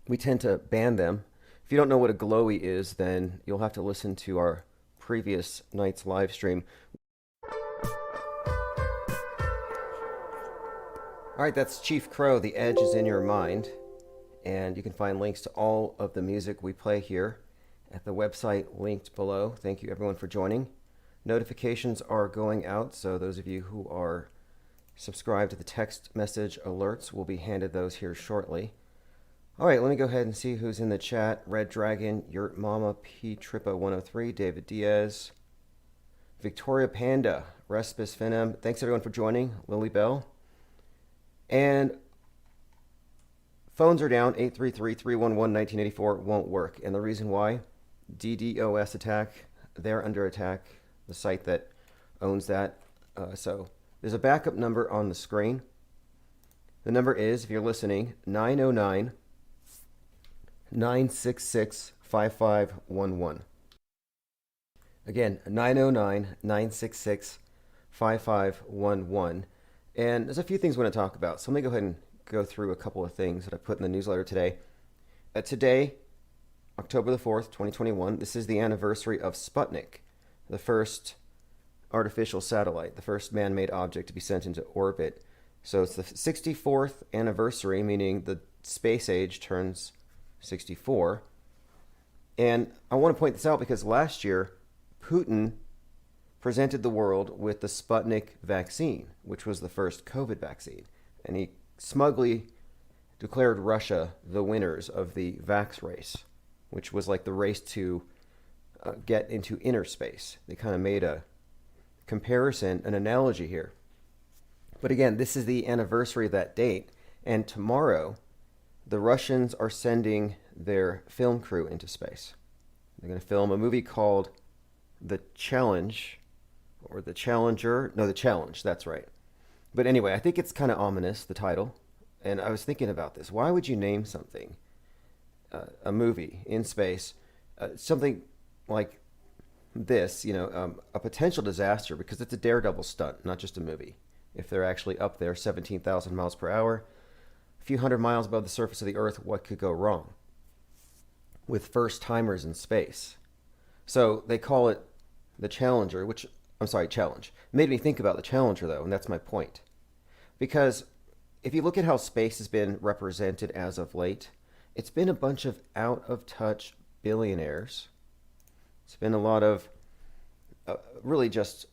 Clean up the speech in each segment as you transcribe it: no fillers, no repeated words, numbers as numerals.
we tend to ban them. If you don't know what a glowy is, then you'll have to listen to our previous night's live stream. All right, that's Chief Crow. The Edge is in your mind. And you can find links to all of the music we play here at the website linked below. Thank you, everyone, for joining. Notifications are going out, so those of you who are subscribed to the text message alerts will be handed those here shortly. All right, let me go ahead and see who's in the chat. Red Dragon, Yurt Mama, P Trippa 103, David Diaz, Victoria Panda, Respis Finem. Thanks everyone for joining. Lily Bell. And phones are down. 833-311-1984 won't work. And the reason why, DDoS attack, they're under attack, the site that owns that. So there's a backup number on the screen. The number is, if you're listening, 909 966 5511. Again, 909 966 5511. And there's a few things we want to talk about. So let me go ahead and go through a couple of things that I put in the newsletter today. Today, October the 4th, 2021, this is the anniversary of Sputnik, the first artificial satellite, the first man-made object to be sent into orbit. So it's the 64th anniversary, meaning the space age turns 64. And I want to point this out because last year, Putin presented the world with the Sputnik vaccine, which was the first COVID vaccine. And he smugly declared Russia the winners of the vax race, which was like the race to get into inner space. They kind of made a comparison, an analogy here. But again, this is the anniversary of that date. And tomorrow, the Russians are sending their film crew into space. They're going to film a movie called The Challenge, or The Challenger. No, The Challenge, that's right. But anyway, I think it's kind of ominous, the title. And I was thinking about this. Why would you name something, a movie in space, something like this, a potential disaster, because it's a daredevil stunt, not just a movie. If they're actually up there 17,000 miles per hour, a few hundred miles above the surface of the Earth, what could go wrong with first-timers in space? So they call it the Challenger, which, I'm sorry, Challenge. It made me think about the Challenger, though, and that's my point. Because if you look at how space has been represented as of late, it's been a bunch of out-of-touch billionaires. It's been a lot of really just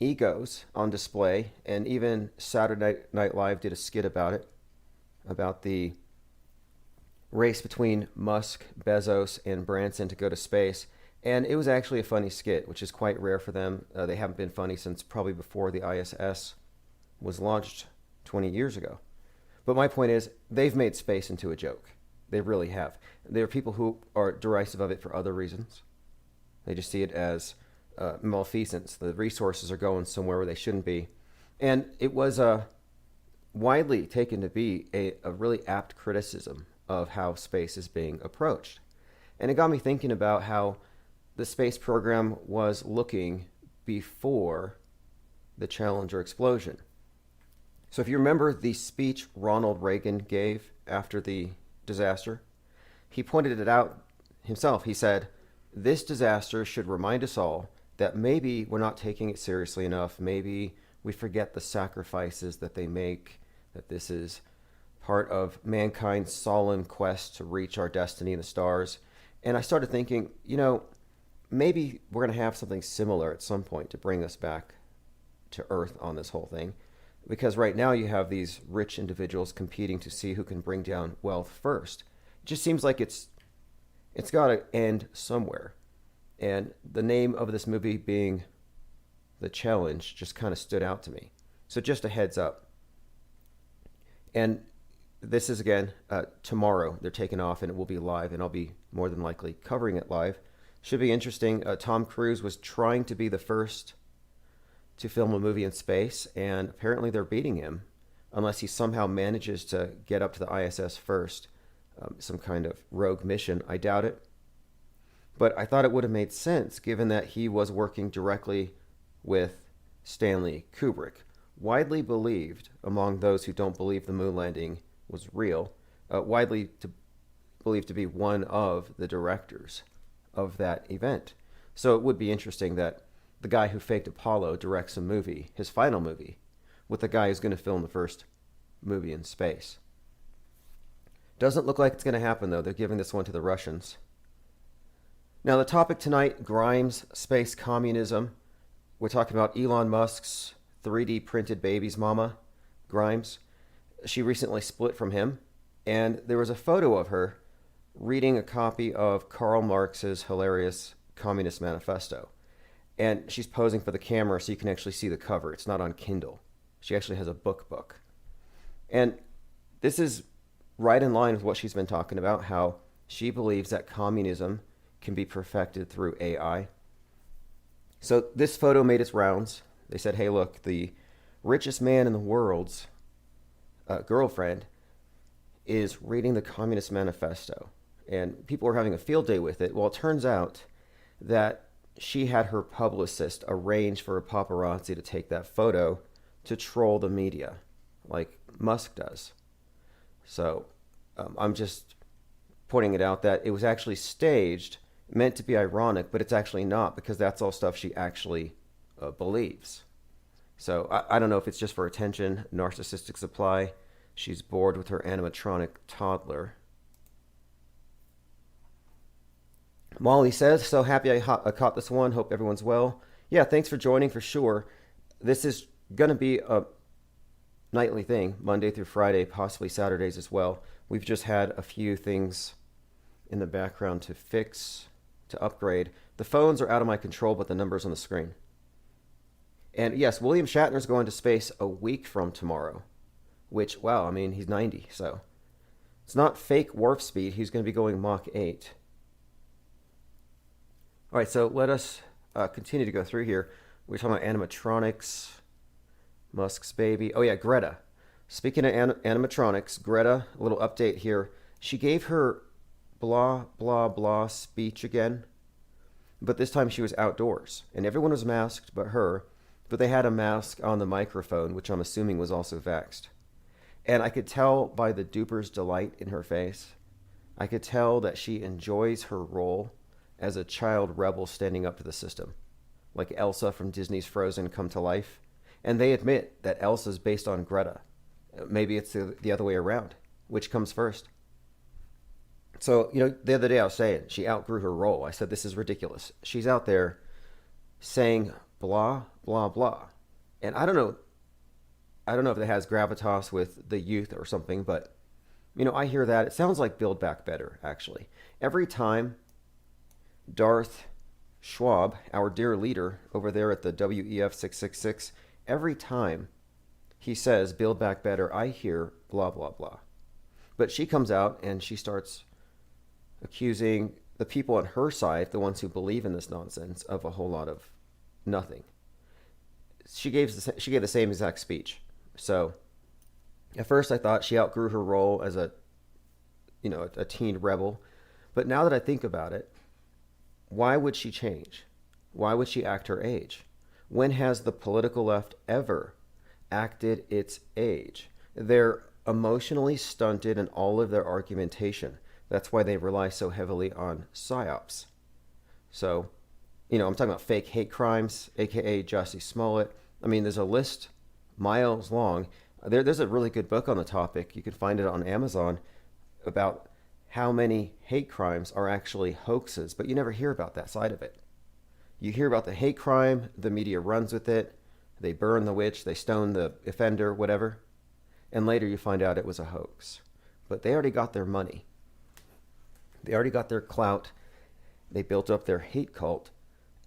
egos on display, and even Saturday Night Live did a skit about it, about the race between Musk, Bezos, and Branson to go to space. And it was actually a funny skit, which is quite rare for them. They haven't been funny since probably before the ISS was launched 20 years ago. But my point is, they've made space into a joke. They really have. There are people who are derisive of it for other reasons. They just see it as malfeasance. The resources are going somewhere where they shouldn't be. And it was widely taken to be a really apt criticism of how space is being approached. And it got me thinking about how the space program was looking before the Challenger explosion. So if you remember the speech Ronald Reagan gave after the disaster, he pointed it out himself. He said, "This disaster should remind us all that maybe we're not taking it seriously enough. Maybe we forget the sacrifices that they make, that this is part of mankind's solemn quest to reach our destiny in the stars." And I started thinking, maybe we're going to have something similar at some point to bring us back to Earth on this whole thing. Because right now you have these rich individuals competing to see who can bring down wealth first. It just seems like it's got to end somewhere. And the name of this movie being The Challenge just kind of stood out to me. So just a heads up. And this is, again, tomorrow. They're taking off, and it will be live, and I'll be more than likely covering it live. Should be interesting. Tom Cruise was trying to be the first to film a movie in space, and apparently they're beating him, unless he somehow manages to get up to the ISS first, some kind of rogue mission. I doubt it. But I thought it would have made sense, given that he was working directly with Stanley Kubrick, widely believed among those who don't believe the moon landing was real, widely believed to be one of the directors of that event. So it would be interesting that the guy who faked Apollo directs a movie, his final movie, with the guy who's going to film the first movie in space. Doesn't look like it's going to happen, though. They're giving this one to the Russians. Now, the topic tonight, Grimes, space communism. We're talking about Elon Musk's 3D printed baby's mama, Grimes. She recently split from him, and there was a photo of her reading a copy of Karl Marx's hilarious Communist Manifesto. And she's posing for the camera so you can actually see the cover. It's not on Kindle. She actually has a book. And this is right in line with what she's been talking about, how she believes that communism can be perfected through AI. So this photo made its rounds. They said, hey, look, the richest man in the world's girlfriend is reading the Communist Manifesto. And people are having a field day with it. Well, it turns out that she had her publicist arrange for a paparazzi to take that photo to troll the media, like Musk does. So I'm just pointing it out that it was actually staged, meant to be ironic, but it's actually not, because that's all stuff she actually believes. So I don't know if it's just for attention, narcissistic supply. She's bored with her animatronic toddler. Molly says, so happy I caught this one. Hope everyone's well. Yeah, thanks for joining for sure. This is going to be a nightly thing, Monday through Friday, possibly Saturdays as well. We've just had a few things in the background to fix, to upgrade. The phones are out of my control, but the number's on the screen. And yes, William Shatner's going to space a week from tomorrow, which, wow, I mean, he's 90, so it's not fake warp speed. He's going to be going Mach 8. All right, so let us continue to go through here. We're talking about animatronics, Musk's baby. Oh, yeah, Greta. Speaking of animatronics, Greta, a little update here. She gave her blah, blah, blah speech again, but this time she was outdoors, and everyone was masked but her, but they had a mask on the microphone, which I'm assuming was also vaxxed. And I could tell by the duper's delight in her face, I could tell that she enjoys her role as a child rebel standing up to the system, like Elsa from Disney's Frozen come to life. And they admit that Elsa's based on Greta. Maybe it's the other way around. Which comes first? So, the other day I was saying she outgrew her role. I said, this is ridiculous. She's out there saying blah, blah, blah. And I don't know if it has gravitas with the youth or something, but, I hear that. It sounds like Build Back Better, actually. Every time Darth Schwab, our dear leader over there at the WEF 666, every time he says Build Back Better, I hear blah, blah, blah. But she comes out and she starts accusing the people on her side, the ones who believe in this nonsense, of a whole lot of nothing. She gave the same exact speech. So at first I thought she outgrew her role as a teen rebel. But now that I think about it, why would she change? Why would she act her age? When has the political left ever acted its age? They're emotionally stunted in all of their argumentation. That's why they rely so heavily on psyops. So, I'm talking about fake hate crimes, aka Jussie Smollett. I mean, there's a list miles long. There's a really good book on the topic. You can find it on Amazon about how many hate crimes are actually hoaxes, but you never hear about that side of it. You hear about the hate crime, the media runs with it, they burn the witch, they stone the offender, whatever, and later you find out it was a hoax. But they already got their money. They already got their clout. They built up their hate cult,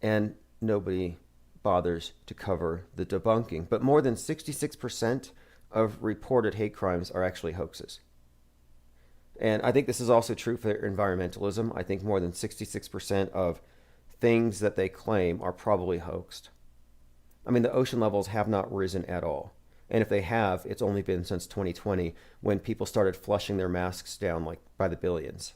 and nobody bothers to cover the debunking. But more than 66% of reported hate crimes are actually hoaxes. And I think this is also true for environmentalism. I think more than 66% of things that they claim are probably hoaxed. I mean, the ocean levels have not risen at all. And if they have, it's only been since 2020 when people started flushing their masks down like by the billions.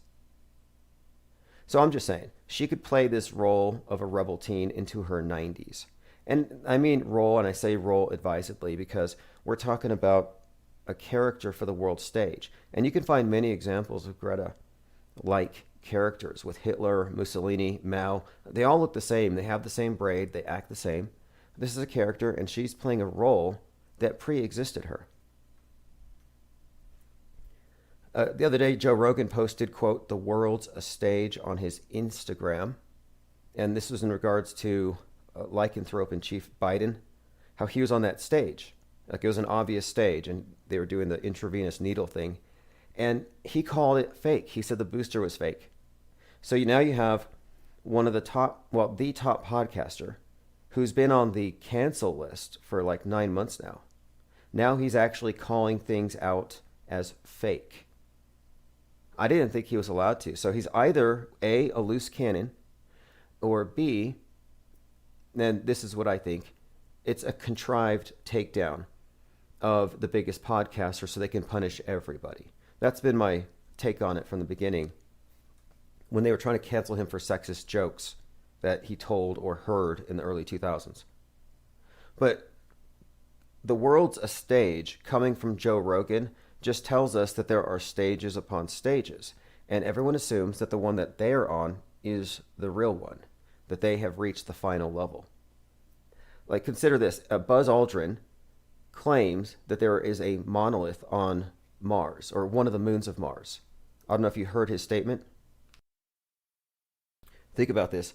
So I'm just saying, she could play this role of a rebel teen into her 90s. And I mean role, and I say role advisedly, because we're talking about a character for the world stage. And you can find many examples of Greta like characters with Hitler, Mussolini, Mao. They all look the same. They have the same braid. They act the same. This is a character, and she's playing a role that pre-existed her. The other day, Joe Rogan posted, quote, "The world's a stage" on his Instagram. And this was in regards to lycanthrope in chief Biden, how he was on that stage. Like it was an obvious stage, and they were doing the intravenous needle thing. And he called it fake. He said the booster was fake. So now you have one of the top podcaster who's been on the cancel list for like 9 months now. Now he's actually calling things out as fake. I didn't think he was allowed to. So he's either A, a loose cannon, or B, and this is what I think, it's a contrived takedown of the biggest podcaster so they can punish everybody. That's been my take on it from the beginning. When they were trying to cancel him for sexist jokes that he told or heard in the early 2000s. But the world's a stage coming from Joe Rogan just tells us that there are stages upon stages. And everyone assumes that the one that they're on is the real one, that they have reached the final level. Like, consider this. Buzz Aldrin claims that there is a monolith on Mars, or one of the moons of Mars. I don't know if you heard his statement. Think about this.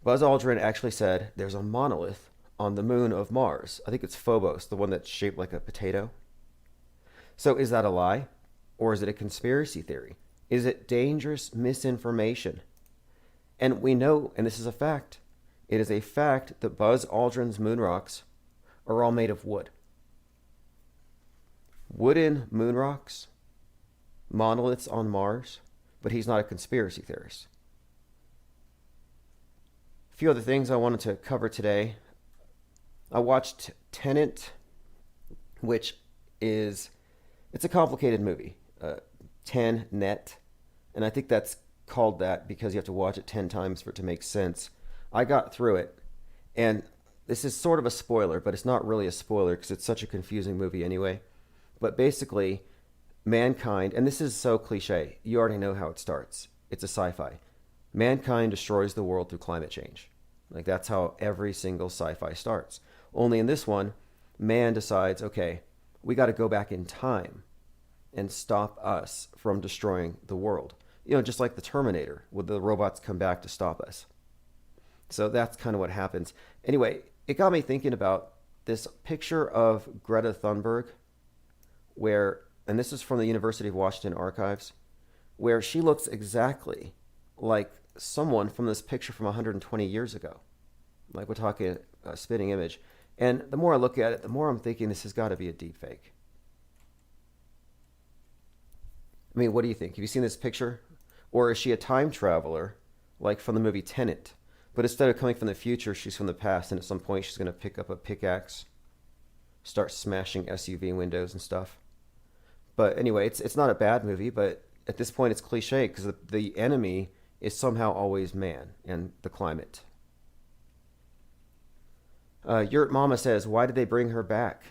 Buzz Aldrin actually said there's a monolith on the moon of Mars. I think it's Phobos, the one that's shaped like a potato. So is that a lie? Or is it a conspiracy theory? Is it dangerous misinformation? And we know, and this is a fact, it is a fact that Buzz Aldrin's moon rocks are all made of wood. Wooden moon rocks, monoliths on Mars, but he's not a conspiracy theorist. A few other things I wanted to cover today. I watched Tenet, which is, it's a complicated movie, 10 net, and I think that's called that because you have to watch it 10 times for it to make sense. I got through it, and this is sort of a spoiler, but it's not really a spoiler because it's such a confusing movie anyway. But basically, mankind, and this is so cliche, you already know how it starts. It's a sci-fi. Mankind destroys the world through climate change. Like, that's how every single sci-fi starts. Only in this one, man decides, okay, we got to go back in time and stop us from destroying the world. You know, just like the Terminator, where the robots come back to stop us. So that's kind of what happens. Anyway, it got me thinking about this picture of Greta Thunberg, where, and this is from the University of Washington archives, where she looks exactly like someone from this picture from 120 years ago. Like, we're talking a spitting image. And the more I look at it, the more I'm thinking this has got to be a deep fake. I mean, what do you think? Have you seen this picture? Or is she a time traveler, like from the movie Tenet? But instead of coming from the future, she's from the past, and at some point she's going to pick up a pickaxe, start smashing SUV windows and stuff. But anyway, it's not a bad movie, but at this point it's cliche because the enemy is somehow always man and the climate. Yurt Mama says, why did they bring her back?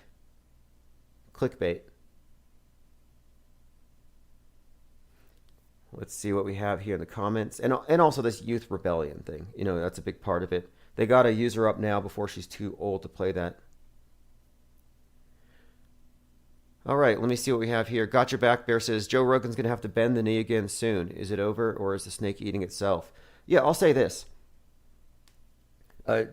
Clickbait. Let's see what we have here in the comments. And also this youth rebellion thing. You know, that's a big part of it. They got to use her up now before she's too old to play that. All right, let me see what we have here. Got Your Back Bear says, Joe Rogan's going to have to bend the knee again soon. Is it over, or is the snake eating itself? Yeah, I'll say this.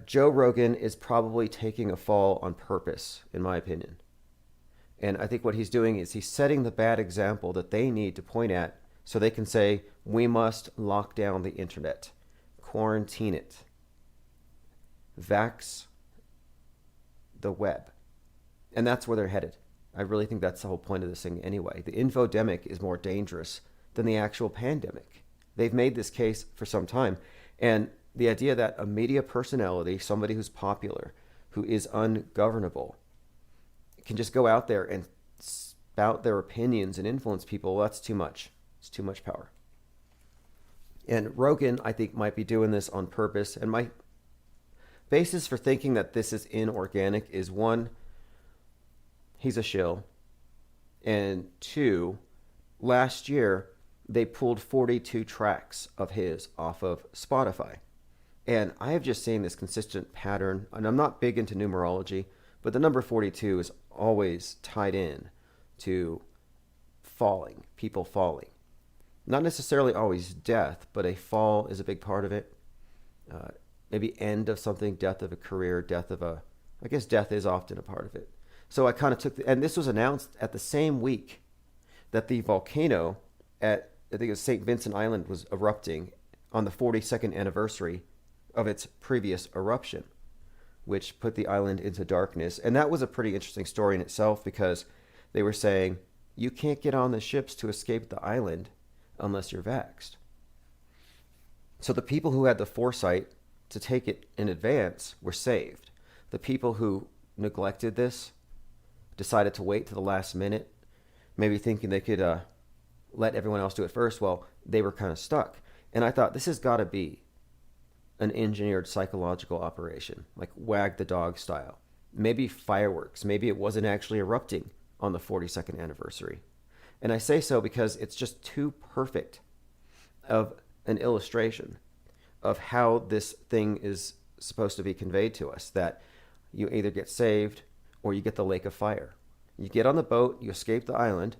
Joe Rogan is probably taking a fall on purpose, in my opinion. And I think what he's doing is he's setting the bad example that they need to point at so they can say, we must lock down the internet, quarantine it, vax the web. And that's where they're headed. I really think that's the whole point of this thing anyway. The infodemic is more dangerous than the actual pandemic. They've made this case for some time. And the idea that a media personality, somebody who's popular, who is ungovernable, can just go out there and spout their opinions and influence people, well, that's too much. It's too much power. And Rogan, I think, might be doing this on purpose. And my basis for thinking that this is inorganic is, one, he's a shill. And two, last year, they pulled 42 tracks of his off of Spotify. And I have just seen this consistent pattern, and I'm not big into numerology, but the number 42 is always tied in to falling, people falling. Not necessarily always death, but a fall is a big part of it. Maybe end of something, death of a career, I guess death is often a part of it. So I kind of and this was announced at the same week that the volcano at, I think it was St. Vincent Island, was erupting on the 42nd anniversary of its previous eruption, which put the island into darkness. And that was a pretty interesting story in itself, because they were saying you can't get on the ships to escape the island unless you're vaxxed. So the people who had the foresight to take it in advance were saved. The people who neglected this, decided to wait to the last minute, maybe thinking they could let everyone else do it first, well, they were kind of stuck. And I thought, this has got to be an engineered psychological operation, like wag the dog style. Maybe fireworks. Maybe it wasn't actually erupting on the 42nd anniversary. And I say so because it's just too perfect of an illustration of how this thing is supposed to be conveyed to us, that you either get saved or you get the lake of fire. You get on the boat, you escape the island,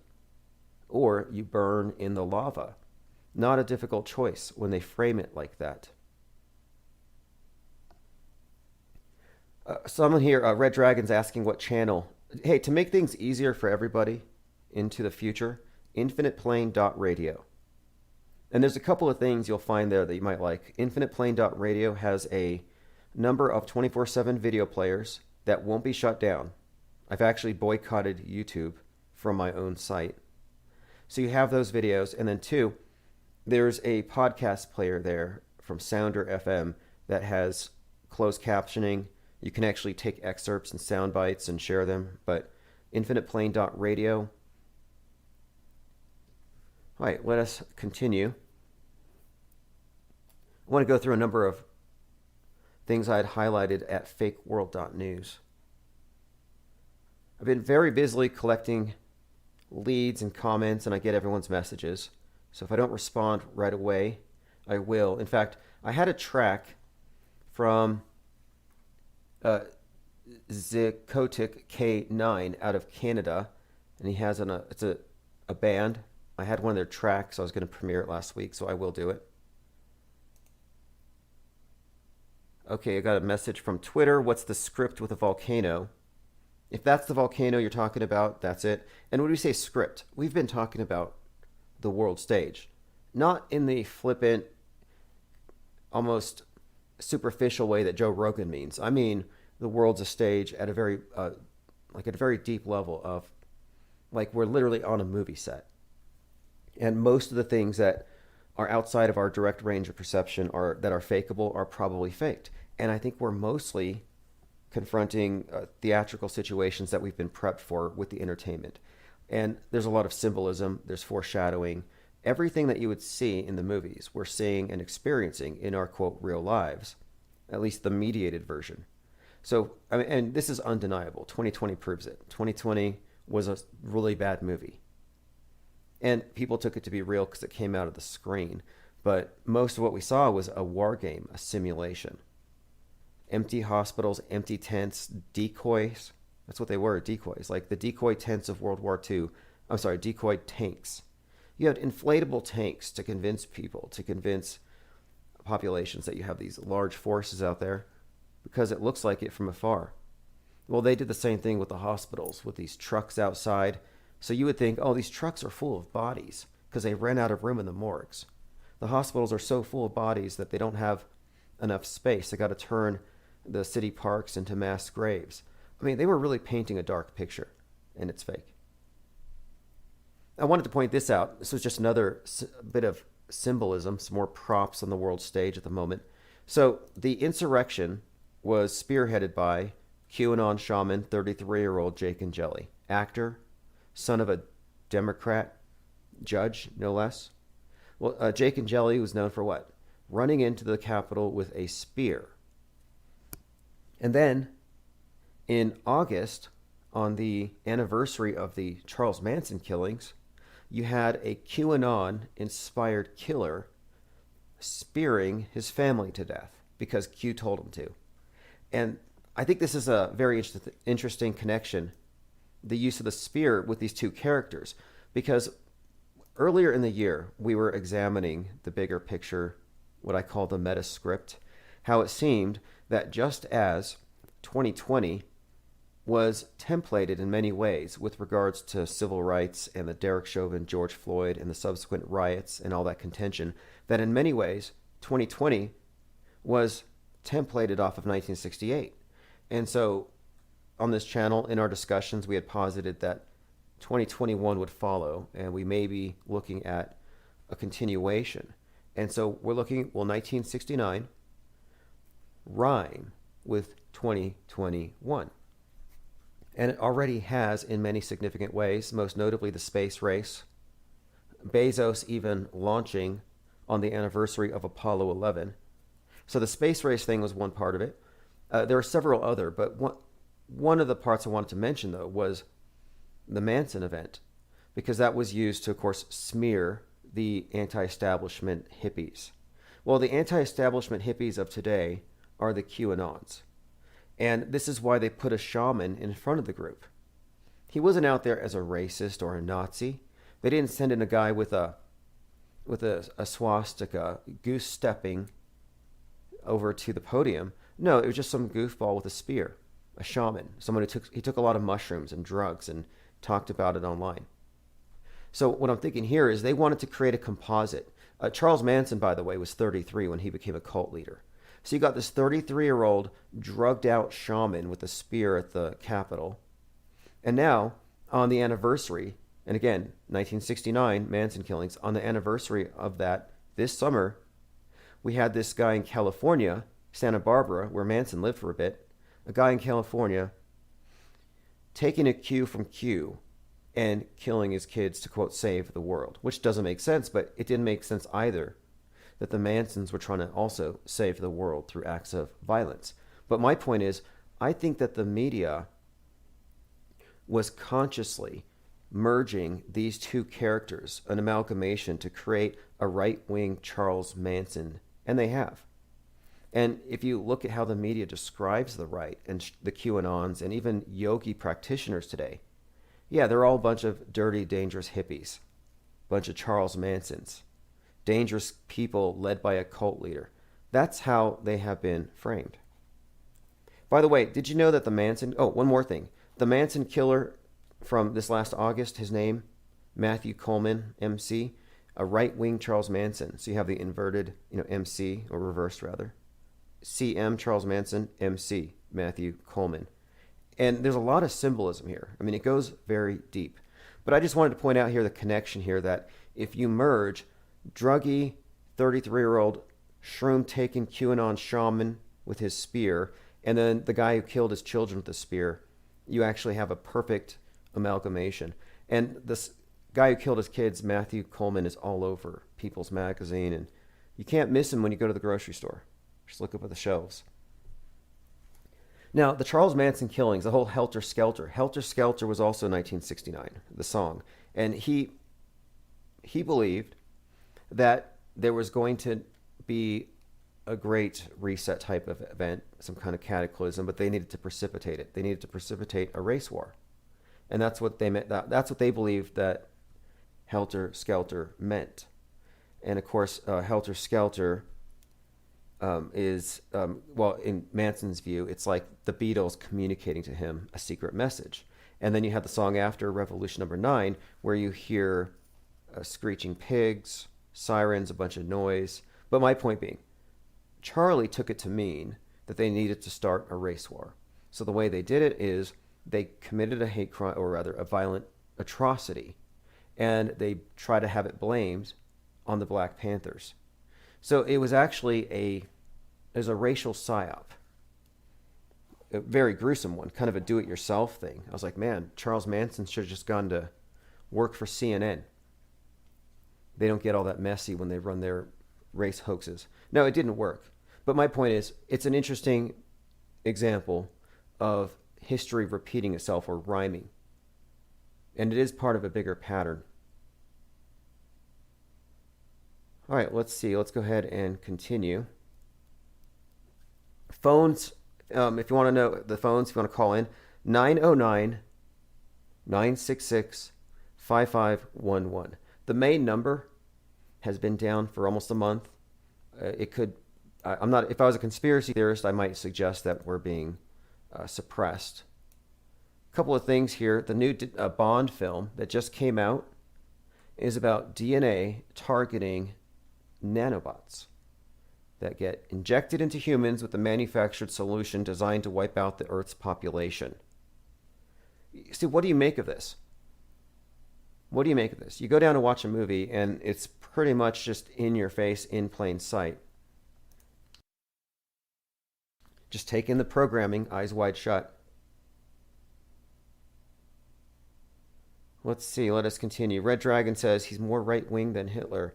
or you burn in the lava. Not a difficult choice when they frame it like that. Someone here, Red Dragon's asking what channel. Hey, to make things easier for everybody into the future, infiniteplane.radio. And there's a couple of things you'll find there that you might like. Infiniteplane.radio has a number of 24/7 video players that won't be shut down. I've actually boycotted YouTube from my own site. So you have those videos. And then two, there's a podcast player there from Sounder FM that has closed captioning. You can actually take excerpts and sound bites and share them. But infiniteplane.radio. All right, let us continue. I want to go through a number of things I had highlighted at fakeworld.news. I've been very busily collecting leads and comments, and I get everyone's messages. So if I don't respond right away, I will. In fact, I had a track from Zykotic K9 out of Canada, and he has it's a band. I had one of their tracks. I was going to premiere it last week, so I will do it. Okay, I got a message from Twitter. What's the script with a volcano? If that's the volcano you're talking about, that's it. And when we say script, we've been talking about the world stage. Not in the flippant, almost superficial way that Joe Rogan means. I mean, the world's a stage at a very, at a very deep level of, like, we're literally on a movie set. And most of the things that are outside of our direct range of perception that are fakeable are probably faked. And I think we're mostly confronting theatrical situations that we've been prepped for with the entertainment. And there's a lot of symbolism, there's foreshadowing. Everything that you would see in the movies, we're seeing and experiencing in our, quote, real lives, at least the mediated version. So, I mean, and this is undeniable. 2020 proves it. 2020 was a really bad movie. And people took it to be real because it came out of the screen. But most of what we saw was a war game, a simulation. Empty hospitals, empty tents, decoys. That's what they were, decoys. Like the decoy tents of World War II. I'm sorry, decoy tanks. You had inflatable tanks to convince people, to convince populations that you have these large forces out there because it looks like it from afar. Well, they did the same thing with the hospitals, with these trucks outside. So you would think, oh, these trucks are full of bodies because they ran out of room in the morgues. The hospitals are so full of bodies that they don't have enough space. They got to turn the city parks into mass graves. I mean, they were really painting a dark picture, and it's fake. I wanted to point this out. This was just another bit of symbolism, some more props on the world stage at the moment. So the insurrection was spearheaded by QAnon shaman, 33-year-old Jake Angeli, actor, son of a Democrat judge, no less. Well, Jake Angeli was known for what? Running into the Capitol with a spear. And then in August, on the anniversary of the Charles Manson killings, you had a QAnon-inspired killer spearing his family to death because Q told him to. And I think this is a very interesting connection, the use of the spear with these two characters, because earlier in the year, we were examining the bigger picture, what I call the meta script, how it seemed that just as 2020 was templated in many ways with regards to civil rights and the Derek Chauvin, George Floyd, and the subsequent riots and all that contention, that in many ways, 2020 was templated off of 1968. And so on this channel, in our discussions, we had posited that 2021 would follow, and we may be looking at a continuation. And so we're looking, will 1969 rhyme with 2021? And it already has in many significant ways, most notably the space race. Bezos even launching on the anniversary of Apollo 11. So the space race thing was one part of it. There are several other, but one of the parts I wanted to mention, though, was the Manson event, because that was used to, of course, smear the anti-establishment hippies. Well, the anti-establishment hippies of today are the QAnons. And this is why they put a shaman in front of the group. He wasn't out there as a racist or a Nazi. They didn't send in a guy with a swastika goose stepping over to the podium. No, it was just some goofball with a spear, a shaman, someone who took a lot of mushrooms and drugs and talked about it online. So what I'm thinking here is they wanted to create a composite. Charles Manson, by the way, was 33 when he became a cult leader. So you got this 33-year-old drugged out shaman with a spear at the Capitol. And now, on the anniversary, and again, 1969, Manson killings, on the anniversary of that, this summer, we had this guy in California, Santa Barbara, where Manson lived for a bit, a guy in California taking a cue from Q and killing his kids to, quote, save the world, which doesn't make sense, but it didn't make sense either that the Mansons were trying to also save the world through acts of violence. But my point is, I think that the media was consciously merging these two characters, an amalgamation to create a right-wing Charles Manson, and they have. And if you look at how the media describes the right and the QAnons and even yogi practitioners today, yeah, they're all a bunch of dirty, dangerous hippies, a bunch of Charles Mansons, dangerous people led by a cult leader. That's how they have been framed. By the way, did you know that the Manson... Oh, one more thing. The Manson killer from this last August, his name, Matthew Coleman, MC, a right-wing Charles Manson. So you have the inverted, MC, or reversed rather. CM, Charles Manson, MC, Matthew Coleman. And there's a lot of symbolism here. I mean, it goes very deep. But I just wanted to point out here the connection here that if you merge druggy 33-year-old shroom-taking QAnon shaman with his spear, and then the guy who killed his children with the spear, you actually have a perfect amalgamation. And this guy who killed his kids, Matthew Coleman, is all over People's Magazine, and you can't miss him when you go to the grocery store. Just look up at the shelves. Now, the Charles Manson killings, the whole Helter Skelter. Helter Skelter was also 1969, the song. And he believed that there was going to be a great reset type of event, some kind of cataclysm, but they needed to precipitate it. They needed to precipitate a race war. And that's what they meant. That's what they believed that Helter Skelter meant. And of course, Helter Skelter is, in Manson's view, it's like the Beatles communicating to him a secret message. And then you have the song after, Revolution Number 9, where you hear screeching pigs, sirens, a bunch of noise. But my point being, Charlie took it to mean that they needed to start a race war. So the way they did it is they committed a hate crime, or rather a violent atrocity, and they try to have it blamed on the Black Panthers. So it was actually a racial psyop, a very gruesome one, kind of a do-it-yourself thing. I was like, man, Charles Manson should have just gone to work for CNN. They don't get all that messy when they run their race hoaxes. No, it didn't work. But my point is, it's an interesting example of history repeating itself or rhyming. And it is part of a bigger pattern. All right, let's see. Let's go ahead and continue. Phones, if you want to know the phones, if you want to call in, 909 966 5511. The main number has been down for almost a month. It could, I'm not, if I was a conspiracy theorist, I might suggest that we're being suppressed. A couple of things here. The new Bond film that just came out is about DNA targeting nanobots that get injected into humans with a manufactured solution designed to wipe out the Earth's population. See, what do you make of this? What do you make of this? You go down to watch a movie, and it's pretty much just in your face, in plain sight. Just take in the programming, eyes wide shut. Let's see, let us continue. Red Dragon says he's more right-wing than Hitler.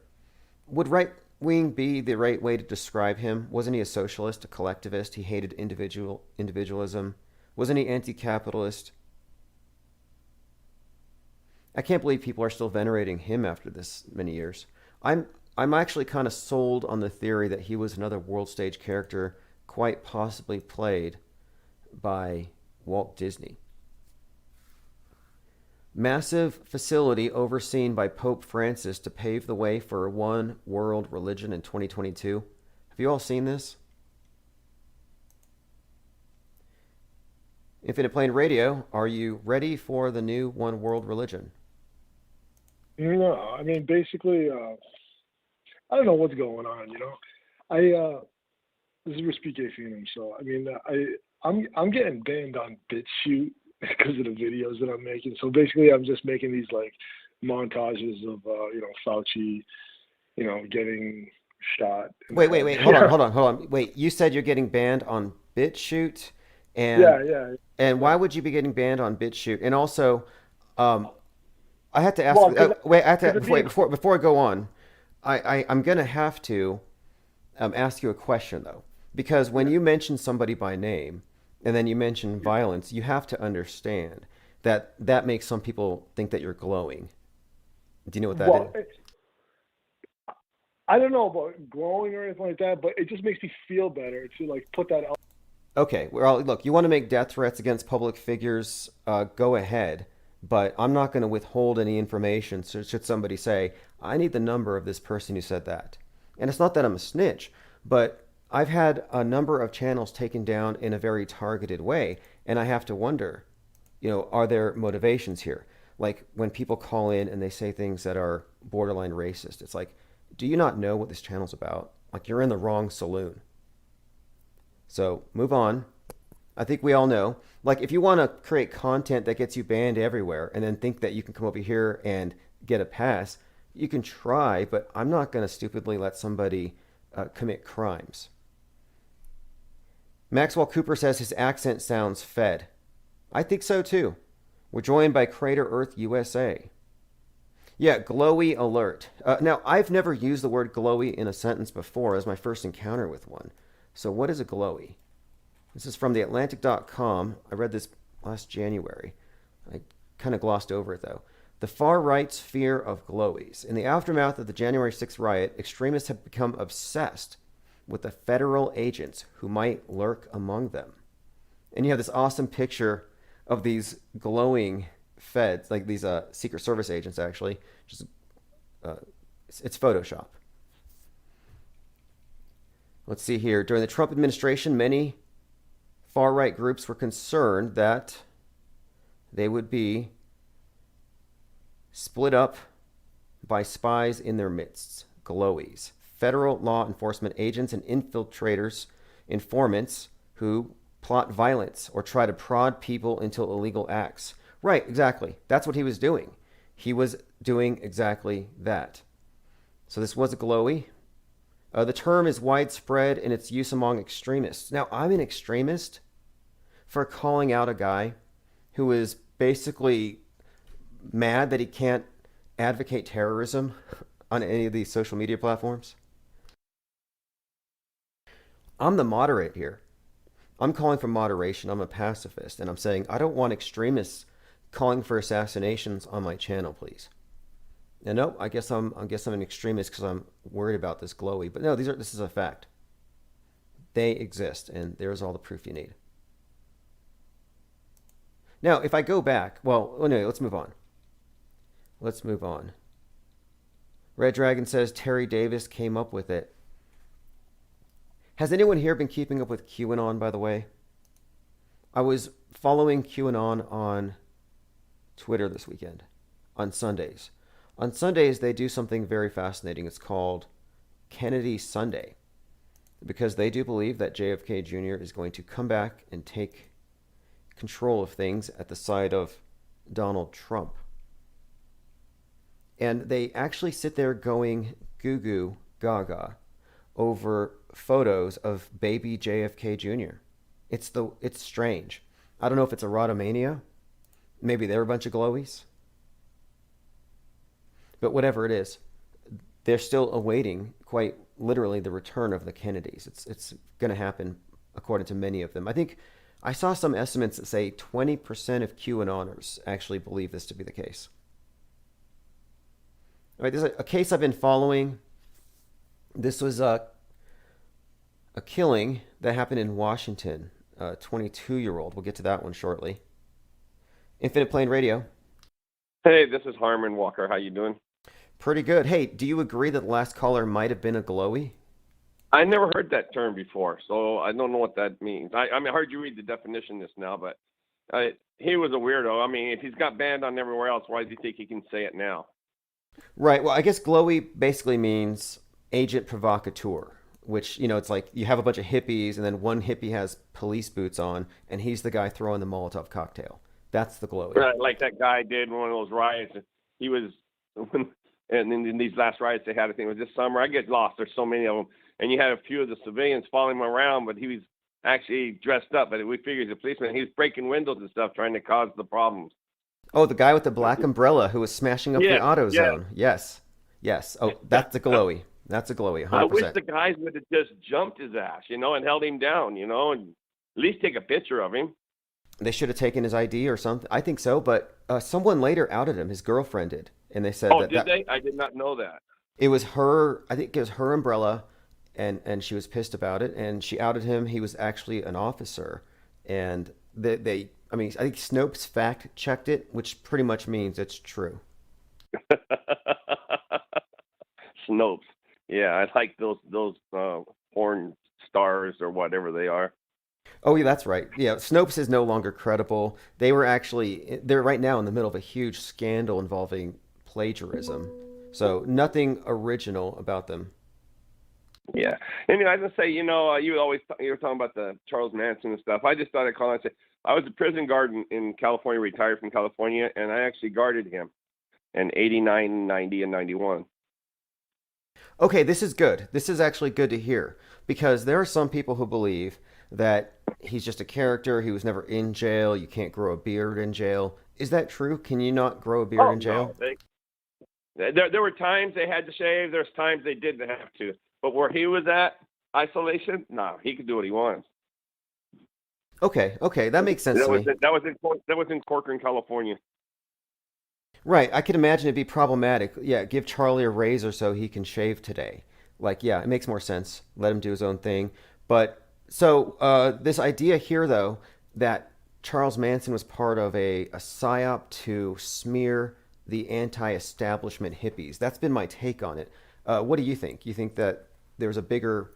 Would right-wing be the right way to describe him? Wasn't he a socialist, a collectivist? He hated individualism. Wasn't he anti-capitalist? I can't believe people are still venerating him after this many years. I'm actually kind of sold on the theory that he was another world stage character, quite possibly played by Walt Disney. Massive facility overseen by Pope Francis to pave the way for one world religion in 2022. Have you all seen this? Infinite Plane Radio, are you ready for the new one world religion? No, I mean basically, I don't know what's going on. I this is Respike Phenom, so I mean, I'm getting banned on BitChute because of the videos that I'm making. So basically, I'm just making these like montages of Fauci, getting shot. Wait. Hold on. Wait, you said you're getting banned on BitChute, and Yeah. and why would you be getting banned on BitChute? And also, I have to ask. Well, Wait, I have to because wait before I go on. I'm gonna have to ask you a question though, because when yeah. you mention somebody by name and then you mention violence, you have to understand that that makes some people think that you're glowing. Do you know what that is? Well, I don't know about glowing or anything like that, but it just makes me feel better to like put that out. Okay, well, look, you want to make death threats against public figures, go ahead, but I'm not going to withhold any information. So should somebody say, I need the number of this person who said that? And it's not that I'm a snitch, but I've had a number of channels taken down in a very targeted way, and I have to wonder, are there motivations here? Like when people call in and they say things that are borderline racist, it's like, do you not know what this channel's about? Like you're in the wrong saloon. So move on. I think we all know. Like if you want to create content that gets you banned everywhere and then think that you can come over here and get a pass, you can try, but I'm not going to stupidly let somebody commit crimes. Maxwell Cooper says his accent sounds Fed. I think so too. We're joined by Crater Earth USA. Yeah, glowy alert. Now, I've never used the word glowy in a sentence before as my first encounter with one. So what is a glowy? This is from theatlantic.com. I read this last January. I kind of glossed over it though. The far right's fear of glowies. In the aftermath of the January 6th riot, extremists have become obsessed with the federal agents who might lurk among them. And you have this awesome picture of these glowing feds, like these Secret Service agents actually. Just it's Photoshop. Let's see here. During the Trump administration, many far-right groups were concerned that they would be split up by spies in their midst, glowies, federal law enforcement agents and infiltrators, informants who plot violence or try to prod people into illegal acts. Right, exactly. That's what he was doing. He was doing exactly that. So this was a glowy. The term is widespread in its use among extremists. Now, I'm an extremist for calling out a guy who is basically mad that he can't advocate terrorism on any of these social media platforms. I'm the moderate here. I'm calling for moderation. I'm a pacifist, and I'm saying I don't want extremists calling for assassinations on my channel, please. And no, I guess I'm an extremist because I'm worried about this glowy. But no, this is a fact. They exist, and there's all the proof you need. Now, if I go back, well, anyway, let's move on. Let's move on. Red Dragon says Terry Davis came up with it. Has anyone here been keeping up with QAnon, by the way? I was following QAnon on Twitter this weekend, on Sundays. On Sundays, they do something very fascinating. It's called Kennedy Sunday, because they do believe that JFK Jr. is going to come back and take control of things at the side of Donald Trump. And they actually sit there going goo goo gaga over photos of baby JFK Jr. It's strange. I don't know if it's erotomania. Maybe they're a bunch of glowies. But whatever it is, they're still awaiting, quite literally, the return of the Kennedys. It's going to happen, according to many of them. I think I saw some estimates that say 20% of QAnoners actually believe this to be the case. All right, there's a case I've been following. This was a killing that happened in Washington. A 22-year-old. We'll get to that one shortly. Infinite Plane Radio. Hey, this is Harmon Walker. How you doing? Pretty good. Hey, do you agree that the last caller might have been a glowy? I never heard that term before, so I don't know what that means. I mean, I heard you read the definition just now, but he was a weirdo. I mean, if he's got banned on everywhere else, why does he think he can say it now? Right. Well, I guess glowy basically means agent provocateur, which, it's like you have a bunch of hippies and then one hippie has police boots on and he's the guy throwing the Molotov cocktail. That's the glowy. Right, like that guy did in one of those riots. He was, and in these last riots they had, I think it was this summer. I get lost. There's so many of them. And you had a few of the civilians following him around, but he was actually dressed up. But we figured he's a policeman. He was breaking windows and stuff, trying to cause the problems. Oh, the guy with the black umbrella who was smashing up the AutoZone. Yes. Yes. Oh, that's a glowy. That's a glowy, 100%. I wish the guys would have just jumped his ass, and held him down, and at least take a picture of him. They should have taken his ID or something. I think so, but someone later outed him. His girlfriend did. And they said did they? I did not know that. It was her, I think it was her umbrella, and she was pissed about it, and she outed him. He was actually an officer. And I think Snopes fact-checked it, which pretty much means it's true. Snopes. Yeah, I like those porn stars or whatever they are. Oh, yeah, that's right. Yeah, Snopes is no longer credible. They're right now in the middle of a huge scandal involving plagiarism. So nothing original about them. Yeah. Anyway, I was going to say, you were talking about the Charles Manson and stuff. I just thought I'd call and say, I was a prison guard in California, retired from California, and I actually guarded him in 89, 90, and 91. Okay, this is good. This is actually good to hear, because there are some people who believe that he's just a character. He was never in jail. You can't grow a beard in jail. Is that true? Can you not grow a beard in jail? No. There were times they had to shave. There's times they didn't have to. But where he was at, isolation, no, he could do what he wants. Okay, that makes sense to me. That was in Corcoran, California. Right, I can imagine it'd be problematic. Yeah, give Charlie a razor so he can shave today. Like, yeah, it makes more sense. Let him do his own thing. But so this idea here, though, that Charles Manson was part of a psyop to smear the anti-establishment hippies. That's been my take on it. What do you think? You think that there's a bigger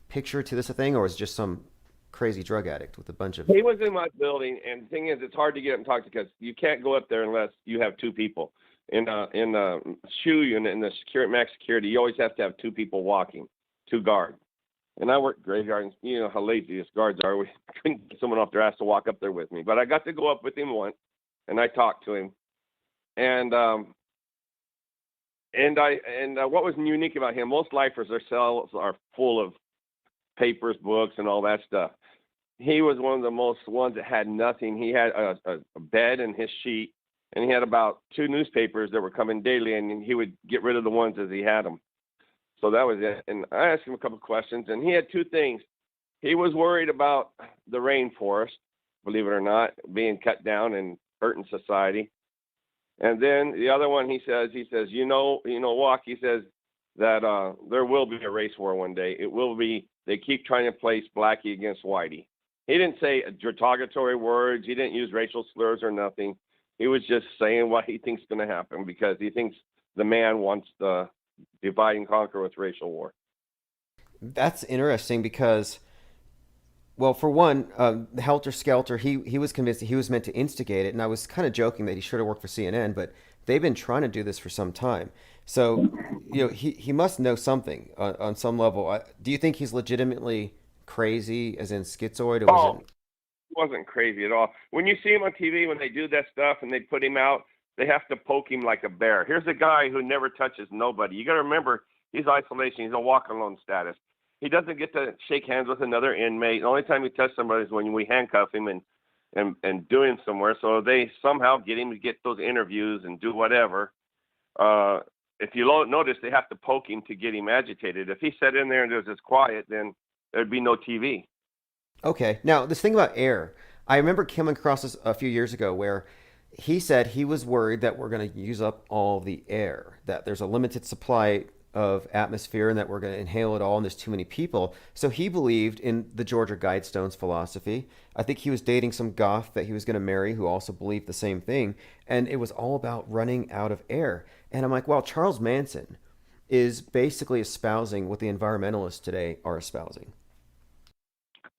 picture to this thing, or is it just some crazy drug addict with a bunch of... He was in my building, and the thing is, it's hard to get him and talk to, because you can't go up there unless you have two people. In the SHU unit, in the max security, you always have to have two people walking, two guards. And I work graveyard, and you know how lazy us guards are. We couldn't get someone off their ass to walk up there with me. But I got to go up with him once, and I talked to him. And what was unique about him, most lifers, their cells are full of papers, books, and all that stuff. He was one of the most ones that had nothing. He had a bed and his sheet, and he had about 2 newspapers that were coming daily, and he would get rid of the ones as he had them. So that was it. And I asked him a couple of questions, and he had 2 things. He was worried about the rainforest, believe it or not, being cut down and hurting society. And then the other one, he says, Walk, he says that there will be a race war one day. It will be. They keep trying to place Blackie against Whitey. He didn't say derogatory words. He didn't use racial slurs or nothing. He was just saying what he thinks is going to happen because he thinks the man wants the divide and conquer with racial war. That's interesting because, well, for one, Helter Skelter, he was convinced that he was meant to instigate it, and I was kind of joking that he should have worked for CNN, but they've been trying to do this for some time. So, he must know something on some level. Do you think he's legitimately crazy, as in schizoid, or was it? He wasn't crazy at all. When you see him on TV, when they do that stuff and they put him out, they have to poke him like a bear. Here's a guy who never touches nobody. You got to remember, he's isolation. He's a walk alone status. He doesn't get to shake hands with another inmate. The only time he touches somebody is when we handcuff him and do him somewhere. So they somehow get him to get those interviews and do whatever. If you notice, they have to poke him to get him agitated. If he sat in there and was just quiet, then there'd be no TV. Okay. Now, this thing about air, I remember coming across this a few years ago where he said he was worried that we're going to use up all the air, that there's a limited supply of atmosphere and that we're going to inhale it all and there's too many people. So he believed in the Georgia Guidestones philosophy. I think he was dating some goth that he was going to marry who also believed the same thing. And it was all about running out of air. And I'm like, well, Charles Manson is basically espousing what the environmentalists today are espousing.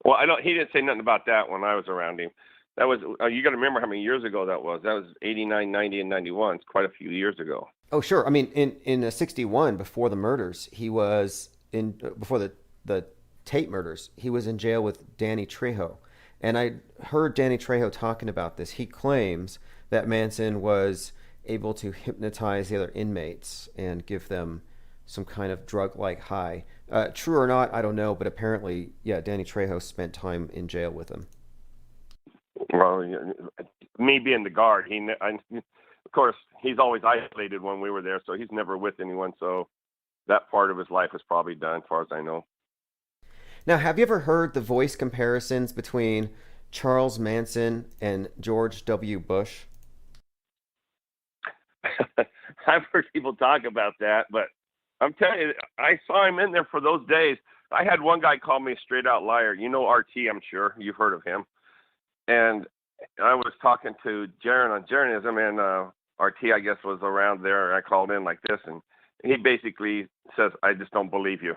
Well, he didn't say nothing about that when I was around him. That was, you got to remember how many years ago that was. That was 89, 90, and 91. It's quite a few years ago. Oh, sure. I mean, in 61, before the murders, he was before the Tate murders, he was in jail with Danny Trejo. And I heard Danny Trejo talking about this. He claims that Manson was able to hypnotize the other inmates and give them some kind of drug-like high. True or not, I don't know, but apparently, yeah, Danny Trejo spent time in jail with him. Well, me being the guard, of course, he's always isolated when we were there, so he's never with anyone. So that part of his life is probably done, as far as I know. Now, have you ever heard the voice comparisons between Charles Manson and George W. Bush? I've heard people talk about that, but I'm telling you, I saw him in there for those days. I had one guy call me a straight out liar. You know RT, I'm sure. You've heard of him. And I was talking to Jaron on Jaronism, and RT, I guess, was around there. I called in like this, and he basically says, I just don't believe you.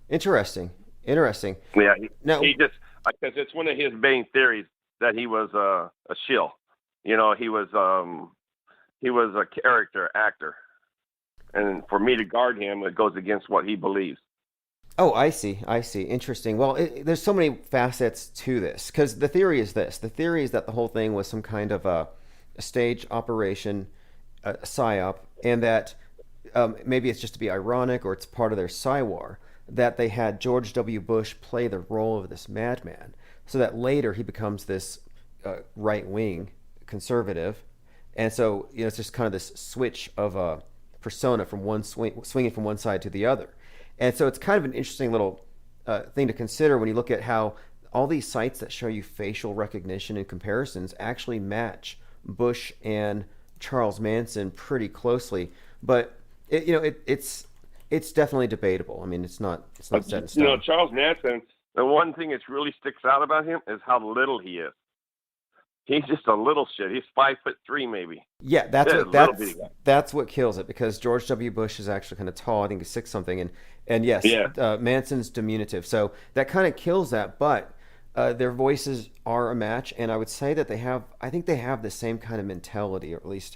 Interesting. Yeah, Now, he just, because it's one of his main theories that he was a shill. He was a character actor. And for me to guard him, it goes against what he believes. oh, I see. Interesting. Well, there's so many facets to this because the theory is this. The theory is that the whole thing was some kind of a stage operation, a psyop, and that maybe it's just to be ironic or it's part of their psywar that they had George W. Bush play the role of this madman so that later he becomes this right-wing conservative. And so, it's just kind of this switch of a persona from one swinging from one side to the other. And so it's kind of an interesting little thing to consider when you look at how all these sites that show you facial recognition and comparisons actually match Bush and Charles Manson pretty closely. But it's definitely debatable. I mean, it's not set in stone. Charles Manson, the one thing that really sticks out about him is how little he is. He's just a little shit. He's 5'3", maybe. Yeah, that's what kills it because George W. Bush is actually kind of tall. I think he's 6-something, and yes, yeah. Manson's diminutive, so that kind of kills that. But their voices are a match, and I would say that I think they have the same kind of mentality, or at least.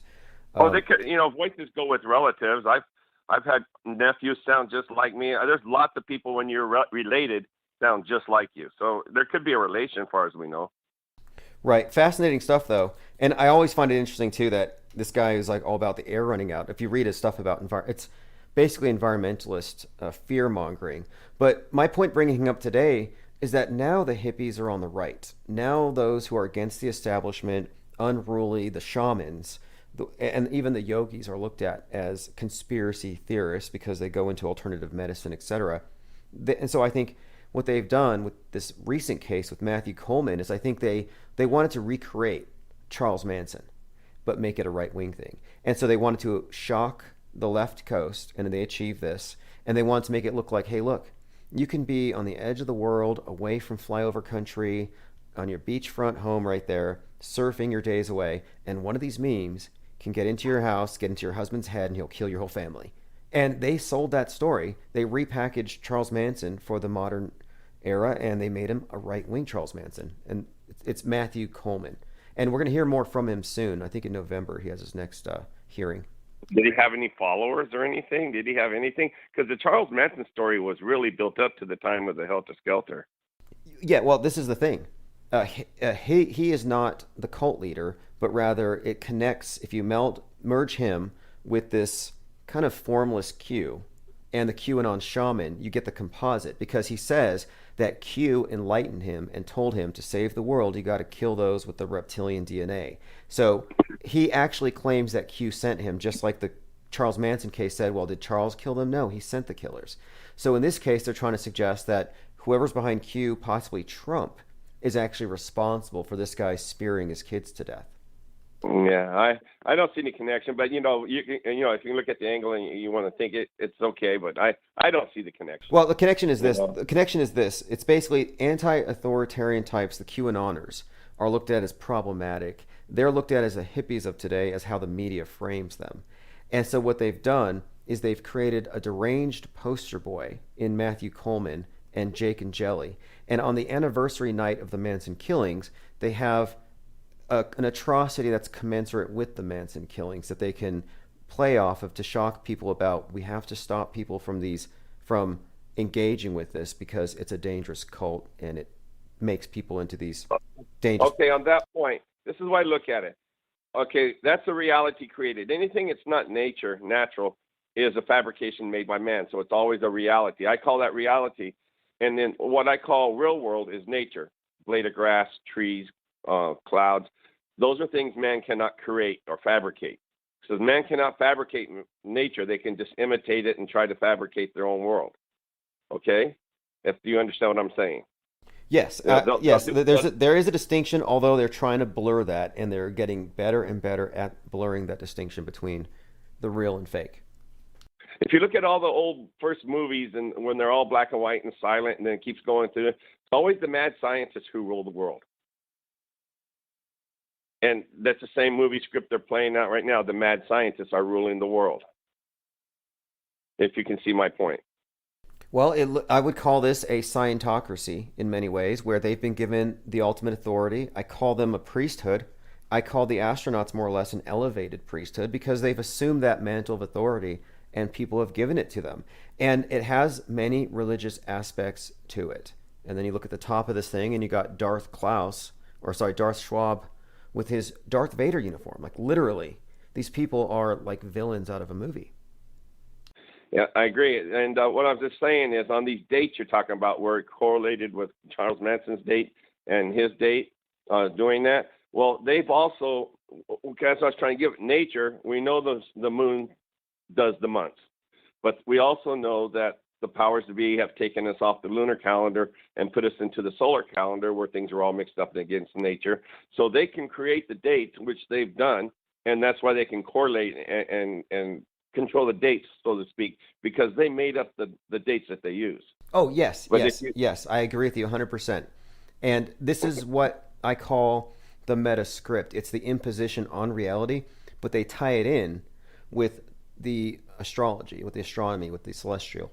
They could, voices go with relatives. I've had nephews sound just like me. There's lots of people when you're related sound just like you, so there could be a relation, as far as we know. Right. Fascinating stuff, though. And I always find it interesting, too, that this guy is like all about the air running out. If you read his stuff about it's basically environmentalist fear-mongering. But my point bringing him up today is that now the hippies are on the right. Now those who are against the establishment, unruly, the shamans, and even the yogis are looked at as conspiracy theorists because they go into alternative medicine, etc. And so I think what they've done with this recent case with Matthew Coleman is I think they wanted to recreate Charles Manson, but make it a right-wing thing. And so they wanted to shock the left coast, and they achieved this. And they wanted to make it look like, hey, look, you can be on the edge of the world, away from flyover country, on your beachfront home right there, surfing your days away, and one of these memes can get into your house, get into your husband's head, and he'll kill your whole family. And they sold that story. They repackaged Charles Manson for the modern era, and they made him a right-wing Charles Manson. And it's Matthew Coleman. And we're going to hear more from him soon. I think in November he has his next hearing. Did he have any followers or anything? Did he have anything? Because the Charles Manson story was really built up to the time of the Helter Skelter. Yeah, well, this is the thing. He is not the cult leader, but rather it connects, if you merge him with this kind of formless Q and the QAnon shaman, you get the composite, because he says that Q enlightened him and told him to save the world, you got to kill those with the reptilian DNA. So he actually claims that Q sent him, just like the Charles Manson case said, well, did Charles kill them? No, he sent the killers. So in this case, they're trying to suggest that whoever's behind Q, possibly Trump, is actually responsible for this guy spearing his kids to death. Yeah, I don't see any connection, but you know if you look at the angle and you want to think it's okay, but I don't see the connection. Well, the connection is this. The connection is this. It's basically anti-authoritarian types, the QAnoners, are looked at as problematic. They're looked at as the hippies of today, as how the media frames them. And so what they've done is they've created a deranged poster boy in Matthew Coleman and Jake and Jelly. And on the anniversary night of the Manson killings, they have an atrocity that's commensurate with the Manson killings that they can play off of to shock people about. We have to stop people from engaging with this because it's a dangerous cult and it makes people into these dangerous. Okay, on that point, this is why I look at it. Okay, that's a reality created. Anything that's not natural, is a fabrication made by man. So it's always a reality. I call that reality. And then what I call real world is nature. Blade of grass, trees, clouds. Those are things man cannot create or fabricate. So man cannot fabricate nature. They can just imitate it and try to fabricate their own world. Okay? Do you understand what I'm saying? Yes, yes. There is a distinction, although they're trying to blur that, and they're getting better and better at blurring that distinction between the real and fake. If you look at all the old first movies, and when they're all black and white and silent, and then it keeps going through, it's always the mad scientists who rule the world. And that's the same movie script they're playing out right now. The mad scientists are ruling the world. If you can see my point. Well, I would call this a Scientocracy in many ways, where they've been given the ultimate authority. I call them a priesthood. I call the astronauts more or less an elevated priesthood because they've assumed that mantle of authority and people have given it to them. And it has many religious aspects to it. And then you look at the top of this thing and you got Darth Schwab with his Darth Vader uniform. Like literally, these people are like villains out of a movie. Yeah, I agree. And what I'm just saying is on these dates you're talking about where it correlated with Charles Manson's date and his date doing that. Well, they've also, that's what I was trying to give, nature, we know the moon does the months. But we also know that the powers to be have taken us off the lunar calendar and put us into the solar calendar where things are all mixed up against nature. So they can create the dates, which they've done, and that's why they can correlate and control the dates, so to speak, because they made up the dates that they use. Oh, yes, yes, I agree with you 100%. And this is what I call the meta script. It's the imposition on reality, but they tie it in with the astrology, with the astronomy, with the celestial.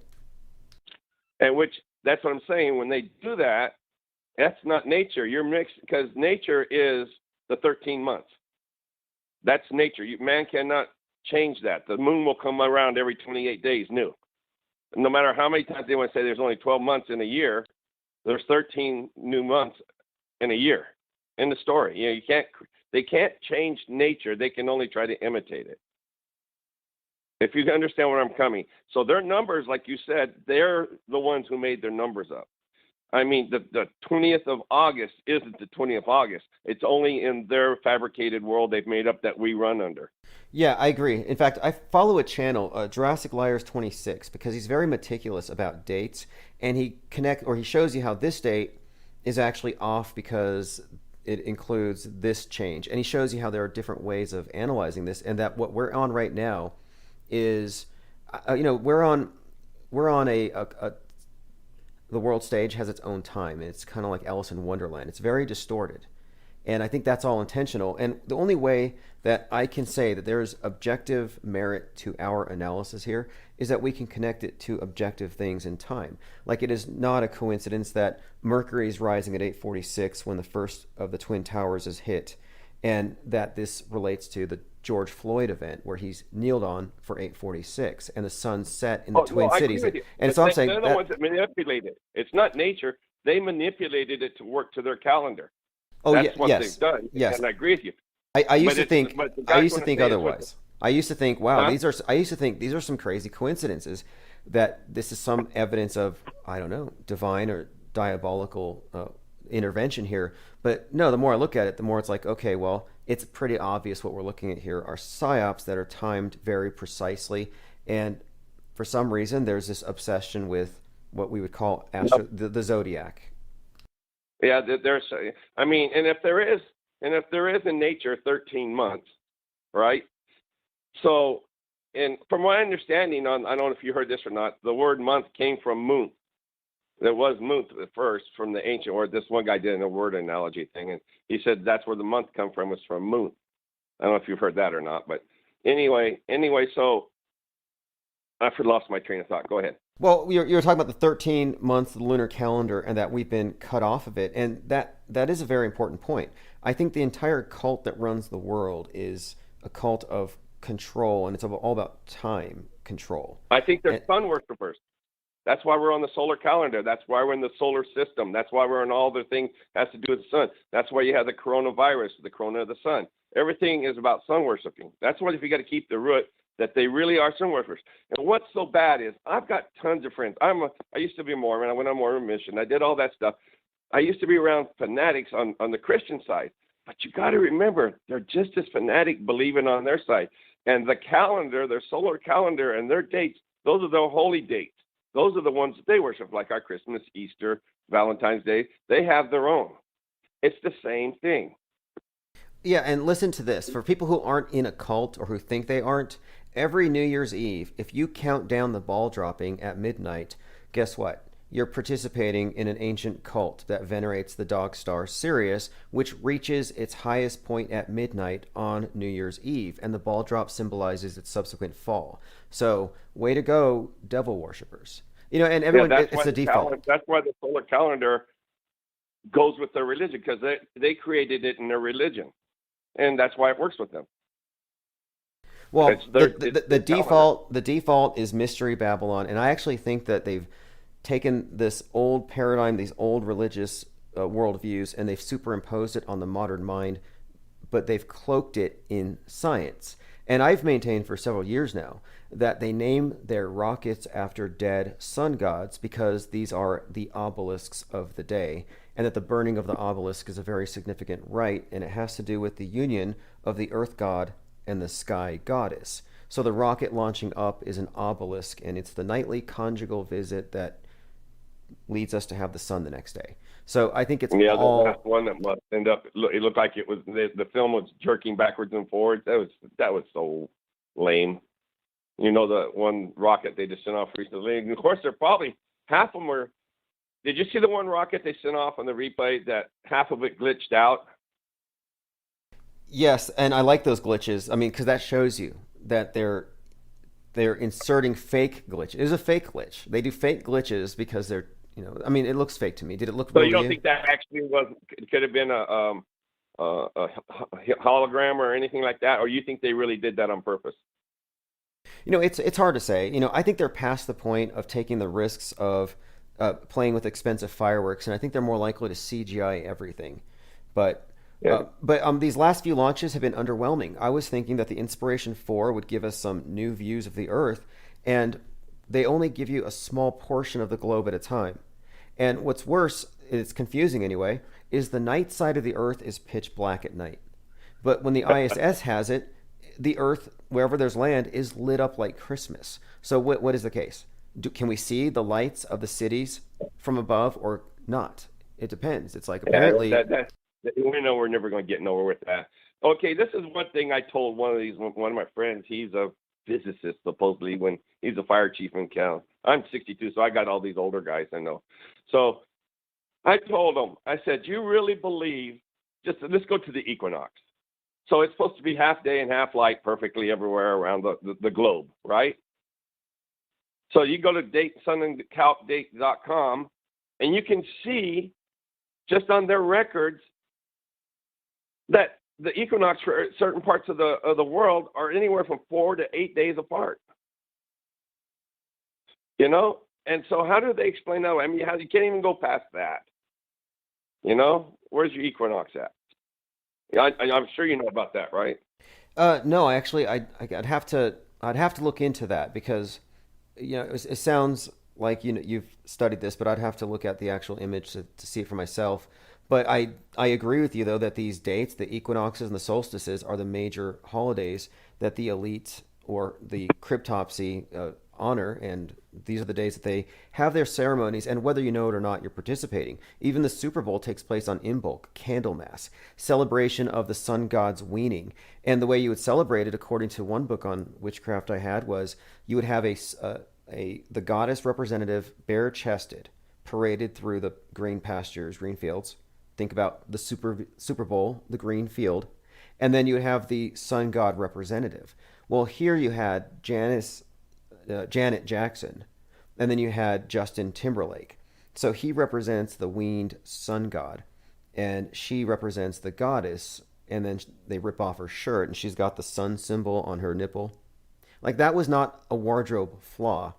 And which, that's what I'm saying, when they do that, that's not nature. You're mixed, because nature is the 13 months. That's nature. Man cannot change that. The moon will come around every 28 days new. No matter how many times they want to say there's only 12 months in a year, there's 13 new months in a year. In the story, they can't change nature. They can only try to imitate it. If you understand where I'm coming. So their numbers, like you said, they're the ones who made their numbers up. I mean, the 20th of August isn't the 20th of August. It's only in their fabricated world they've made up that we run under. Yeah, I agree. In fact, I follow a channel, Jurassic Liars 26, because he's very meticulous about dates, and he shows you how this date is actually off because it includes this change, and he shows you how there are different ways of analyzing this, and that what we're on right now is, we're on a the world stage has its own time, and it's kind of like Alice in Wonderland. It's very distorted. And I think that's all intentional. And the only way that I can say that there is objective merit to our analysis here is that we can connect it to objective things in time. Like, it is not a coincidence that Mercury is rising at 8:46 when the first of the Twin Towers is hit, and that this relates to the George Floyd event where he's kneeled on for 8:46, and the sun set in the Twin Cities. And so I'm saying they're the ones that manipulate it. It's not nature. They manipulated it to work to their calendar. Oh, That's what yes, they've done. yes. And I agree with you. I used to But think but the guy's gonna say it's otherwise. I used to think, wow, Huh? I used to think these are some crazy coincidences, that this is some evidence of, I don't know, divine or diabolical intervention here. But no, the more I look at it, the more it's like, okay, well, it's pretty obvious what we're looking at here are psyops that are timed very precisely, and for some reason, there's this obsession with what we would call the zodiac. Yeah, there's. I mean, and if there is in nature 13 months, right? So, and from my understanding, I don't know if you heard this or not, the word month came from moon. There was moon at first from the ancient word. This one guy did a word analogy thing, and he said that's where the month come from, was from moon. I don't know if you've heard that or not, but anyway, so I lost my train of thought. Go ahead. Well, you're talking about the 13 months of the lunar calendar, and that we've been cut off of it, and that is a very important point. I think the entire cult that runs the world is a cult of control, and it's all about time control. I think they're And, sun worshippers. That's why we're on the solar calendar. That's why we're in the solar system. That's why we're in all the things has to do with the sun. That's why you have the coronavirus, the corona of the sun. Everything is about sun worshiping. That's what, if you got to keep the root, that they really are sun worshippers. And what's so bad is I've got tons of friends. I used to be a Mormon. I went on Mormon mission. I did all that stuff. I used to be around fanatics on the Christian side. But you got to remember, they're just as fanatic believing on their side. And the calendar, their solar calendar and their dates, those are their holy dates. Those are the ones that they worship, like our Christmas, Easter, Valentine's Day. They have their own. It's the same thing. yeah, and listen to this. For people who aren't in a cult or who think they aren't, every New Year's Eve, if you count down the ball dropping at midnight, guess what? You're participating in an ancient cult that venerates the dog star Sirius, which reaches its highest point at midnight on New Year's Eve, and the ball drop symbolizes its subsequent fall. So, way to go, devil worshippers. And everyone, That's it's why a default. that's why the solar calendar goes with their religion, because they created it in their religion, and that's why it works with them. Well, It's their- the, it's the, their the default is Mystery Babylon, and I actually think that they've taken this old paradigm, these old religious worldviews, and they've superimposed it on the modern mind, but they've cloaked it in science. And I've maintained for several years now that they name their rockets after dead sun gods because these are the obelisks of the day, and that the burning of the obelisk is a very significant rite, and it has to do with the union of the earth god and the sky goddess. So the rocket launching up is an obelisk, and it's the nightly conjugal visit that leads us to have the sun the next day. So I think it's Yeah, all. the last one that must end up. It looked like it was the film was jerking backwards and forwards. That was so lame. The one rocket they just sent off recently. And of course, they're probably half of them were. Did you see the one rocket they sent off on the replay that half of it glitched out? Yes, and I like those glitches. I mean, because that shows you that they're inserting fake glitch. It was a fake glitch. They do fake glitches because they're, I mean, it looks fake to me. Did it look So real you to don't you? think that actually could have been a hologram or anything like that, or you think they really did that on purpose? It's hard to say. I think they're past the point of taking the risks of playing with expensive fireworks, and I think they're more likely to CGI everything. But Yeah. these last few launches have been underwhelming. I was thinking that the Inspiration 4 would give us some new views of the Earth, and they only give you a small portion of the globe at a time. And what's worse, it's confusing anyway, is the night side of the Earth is pitch black at night. But when the ISS has it, the Earth, wherever there's land, is lit up like Christmas. So what is the case? Can we see the lights of the cities from above or not? It depends. It's like apparently. Yeah, We know we're never going to get nowhere with that. Okay, this is one thing I told one of my friends. He's a physicist, supposedly, when he's a fire chief in Cal. I'm 62, so I got all these older guys I know. So I told him, I said, you really believe, let's go to the equinox. So it's supposed to be half day and half light perfectly everywhere around the globe, right? So you go to sunandcalcdate.com, and you can see just on their records that the equinox for certain parts of the world are anywhere from 4 to 8 days apart. You know, and so how do they explain that? I mean, you can't even go past that. You know, where's your equinox at? Yeah, I'm sure you know about that, right? No, actually, I'd have to look into that because it sounds like you've studied this, but I'd have to look at the actual image to see it for myself. But I agree with you though that these dates, the equinoxes and the solstices, are the major holidays that the elite or the cryptopsy honor, and these are the days that they have their ceremonies, and whether you know it or not, you're participating. Even the Super Bowl takes place on Imbolc, Candlemas, celebration of the sun god's weaning. And the way you would celebrate it, according to one book on witchcraft I had, was you would have the goddess representative bare-chested paraded through the green pastures, green fields. Think about the Super Bowl, the green field, and then you would have the sun god representative. Well, here you had Janet Jackson, and then you had Justin Timberlake. So he represents the weaned sun god, and she represents the goddess, and then they rip off her shirt, and she's got the sun symbol on her nipple. Like, that was not a wardrobe flaw.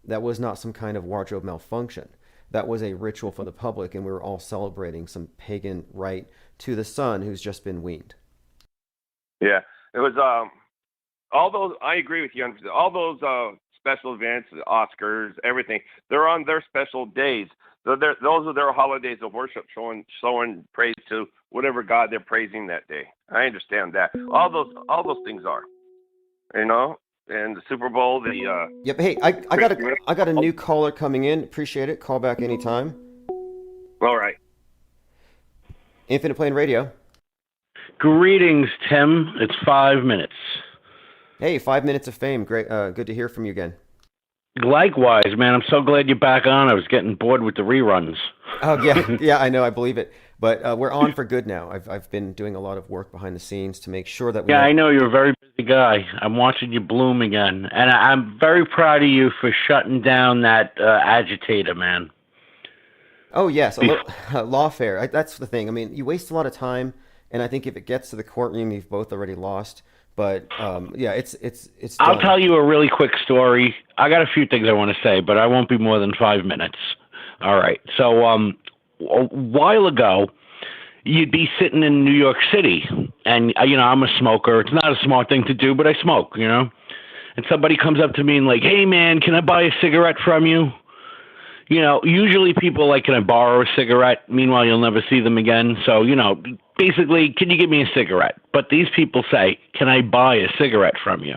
That was not some kind of wardrobe malfunction. That was a ritual for the public, and we were all celebrating some pagan rite to the sun who's just been weaned. Yeah, it was all those. I agree with you on all those special events, the Oscars, everything. They're on their special days. Those are their holidays of worship, showing praise to whatever God they're praising that day. I understand that. All those things are, you know. And the Super Bowl, Yep. Hey, I got a new caller coming in. Appreciate it. Call back anytime. All right. Infinite Plane Radio. Greetings, Tim. It's 5 minutes. Hey, 5 minutes of fame. Great. Good to hear from you again. Likewise, man. I'm so glad you're back on. I was getting bored with the reruns. Oh yeah, I know. I believe it. But we're on for good now. I've been doing a lot of work behind the scenes to make sure that we. Yeah, I know you're a very busy guy. I'm watching you bloom again, and I'm very proud of you for shutting down that agitator, man. Oh yes, lawfare. That's the thing. I mean, you waste a lot of time, and I think if it gets to the courtroom, you've both already lost. But yeah, it's. I'll tell you a really quick story. I got a few things I want to say, but I won't be more than 5 minutes. All right. So a while ago, you'd be sitting in New York City, and I'm a smoker. It's not a smart thing to do, but I smoke, and somebody comes up to me and like, hey man, can I buy a cigarette from you? Usually people like, can I borrow a cigarette? Meanwhile, you'll never see them again. So, basically, can you give me a cigarette? But these people say, can I buy a cigarette from you?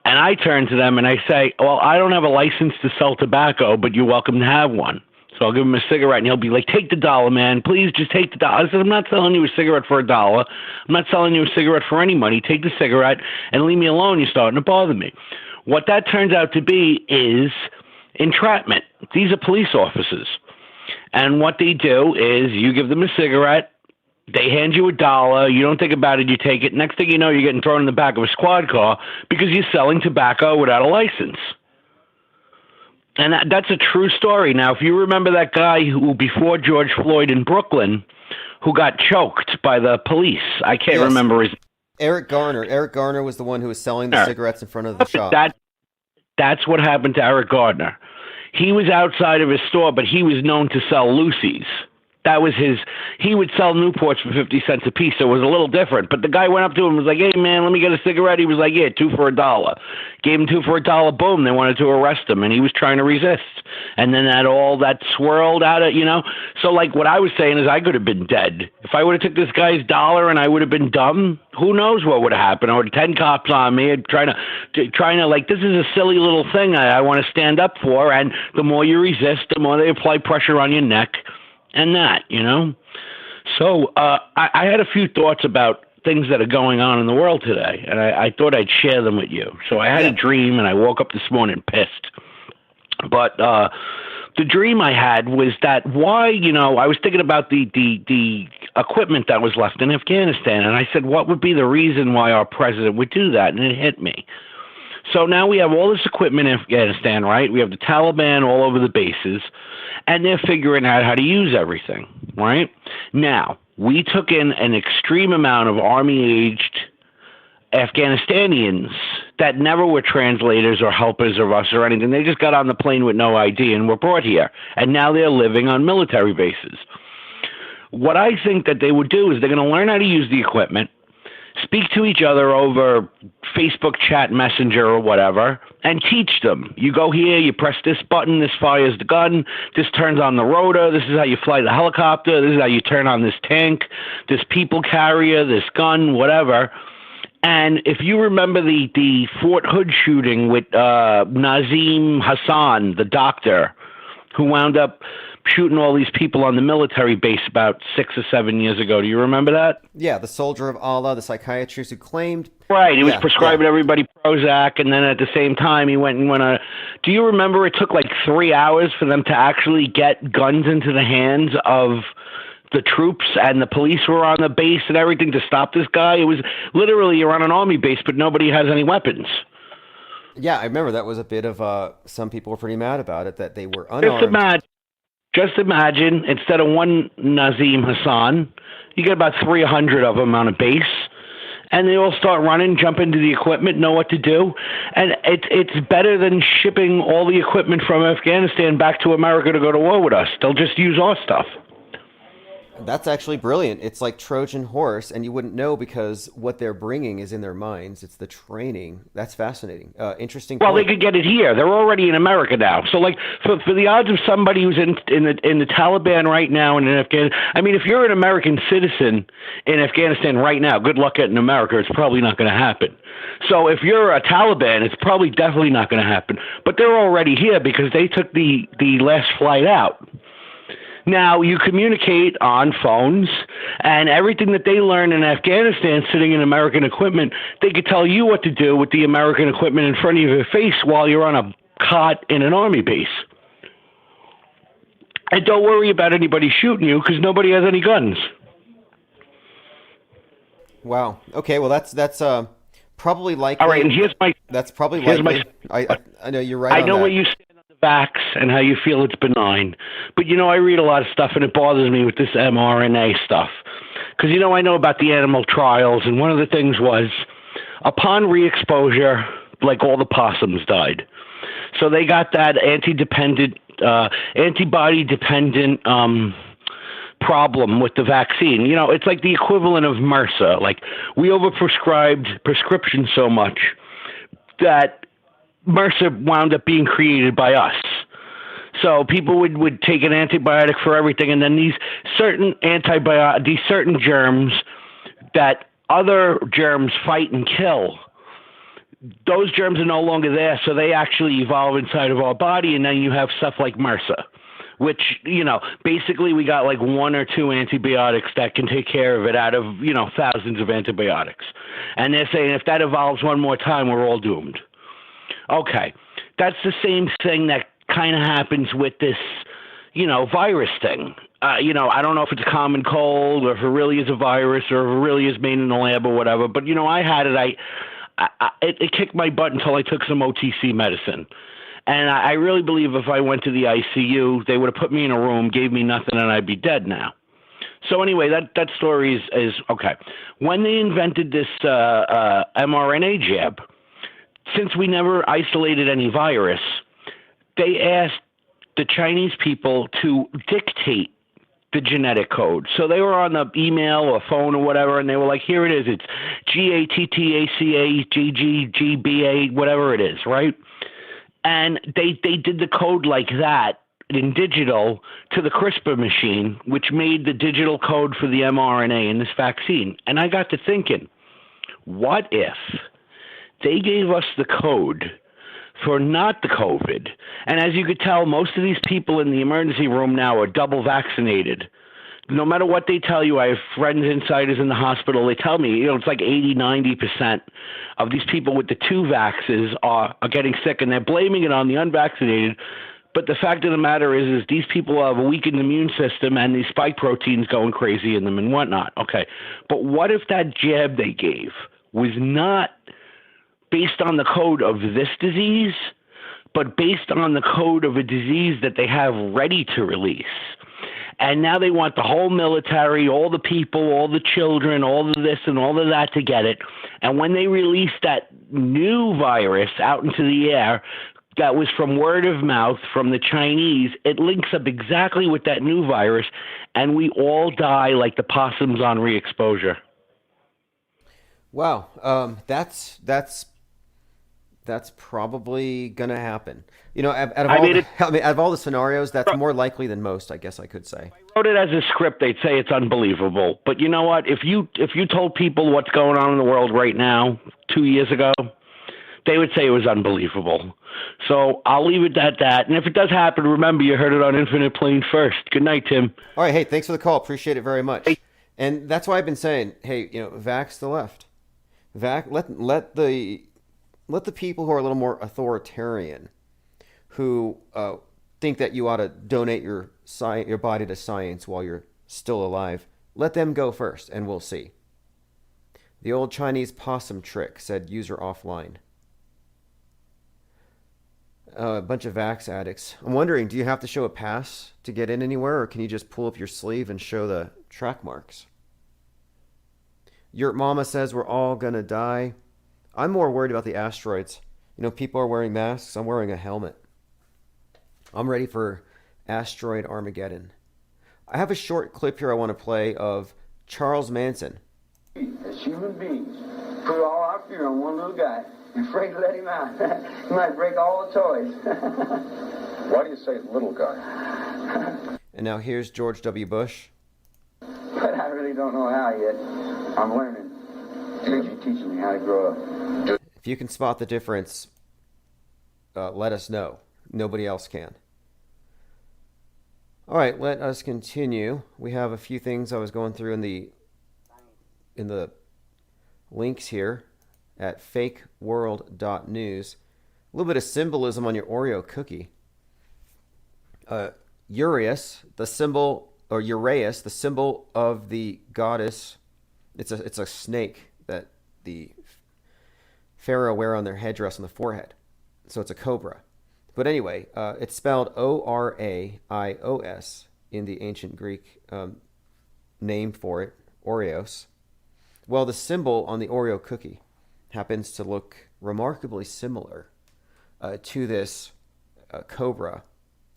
And I turn to them and I say, well, I don't have a license to sell tobacco, but you're welcome to have one. So I'll give him a cigarette, and he'll be like, take the $1, man. Please just take the $1. I said, I'm not selling you a cigarette for $1. I'm not selling you a cigarette for any money. Take the cigarette and leave me alone. You're starting to bother me. What that turns out to be is entrapment. These are police officers. And what they do is you give them a cigarette. They hand you $1. You don't think about it. You take it. Next thing you know, you're getting thrown in the back of a squad car because you're selling tobacco without a license. And that's a true story. Now, if you remember that guy who, before George Floyd in Brooklyn, who got choked by the police, I can't remember his name. Eric Garner. Eric Garner was the one who was selling the cigarettes in front of the shop. That's what happened to Eric Gardner. He was outside of his store, but he was known to sell Lucy's. That was he would sell Newports for 50 cents a piece, so it was a little different. But the guy went up to him and was like, hey, man, let me get a cigarette. He was like, yeah, 2 for $1. Gave him 2 for $1. Boom, they wanted to arrest him, and he was trying to resist. And then that swirled out of, So, like, what I was saying is I could have been dead. If I would have took this guy's $1 and I would have been dumb, who knows what would have happened? I would have 10 cops on me trying to like, this is a silly little thing I want to stand up for. And the more you resist, the more they apply pressure on your neck. And that, So I had a few thoughts about things that are going on in the world today, and I thought I'd share them with you. So I had a dream, and I woke up this morning pissed. But the dream I had was that I was thinking about the equipment that was left in Afghanistan, and I said, what would be the reason why our president would do that? And it hit me. So now we have all this equipment in Afghanistan, right? We have the Taliban all over the bases, and they're figuring out how to use everything, right? Now, we took in an extreme amount of army-aged Afghanistanians that never were translators or helpers of us or anything. They just got on the plane with no ID and were brought here, and now they're living on military bases. What I think that they would do is they're going to learn how to use the equipment, speak to each other over Facebook chat messenger or whatever, and teach them. You go here, you press this button, this fires the gun, this turns on the rotor, this is how you fly the helicopter, this is how you turn on this tank, this people carrier, this gun, whatever. And if you remember the Fort Hood shooting with Nazim Hassan, the doctor, who wound up shooting all these people on the military base about 6 or 7 years ago. Do you remember that? Yeah, the soldier of Allah, the psychiatrist who claimed... Right, he was prescribing everybody Prozac, and then at the same time he went on Do you remember it took like 3 hours for them to actually get guns into the hands of the troops, and the police were on the base and everything to stop this guy? It was literally, you're on an army base, but nobody has any weapons. Yeah, I remember that was a bit of... some people were pretty mad about it, that they were unarmed. Just imagine, instead of one Nazim Hassan, you get about 300 of them on a base, and they all start running, jump into the equipment, know what to do. And it's better than shipping all the equipment from Afghanistan back to America to go to war with us. They'll just use our stuff. That's actually brilliant. It's like Trojan horse, and you wouldn't know because what they're bringing is in their minds. It's the training. That's fascinating. Interesting. Well, point. they could get it here. They're already in America now. So, like, for the odds of somebody who's in the Taliban right now and in Afghanistan, I mean, if you're an American citizen in Afghanistan right now, good luck getting America. It's probably not going to happen. So, if you're a Taliban, it's probably definitely not going to happen. But they're already here because they took the last flight out. Now, you communicate on phones, and everything that they learn in Afghanistan sitting in American equipment, they could tell you what to do with the American equipment in front of your face while you're on a cot in an army base. And don't worry about anybody shooting you because nobody has any guns. Wow. Okay, well, that's probably likely. All right, and That's probably likely. I know you're right I on know that. what you said on the vax and how you feel it's benign. But, I read a lot of stuff, and it bothers me with this mRNA stuff. Because, I know about the animal trials, and one of the things was, upon re-exposure, like all the possums died. So they got that antibody-dependent problem with the vaccine. It's like the equivalent of MRSA. Like, we overprescribed prescriptions so much that MRSA wound up being created by us. So people would take an antibiotic for everything, and then these certain germs that other germs fight and kill, those germs are no longer there, so they actually evolve inside of our body, and then you have stuff like MRSA, which, basically we got like 1 or 2 antibiotics that can take care of it out of, thousands of antibiotics. And they're saying if that evolves one more time, we're all doomed. Okay, that's the same thing that kind of happens with this, virus thing. I don't know if it's a common cold or if it really is a virus or if it really is made in the lab or whatever. But, I had it. It kicked my butt until I took some OTC medicine. And I really believe if I went to the ICU, they would have put me in a room, gave me nothing, and I'd be dead now. So anyway, that story is okay. When they invented this mRNA jab, since we never isolated any virus, they asked the Chinese people to dictate the genetic code. So they were on the email or phone or whatever, and they were like, here it is. It's GATTACAGGGBA, whatever it is, right? And they did the code like that in digital to the CRISPR machine, which made the digital code for the mRNA in this vaccine. And I got to thinking, what if they gave us the code for not the COVID? And as you could tell, most of these people in the emergency room now are double vaccinated no matter what they tell you, I have friends, insiders in the hospital. They tell me, it's like 80-90% of these people with the two vaxes are getting sick, and they're blaming it on the unvaccinated. But the fact of the matter is these people have a weakened immune system and these spike proteins going crazy in them and whatnot. Okay, but what if that jab they gave was not based on the code of this disease, but based on the code of a disease that they have ready to release? And now they want the whole military, all the people, all the children, all of this and all of that to get it. And when they release that new virus out into the air, that was from word of mouth from the Chinese, it links up exactly with that new virus, and we all die like the possums on re-exposure. Wow, that's probably gonna happen. Out of all the scenarios, that's more likely than most, I guess I could say. If I wrote it as a script, they'd say it's unbelievable. But you know what? If you told people what's going on in the world right now 2 years ago, they would say it was unbelievable. So I'll leave it at that. And if it does happen, remember, you heard it on Infinite Plane first. Good night, Tim. All right, hey, thanks for the call. Appreciate it very much. And that's why I've been saying, hey, vax the left. Let the people who are a little more authoritarian, who think that you ought to donate your body to science while you're still alive, let them go first, and we'll see. The old Chinese possum trick, said user offline. A bunch of vax addicts. I'm wondering, do you have to show a pass to get in anywhere, or can you just pull up your sleeve and show the track marks? Your mama says we're all gonna die. I'm more worried about the asteroids. People are wearing masks. I'm wearing a helmet. I'm ready for asteroid Armageddon. I have a short clip here I want to play of Charles Manson. As human beings, put all our fear on one little guy. You're afraid to let him out. He might break all the toys. Why do you say little guy? And now here's George W. Bush. But I really don't know how yet. I'm learning. You're teaching me how to grow up. If you can spot the difference, let us know. Nobody else can. All right, let us continue. We have a few things I was going through in the links here at fakeworld.news. A little bit of symbolism on your Oreo cookie. Uraeus, the symbol of the goddess. It's a snake that the pharaoh wear on their headdress on the forehead. So it's a cobra. But anyway, it's spelled Oraios in the ancient Greek name for it, Oreos. Well, the symbol on the Oreo cookie happens to look remarkably similar to this cobra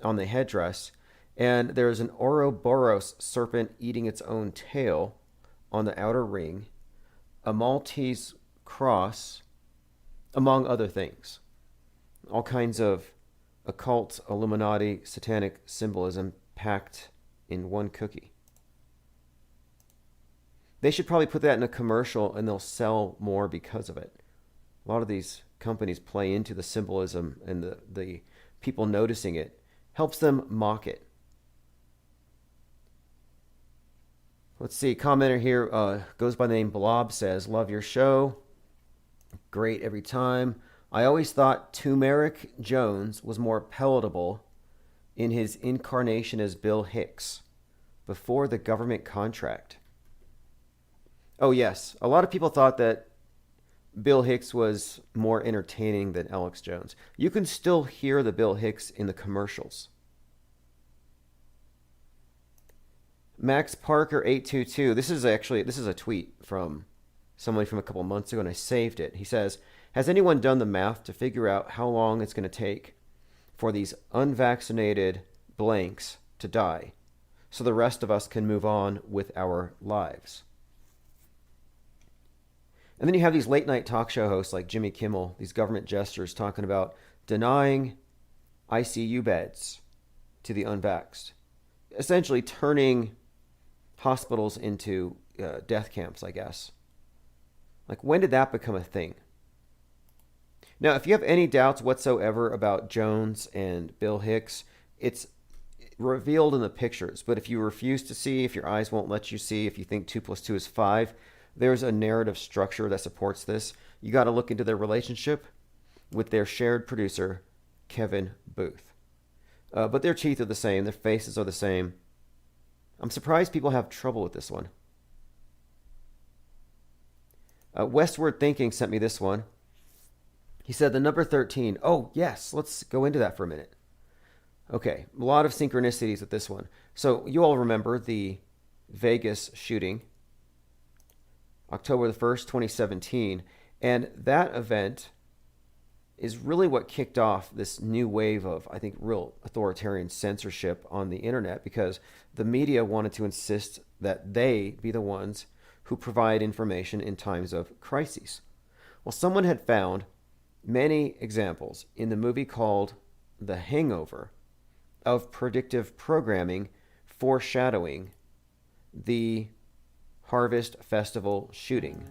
on the headdress. And there's an Ouroboros serpent eating its own tail on the outer ring, a Maltese cross, among other things. All kinds of occult, Illuminati, satanic symbolism packed in one cookie. They should probably put that in a commercial and they'll sell more because of it. A lot of these companies play into the symbolism, and the people noticing it helps them mock it. Let's see, commenter here goes by the name Blob, says, love your show. Great every time. I always thought Turmeric Jones was more palatable in his incarnation as Bill Hicks before the government contract. Oh, yes. A lot of people thought that Bill Hicks was more entertaining than Alex Jones. You can still hear the Bill Hicks in the commercials. Max Parker 822. This is a tweet from somebody from a couple months ago, and I saved it. He says, has anyone done the math to figure out how long it's going to take for these unvaccinated blanks to die so the rest of us can move on with our lives? And then you have these late night talk show hosts like Jimmy Kimmel, these government jesters talking about denying ICU beds to the unvaxxed, essentially turning hospitals into death camps, I guess. Like, when did that become a thing? Now, if you have any doubts whatsoever about Jones and Bill Hicks, revealed in the pictures, but if you refuse to see, if your eyes won't let you see, if you think 2 plus 2 is 5, there's a narrative structure that supports this. You got to look into their relationship with their shared producer, Kevin Booth. But their teeth are the same, their faces are the same. I'm surprised people have trouble with this one. Westward Thinking sent me this one. He said the number 13. Oh, yes, let's go into that for a minute. Okay, a lot of synchronicities with this one. So you all remember the Vegas shooting, October the 1st, 2017. And that event is really what kicked off this new wave of, I think, real authoritarian censorship on the internet, because the media wanted to insist that they be the ones who provide information in times of crises. Well, someone had found many examples in the movie called The Hangover of predictive programming foreshadowing the Harvest Festival shooting.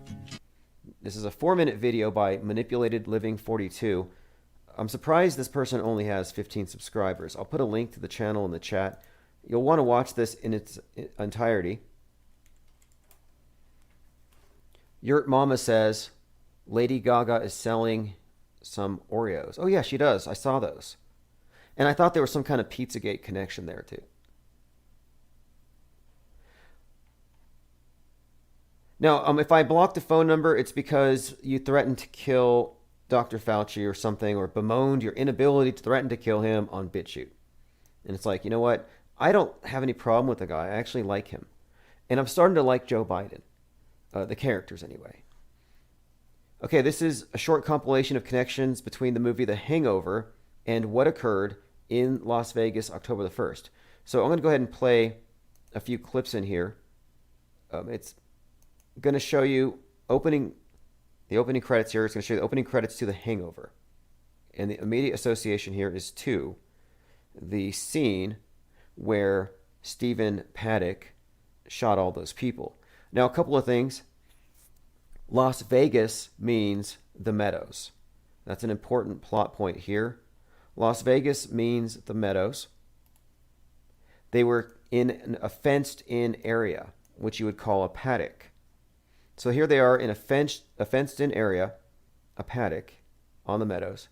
This is a 4-minute video by Manipulated Living 42. I'm surprised this person only has 15 subscribers. I'll put a link to the channel in the chat. You'll want to watch this in its entirety. Yurt Mama says, Lady Gaga is selling some Oreos. Oh yeah, she does. I saw those. And I thought there was some kind of Pizzagate connection there too. Now, if I blocked the phone number, it's because you threatened to kill Dr. Fauci or something, or bemoaned your inability to threaten to kill him on BitChute. And it's like, you know what? I don't have any problem with the guy. I actually like him. And I'm starting to like Joe Biden. The characters, anyway. Okay, this is a short compilation of connections between the movie The Hangover and what occurred in Las Vegas, October the 1st. So I'm going to go ahead and play a few clips in here. It's going to show you the opening credits here. It's going to show you the opening credits to The Hangover. And the immediate association here is to the scene where Stephen Paddock shot all those people. Now, a couple of things. Las Vegas means the Meadows. That's an important plot point here. Las Vegas means the Meadows. They were in a fenced-in area, which you would call a paddock. So here they are in a fenced-in area, a paddock on the Meadows,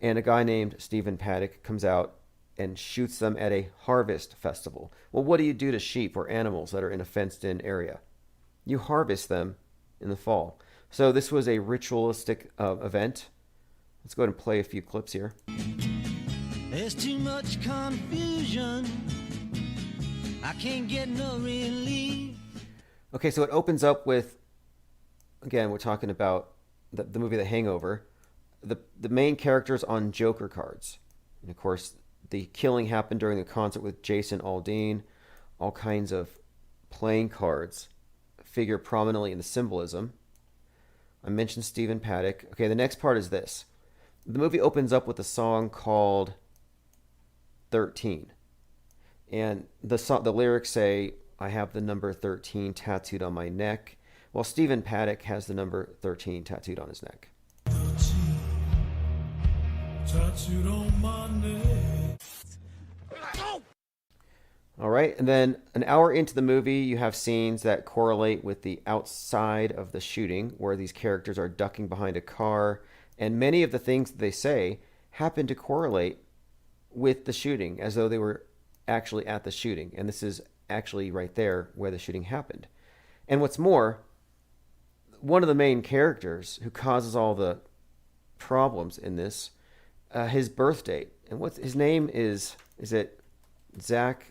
and a guy named Stephen Paddock comes out and shoots them at a harvest festival. Well, what do you do to sheep or animals that are in a fenced-in area? You harvest them in the fall. So this was a ritualistic event. Let's go ahead and play a few clips here. There's too much confusion. I can't get no relief. Okay, so it opens up with, again, we're talking about the movie The Hangover. The main characters on Joker cards. And of course, the killing happened during the concert with Jason Aldean. All kinds of playing cards figure prominently in the symbolism. I mentioned Stephen Paddock. Okay, the next part is this. The movie opens up with a song called 13. And the lyrics say, I have the number 13 tattooed on my neck, while Stephen Paddock has the number 13 tattooed on his neck. 13, tattooed on my neck. All right, and then an hour into the movie, you have scenes that correlate with the outside of the shooting, where these characters are ducking behind a car, and many of the things that they say happen to correlate with the shooting, as though they were actually at the shooting. And this is actually right there where the shooting happened. And what's more, one of the main characters who causes all the problems in this, his birth date, and what his name is it Zach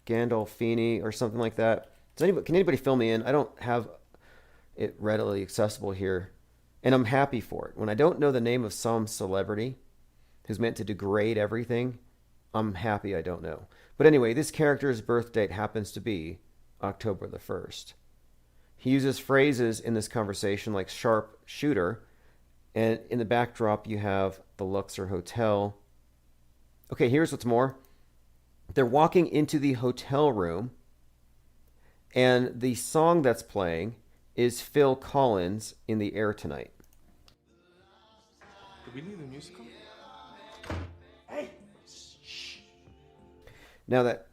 Gandolfini or something like that? Can anybody fill me in? I don't have it readily accessible here, and I'm happy for it. When I don't know the name of some celebrity who's meant to degrade everything, I'm happy I don't know. But anyway, this character's birth date happens to be October the 1st. He uses phrases in this conversation like sharp shooter, and in the backdrop you have the Luxor Hotel. Okay, here's what's more. They're walking into the hotel room, and the song that's playing is Phil Collins' In the Air Tonight. Do we need a musical? Now that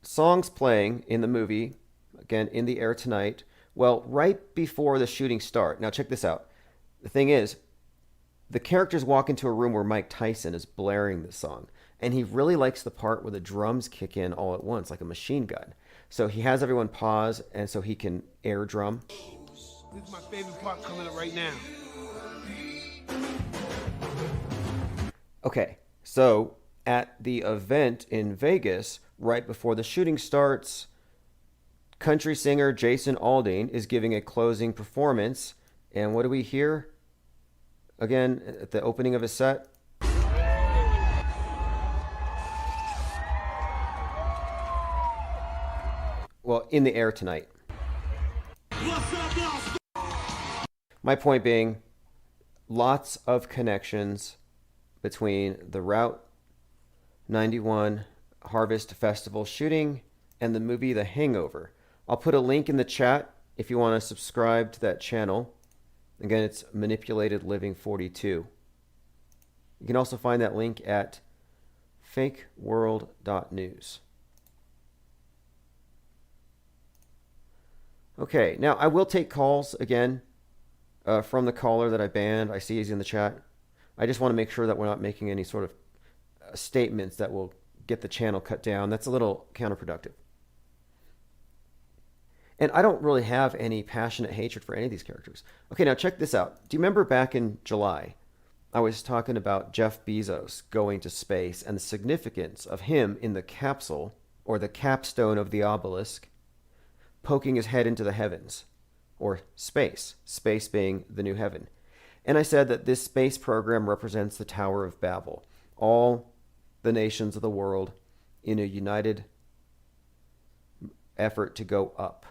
song's playing in the movie, again, In the Air Tonight, well, right before the shooting start. Now check this out. The thing is, the characters walk into a room where Mike Tyson is blaring this song. And he really likes the part where the drums kick in all at once, like a machine gun. So he has everyone pause, and so he can air drum. This is my favorite part coming up right now. Okay, so at the event in Vegas, right before the shooting starts, country singer Jason Aldean is giving a closing performance. And what do we hear? Again, at the opening of his set. Well, In the Air Tonight. My point being, lots of connections between the Route 91 Harvest Festival shooting and the movie The Hangover. I'll put a link in the chat if you want to subscribe to that channel. Again, it's Manipulated Living 42. You can also find that link at fakeworld.news. Okay, now I will take calls again from the caller that I banned. I see he's in the chat. I just want to make sure that we're not making any sort of statements that will get the channel cut down. That's a little counterproductive. And I don't really have any passionate hatred for any of these characters. Okay, now check this out. Do you remember back in July, I was talking about Jeff Bezos going to space and the significance of him in the capsule, or the capstone of the obelisk, poking his head into the heavens, or space being the new heaven. And I said that this space program represents the Tower of Babel, all the nations of the world in a united effort to go up.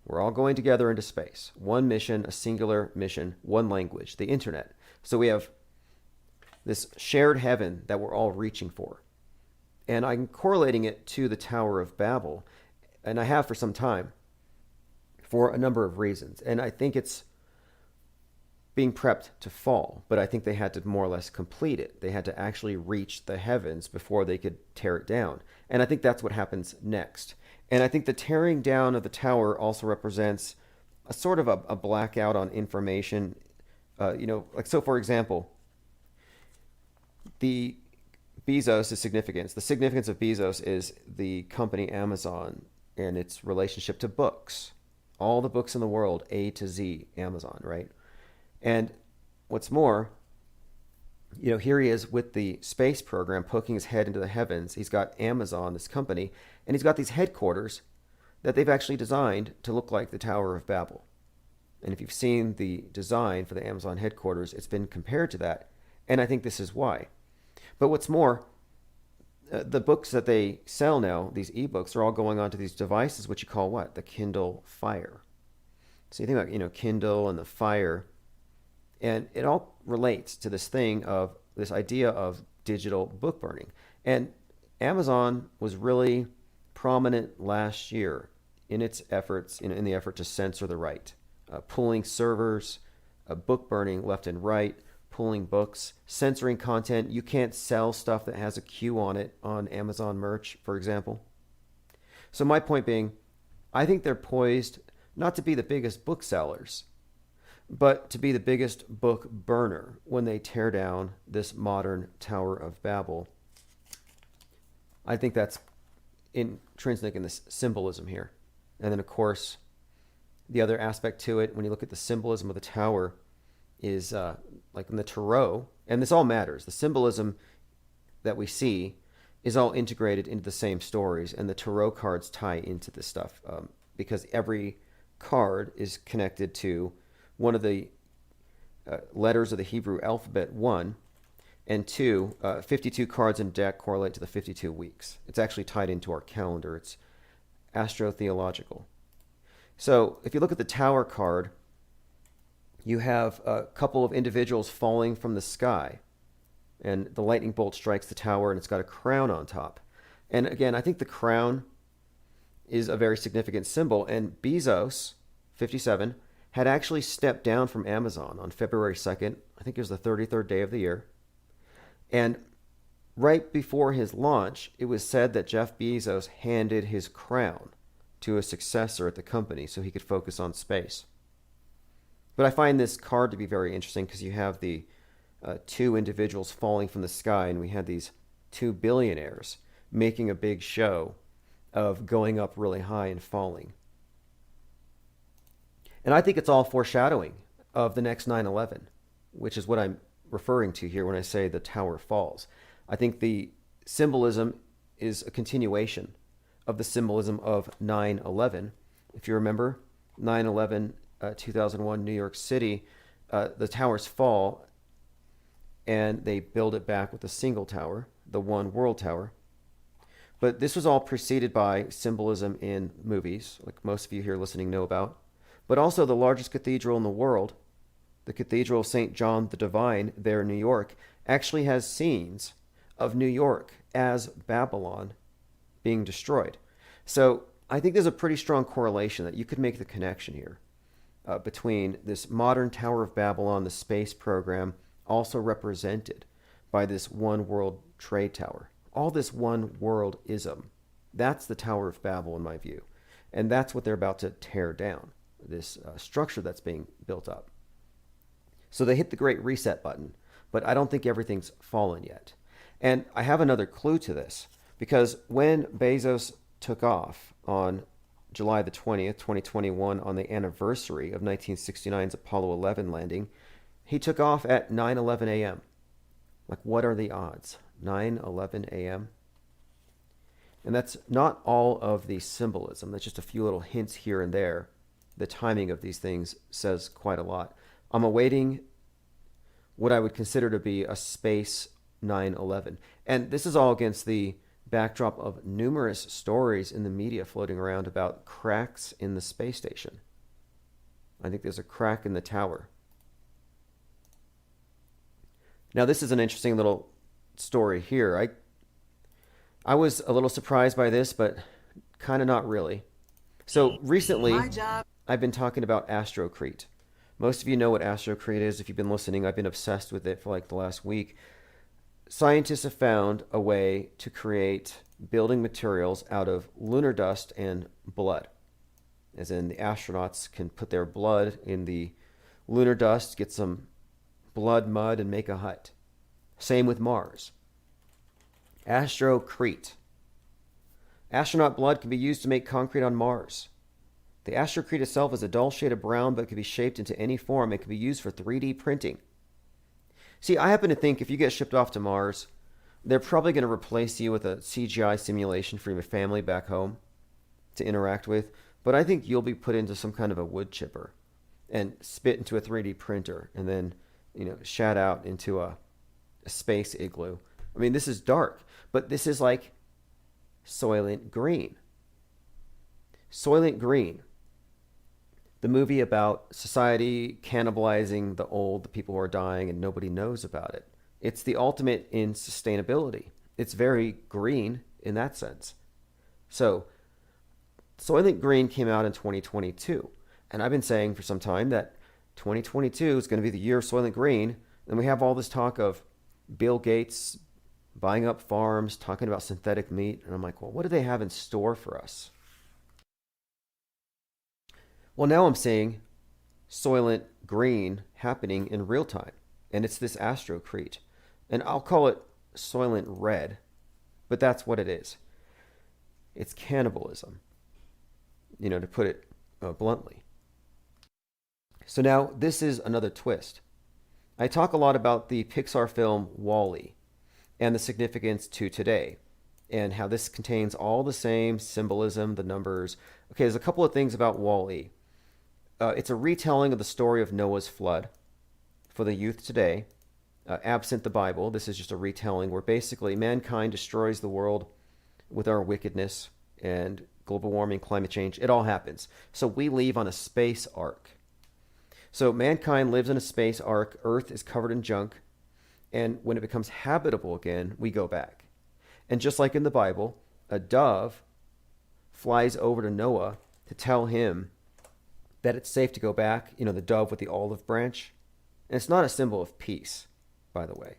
We're all going together into space. One mission, a singular mission, one language, the internet. So we have this shared heaven that we're all reaching for. And I'm correlating it to the Tower of Babel, and I have for some time, for a number of reasons. And I think it's being prepped to fall, but I think they had to more or less complete it. They had to actually reach the heavens before they could tear it down. And I think that's what happens next. And I think the tearing down of the tower also represents a sort of a blackout on information. Like, so for example, the significance of Bezos is the company Amazon and its relationship to books. All the books in the world, A to Z, Amazon, right? And what's more, here he is with the space program poking his head into the heavens. He's got Amazon, this company, and he's got these headquarters that they've actually designed to look like the Tower of Babel. And if you've seen the design for the Amazon headquarters, it's been compared to that. And I think this is why. But what's more, the books that they sell now, these ebooks, are all going onto these devices, which you call what? The Kindle Fire. So you think about, Kindle and the Fire, and it all relates to this thing of this idea of digital book burning. And Amazon was really prominent last year in its efforts, in the effort to censor the right, pulling servers, book burning left and right, pulling books, censoring content. You can't sell stuff that has a Q on it on Amazon merch, for example. So my point being, I think they're poised not to be the biggest booksellers, but to be the biggest book burner when they tear down this modern Tower of Babel. I think that's intrinsic in this symbolism here. And then, of course, the other aspect to it, when you look at the symbolism of the tower, is like in the tarot, and this all matters. The symbolism that we see is all integrated into the same stories, and the tarot cards tie into this stuff because every card is connected to one of the letters of the Hebrew alphabet, 1, and 2, 52 cards in deck correlate to the 52 weeks. It's actually tied into our calendar. It's astrotheological. So if you look at the Tower card, you have a couple of individuals falling from the sky, and the lightning bolt strikes the tower, and it's got a crown on top. And again, I think the crown is a very significant symbol, and Bezos, 57, had actually stepped down from Amazon on February 2nd. I think it was the 33rd day of the year. And right before his launch, it was said that Jeff Bezos handed his crown to a successor at the company so he could focus on space. But I find this card to be very interesting because you have the two individuals falling from the sky, and we had these two billionaires making a big show of going up really high and falling. And I think it's all foreshadowing of the next 9/11, which is what I'm referring to here when I say the tower falls. I think the symbolism is a continuation of the symbolism of 9/11. If you remember, 9/11, 2001, New York City, the towers fall and they build it back with a single tower, the One World Tower. But this was all preceded by symbolism in movies, like most of you here listening know about, but also the largest cathedral in the world, the Cathedral of St. John the Divine there in New York, actually has scenes of New York as Babylon being destroyed. So I think there's a pretty strong correlation that you could make the connection here between this modern Tower of Babylon, the space program, also represented by this One World Trade Tower. All this one world-ism. That's the Tower of Babel in my view. And that's what they're about to tear down, this structure that's being built up. So they hit the Great Reset button, but I don't think everything's fallen yet. And I have another clue to this, because when Bezos took off on July the 20th, 2021, on the anniversary of 1969's Apollo 11 landing, he took off at 9:11 a.m. Like, what are the odds? 9:11 a.m.? And that's not all of the symbolism. That's just a few little hints here and there. The timing of these things says quite a lot. I'm awaiting what I would consider to be a space 9/11. And this is all against the backdrop of numerous stories in the media floating around about cracks in the space station. I think there's a crack in the tower. Now, this is an interesting little story here. I was a little surprised by this, but kind of not really. So recently, I've been talking about Astrocrete. Most of you know what Astrocrete is. If you've been listening, I've been obsessed with it for like the last week. Scientists have found a way to create building materials out of lunar dust and blood. As in, the astronauts can put their blood in the lunar dust, get some blood mud, and make a hut. Same with Mars. Astrocrete. Astronaut blood can be used to make concrete on Mars. The Astrocrete itself is a dull shade of brown, but can be shaped into any form and can be used for 3D printing. See, I happen to think if you get shipped off to Mars, they're probably going to replace you with a CGI simulation for your family back home to interact with, but I think you'll be put into some kind of a wood chipper and spit into a 3D printer and then, shat out into a space igloo. I mean, this is dark, but this is like Soylent Green. Soylent Green, the movie about society cannibalizing the old, the people who are dying, and nobody knows about it. It's the ultimate in sustainability. It's very green in that sense. So, Soylent Green came out in 2022, and I've been saying for some time that 2022 is going to be the year of Soylent Green, and we have all this talk of Bill Gates buying up farms, talking about synthetic meat, and I'm like, well, what do they have in store for us? Well, now I'm seeing Soylent Green happening in real time, and it's this Astrocrete, and I'll call it Soylent Red, but that's what it is. It's cannibalism, to put it bluntly. So now this is another twist. I talk a lot about the Pixar film WALL-E and the significance to today and how this contains all the same symbolism, the numbers. Okay, there's a couple of things about WALL-E. It's a retelling of the story of Noah's flood for the youth today, absent the Bible. This is just a retelling where basically mankind destroys the world with our wickedness and global warming, climate change. It all happens. So we leave on a space ark. So mankind lives in a space ark. Earth is covered in junk. And when it becomes habitable again, we go back. And just like in the Bible, a dove flies over to Noah to tell him that it's safe to go back, the dove with the olive branch. And it's not a symbol of peace, by the way.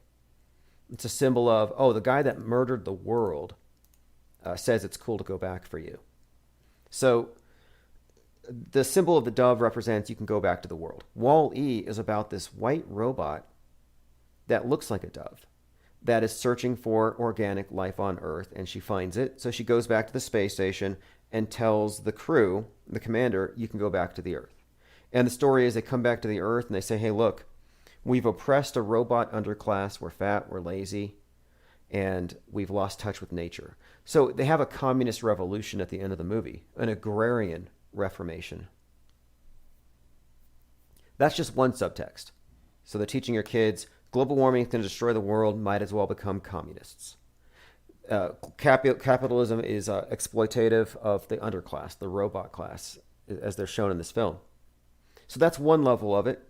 It's a symbol of, oh, the guy that murdered the world says it's cool to go back for you. So the symbol of the dove represents you can go back to the world. Wall-E is about this white robot that looks like a dove that is searching for organic life on Earth, and she finds it. So she goes back to the space station and tells the crew, the commander, you can go back to the Earth. And the story is they come back to the Earth and they say, hey, look, we've oppressed a robot underclass. We're fat, we're lazy, and we've lost touch with nature. So they have a communist revolution at the end of the movie, an agrarian reformation. That's just one subtext. So they're teaching your kids, global warming is going to destroy the world, might as well become communists. Capitalism is exploitative of the underclass, the robot class, as they're shown in this film. So that's one level of it.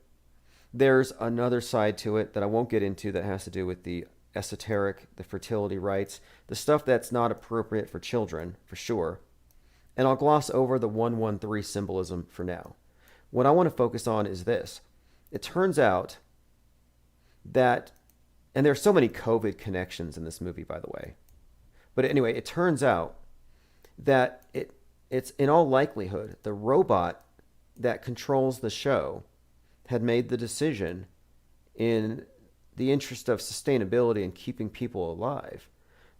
There's another side to it that I won't get into that has to do with the esoteric, the fertility rites, the stuff that's not appropriate for children, for sure. And I'll gloss over the 113 symbolism for now. What I want to focus on is this. It turns out that, and there are so many COVID connections in this movie, by the way. But anyway, it turns out that it's in all likelihood the robot that controls the show had made the decision in the interest of sustainability and keeping people alive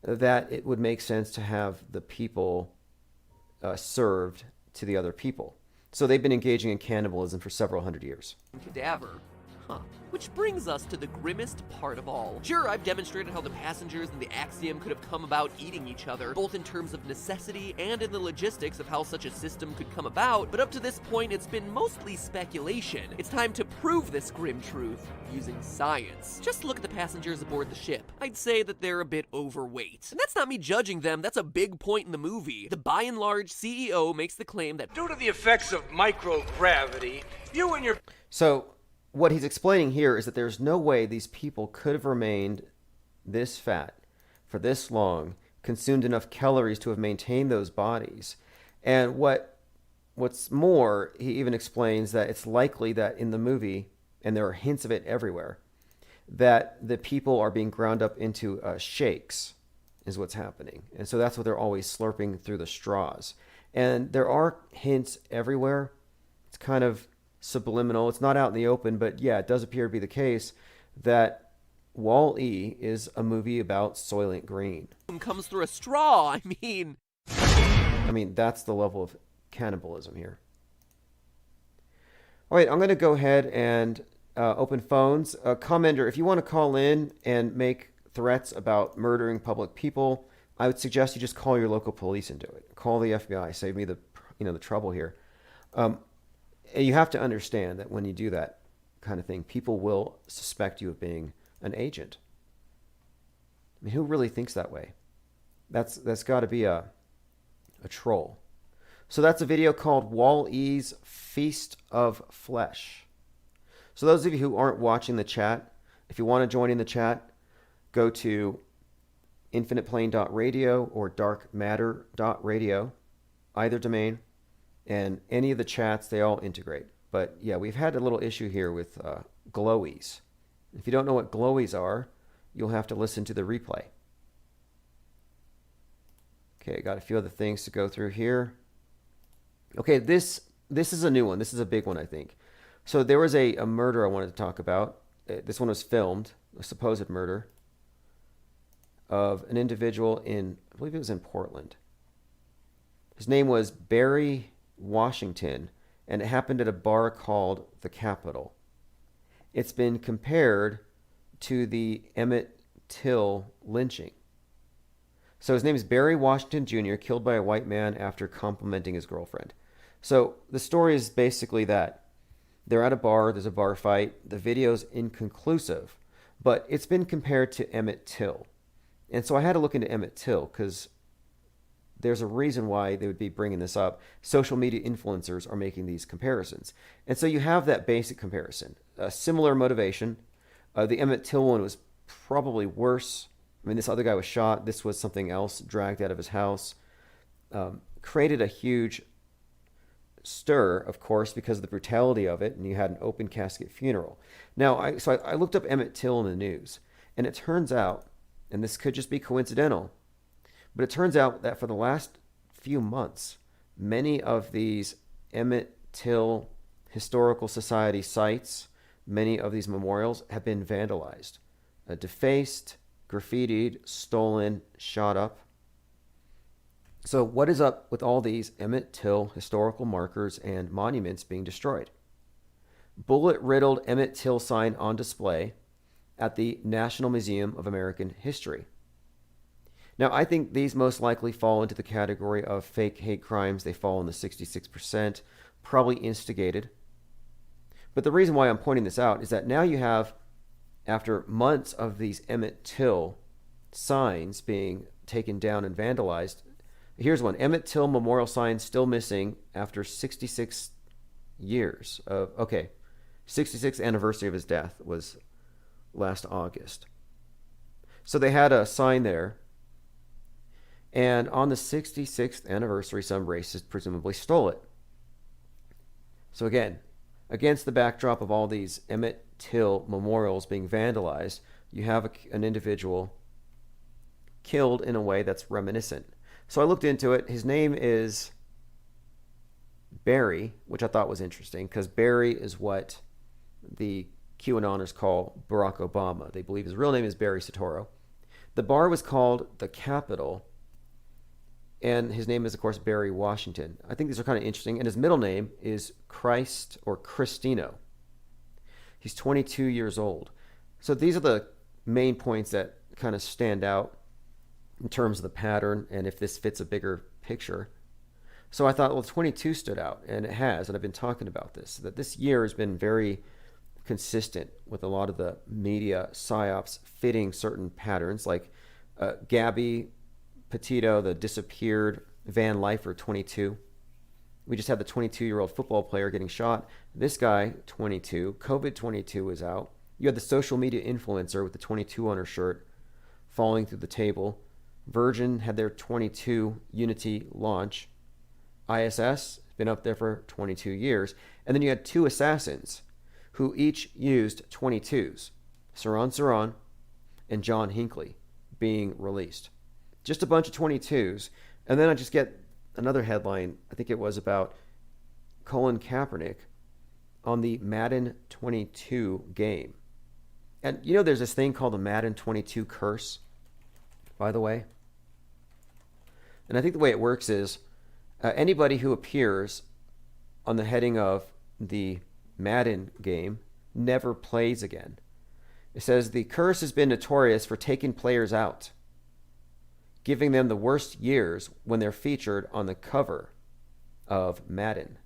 that it would make sense to have the people served to the other people. So they've been engaging in cannibalism for several hundred years. Cadaver. Huh. Which brings us to the grimmest part of all. Sure, I've demonstrated how the passengers and the Axiom could have come about eating each other, both in terms of necessity and in the logistics of how such a system could come about, but up to this point it's been mostly speculation. It's time to prove this grim truth using science. Just look at the passengers aboard the ship. I'd say that they're a bit overweight. And that's not me judging them, that's a big point in the movie. The by and large CEO makes the claim that Due to the effects of microgravity, you and your... So what he's explaining here is that there's no way these people could have remained this fat for this long, consumed enough calories to have maintained those bodies. And what's more, he even explains that it's likely that in the movie, and there are hints of it everywhere, that the people are being ground up into shakes is what's happening. And so that's what they're always slurping through the straws. And there are hints everywhere. It's kind of subliminal. It's not out in the open, but yeah, it does appear to be the case that Wall-E is a movie about Soylent Green. comes through a straw. I mean, that's the level of cannibalism here. All right, I'm going to go ahead and open phones. Commenter, if you want to call in and make threats about murdering public people, I would suggest you just call your local police and do it. Call the FBI. Save me the trouble here. And you have to understand that when you do that kind of thing, people will suspect you of being an agent. I mean, who really thinks that way? That's got to be a troll. So that's a video called Wall-E's Feast of Flesh. So those of you who aren't watching the chat, if you want to join in the chat, go to infiniteplane.radio or darkmatter.radio, either domain. And any of the chats, they all integrate. But yeah, we've had a little issue here with glowies. If you don't know what glowies are, you'll have to listen to the replay. Okay, got a few other things to go through here. Okay, this is a new one. This is a big one, I think. So there was a murder I wanted to talk about. This one was filmed, a supposed murder of an individual in, I believe it was in Portland. His name was Barry Washington, and it happened at a bar called The Capitol. It's been compared to the Emmett Till lynching. So his name is Barry Washington Jr., killed by a white man after complimenting his girlfriend. So the story is basically that. They're at a bar, there's a bar fight, the video's inconclusive, but it's been compared to Emmett Till. And so I had to look into Emmett Till because there's a reason why they would be bringing this up. Social media influencers are making these comparisons. And so you have that basic comparison. A similar motivation. The Emmett Till one was probably worse. I mean, this other guy was shot. This was something else, dragged out of his house. Created a huge stir, of course, because of the brutality of it, and you had an open casket funeral. Now, I looked up Emmett Till in the news, and it turns out and this could just be coincidental, but it turns out that for the last few months, many of these Emmett Till Historical Society sites, many of these memorials have been vandalized, defaced, graffitied, stolen, shot up. So what is up with all these Emmett Till historical markers and monuments being destroyed? Bullet-riddled Emmett Till sign on display at the National Museum of American History. Now, I think these most likely fall into the category of fake hate crimes. They fall in the 66%, probably instigated. But the reason why I'm pointing this out is that now you have, after months of these Emmett Till signs being taken down and vandalized, here's one. Emmett Till memorial sign still missing after 66 years of, 66th anniversary of his death was last August. So they had a sign there, and on the 66th anniversary, some racist presumably stole it. So again, against the backdrop of all these Emmett Till memorials being vandalized, you have an individual killed in a way that's reminiscent. So I looked into it. His name is Barry, which I thought was interesting because Barry is what the QAnoners call Barack Obama. They believe his real name is Barry Soetoro. The bar was called the Capitol, and his name is, of course, Barry Washington. I think these are kind of interesting. And his middle name is Christ or Cristino. He's 22 years old. So these are the main points that kind of stand out in terms of the pattern and if this fits a bigger picture. So I thought, well, 22 stood out, and it has, and I've been talking about this, that this year has been very consistent with a lot of the media psyops fitting certain patterns, like Gabby Petito, the disappeared Van Lifer, 22. We just had the 22-year-old football player getting shot. This guy, 22. COVID-22 is out. You had the social media influencer with the 22 on her shirt falling through the table. Virgin had their 22 Unity launch. ISS has been up there for 22 years. And then you had two assassins who each used 22s, Saran and John Hinckley, being released. Just a bunch of 22s. And then I just get another headline, I think it was about Colin Kaepernick on the Madden 22 game. And you know there's this thing called the Madden 22 curse, by the way. And I think the way it works is anybody who appears on the heading of the Madden game never plays again. It says the curse has been notorious for taking players out, giving them the worst years when they're featured on the cover of Madden.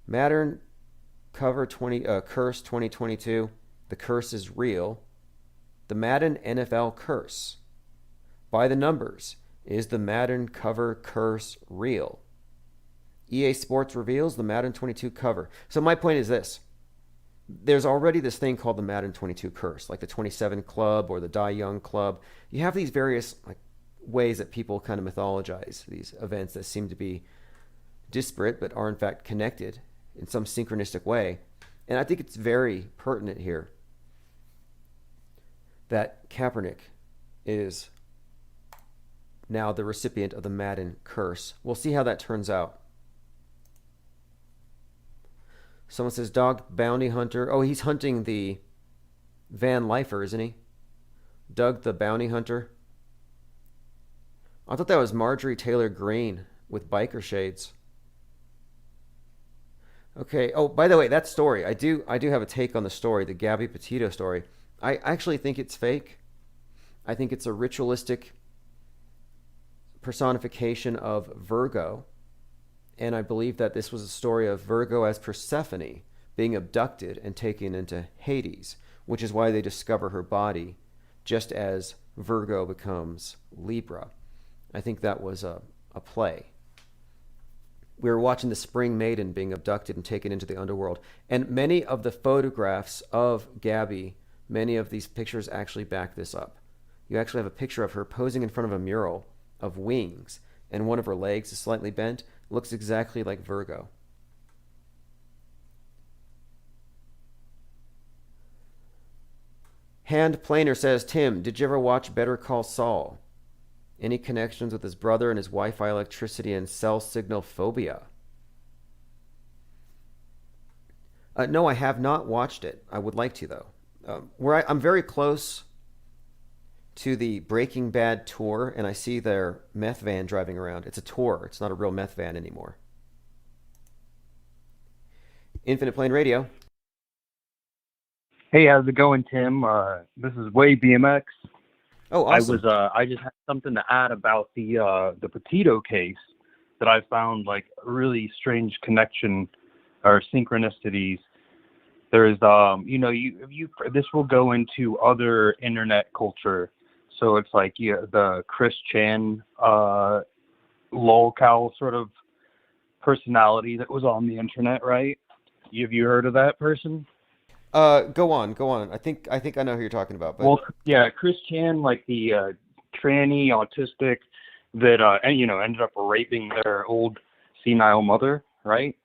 Madden cover curse 2022. The curse is real. The Madden NFL curse. By the numbers, is the Madden cover curse real? EA Sports reveals the Madden 22 cover. So my point is this. There's already this thing called the Madden 22 curse, like the 27 Club or the Die Young Club. You have these various ways that people kind of mythologize these events that seem to be disparate but are in fact connected in some synchronistic way. And I think it's very pertinent here that Kaepernick is now the recipient of the Madden curse. We'll see how that turns out. Someone says, Dog Bounty Hunter. Oh, he's hunting the Van Lifer, isn't he? Doug the Bounty Hunter. I thought that was Marjorie Taylor Greene with biker shades. Okay. Oh, by the way, that story, I do have a take on the story, the Gabby Petito story. I actually think it's fake. I think it's a ritualistic personification of Virgo. And I believe that this was a story of Virgo as Persephone being abducted and taken into Hades, which is why they discover her body just as Virgo becomes Libra. I think that was a play. We were watching the Spring Maiden being abducted and taken into the underworld. And many of the photographs of Gabby, many of these pictures actually back this up. You actually have a picture of her posing in front of a mural of wings, and one of her legs is slightly bent. Looks exactly like Virgo. Hand Planer says, Tim, did you ever watch Better Call Saul? Any connections with his brother and his Wi-Fi electricity and cell signal phobia? No, I have not watched it. I would like to, though. I'm very close to the Breaking Bad tour, and I see their meth van driving around. It's a tour. It's not a real meth van anymore. Infinite Plane Radio. Hey, how's it going, Tim? This is Way BMX. Oh, awesome. I just had something to add about the Petito case that I found like a really strange connection or synchronicities. There's this will go into other internet culture. So it's like the Chris Chan lolcow sort of personality that was on the internet, right? Have you heard of that person? Go on. I think I know who you're talking about. But... Well, yeah, Chris Chan, like the tranny autistic that ended up raping their old senile mother, right?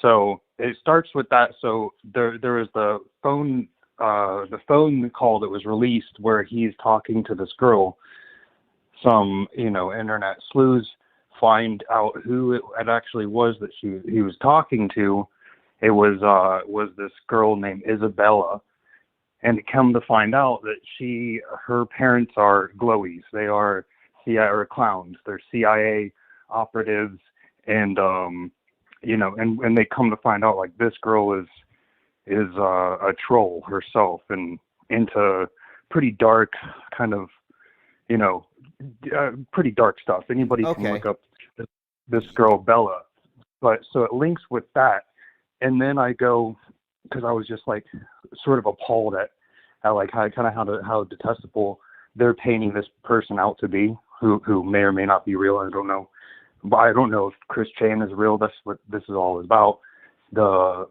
So it starts with that. So there was the phone call that was released where he's talking to this girl. Some internet sleuths find out who it actually was that he was talking to. It was this girl named Isabella, and come to find out that her parents are glowies. They are CIA clowns. They're CIA operatives, and and they come to find out like this girl is a troll herself and into pretty dark kind of pretty dark stuff. Anybody can look up this girl Bella, but so it links with that. And then I go, because I was just like sort of appalled at like how detestable they're painting this person out to be, who may or may not be real. I don't know, but I don't know if Chris Chan is real. That's what this is all about. The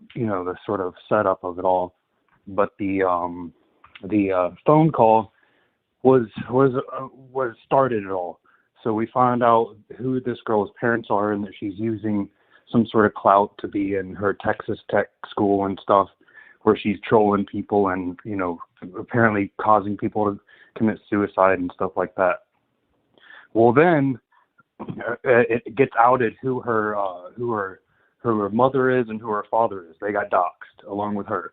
sort of setup of it all. But the phone call was started it all. So we found out who this girl's parents are and that she's using some sort of clout to be in her Texas Tech school and stuff, where she's trolling people and, apparently causing people to commit suicide and stuff like that. Well, then it gets outed who her mother is and who her father is. They got doxxed along with her.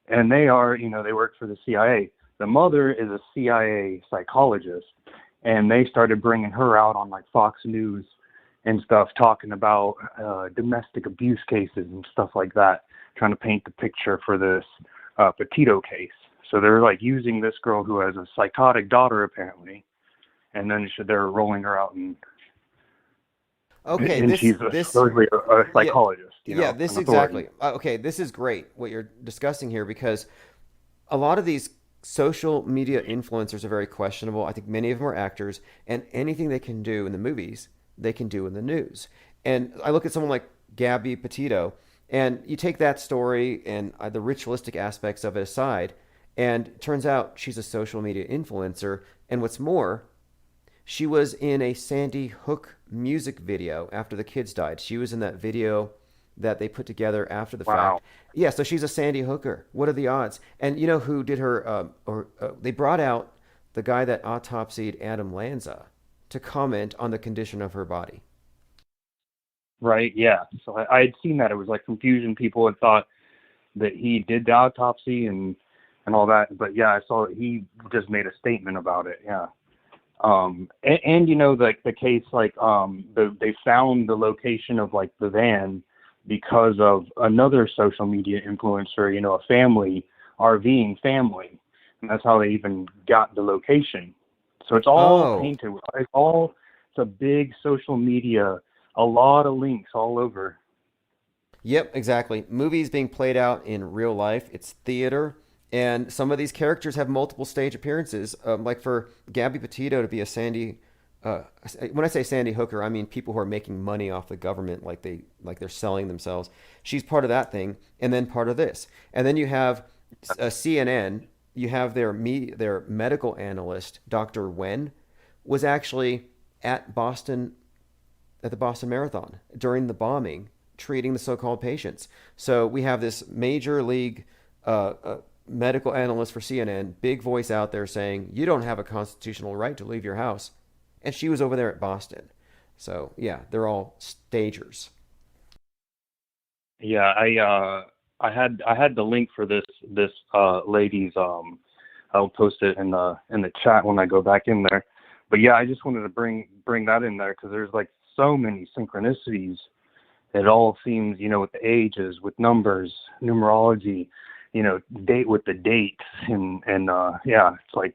And they are, they work for the CIA. The mother is a CIA psychologist, and they started bringing her out on like Fox News and stuff, talking about domestic abuse cases and stuff like that, trying to paint the picture for this Petito case. So they're like using this girl who has a psychotic daughter apparently, and then they're rolling her out and she's supposedly a psychologist. This exactly. Okay, this is great what you're discussing here, because a lot of these social media influencers are very questionable. I think many of them are actors, and anything they can do in the movies, they can do in the news. And I look at someone like Gabby Petito, and you take that story and the ritualistic aspects of it aside, and it turns out she's a social media influencer. And what's more, she was in a Sandy Hook music video after the kids died. She was in that video that they put together after the fact. Yeah, so she's a Sandy Hooker. What are the odds? And you know who did her, they brought out the guy that autopsied Adam Lanza to comment on the condition of her body. Right, yeah. So I had seen that. It was like confusion. People had thought that he did the autopsy and all that. But yeah, I saw that he just made a statement about it, yeah. Like the case, like they found the location of like the van because of another social media influencer, a family, RVing family. And that's how they even got the location. So it's all painted. It's a big social media, a lot of links all over. Yep, exactly. Movies being played out in real life. It's theater. And some of these characters have multiple stage appearances. Like for Gabby Petito to be a Sandy, when I say Sandy Hooker, I mean people who are making money off the government, like they're selling themselves. She's part of that thing, and then part of this. And then you have CNN. You have their medical analyst, Dr. Wen, was actually at the Boston Marathon during the bombing, treating the so-called patients. So we have this major league medical analyst for CNN, big voice out there saying, you don't have a constitutional right to leave your house. And she was over there at Boston. So, yeah, they're all stagers. Yeah, I had the link for this lady's I'll post it in the chat when I go back in there. But yeah, I just wanted to bring that in there because there's like so many synchronicities. It all seems, with the ages, with numbers, numerology, date with the dates, and yeah, it's like,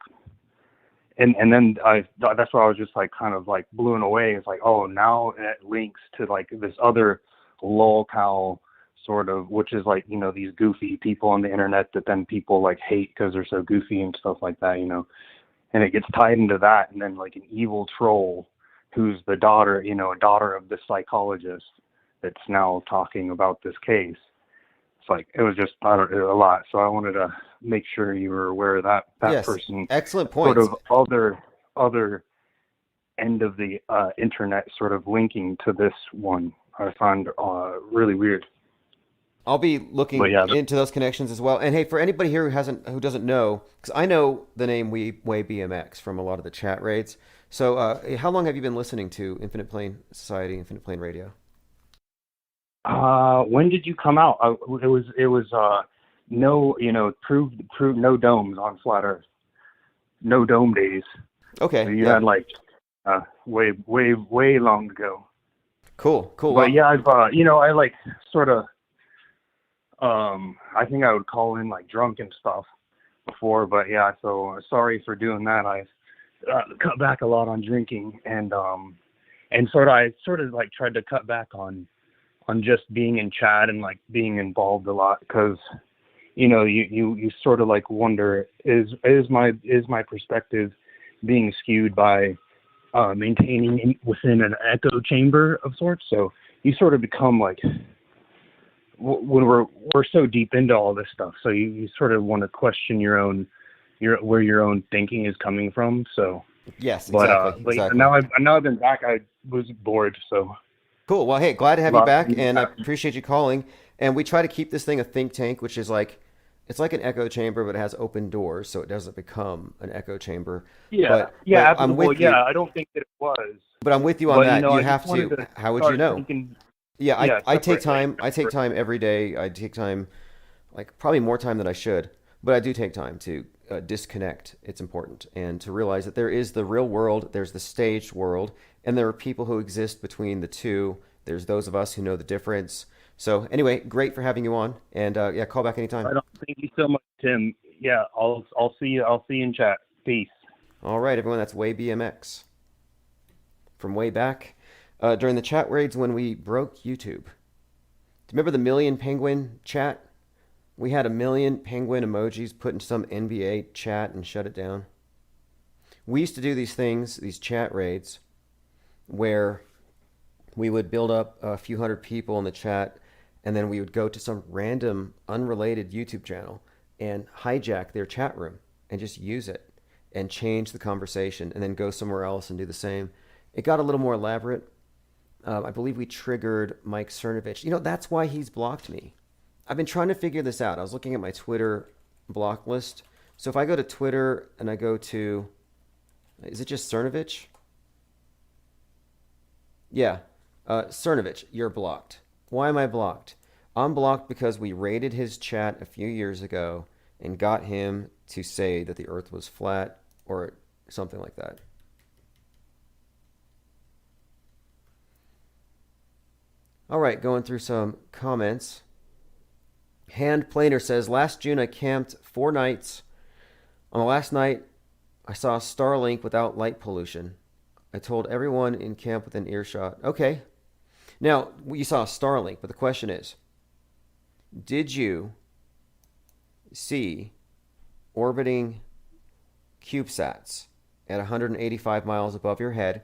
and then that's why I was just like kind of like blown away. It's like, oh, now it links to like this other lolcow sort of, which is like, these goofy people on the internet that then people like hate because they're so goofy and stuff like that, and it gets tied into that. And then like an evil troll who's the daughter, a daughter of the psychologist that's now talking about this case. It's like, it was just a lot. So I wanted to make sure you were aware of that yes, person. Excellent points. Sort of other end of the internet sort of linking to this one. I find really weird. I'll be looking into those connections as well. And hey, for anybody here who doesn't know, because I know the name Way BMX from a lot of the chat raids. So how long have you been listening to Infinite Plane Society, Infinite Plane Radio? When did you come out? It was no, proved no domes on Flat Earth. No dome days. Okay. So you had like way long ago. Cool. But yeah, I've I like sort of I think I would call in like drunk and stuff before, but yeah, so sorry for doing that. I've cut back a lot on drinking and I sort of like tried to cut back on just being in chat and like being involved a lot because you sort of like wonder, is my perspective being skewed by maintaining within an echo chamber of sorts? So you sort of become like, when we're so deep into all this stuff, so you sort of want to question where your own thinking is coming from. So yes, exactly. But exactly. Now I've been back. I was bored, so cool. Well, hey, glad to have you back, and I appreciate you calling. And we try to keep this thing a think tank, which is like, it's like an echo chamber, but it has open doors, so it doesn't become an echo chamber. Yeah, but I'm with you. I don't think that it was. But I'm with you on that. You I have to. How would you know? I take time. I take time every day. I take time, like probably more time than I should, but I do take time to disconnect. It's important, and to realize that there is the real world, there's the staged world, and there are people who exist between the two. There's those of us who know the difference. So anyway, great for having you on, and call back anytime. Thank you so much, Tim. Yeah, I'll see you. I'll see you in chat. Peace. All right, everyone. That's Way BMX from way back. During the chat raids when we broke YouTube. Do you remember the Million Penguin chat? We had 1 million penguin emojis put in some NBA chat and shut it down. We used to do these things, these chat raids, where we would build up a few hundred people in the chat, and then we would go to some random, unrelated YouTube channel and hijack their chat room and just use it and change the conversation and then go somewhere else and do the same. It got a little more elaborate. I believe we triggered Mike Cernovich. That's why he's blocked me. I've been trying to figure this out. I was looking at my Twitter block list. So if I go to Twitter and I go to, is it just Cernovich? Yeah, Cernovich, you're blocked. Why am I blocked? I'm blocked because we raided his chat a few years ago and got him to say that the earth was flat or something like that. All right, going through some comments. Hand Planer says, last June I camped 4 nights. On the last night, I saw Starlink without light pollution. I told everyone in camp within earshot. Okay. Now, you saw Starlink, but the question is, did you see orbiting CubeSats at 185 miles above your head?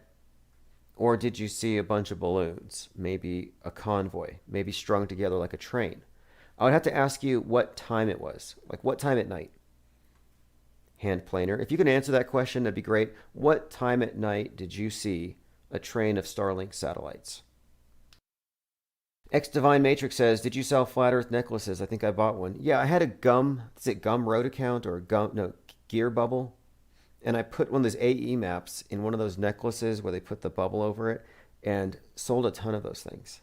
Or did you see a bunch of balloons, maybe a convoy, maybe strung together like a train? I would have to ask you what time it was, like what time at night? Hand Planer, if you can answer that question, that'd be great. What time at night did you see a train of Starlink satellites? X Divine Matrix says, "Did you sell flat Earth necklaces? I think I bought one." Yeah, I had a Gumroad account or Gear Bubble, and I put one of those AE maps in one of those necklaces where they put the bubble over it, and sold a ton of those things.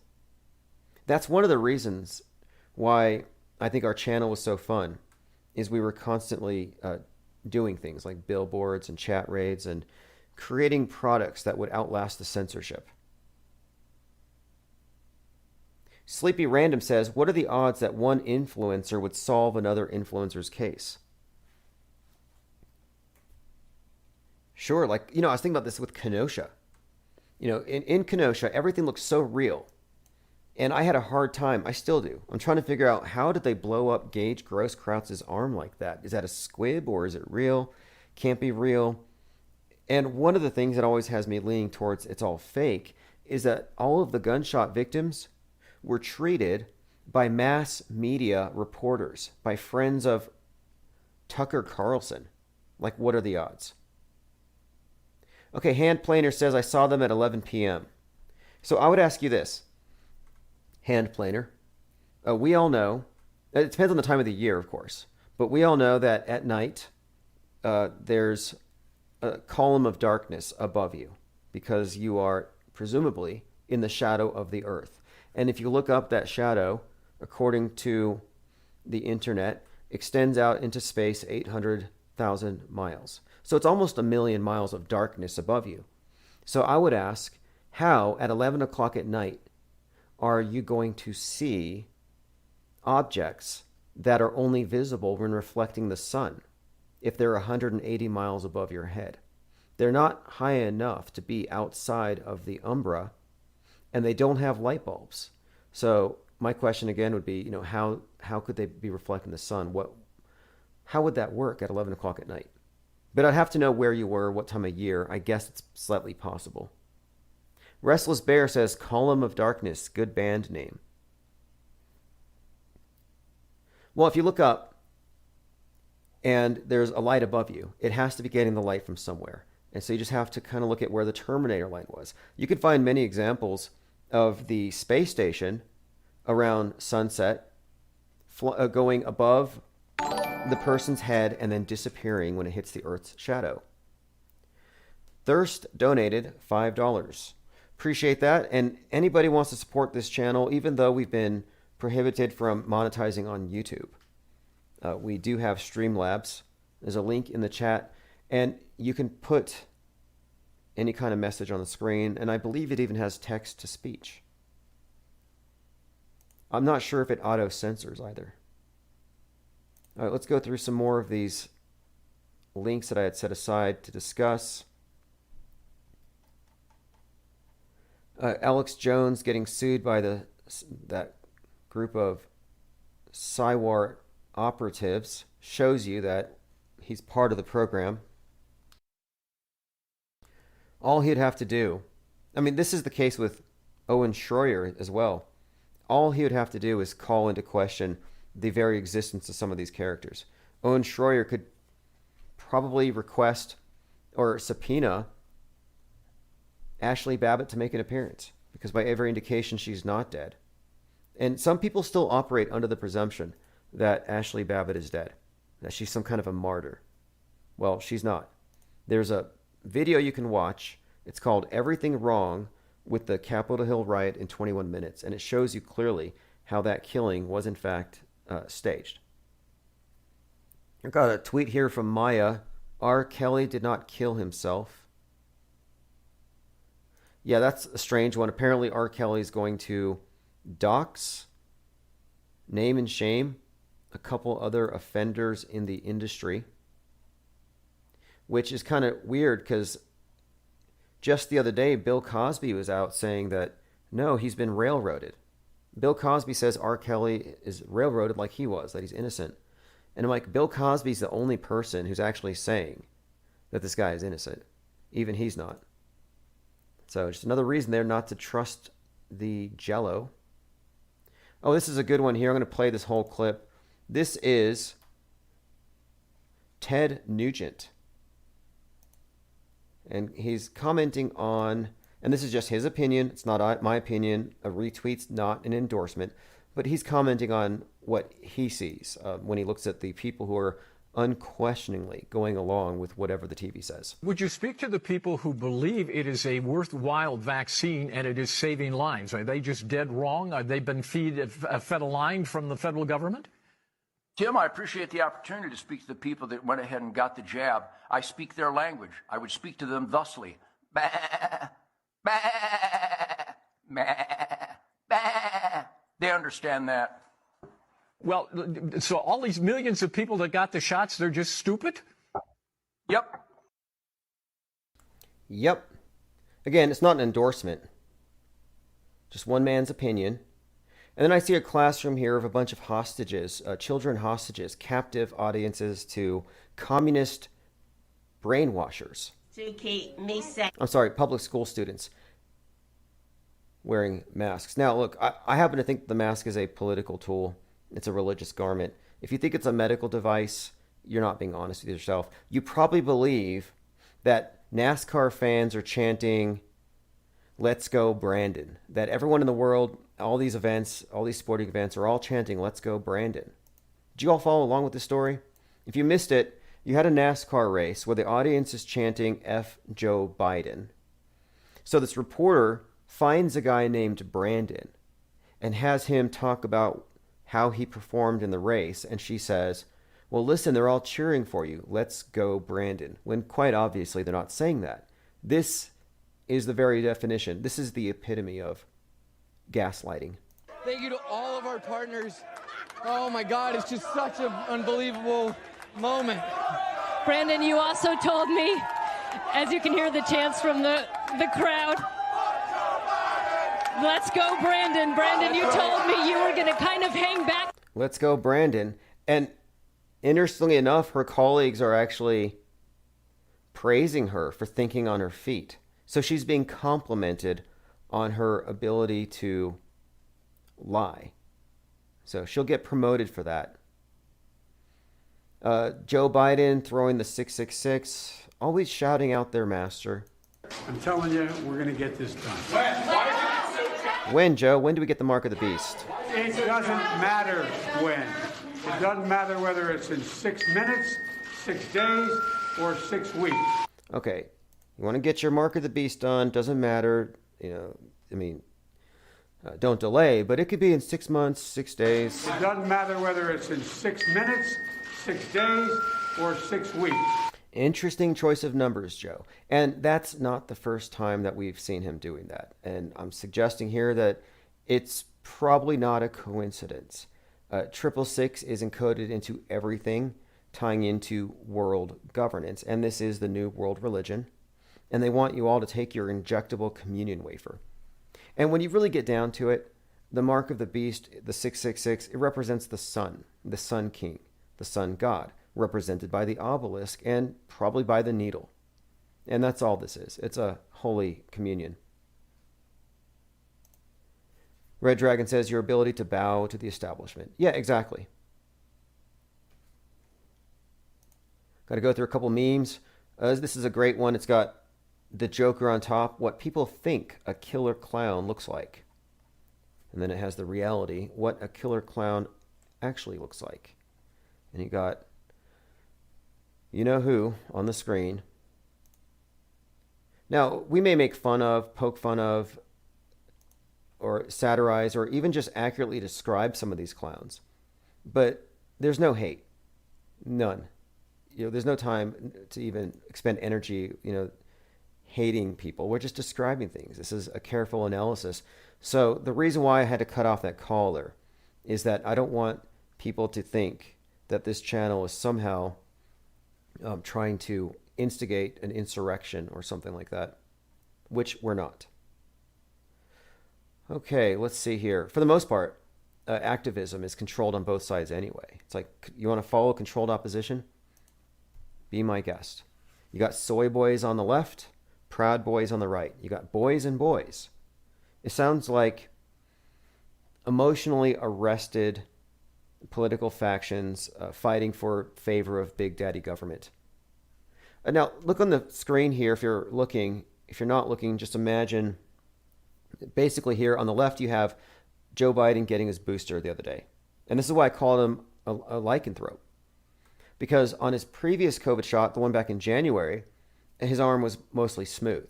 That's one of the reasons why I think our channel was so fun, is we were constantly doing things like billboards and chat raids and creating products that would outlast the censorship. Sleepy Random says, "What are the odds that one influencer would solve another influencer's case?" Sure, like, I was thinking about this with Kenosha. In Kenosha, everything looks so real. And I had a hard time, I still do. I'm trying to figure out, how did they blow up Gage Grosskreuz's arm like that? Is that a squib or is it real? Can't be real. And one of the things that always has me leaning towards it's all fake is that all of the gunshot victims were treated by mass media reporters, by friends of Tucker Carlson. Like, what are the odds? Okay, Hand Planer says, "I saw them at 11 p.m. So I would ask you this, Hand Planer. We all know, it depends on the time of the year, of course, but we all know that at night there's a column of darkness above you because you are presumably in the shadow of the earth. And if you look up, that shadow, according to the internet, extends out into space 800,000 miles. So it's almost 1,000,000 miles of darkness above you. So I would ask, how at 11 o'clock at night are you going to see objects that are only visible when reflecting the sun if they're 180 miles above your head? They're not high enough to be outside of the umbra, and they don't have light bulbs. So my question again would be, how could they be reflecting the sun? How would that work at 11 o'clock at night? But I'd have to know where you were, what time of year. I guess it's slightly possible. Restless Bear says, "Column of Darkness, good band name." Well, if you look up and there's a light above you, it has to be getting the light from somewhere. And so you just have to kind of look at where the Terminator light was. You can find many examples of the space station around sunset going above the person's head and then disappearing when it hits the Earth's shadow. Thirst donated $5. Appreciate that. And anybody wants to support this channel, even though we've been prohibited from monetizing on YouTube, we do have Streamlabs. There's a link in the chat, and you can put any kind of message on the screen, and I believe it even has text to speech. I'm not sure if it auto censors either. All right, let's go through some more of these links that I had set aside to discuss. Alex Jones getting sued by that group of Cywar operatives shows you that he's part of the program. All he'd have to do, this is the case with Owen Schroyer as well. All he would have to do is call into question the very existence of some of these characters. Owen Schroyer could probably request or subpoena Ashley Babbitt to make an appearance, because by every indication she's not dead. And some people still operate under the presumption that Ashley Babbitt is dead, that she's some kind of a martyr. Well, she's not. There's a video you can watch. It's called "Everything Wrong with the Capitol Hill Riot in 21 Minutes," and it shows you clearly how that killing was in fact staged. I got a tweet here from Maya. R. Kelly did not kill himself. Yeah, that's a strange one. Apparently R. Kelly is going to dox, name and shame a couple other offenders in the industry, which is kind of weird because just the other day, Bill Cosby was out saying that, no, he's been railroaded. Bill Cosby says R. Kelly is railroaded like he was, that he's innocent. And I'm like, Bill Cosby's the only person who's actually saying that this guy is innocent. Even he's not. So just another reason there not to trust the Jello. Oh, this is a good one here. I'm going to play this whole clip. This is Ted Nugent. And he's commenting on, And this is just his opinion. It's not my opinion. A retweet's not an endorsement. But he's commenting on what he sees when he looks at the people who are unquestioningly going along with whatever the TV says. Would you speak to the people who believe it is a worthwhile vaccine and it is saving lives? Are they just dead wrong? Are they been fed a line from the federal government? Tim, I appreciate the opportunity to speak to the people that went ahead and got the jab. I speak their language. I would speak to them thusly. Bah, bah, bah, bah. They understand that. Well, so all these millions of people that got the shots, they're just stupid? Yep. Yep. Again, it's not an endorsement. Just one man's opinion. And then I see a classroom here of a bunch of hostages, children hostages, captive audiences to communist brainwashers. I'm sorry, public school students wearing masks. Now, look, I happen to think the mask is a political tool. It's a religious garment. If you think it's a medical device, you're not being honest with yourself. You probably believe that NASCAR fans are chanting, "Let's go Brandon." That everyone in the world, all these events, all these sporting events are all chanting, "Let's go Brandon." Did you all follow along with this story? If you missed it, you had a NASCAR race where the audience is chanting F Joe Biden. So this reporter finds a guy named Brandon and has him talk about how he performed in the race. And she says, "Well, listen, they're all cheering for you. Let's go Brandon." When quite obviously they're not saying that. This is the very definition. This is the epitome of gaslighting. Thank you to all of our partners. Oh my God, it's just such an unbelievable moment. Brandon, you also told me, as you can hear the chants from the crowd, "Let's go Brandon." Brandon, you told me you were going to kind of hang back. Let's go Brandon. And interestingly enough, her colleagues are actually praising her for thinking on her feet. So she's being complimented on her ability to lie. So she'll get promoted for that. Joe Biden throwing the 666, always shouting out their master. I'm telling you, we're going to get this done. When, Joe? When do we get the mark of the beast? It doesn't matter when. It doesn't matter whether it's in 6 minutes, 6 days, or 6 weeks. Okay. You want to get your mark of the beast done, doesn't matter, don't delay, but it could be in 6 months, 6 days. It doesn't matter whether it's in 6 minutes, 6 days, or 6 weeks. Interesting choice of numbers, Joe. And that's not the first time that we've seen him doing that. And I'm suggesting here that it's probably not a coincidence. 666 is encoded into everything tying into world governance. And this is the new world religion. And they want you all to take your injectable communion wafer. And when you really get down to it, the mark of the beast, the 666, it represents the sun king, the sun god, represented by the obelisk and probably by the needle. And that's all this is. It's a holy communion. Red Dragon says your ability to bow to the establishment. Yeah, exactly. Got to go through a couple memes. This is a great one. It's got the Joker on top, what people think a killer clown looks like. And then it has the reality, what a killer clown actually looks like. And you got you know who on the screen. Now, we may make fun of, poke fun of, or satirize, or even just accurately describe some of these clowns. But there's no hate. None. There's no time to even expend energy, hating people. We're just describing things. This is a careful analysis. So the reason why I had to cut off that caller is that I don't want people to think that this channel is somehow trying to instigate an insurrection or something like that, which we're not. Okay, let's see here. For the most part, activism is controlled on both sides anyway. It's like, you want to follow controlled opposition? Be my guest. You got soy boys on the left, Proud Boys on the right. You got boys and boys. It sounds like emotionally arrested political factions fighting for favor of big daddy government. Now, look on the screen here if you're if you're not looking, just imagine basically here on the left you have Joe Biden getting his booster the other day. And this is why I called him a lycanthrope. Because on his previous COVID shot, the one back in January, his arm was mostly smooth.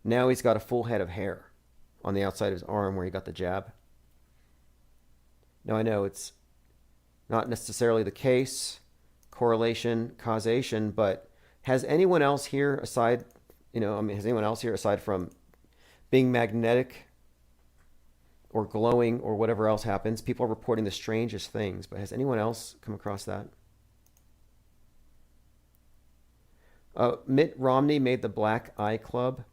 Now he's got a full head of hair on the outside of his arm where he got the jab. Now I know it's not necessarily the case, correlation, causation, but has anyone else here aside, has anyone else here aside from being magnetic or glowing or whatever else happens? People are reporting the strangest things, but has anyone else come across that? Mitt Romney made the Black Eye Club.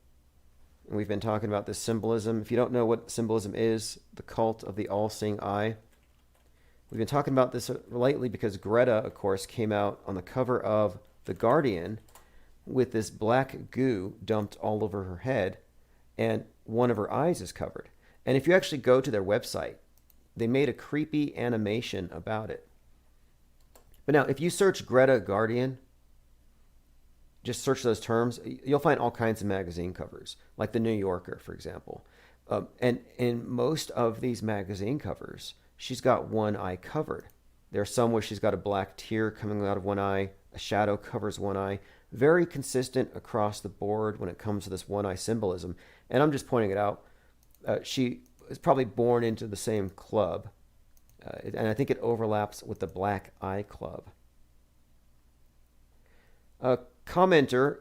And we've been talking about this symbolism. If you don't know what symbolism is, the cult of the all-seeing eye. We've been talking about this lately because Greta, of course, came out on the cover of The Guardian with this black goo dumped all over her head, and one of her eyes is covered. And if you actually go to their website, they made a creepy animation about it. But now, if you search Greta Guardian, just search those terms, you'll find all kinds of magazine covers, like The New Yorker, for example. And in most of these magazine covers, she's got one eye covered. There are some where she's got a black tear coming out of one eye, a shadow covers one eye. Very consistent across the board when it comes to this one eye symbolism. And I'm just pointing it out. She is probably born into the same club. And I think it overlaps with the Black Eye Club. Commenter,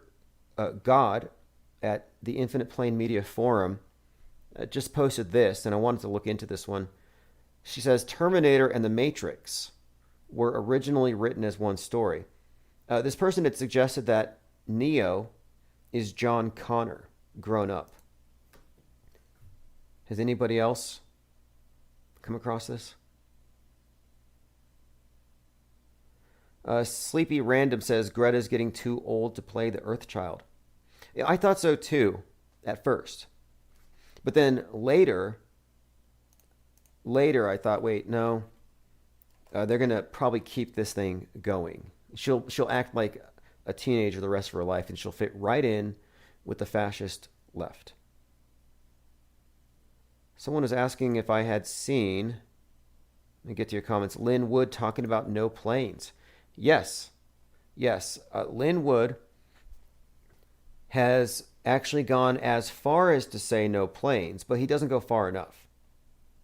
God, at the Infinite Plane Media Forum, just posted this, and I wanted to look into this one. She says, Terminator and The Matrix were originally written as one story. This person had suggested that Neo is John Connor, grown up. Has anybody else come across this? Sleepy Random says Greta's getting too old to play the Earth Child. Yeah, I thought so too, at first. But then later I thought, wait, no. They're going to probably keep this thing going. She'll act like a teenager the rest of her life, and she'll fit right in with the fascist left. Someone was asking if I had seen, let me get to your comments, Lynn Wood talking about no planes. Yes. Lynn Wood has actually gone as far as to say no planes, but he doesn't go far enough.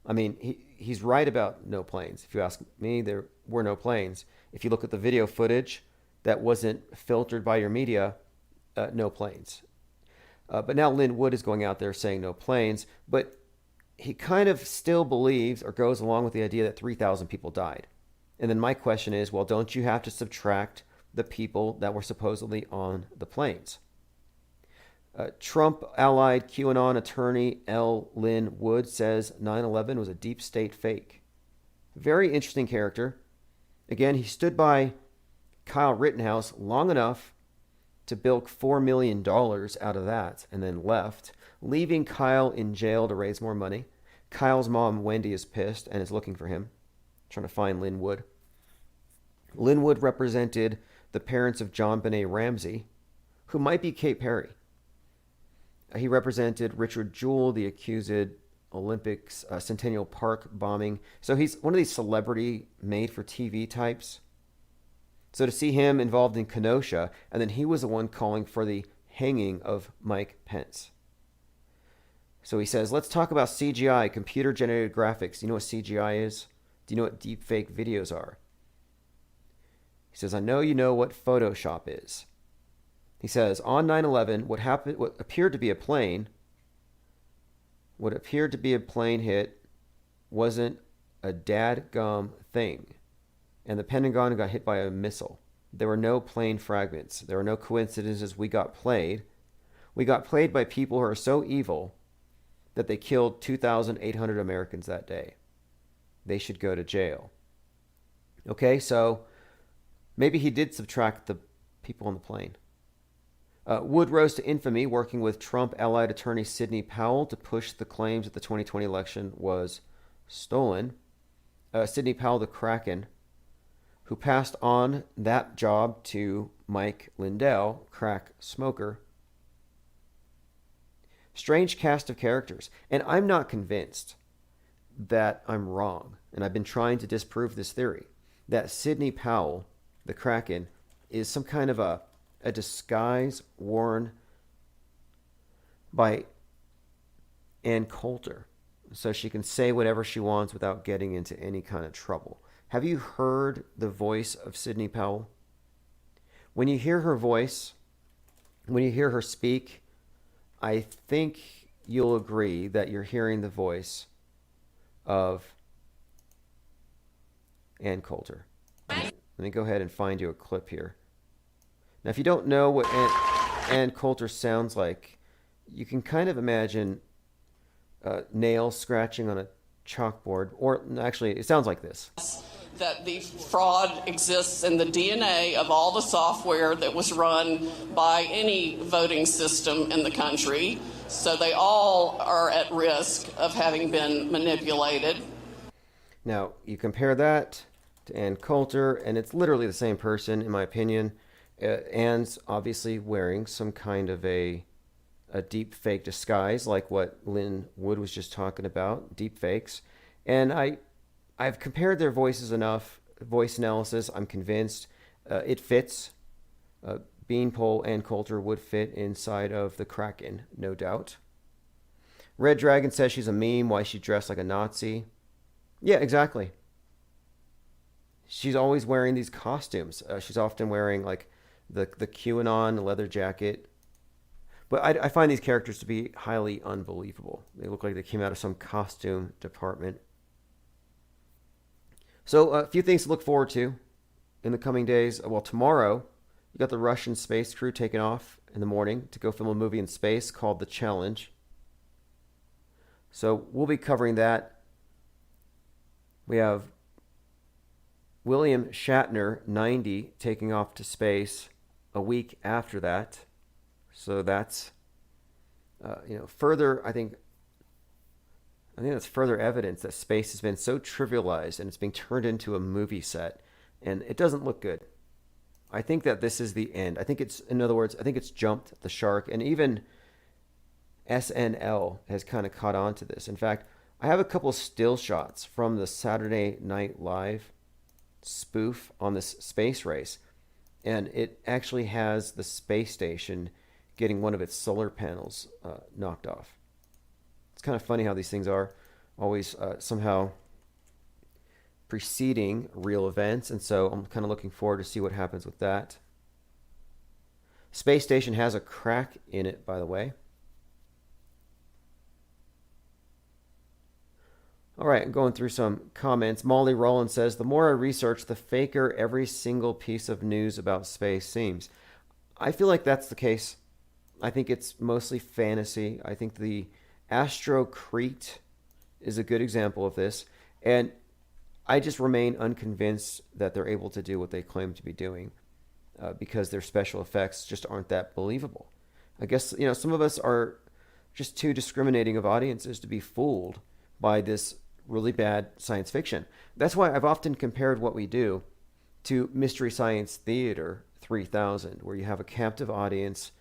I mean, he's right about no planes. If you ask me, there were no planes. If you look at the video footage that wasn't filtered by your media, no planes. But now Lynn Wood is going out there saying no planes, but he kind of still believes or goes along with the idea that 3,000 people died. And then my question is, well, don't you have to subtract the people that were supposedly on the planes? Trump-allied QAnon attorney L. Lynn Wood says 9/11 was a deep state fake. Very interesting character. Again, he stood by Kyle Rittenhouse long enough to bilk $4 million out of that and then left, leaving Kyle in jail to raise more money. Kyle's mom, Wendy, is pissed and is looking for him, trying to find Lynn Wood. Lynn Wood represented the parents of John Benet Ramsey, who might be Kate Perry. He represented Richard Jewell, the accused Olympics Centennial Park bombing. So he's one of these celebrity made-for-TV types. So to see him involved in Kenosha, and then he was the one calling for the hanging of Mike Pence. So he says, let's talk about CGI, computer-generated graphics. Do you know what CGI is? Do you know what deepfake videos are? He says, I know you know what Photoshop is. He says, on 9/11, what appeared to be a plane hit wasn't a dadgum thing. And the Pentagon got hit by a missile. There were no plane fragments. There were no coincidences. We got played. We got played by people who are so evil that they killed 2,800 Americans that day. They should go to jail. Okay, so maybe he did subtract the people on the plane. Wood rose to infamy working with Trump-allied attorney Sidney Powell to push the claims that the 2020 election was stolen. Sidney Powell, the Kraken, who passed on that job to Mike Lindell, crack smoker. Strange cast of characters. And I'm not convinced that I'm wrong. And I've been trying to disprove this theory that Sidney Powell, the Kraken, is some kind of a disguise worn by Ann Coulter, so she can say whatever she wants without getting into any kind of trouble. Have you heard the voice of Sidney Powell? When you hear her voice, when you hear her speak, I think you'll agree that you're hearing the voice of Ann Coulter. Let me go ahead and find you a clip here. Now, if you don't know what Ann Coulter sounds like, you can kind of imagine nails scratching on a chalkboard, or actually, it sounds like this. That the fraud exists in the DNA of all the software that was run by any voting system in the country, so they all are at risk of having been manipulated. Now, you compare that to Ann Coulter, and it's literally the same person, in my opinion. Ann's obviously wearing some kind of a deep fake disguise, like what Lynn Wood was just talking about, deep fakes. And I've compared their voices enough, voice analysis, I'm convinced it fits. Beanpole and Coulter would fit inside of the Kraken, no doubt. Red Dragon says she's a meme, why she dressed like a Nazi. Yeah, exactly. She's always wearing these costumes. She's often wearing like the QAnon leather jacket. But I find these characters to be highly unbelievable. They look like they came out of some costume department. So a few things to look forward to in the coming days. Well, tomorrow, you got the Russian space crew taking off in the morning to go film a movie in space called The Challenge. So we'll be covering that. We have William Shatner, 90, taking off to space a week after that. So that's, further, I think that's further evidence that space has been so trivialized and it's being turned into a movie set, and it doesn't look good. I think that this is the end. I think it's jumped the shark, and even SNL has kind of caught on to this. In fact, I have a couple still shots from the Saturday Night Live spoof on this space race, and it actually has the space station getting one of its solar panels knocked off. It's kind of funny how these things are always somehow preceding real events, and so I'm kind of looking forward to see what happens with that. Space station has a crack in it, by the way. All right, I'm going through some comments. Molly Rowland says, the more I research, the faker every single piece of news about space seems. I feel like that's the case. I think it's mostly fantasy. I think the Astrocrete is a good example of this. And I just remain unconvinced that they're able to do what they claim to be doing because their special effects just aren't that believable. I guess, some of us are just too discriminating of audiences to be fooled by this really bad science fiction. That's why I've often compared what we do to Mystery Science Theater 3000, where you have a captive audience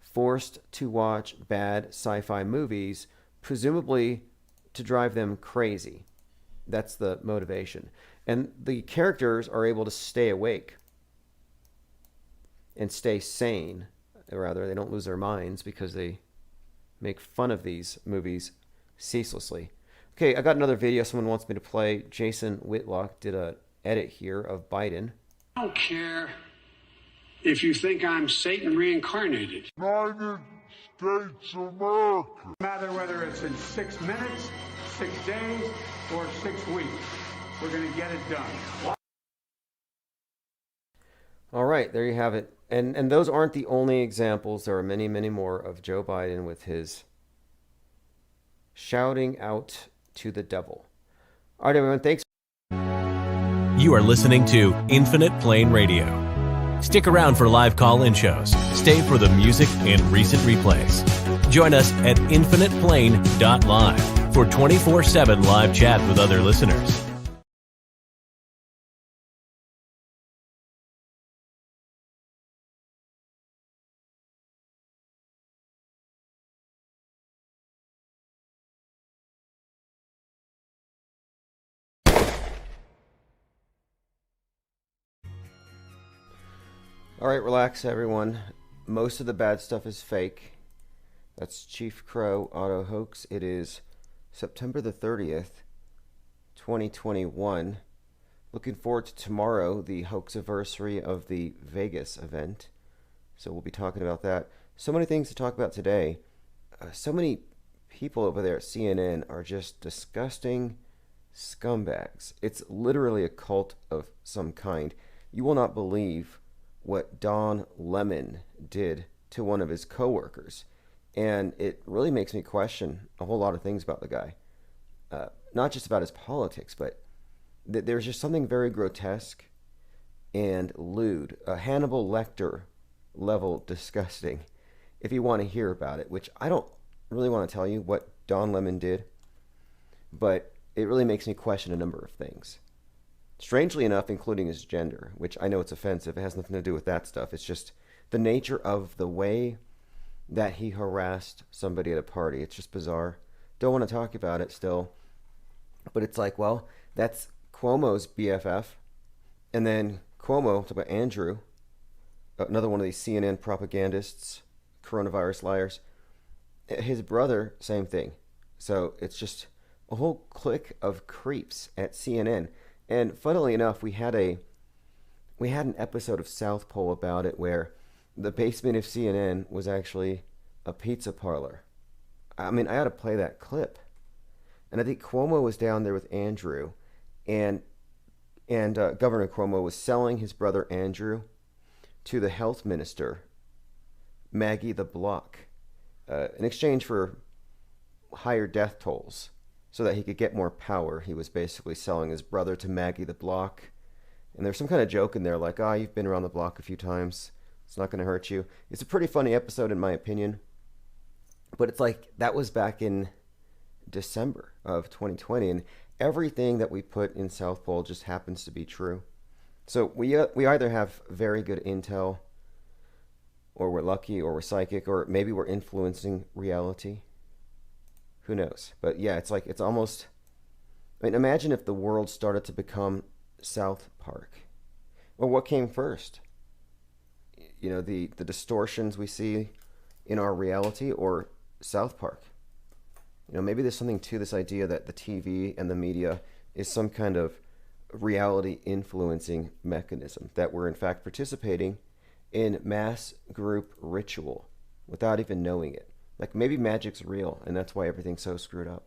forced to watch bad sci-fi movies, presumably to drive them crazy. That's the motivation. And the characters are able to stay awake and stay sane. Rather, they don't lose their minds because they make fun of these movies ceaselessly. Okay, I got another video someone wants me to play. Jason Whitlock did an edit here of Biden. I don't care if you think I'm Satan reincarnated. United States of America. No matter whether it's in 6 minutes, 6 days, or 6 weeks, we're going to get it done. All right, there you have it. And those aren't the only examples. There are many, many more of Joe Biden with his shouting out to the devil. All right, everyone, thanks. You are listening to Infinite Plane Radio. Stick around for live call-in shows. Stay for the music and recent replays. Join us at infiniteplane.live for 24/7 live chat with other listeners. All right, relax, everyone. Most of the bad stuff is fake. That's Chief Crow Auto Hoax. It is September the 30th, 2021. Looking forward to tomorrow, the hoax-iversary of the Vegas event. So we'll be talking about that. So many things to talk about today. So many people over there at CNN are just disgusting scumbags. It's literally a cult of some kind. You will not believe what Don Lemon did to one of his coworkers. And it really makes me question a whole lot of things about the guy. Not just about his politics, but there's just something very grotesque and lewd. Hannibal Lecter level disgusting, if you want to hear about it, which I don't really want to tell you what Don Lemon did, but it really makes me question a number of things. Strangely enough, including his gender, which I know it's offensive. It has nothing to do with that stuff. It's just the nature of the way that he harassed somebody at a party. It's just bizarre. Don't want to talk about it still. But it's like, well, that's Cuomo's BFF. And then Cuomo, talk about Andrew, another one of these CNN propagandists, coronavirus liars. His brother, same thing. So it's just a whole clique of creeps at CNN. And funnily enough, we had an episode of South Pole about it where the basement of CNN was actually a pizza parlor. I mean, I ought to play that clip. And I think Cuomo was down there with Andrew, and Governor Cuomo was selling his brother Andrew to the health minister, Maggie the Block, in exchange for higher death tolls. So that he could get more power, he was basically selling his brother to Maggie the Block. And there's some kind of joke in there like, you've been around the block a few times. It's not going to hurt you. It's a pretty funny episode in my opinion. But it's like, that was back in December of 2020. And everything that we put in South Pole just happens to be true. So we either have very good intel, or we're lucky, or we're psychic, or maybe we're influencing reality. Who knows? But yeah, it's almost, I mean, imagine if the world started to become South Park. Well, what came first? You know, the distortions we see in our reality, or South Park? You know, maybe there's something to this idea that the TV and the media is some kind of reality influencing mechanism, that we're in fact participating in mass group ritual without even knowing it. Like maybe magic's real, and that's why everything's so screwed up.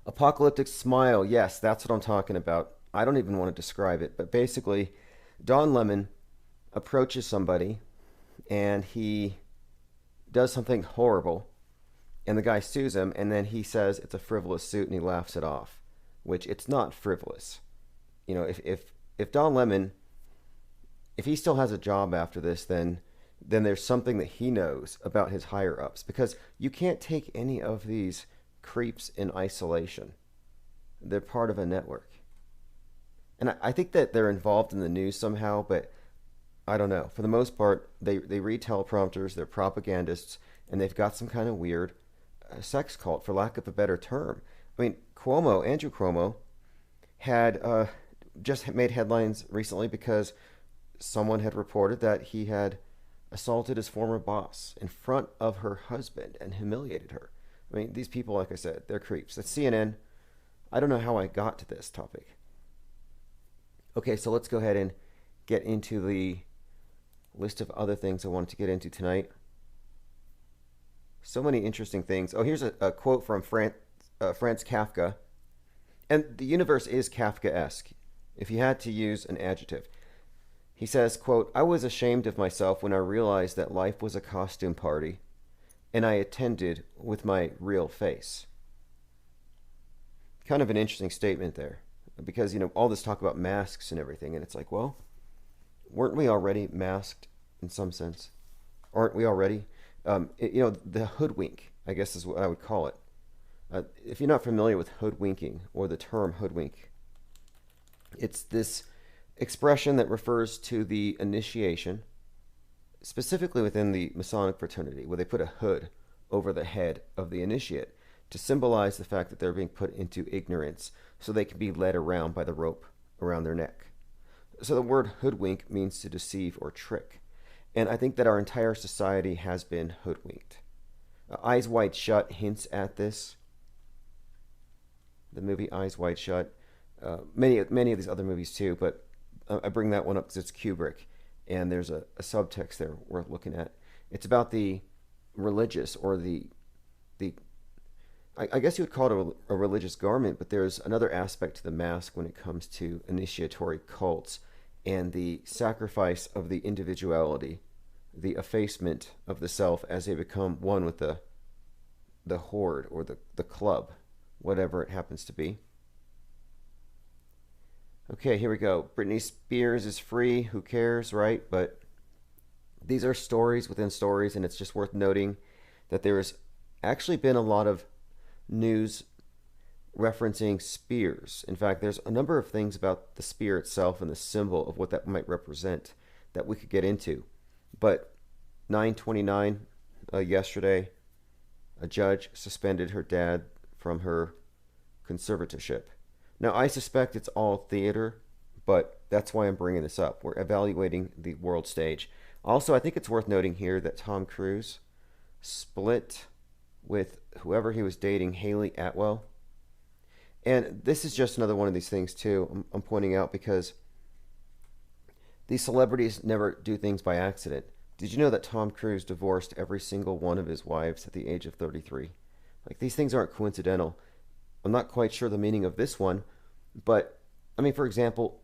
Apocalyptic smile, yes, that's what I'm talking about. I don't even want to describe it, but basically, Don Lemon approaches somebody, and he does something horrible, and the guy sues him, and then he says it's a frivolous suit, and he laughs it off, which it's not frivolous. You know, if Don Lemon, if he still has a job after this, then there's something that he knows about his higher-ups, because you can't take any of these creeps in isolation. They're part of a network. And I think that they're involved in the news somehow, but I don't know. For the most part, they read teleprompters, they're propagandists, and they've got some kind of weird sex cult, for lack of a better term. I mean, Andrew Cuomo, had just made headlines recently because someone had reported that he had assaulted his former boss in front of her husband and humiliated her. I mean, these people, like I said, they're creeps. That's CNN. I don't know how I got to this topic. Okay, so let's go ahead and get into the list of other things I wanted to get into tonight. So many interesting things. Oh, here's a quote from Franz Kafka. And the universe is Kafkaesque, if you had to use an adjective. He says, quote, "I was ashamed of myself when I realized that life was a costume party, and I attended with my real face." Kind of an interesting statement there, because, you know, all this talk about masks and everything, and it's like, well, weren't we already masked in some sense? Aren't we already? You know, the hoodwink, I guess is what I would call it. If you're not familiar with hoodwinking, or the term hoodwink, it's this expression that refers to the initiation, specifically within the Masonic fraternity, where they put a hood over the head of the initiate to symbolize the fact that they're being put into ignorance so they can be led around by the rope around their neck. So the word hoodwink means to deceive or trick. And I think that our entire society has been hoodwinked. Eyes Wide Shut hints at this. The movie Eyes Wide Shut. Many of these other movies too, but I bring that one up because it's Kubrick. And there's a subtext there worth looking at. It's about the religious, or the I guess you would call it a religious garment, but there's another aspect to the mask when it comes to initiatory cults and the sacrifice of the individuality, the effacement of the self as they become one with the horde or the club, whatever it happens to be. Okay, here we go. Britney Spears is free. Who cares, right? But these are stories within stories, and it's just worth noting that there has actually been a lot of news referencing spears. In fact, there's a number of things about the spear itself and the symbol of what that might represent that we could get into. But 9/29 yesterday, a judge suspended her dad from her conservatorship. Now, I suspect it's all theater, but that's why I'm bringing this up. We're evaluating the world stage. Also, I think it's worth noting here that Tom Cruise split with whoever he was dating, Haley Atwell. And this is just another one of these things, too, I'm pointing out, because these celebrities never do things by accident. Did you know that Tom Cruise divorced every single one of his wives at the age of 33? Like, these things aren't coincidental. I'm not quite sure the meaning of this one, but, I mean, for example,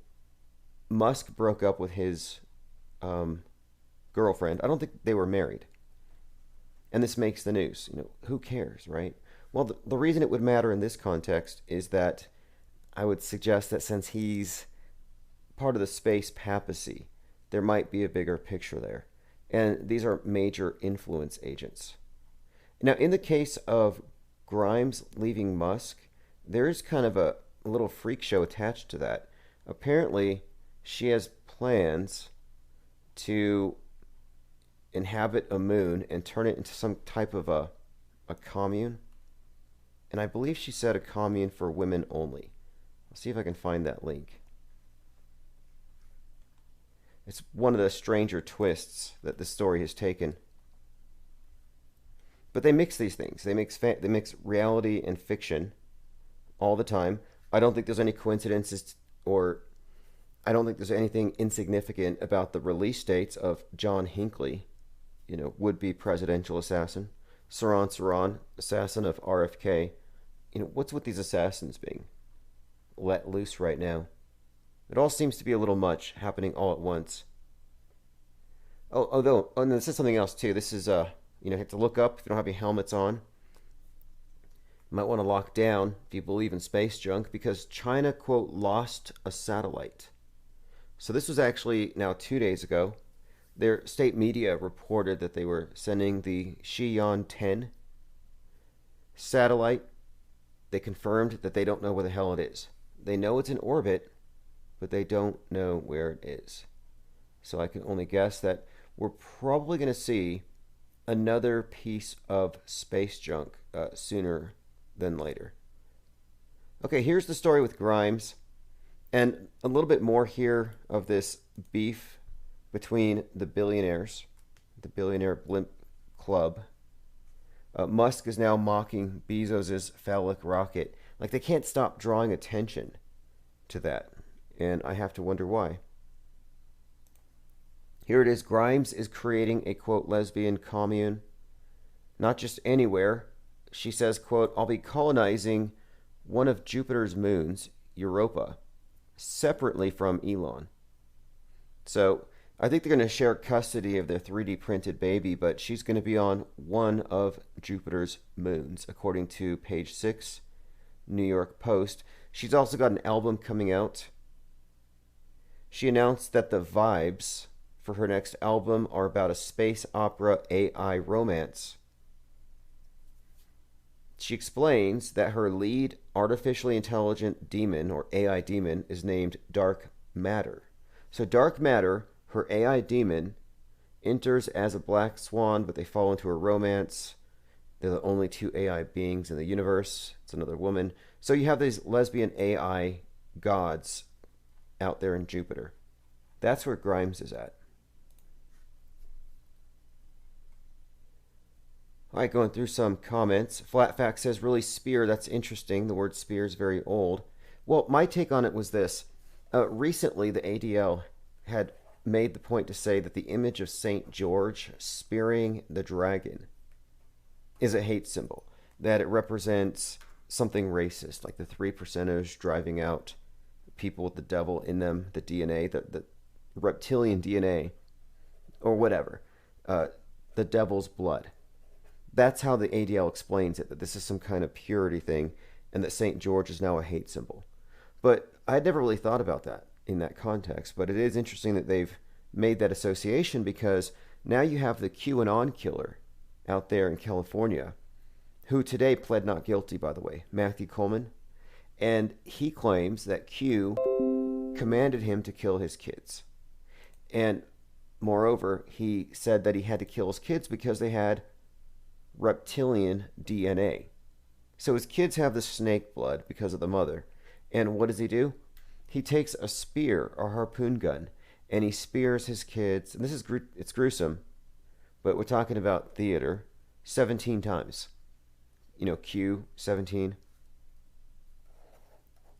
Musk broke up with his girlfriend. I don't think they were married. And this makes the news. You know, who cares, right? Well, the reason it would matter in this context is that I would suggest that since he's part of the space papacy, there might be a bigger picture there. And these are major influence agents. Now, in the case of Grimes leaving Musk, there is kind of a little freak show attached to that. Apparently, she has plans to inhabit a moon and turn it into some type of a commune. And I believe she said a commune for women only. I'll see if I can find that link. It's one of the stranger twists that the story has taken. But they mix these things. They mix reality and fiction all the time. I don't think there's any coincidences, or I don't think there's anything insignificant about the release dates of John Hinckley, you know, would-be presidential assassin, Saran, assassin of RFK. You know, what's with these assassins being let loose right now? It all seems to be a little much, happening all at once. And this is something else too. This is you have to look up if you don't have your helmets on. You might want to lock down if you believe in space junk, because China, quote, lost a satellite. So this was actually now 2 days ago. Their state media reported that they were sending the Xi'an-10 satellite. They confirmed that they don't know where the hell it is. They know it's in orbit, but they don't know where it is. So I can only guess that we're probably going to see another piece of space junk sooner than later. Okay, here's the story with Grimes, and a little bit more here of this beef between the billionaires, the billionaire blimp club. Musk is now mocking Bezos's phallic rocket. Like, they can't stop drawing attention to that, and I have to wonder why. Here it is. Grimes is creating a, quote, lesbian commune. Not just anywhere. She says, quote, I'll be colonizing one of Jupiter's moons, Europa, separately from Elon. So I think they're going to share custody of their 3D printed baby, but she's going to be on one of Jupiter's moons, according to page 6, New York Post. She's also got an album coming out. She announced that the vibes for her next album are about a space opera AI romance. She explains that her lead artificially intelligent demon, or AI demon, is named Dark Matter. So Dark Matter, her AI demon, enters as a black swan, but they fall into a romance. They're the only two AI beings in the universe. It's another woman. So you have these lesbian AI gods out there in Jupiter. That's where Grimes is at. All right, going through some comments. Flat Fact says, really, spear, that's interesting. The word spear is very old. Well, my take on it was this. Recently, the ADL had made the point to say that the image of St. George spearing the dragon is a hate symbol, that it represents something racist, like the 3%ers driving out people with the devil in them, the DNA, the reptilian DNA, or whatever, the devil's blood. That's how the ADL explains it, that this is some kind of purity thing, and that St. George is now a hate symbol. But I had never really thought about that in that context, but it is interesting that they've made that association, because now you have the QAnon killer out there in California, who today pled not guilty, by the way, Matthew Coleman, and he claims that Q commanded him to kill his kids. And moreover, he said that he had to kill his kids because they had reptilian DNA. So his kids have the snake blood because of the mother. And what does he do? He takes a spear, a harpoon gun, and he spears his kids. And this is it's gruesome, but we're talking about theater, 17 times. You know, Q, 17.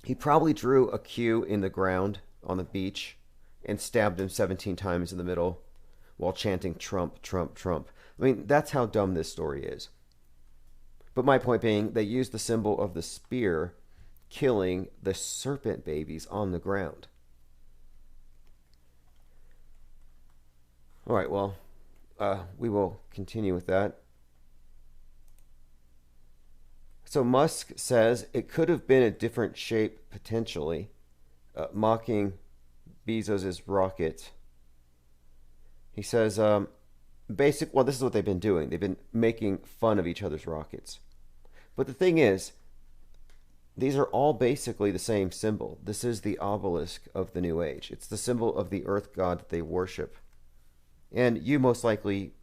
He probably drew a Q in the ground on the beach and stabbed him 17 times in the middle while chanting Trump, Trump, Trump. I mean, that's how dumb this story is. But my point being, they used the symbol of the spear killing the serpent babies on the ground. All right, well, we will continue with that. So Musk says it could have been a different shape potentially, mocking Bezos' rocket. He says, well, this is what they've been doing. They've been making fun of each other's rockets. But the thing is, these are all basically the same symbol. This is the obelisk of the New Age. It's the symbol of the earth god that they worship. And you most likely,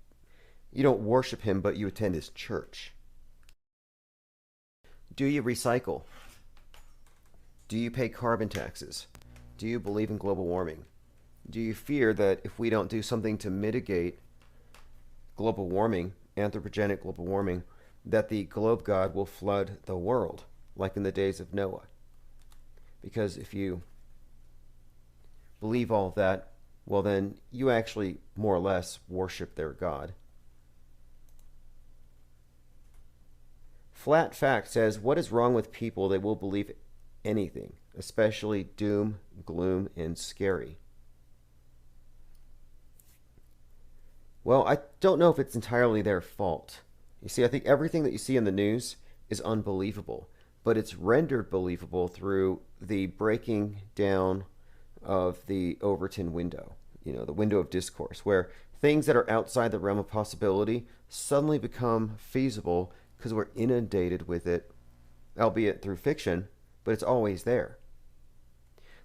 you don't worship him, but you attend his church. Do you recycle? Do you pay carbon taxes? Do you believe in global warming? Do you fear that if we don't do something to mitigate global warming, anthropogenic global warming, that the globe god will flood the world, like in the days of Noah? Because if you believe all of that, well, then you actually more or less worship their god. Flat Fact says, what is wrong with people? They will believe anything, especially doom, gloom, and scary. Well, I don't know if it's entirely their fault. You see, I think everything that you see in the news is unbelievable, but it's rendered believable through the breaking down of the Overton window, the window of discourse, where things that are outside the realm of possibility suddenly become feasible because we're inundated with it, albeit through fiction, but it's always there.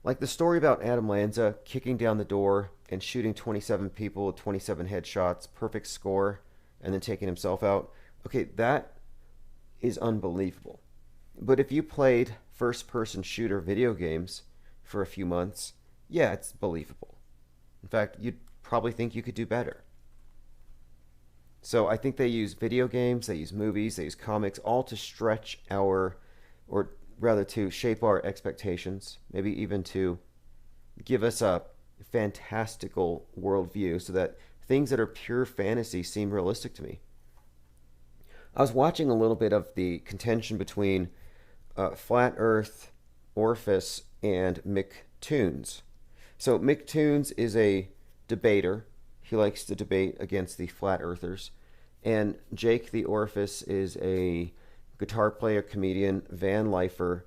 Like the story about Adam Lanza kicking down the door and shooting 27 people with 27 headshots, perfect score, and then taking himself out. Okay, that is unbelievable. But if you played first-person shooter video games for a few months, yeah, it's believable. In fact, you'd probably think you could do better. So I think they use video games, they use movies, they use comics, all to stretch or rather to shape our expectations, maybe even to give us a fantastical worldview so that things that are pure fantasy seem realistic to me. I was watching a little bit of the contention between Flat Earth, Orpheus, and Mick Toons. So Mick Toons is a debater. He likes to debate against the Flat Earthers. And Jake the Orpheus is a guitar player, comedian, van lifer,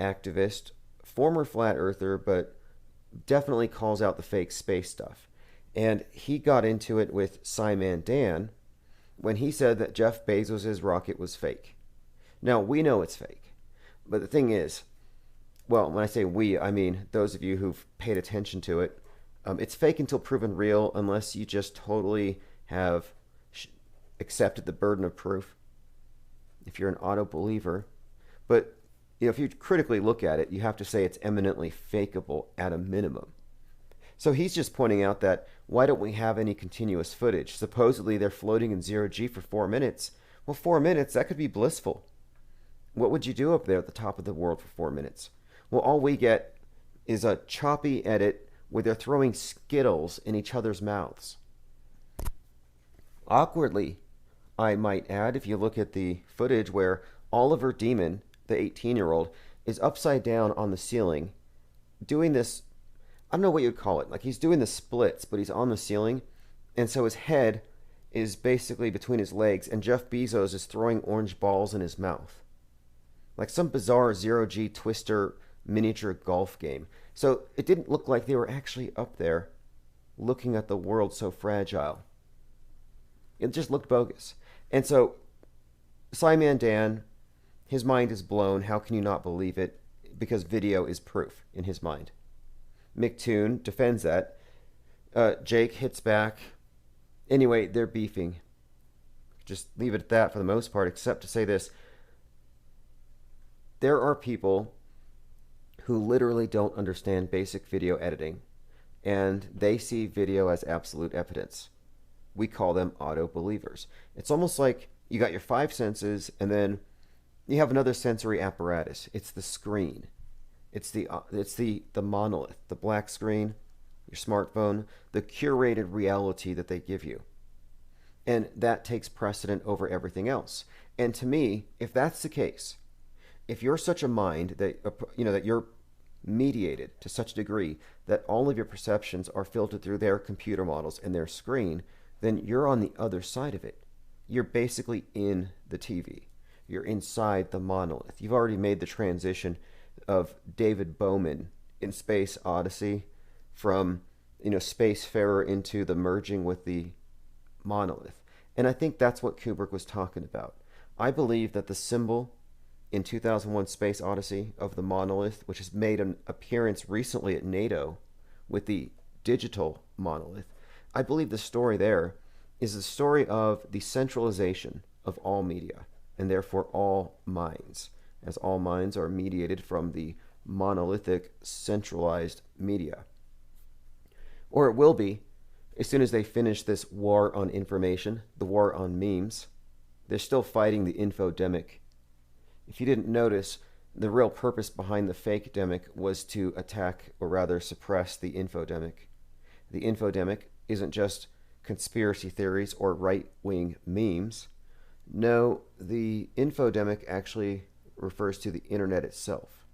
activist, former Flat Earther, but definitely calls out the fake space stuff. And he got into it with Simon Dan when he said that Jeff Bezos' rocket was fake. Now, we know it's fake. But the thing is, well, when I say we, I mean those of you who've paid attention to it. It's fake until proven real, unless you just totally have accepted the burden of proof, if you're an auto believer. But if you critically look at it, you have to say it's eminently fakeable at a minimum. So he's just pointing out that why don't we have any continuous footage? Supposedly they're floating in zero G for 4 minutes. Well, 4 minutes, that could be blissful. What would you do up there at the top of the world for 4 minutes? Well, all we get is a choppy edit where they're throwing Skittles in each other's mouths. Awkwardly, I might add, if you look at the footage where Oliver Demon, the 18-year-old, is upside down on the ceiling doing this, I don't know what you'd call it. Like, he's doing the splits, but he's on the ceiling. And so his head is basically between his legs, and Jeff Bezos is throwing orange balls in his mouth. Like some bizarre zero-G twister miniature golf game. So it didn't look like they were actually up there looking at the world so fragile. It just looked bogus. And so Simon Dan, his mind is blown. How can you not believe it? Because video is proof in his mind. McToon defends that. Jake hits back. Anyway, they're beefing. Just leave it at that for the most part, except to say this. There are people who literally don't understand basic video editing, and they see video as absolute evidence. We call them auto-believers. It's almost like you got your five senses, and then you have another sensory apparatus. It's the screen. It's the monolith, the black screen, your smartphone, the curated reality that they give you. And that takes precedent over everything else. And to me, if that's the case, if you're such a mind that, that you're mediated to such a degree that all of your perceptions are filtered through their computer models and their screen, then you're on the other side of it. You're basically in the TV. You're inside the monolith. You've already made the transition of David Bowman in Space Odyssey from, Spacefarer into the merging with the monolith. And I think that's what Kubrick was talking about. I believe that the symbol in 2001 Space Odyssey of the monolith, which has made an appearance recently at NATO with the digital monolith, I believe the story there is the story of the centralization of all media, and therefore all minds, as all minds are mediated from the monolithic centralized media. Or it will be, as soon as they finish this war on information, the war on memes. They're still fighting the infodemic. If you didn't notice, the real purpose behind the fake-demic was to attack, or rather suppress, the infodemic. The infodemic isn't just conspiracy theories or right-wing memes. No, the infodemic actually refers to the internet itself.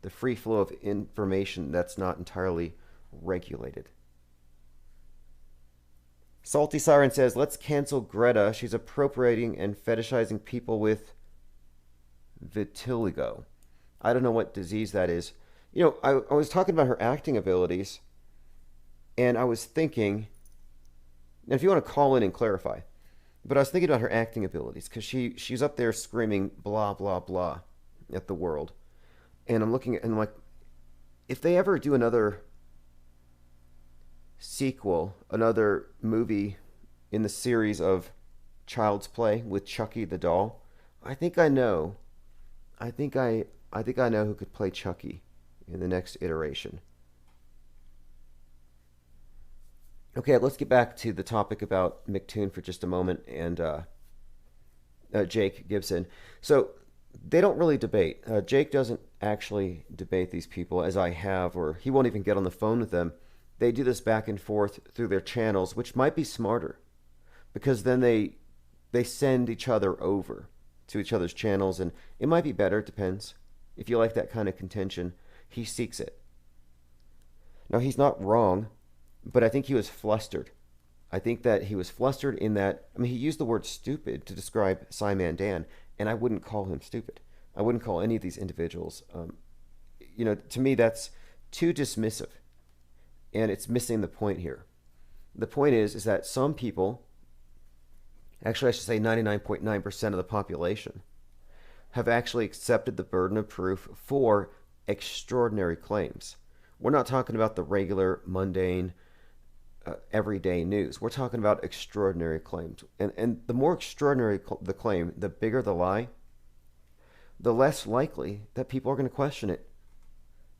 The free flow of information that's not entirely regulated. Salty Siren says, let's cancel Greta. She's appropriating and fetishizing people with vitiligo. I don't know what disease that is. I was talking about her acting abilities, and I was thinking, and if you want to call in and clarify, but I was thinking about her acting abilities, because she's up there screaming blah, blah, blah at the world. And I'm looking at, and I'm like, if they ever do another sequel, another movie in the series of Child's Play with Chucky the doll, I think I know who could play Chucky in the next iteration. Okay, let's get back to the topic about McToon for just a moment and Jake Gibson. So they don't really debate. Jake doesn't actually debate these people as I have, or he won't even get on the phone with them. They do this back and forth through their channels, which might be smarter, because then they send each other over to each other's channels, and it might be better. It depends. If you like that kind of contention, he seeks it. Now, he's not wrong, but I think he was flustered. I think that he was flustered in that, he used the word stupid to describe Simon Dan, and I wouldn't call him stupid. I wouldn't call any of these individuals. To me, that's too dismissive, and it's missing the point here. The point is that some people, actually I should say 99.9% of the population, have actually accepted the burden of proof for extraordinary claims. We're not talking about the regular, mundane, everyday news. We're talking about extraordinary claims. And the more extraordinary the claim, the bigger the lie, the less likely that people are going to question it.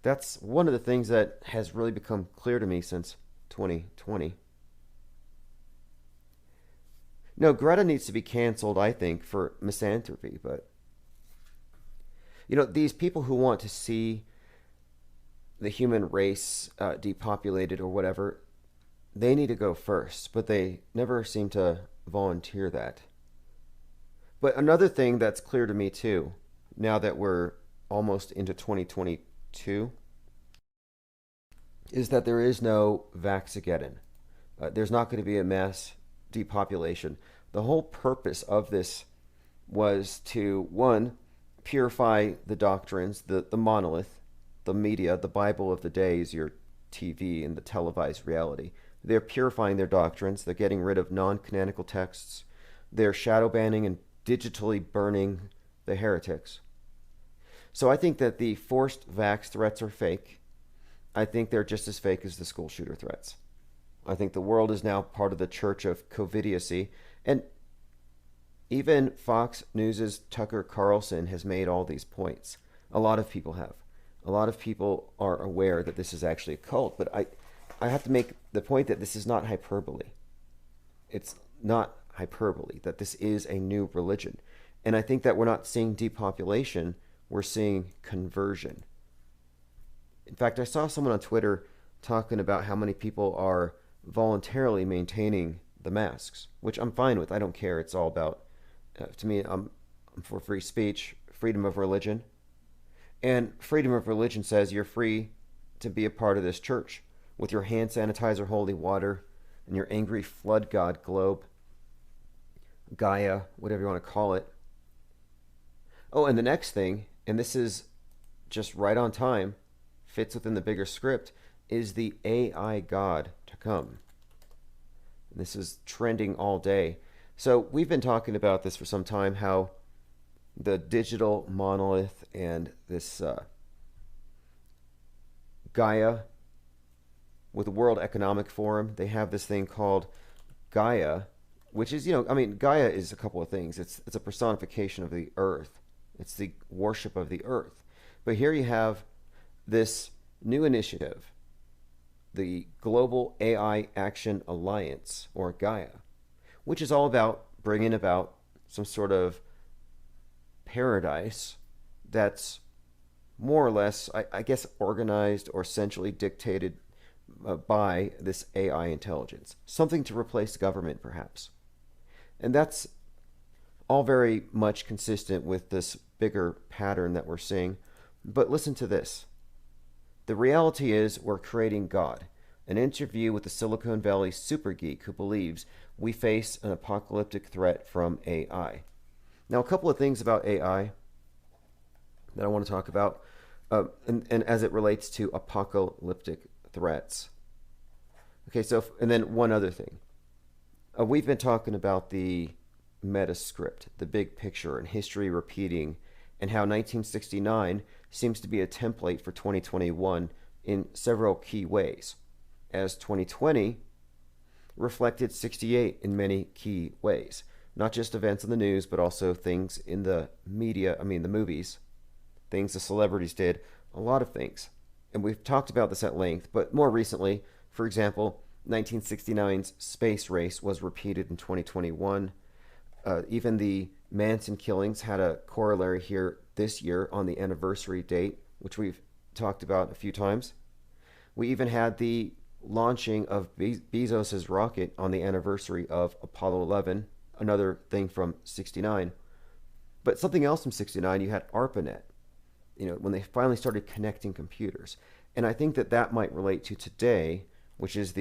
that's one of the things that has really become clear to me since 2020. No, Greta needs to be canceled, I think, for misanthropy, but these people who want to see the human race depopulated or whatever, they need to go first, but they never seem to volunteer that. But another thing that's clear to me too, now that we're almost into 2022, is that there is no Vaxageddon. There's not going to be a mass depopulation. The whole purpose of this was to, one, purify the doctrines, the monolith, the media. The Bible of the day is your TV and the televised reality. They're purifying their doctrines. They're getting rid of non-canonical texts. They're shadow banning and digitally burning the heretics. So I think that the forced vax threats are fake. I think they're just as fake as the school shooter threats. I think the world is now part of the church of covidiocy. And even Fox News' Tucker Carlson has made all these points. A lot of people have. A lot of people are aware that this is actually a cult. But I have to make the point that this is not hyperbole. It's not hyperbole, that this is a new religion. And I think that we're not seeing depopulation, we're seeing conversion. In fact, I saw someone on Twitter talking about how many people are voluntarily maintaining the masks, which I'm fine with. I don't care. It's all about, to me, I'm for free speech, freedom of religion. And freedom of religion says you're free to be a part of this church with your hand sanitizer, holy water, and your angry flood god globe, Gaia, whatever you want to call it. Oh, and the next thing, and this is just right on time, fits within the bigger script, is the AI God to come. And this is trending all day. So we've been talking about this for some time, how the digital monolith and this Gaia, with the World Economic Forum, they have this thing called Gaia, which is, Gaia is a couple of things. It's a personification of the earth. It's the worship of the earth. But here you have this new initiative, the Global AI Action Alliance, or Gaia, which is all about bringing about some sort of paradise that's more or less, I guess, organized or centrally dictated by this AI intelligence. Something to replace government, perhaps. And that's all very much consistent with this bigger pattern that we're seeing. But listen to this. The reality is we're creating God. An interview with the Silicon Valley super geek who believes we face an apocalyptic threat from AI. Now, a couple of things about AI that I want to talk about, and as it relates to apocalyptic threats. Okay, so, and then one other thing. We've been talking about the metascript, the big picture, and history repeating, and how 1969 seems to be a template for 2021 in several key ways, as 2020 reflected 68 in many key ways. Not just events in the news, but also things in the media, the movies, things the celebrities did, a lot of things. And we've talked about this at length, but more recently, for example, 1969's space race was repeated in 2021. Even the Manson killings had a corollary here this year on the anniversary date, which we've talked about a few times. We even had the launching of Bezos's rocket on the anniversary of Apollo 11, another thing from 69. But something else from 69, you had ARPANET, when they finally started connecting computers. And I think that that might relate to today, which is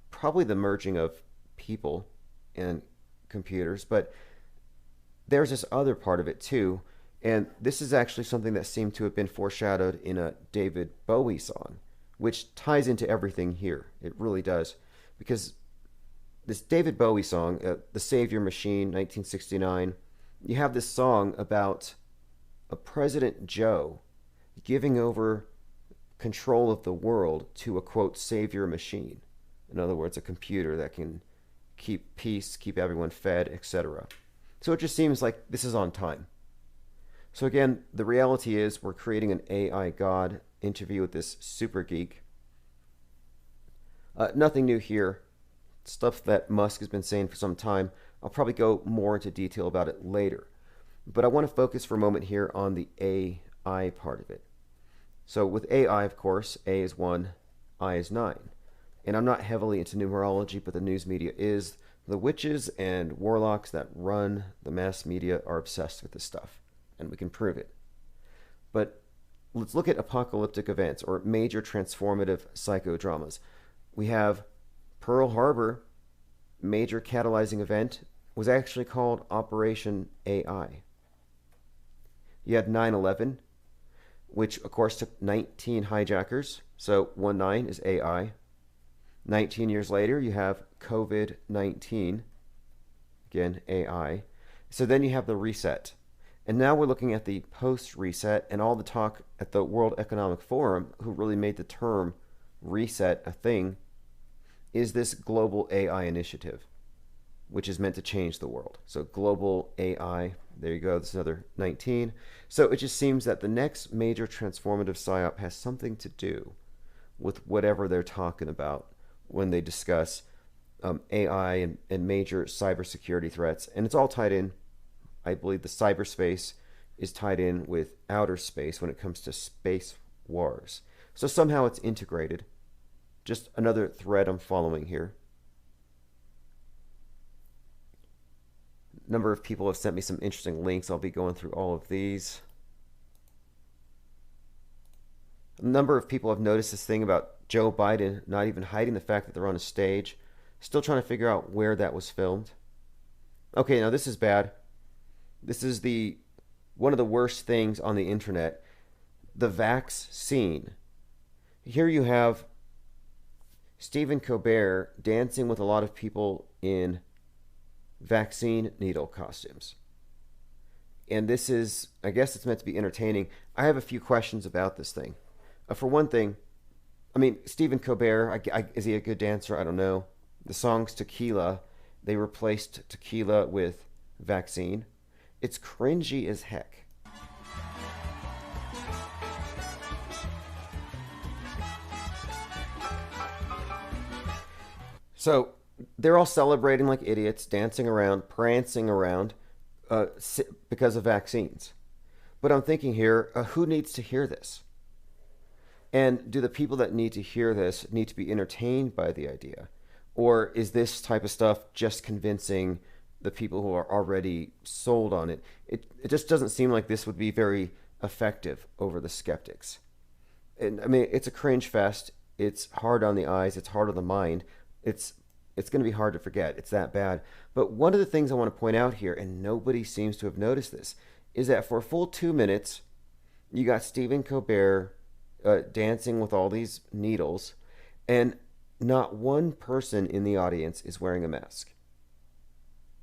probably the merging of people and computers. But there's this other part of it too. And this is actually something that seemed to have been foreshadowed in a David Bowie song, which ties into everything here. It really does. Because this David Bowie song, The Savior Machine, 1969, you have this song about a President Joe giving over control of the world to a, quote, savior machine. In other words, a computer that can keep peace, keep everyone fed, etc. So it just seems like this is on time. So again, the reality is we're creating an AI God interview with this super geek. Nothing new here. Stuff that Musk has been saying for some time. I'll probably go more into detail about it later. But I want to focus for a moment here on the AI part of it. So with AI, of course, A is 1, I is 9. And I'm not heavily into numerology, but the news media is. The witches and warlocks that run the mass media are obsessed with this stuff, and we can prove it. But let's look at apocalyptic events or major transformative psychodramas. We have Pearl Harbor, major catalyzing event, was actually called Operation AI. You had 9/11, which of course took 19 hijackers, so 19 is AI. 19 years later, you have COVID-19, again, AI. So then you have the reset. And now we're looking at the post-reset and all the talk at the World Economic Forum, who really made the term reset a thing, is this global AI initiative, which is meant to change the world. So global AI, there you go, this is another 19. So it just seems that the next major transformative PSYOP has something to do with whatever they're talking about when they discuss AI and major cybersecurity threats. And it's all tied in. I believe the cyberspace is tied in with outer space when it comes to space wars. So somehow it's integrated. Just another thread I'm following here. A number of people have sent me some interesting links. I'll be going through all of these. A number of people have noticed this thing about Joe Biden not even hiding the fact that they're on a stage. Still trying to figure out where that was filmed. Okay, now this is bad. This is one of the worst things on the internet. The vaccine. Here you have Stephen Colbert dancing with a lot of people in vaccine needle costumes. And this is, I guess it's meant to be entertaining. I have a few questions about this thing. For one thing, I mean, Stephen Colbert, is he a good dancer? I don't know. The song's Tequila. They replaced tequila with vaccine. It's cringy as heck. So they're all celebrating like idiots, dancing around, prancing around because of vaccines. But I'm thinking here, who needs to hear this? And do the people that need to hear this need to be entertained by the idea? Or is this type of stuff just convincing the people who are already sold on it? It just doesn't seem like this would be very effective over the skeptics. And I mean, it's a cringe fest. It's hard on the eyes. It's hard on the mind. It's going to be hard to forget. It's that bad. But one of the things I want to point out here, and nobody seems to have noticed this, is that for a full 2 minutes, you got Stephen Colbert dancing with all these needles, and not one person in the audience is wearing a mask.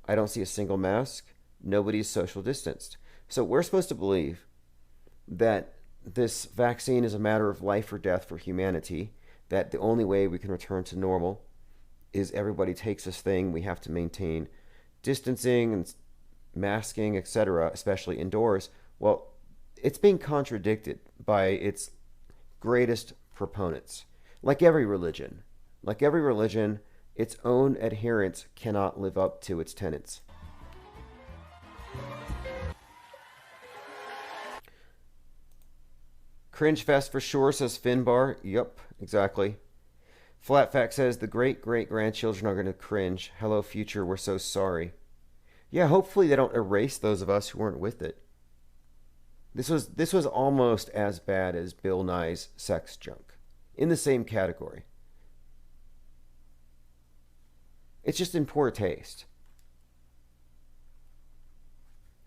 I don't see a single mask. Nobody's social distanced. So we're supposed to believe that this vaccine is a matter of life or death for humanity, that the only way we can return to normal is everybody takes this thing. We have to maintain distancing and masking, etc., especially indoors. Well, it's being contradicted by its greatest proponents. Like every religion, its own adherents cannot live up to its tenets. Cringe fest for sure, says Finbar. Yup, exactly. Flat Fact says the great-great-grandchildren are going to cringe. Hello, future, we're so sorry. Yeah, hopefully they don't erase those of us who weren't with it. This was almost as bad as Bill Nye's sex junk. In the same category. It's just in poor taste.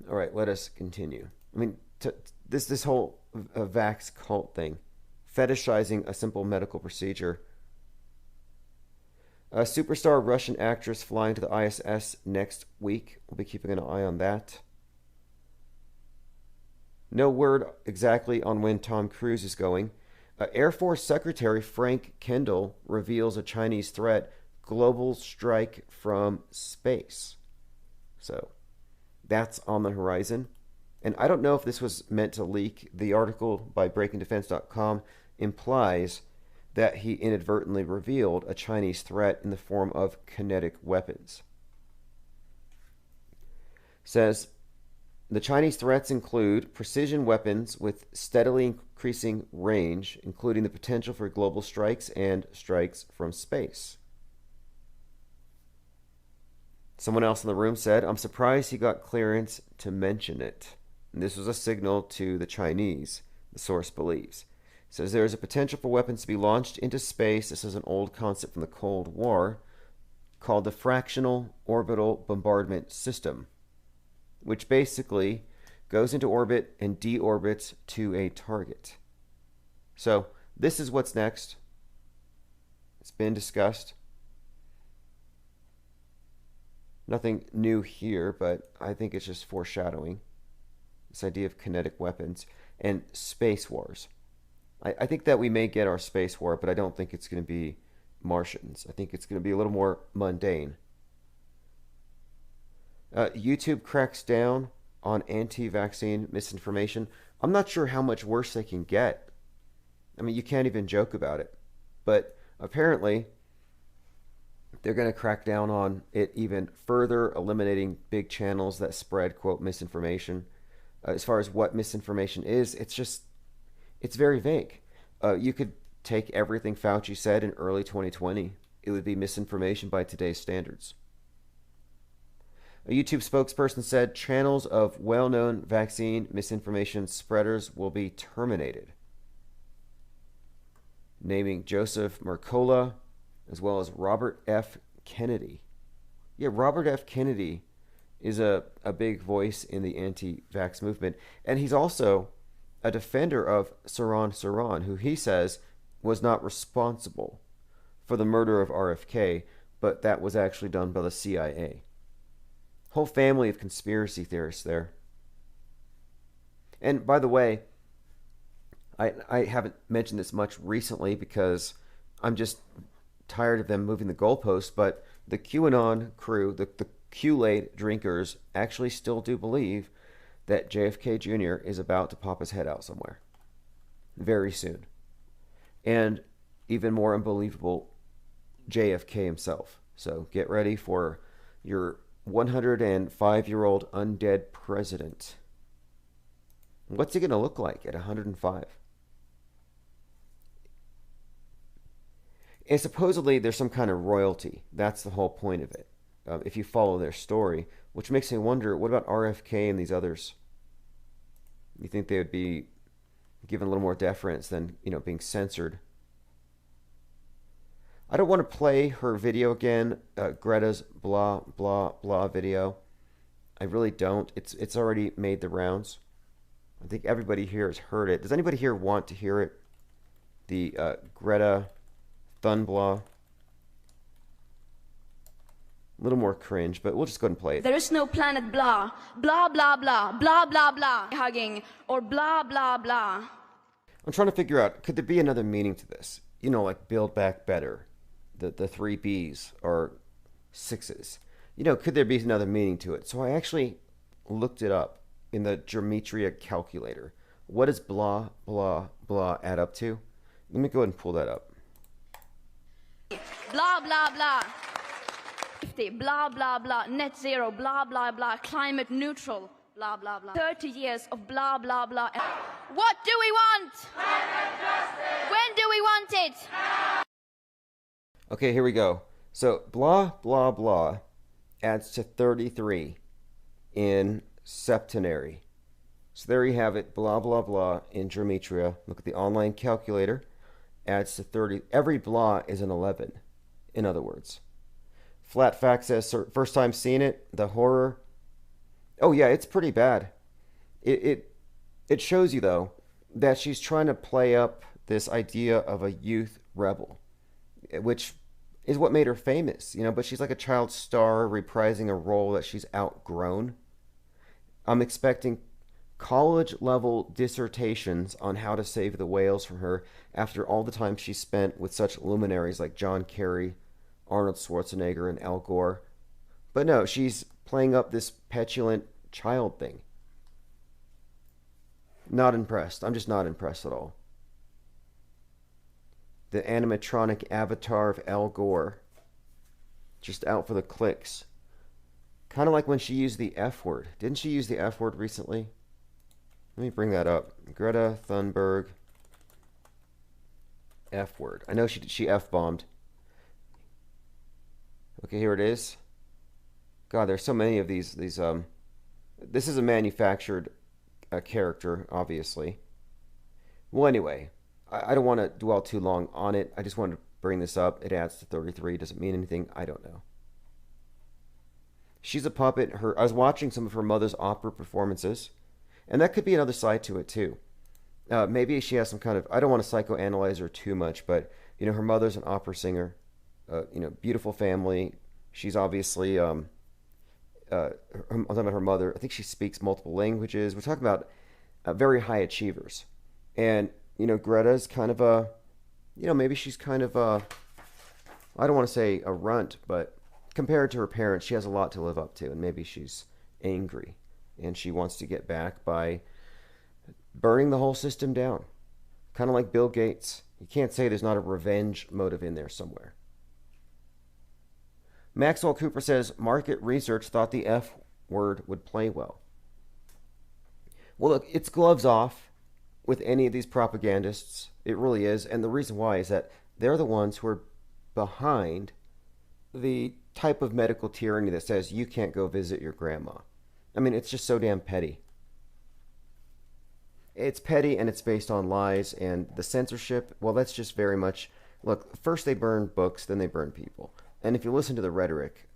All right, let us continue. I mean, this whole vax cult thing, fetishizing a simple medical procedure. A superstar Russian actress flying to the ISS next week. We'll be keeping an eye on that. No word exactly on when Tom Cruise is going. Air Force Secretary Frank Kendall reveals a Chinese threat, global strike from space. So that's on the horizon. And I don't know if this was meant to leak. The article by BreakingDefense.com implies that he inadvertently revealed a Chinese threat in the form of kinetic weapons. Says, the Chinese threats include precision weapons with steadily increasing range, including the potential for global strikes and strikes from space. Someone else in the room said, I'm surprised he got clearance to mention it. And this was a signal to the Chinese, the source believes. It says there is a potential for weapons to be launched into space. This is an old concept from the Cold War called the Fractional Orbital Bombardment System, which basically goes into orbit and deorbits to a target. So this is what's next. It's been discussed. Nothing new here, but I think it's just foreshadowing this idea of kinetic weapons and space wars. I think that we may get our space war, but I don't think it's going to be Martians. I think it's going to be a little more mundane. YouTube cracks down on anti-vaccine misinformation. I'm not sure how much worse they can get. I mean, you can't even joke about it. But apparently, they're going to crack down on it even further, eliminating big channels that spread, quote, misinformation. As far as what misinformation is, it's very vague. You could take everything Fauci said in early 2020. It would be misinformation by today's standards. A YouTube spokesperson said channels of well-known vaccine misinformation spreaders will be terminated, naming Joseph Mercola as well as Robert F. Kennedy. Yeah, Robert F. Kennedy is a big voice in the anti-vax movement, and he's also a defender of Sirhan Sirhan, who he says was not responsible for the murder of RFK, but that was actually done by the CIA. Whole family of conspiracy theorists there. And by the way, I haven't mentioned this much recently because I'm just tired of them moving the goalposts, but the QAnon crew, the Kool-Aid drinkers, actually still do believe that JFK Jr. is about to pop his head out somewhere very soon. And even more unbelievable, JFK himself. So get ready for your 105-year-old undead president. What's he going to look like at 105? And supposedly there's some kind of royalty. That's the whole point of it. If you follow their story, which makes me wonder, what about RFK and these others? You think they would be given a little more deference than, being censored? I don't want to play her video again, Greta's blah, blah, blah video. I really don't. It's already made the rounds. I think everybody here has heard it. Does anybody here want to hear it? The Greta Thunberg. A little more cringe, but we'll just go ahead and play it. There is no planet blah, blah, blah, blah, blah, blah, blah, hugging, or blah, blah, blah. I'm trying to figure out, could there be another meaning to this? Like Build Back Better, the 3 Bs or 6s. Could there be another meaning to it? So I actually looked it up in the Gematria calculator. What does blah, blah, blah add up to? Let me go ahead and pull that up. Blah, blah, blah. 50, blah, blah, blah. Net zero, blah, blah, blah. Climate neutral, blah, blah, blah. 30 years of blah, blah, blah. What do we want? When do we want it? Okay, here we go. So blah, blah, blah adds to 33 in septenary. So there you have it, blah, blah, blah in Gematria. Look at the online calculator. Adds to 30. Every blah is an 11, in other words. Flat Fact says, first time seeing it, the horror. Oh yeah, it's pretty bad. It shows you, though, that she's trying to play up this idea of a youth rebel, which is what made her famous, but she's like a child star reprising a role that she's outgrown. I'm expecting college-level dissertations on how to save the whales from her after all the time she spent with such luminaries like John Kerry, Arnold Schwarzenegger, and Al Gore. But no, she's playing up this petulant child thing. Not impressed. I'm just not impressed at all. The animatronic avatar of Al Gore. Just out for the clicks. Kind of like when she used the F word. Didn't she use the F word recently? Let me bring that up. Greta Thunberg. F word. I know she F-bombed. Okay, here it is. God, there's so many of these. This is a manufactured character, obviously. Well, anyway, I don't want to dwell too long on it. I just wanted to bring this up. It adds to 33. Does it mean anything? I don't know. She's a puppet. I was watching some of her mother's opera performances, and that could be another side to it too. Maybe she has some kind of, I don't want to psychoanalyze her too much, but her mother's an opera singer. Beautiful family. She's obviously I'm talking about her mother. I think she speaks multiple languages. We're talking about very high achievers, and Greta's kind of a, maybe she's kind of a, I don't want to say a runt, but compared to her parents, she has a lot to live up to, and maybe she's angry, and she wants to get back by burning the whole system down. Kind of like Bill Gates. You can't say there's not a revenge motive in there somewhere. Maxwell Cooper says, market research thought the F word would play well. Well, look, it's gloves off with any of these propagandists. It really is. And the reason why is that they're the ones who are behind the type of medical tyranny that says you can't go visit your grandma. I mean, it's just so damn petty. It's petty, and it's based on lies, and the censorship, well, that's just very much, look, first they burn books, then they burn people. And if you listen to the rhetoric,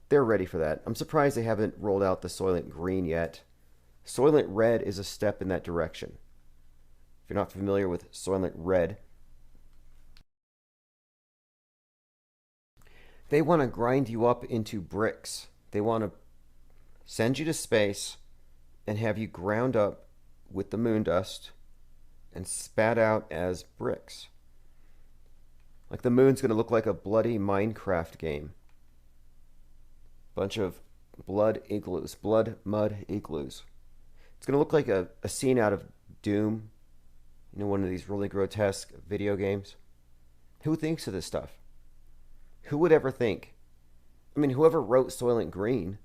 they're ready for that. I'm surprised they haven't rolled out the Soylent Green yet. Soylent Red is a step in that direction. If you're not familiar with Soylent Red, they want to grind you up into bricks. They want to send you to space and have you ground up with the moon dust and spat out as bricks. Like the moon's going to look like a bloody Minecraft game. Bunch of blood igloos, blood mud igloos. It's going to look like a scene out of Doom, one of these really grotesque video games. Who thinks of this stuff? Who would ever think? I mean, whoever wrote Soylent Green,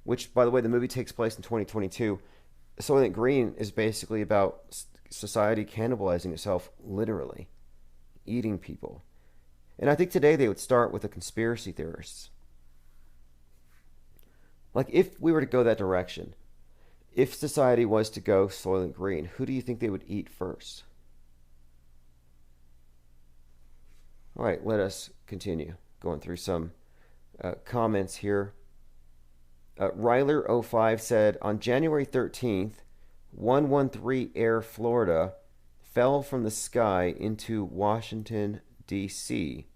which, by the way, the movie takes place in 2022, Soylent Green is basically about society cannibalizing itself, literally, eating people. And I think today they would start with the conspiracy theorists. Like, if we were to go that direction, if society was to go Soylent Green, who do you think they would eat first? All right, let us continue going through some comments here. Ryler05 said, on January 13th, 113 Air Florida fell from the sky into Washington, D.C.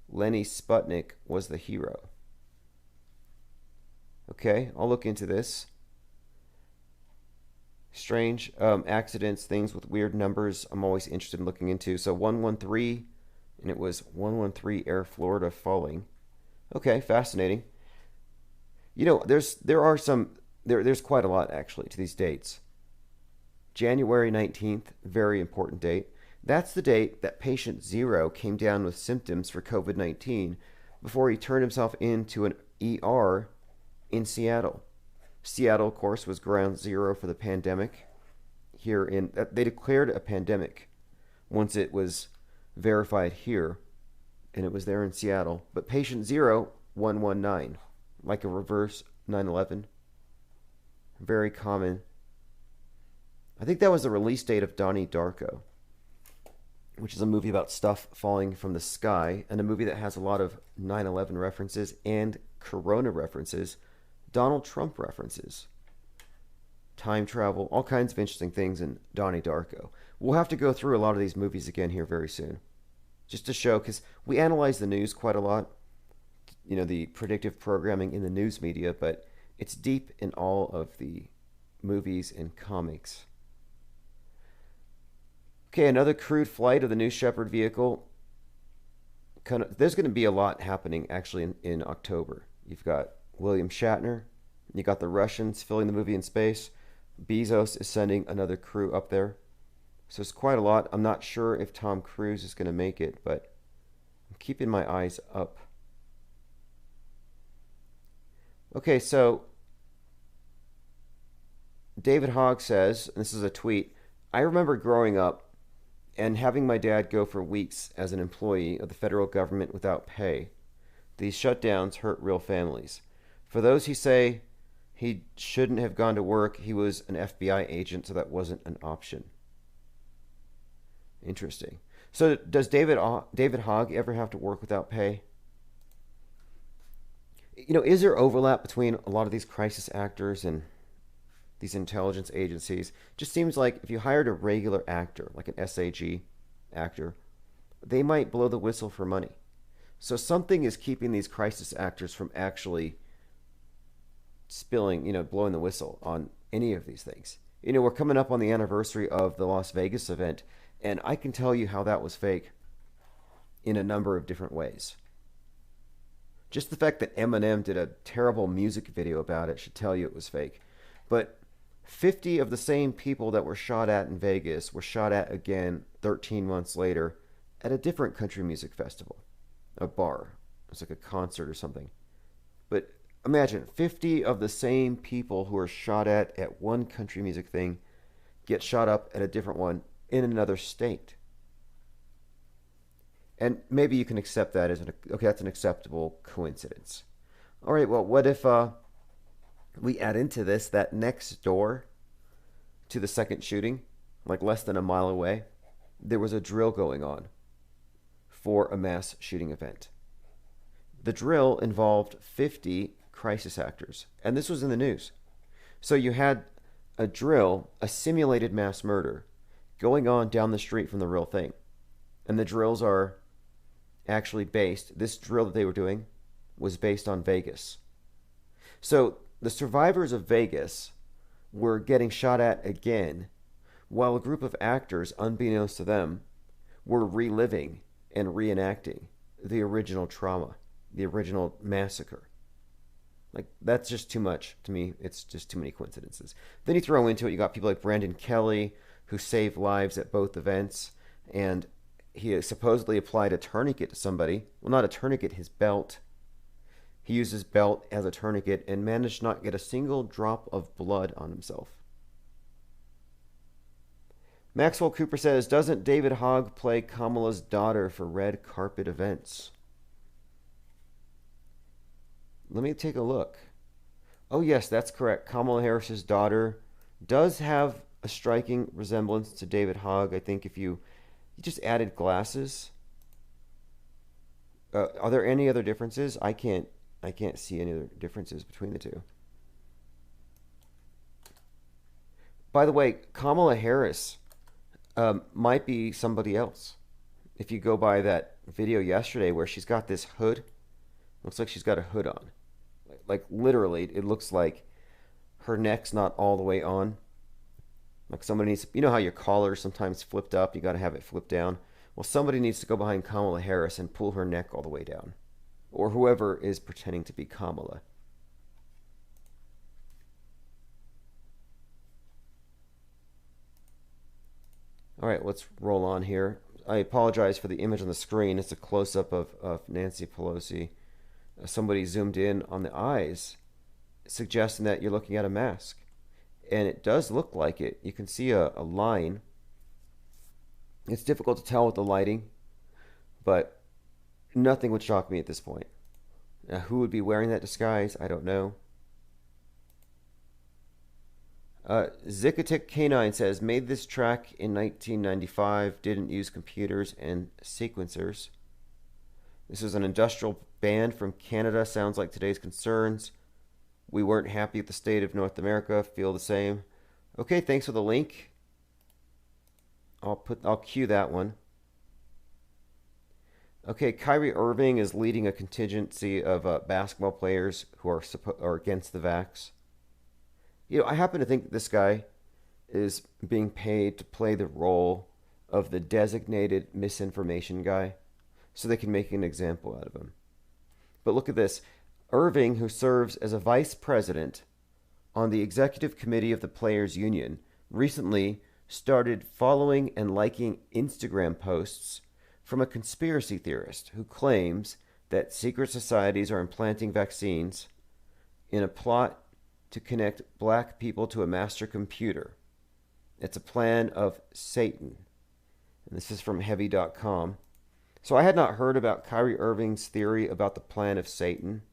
Lenny Sputnik was the hero. Okay, I'll look into this. Strange accidents, things with weird numbers, I'm always interested in looking into. So 113, and it was 113 Air Florida falling. Okay, fascinating. There's quite a lot actually to these dates. January 19th, very important date. That's the date that patient 0 came down with symptoms for COVID-19 before he turned himself into an ER in Seattle. Seattle, of course, was ground zero for the pandemic. They declared a pandemic once it was verified here, and it was there in Seattle. But patient 0, 119, like a reverse 9/11. Very common. I think that was the release date of Donnie Darko, which is a movie about stuff falling from the sky, and a movie that has a lot of 9/11 references and Corona references, Donald Trump references, time travel, all kinds of interesting things in Donnie Darko. We'll have to go through a lot of these movies again here very soon, just to show, because we analyze the news quite a lot, the predictive programming in the news media, but it's deep in all of the movies and comics. Okay, another crewed flight of the New Shepard vehicle. There's going to be a lot happening actually in October. You've got William Shatner, you got the Russians filling the movie in space, Bezos is sending another crew up there. So it's quite a lot. I'm not sure if Tom Cruise is going to make it, but I'm keeping my eyes up. Okay, so David Hogg says, and this is a tweet, I remember growing up and having my dad go for weeks as an employee of the federal government without pay. These shutdowns hurt real families. For those who say he shouldn't have gone to work, he was an FBI agent, so that wasn't an option. Interesting. So does David Hogg ever have to work without pay? You know, is there overlap between a lot of these crisis actors and these intelligence agencies? Just seems like if you hired a regular actor, like an SAG actor, they might blow the whistle for money. So something is keeping these crisis actors from actually blowing the whistle on any of these things. You know, we're coming up on the anniversary of the Las Vegas event, and I can tell you how that was fake in a number of different ways. Just the fact that Eminem did a terrible music video about it should tell you it was fake. But 50 of the same people that were shot at in Vegas were shot at again 13 months later at a different country music festival, a bar. It's like a concert or something. But imagine 50 of the same people who are shot at one country music thing get shot up at a different one in another state. And maybe you can accept that as that's an acceptable coincidence. All right, well, what if we add into this that next door to the second shooting, like less than a mile away, there was a drill going on for a mass shooting event. The drill involved 50 crisis actors, and this was in the news. So you had a drill, a simulated mass murder, going on down the street from the real thing. And the drills are actually this drill that they were doing was based on Vegas. So the survivors of Vegas were getting shot at again, while a group of actors, unbeknownst to them, were reliving and reenacting the original trauma, the original massacre. Like, that's just too much to me. It's just too many coincidences. Then you throw into it, you got people like Brandon Kelly, who saved lives at both events, and he supposedly applied a tourniquet to somebody. Well, not a tourniquet, his belt. He used his belt as a tourniquet and managed not to get a single drop of blood on himself. Maxwell Cooper says, doesn't David Hogg play Kamala's daughter for red carpet events? Let me take a look. Oh, yes, that's correct. Kamala Harris's daughter does have a striking resemblance to David Hogg. I think if you just added glasses. Are there any other differences? I can't see any other differences between the two. By the way, Kamala Harris might be somebody else. If you go by that video yesterday where she's got this hood, looks like she's got a hood on. Like literally, it looks like her neck's not all the way on. Like somebody needs, you know how your collar sometimes flipped up, you got to have it flipped down. Well, somebody needs to go behind Kamala Harris and pull her neck all the way down. Or whoever is pretending to be Kamala. All right, let's roll on here. I apologize for the image on the screen. It's a close-up of Nancy Pelosi. Somebody zoomed in on the eyes, suggesting that you're looking at a mask. And it does look like it. You can see a line. It's difficult to tell with the lighting, but nothing would shock me at this point. Now, who would be wearing that disguise? I don't know. Zikatic K9 says, made this track in 1995, didn't use computers and sequencers. This is an industrial band from Canada, sounds like today's concerns. We weren't happy with the state of North America, feel the same. Okay, thanks for the link. I'll cue that one. Okay, Kyrie Irving is leading a contingency of basketball players who are against the vax. You know, I happen to think that this guy is being paid to play the role of the designated misinformation guy so they can make an example out of him. But look at this. Irving, who serves as a vice president on the executive committee of the Players Union recently started following and liking Instagram posts from a conspiracy theorist who claims that secret societies are implanting vaccines in a plot to connect black people to a master computer. It's a plan of Satan. And this is from Heavy.com. So I had not heard about Kyrie Irving's theory about the plan of Satan,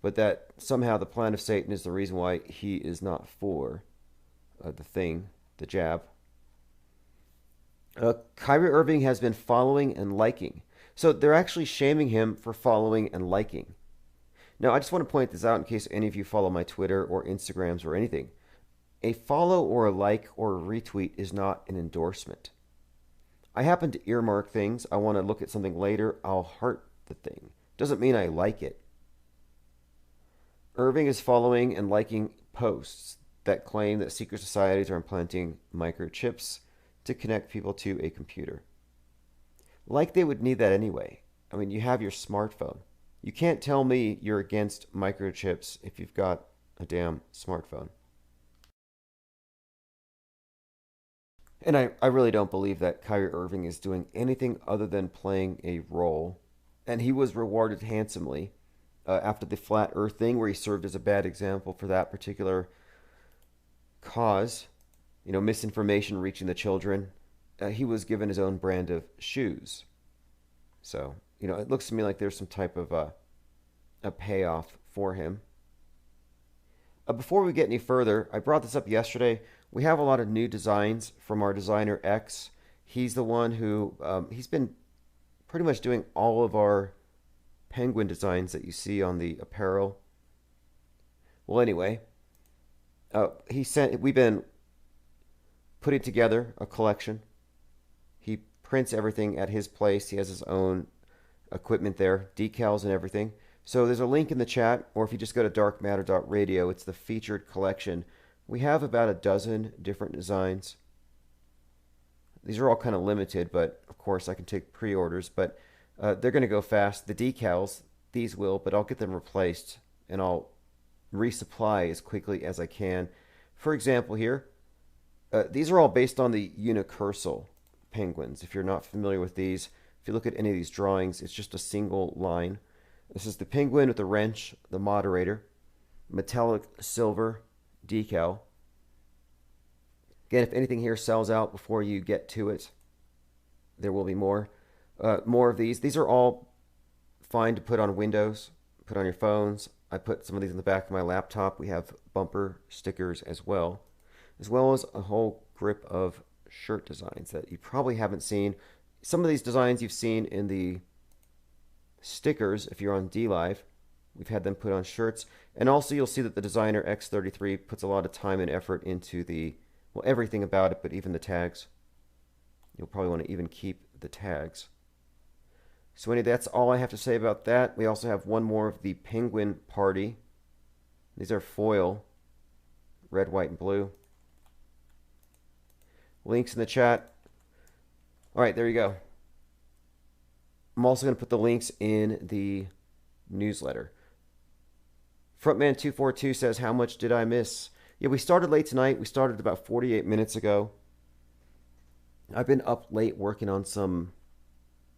but that somehow the plan of Satan is the reason why he is not for the jab. Kyrie Irving has been following and liking. So they're actually shaming him for following and liking. Now, I just want to point this out in case any of you follow my Twitter or Instagrams or anything. A follow or a like or a retweet is not an endorsement. I happen to earmark things. I want to look at something later. I'll heart the thing. Doesn't mean I like it. Irving is following and liking posts that claim that secret societies are implanting microchips to connect people to a computer. Like they would need that anyway. I mean, you have your smartphone. You can't tell me you're against microchips if you've got a damn smartphone. And I really don't believe that Kyrie Irving is doing anything other than playing a role. And he was rewarded handsomely after the flat earth thing, where he served as a bad example for that particular cause. You know, misinformation reaching the children. He was given his own brand of shoes. So, you know, it looks to me like there's some type of a payoff for him. Before we get any further, I brought this up yesterday. We have a lot of new designs from our designer X. He's the one who, he's been pretty much doing all of our penguin designs that you see on the apparel. Well, anyway, we've been putting together a collection. He prints everything at his place. He has his own equipment there, decals and everything. So there's a link in the chat, or if you just go to darkmatter.radio, it's the featured collection. We have about a dozen different designs. These are all kind of limited, but of course I can take pre-orders, but they're going to go fast. The decals, these will, but I'll get them replaced and I'll resupply as quickly as I can. For example here, these are all based on the unicursal penguins. If you're not familiar with these, if you look at any of these drawings, it's just a single line. This is the penguin with the wrench, the moderator, metallic silver decal. Again, if anything here sells out before you get to it, there will be more. More of these. These are all fine to put on windows, put on your phones. I put some of these in the back of my laptop. We have bumper stickers as well as a whole grip of shirt designs that you probably haven't seen. Some of these designs you've seen in the stickers if you're on DLive. We've had them put on shirts. And also you'll see that the designer X33 puts a lot of time and effort into everything about it, but even the tags. You'll probably want to even keep the tags. So anyway, that's all I have to say about that. We also have one more of the Penguin Party. These are foil, red, white, and blue. Links in the chat. All right, there you go. I'm also going to put the links in the newsletter. Frontman242 says, how much did I miss? Yeah, we started late tonight. We started about 48 minutes ago. I've been up late working on some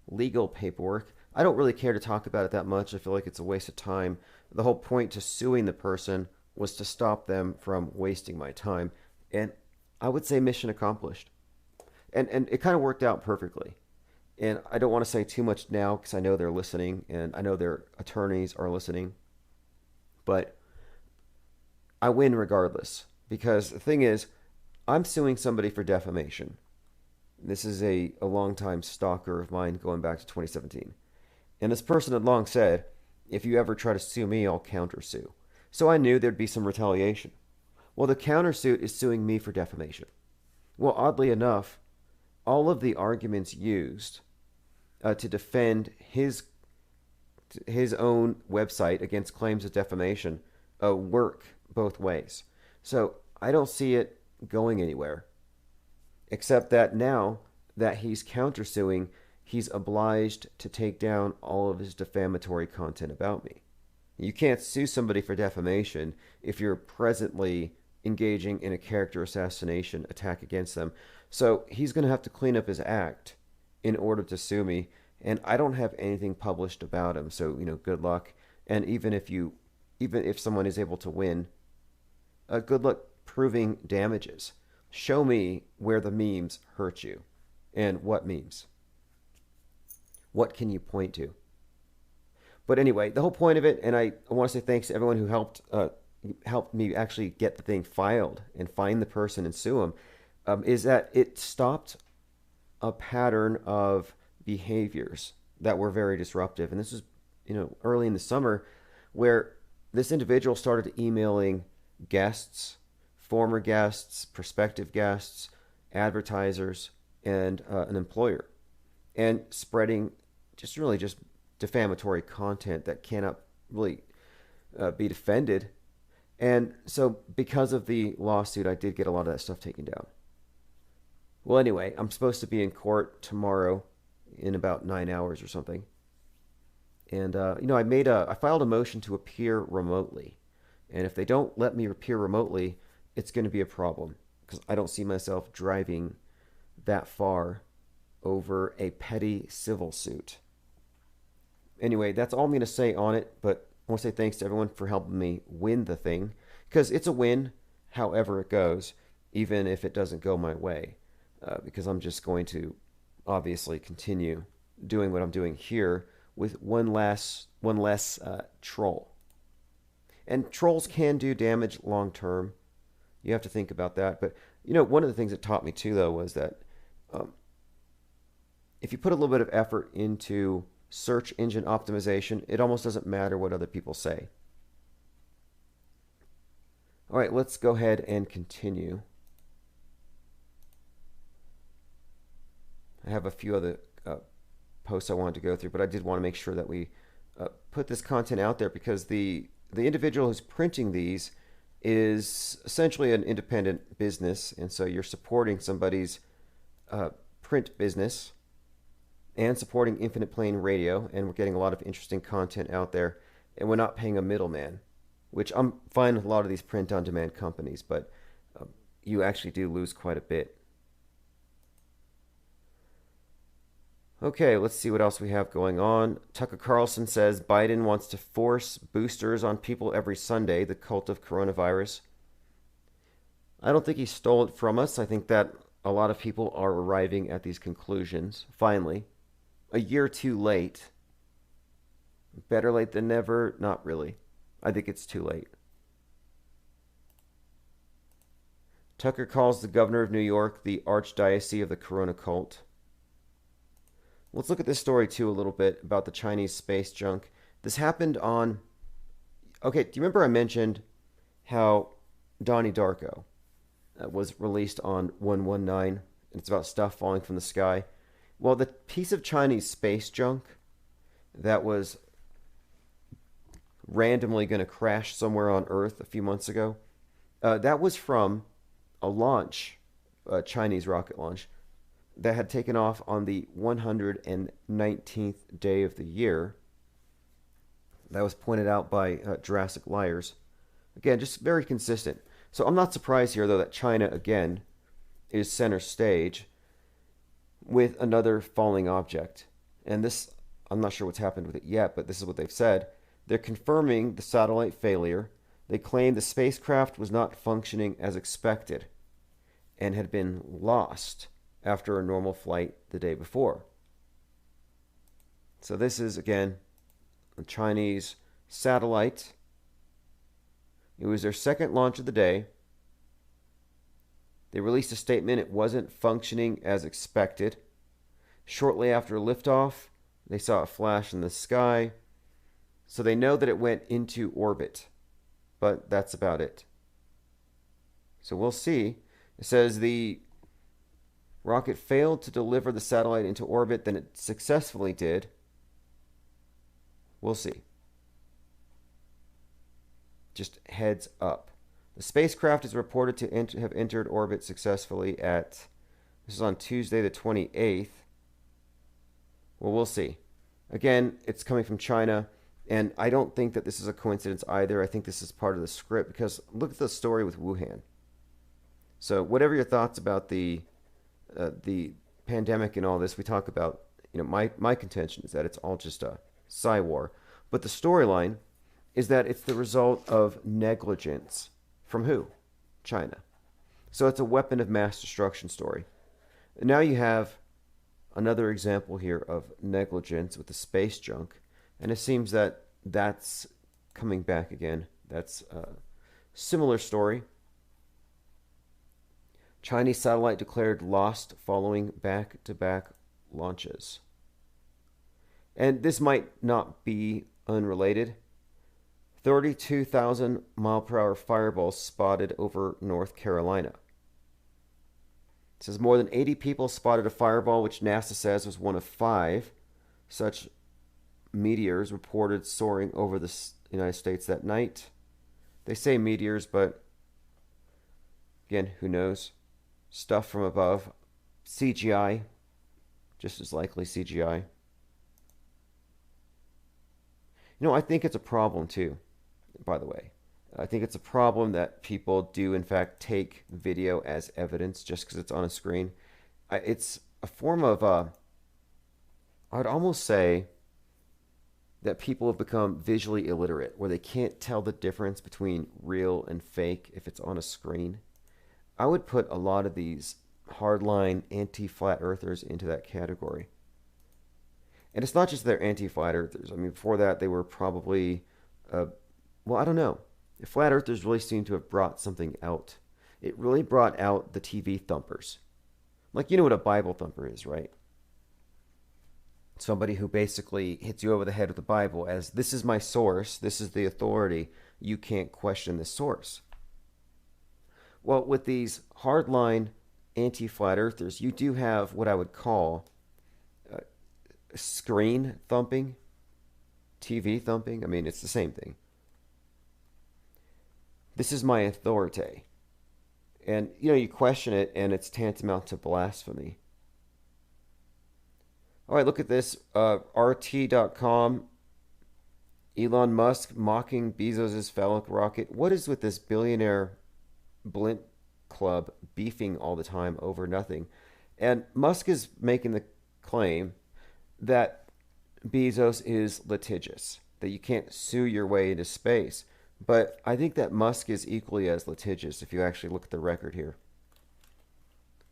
legal paperwork. I don't really care to talk about it that much. I feel like it's a waste of time. The whole point to suing the person was to stop them from wasting my time. And I would say mission accomplished. And it kind of worked out perfectly. And I don't want to say too much now because I know they're listening and I know their attorneys are listening. But I win regardless, because the thing is, I'm suing somebody for defamation. This is a longtime stalker of mine going back to 2017. And this person had long said, if you ever try to sue me, I'll countersue. So I knew there'd be some retaliation. Well, the countersuit is suing me for defamation. Well, oddly enough, all of the arguments used to defend his own website against claims of defamation work both ways. So I don't see it going anywhere, except that now that he's countersuing, he's obliged to take down all of his defamatory content about me. You can't sue somebody for defamation if you're presently engaging in a character assassination attack against them. So he's going to have to clean up his act in order to sue me. And I don't have anything published about him. So, good luck. And even if someone is able to win, good luck proving damages. Show me where the memes hurt you. And what memes? What can you point to? But anyway, the whole point of it, and I want to say thanks to everyone who helped me actually get the thing filed and find the person and sue him, is that it stopped a pattern of behaviors that were very disruptive. And this was, early in the summer, where this individual started emailing guests, former guests, prospective guests, advertisers, and an employer, and spreading just defamatory content that cannot really be defended. And so because of the lawsuit, I did get a lot of that stuff taken down. Well, anyway, I'm supposed to be in court tomorrow in about 9 hours or something. And, I filed a motion to appear remotely. And if they don't let me appear remotely, it's going to be a problem, because I don't see myself driving that far over a petty civil suit. Anyway, that's all I'm going to say on it, but I want to say thanks to everyone for helping me win the thing, because it's a win however it goes, even if it doesn't go my way, because I'm just going to obviously continue doing what I'm doing here with one less troll. And trolls can do damage long term. You have to think about that. But, one of the things it taught me too, though, was that if you put a little bit of effort into search engine optimization, it almost doesn't matter what other people say. All right, let's go ahead and continue. I have a few other posts I wanted to go through, but I did want to make sure that we put this content out there, because the individual who's printing these is essentially an independent business, and so you're supporting somebody's print business and supporting Infinite Plane Radio, and we're getting a lot of interesting content out there, and we're not paying a middleman, which I'm fine with a lot of these print-on-demand companies, but you actually do lose quite a bit. Okay, let's see what else we have going on. Tucker Carlson says Biden wants to force boosters on people every Sunday, the cult of coronavirus. I don't think he stole it from us. I think that a lot of people are arriving at these conclusions, finally. A year too late. Better late than never? Not really. I think it's too late. Tucker calls the governor of New York the archdiocese of the corona cult. Let's look at this story, too, a little bit about the Chinese space junk. This happened on... Okay, do you remember I mentioned how Donnie Darko was released on 119? And it's about stuff falling from the sky. Well, the piece of Chinese space junk that was randomly going to crash somewhere on Earth a few months ago, that was from a launch, a Chinese rocket launch, that had taken off on the 119th day of the year. That was pointed out by Jurassic Liars. Again, just very consistent. So I'm not surprised here, though, that China, again, is center stage with another falling object. And this, I'm not sure what's happened with it yet, but this is what they've said. They're confirming the satellite failure. They claim the spacecraft was not functioning as expected and had been lost after a normal flight the day before. So this is, again, a Chinese satellite. It was their second launch of the day. They released a statement it wasn't functioning as expected. Shortly after liftoff, they saw a flash in the sky. So they know that it went into orbit. But that's about it. So we'll see. It says the rocket failed to deliver the satellite into orbit, then it successfully did. We'll see. Just heads up. The spacecraft is reported to have entered orbit successfully at, this is on Tuesday the 28th. Well, we'll see. Again, it's coming from China. And I don't think that this is a coincidence either. I think this is part of the script, because look at the story with Wuhan. So whatever your thoughts about the pandemic and all this, we talk about, my contention is that it's all just a war. But the storyline is that it's the result of negligence from who? China. So it's a weapon of mass destruction story. And now you have another example here of negligence with the space junk. And it seems that that's coming back again. That's a similar story. Chinese satellite declared lost following back-to-back launches. And this might not be unrelated. 32,000 mile per hour fireballs spotted over North Carolina. It says more than 80 people spotted a fireball, which NASA says was one of 5 such meteors reported soaring over the United States that night. They say meteors, but again, who knows? Stuff from above. CGI. Just as likely CGI. I think it's a problem too, by the way. I think it's a problem that people do, in fact, take video as evidence just because it's on a screen. It's a form of, I would almost say that people have become visually illiterate, where they can't tell the difference between real and fake if it's on a screen. I would put a lot of these hardline anti-flat earthers into that category. And it's not just they're anti-flat earthers. I mean, before that, they were probably, I don't know. The flat earthers really seem to have brought something out. It really brought out the TV thumpers. Like, you know what a Bible thumper is, right? Somebody who basically hits you over the head with the Bible as, this is my source, this is the authority, you can't question the source. Well, with these hardline anti-flat earthers, you do have what I would call screen thumping, TV thumping. I mean, it's the same thing. This is my authority. And, you question it, and it's tantamount to blasphemy. All right, look at this. RT.com. Elon Musk mocking Bezos' phallic rocket. What is with this billionaire Blint Club beefing all the time over nothing? And Musk is making the claim that Bezos is litigious, that you can't sue your way into space. But I think that Musk is equally as litigious if you actually look at the record here.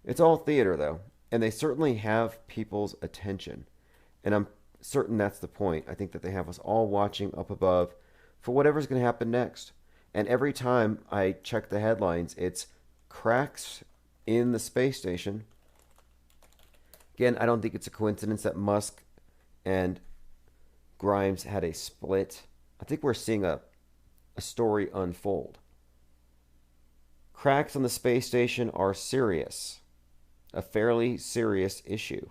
It's all theater, though, and they certainly have people's attention. And I'm certain that's the point. I think that they have us all watching up above for whatever's going to happen next. And every time I check the headlines, it's cracks in the space station. Again, I don't think it's a coincidence that Musk and Grimes had a split. I think we're seeing a story unfold. Cracks on the space station are serious. A fairly serious issue.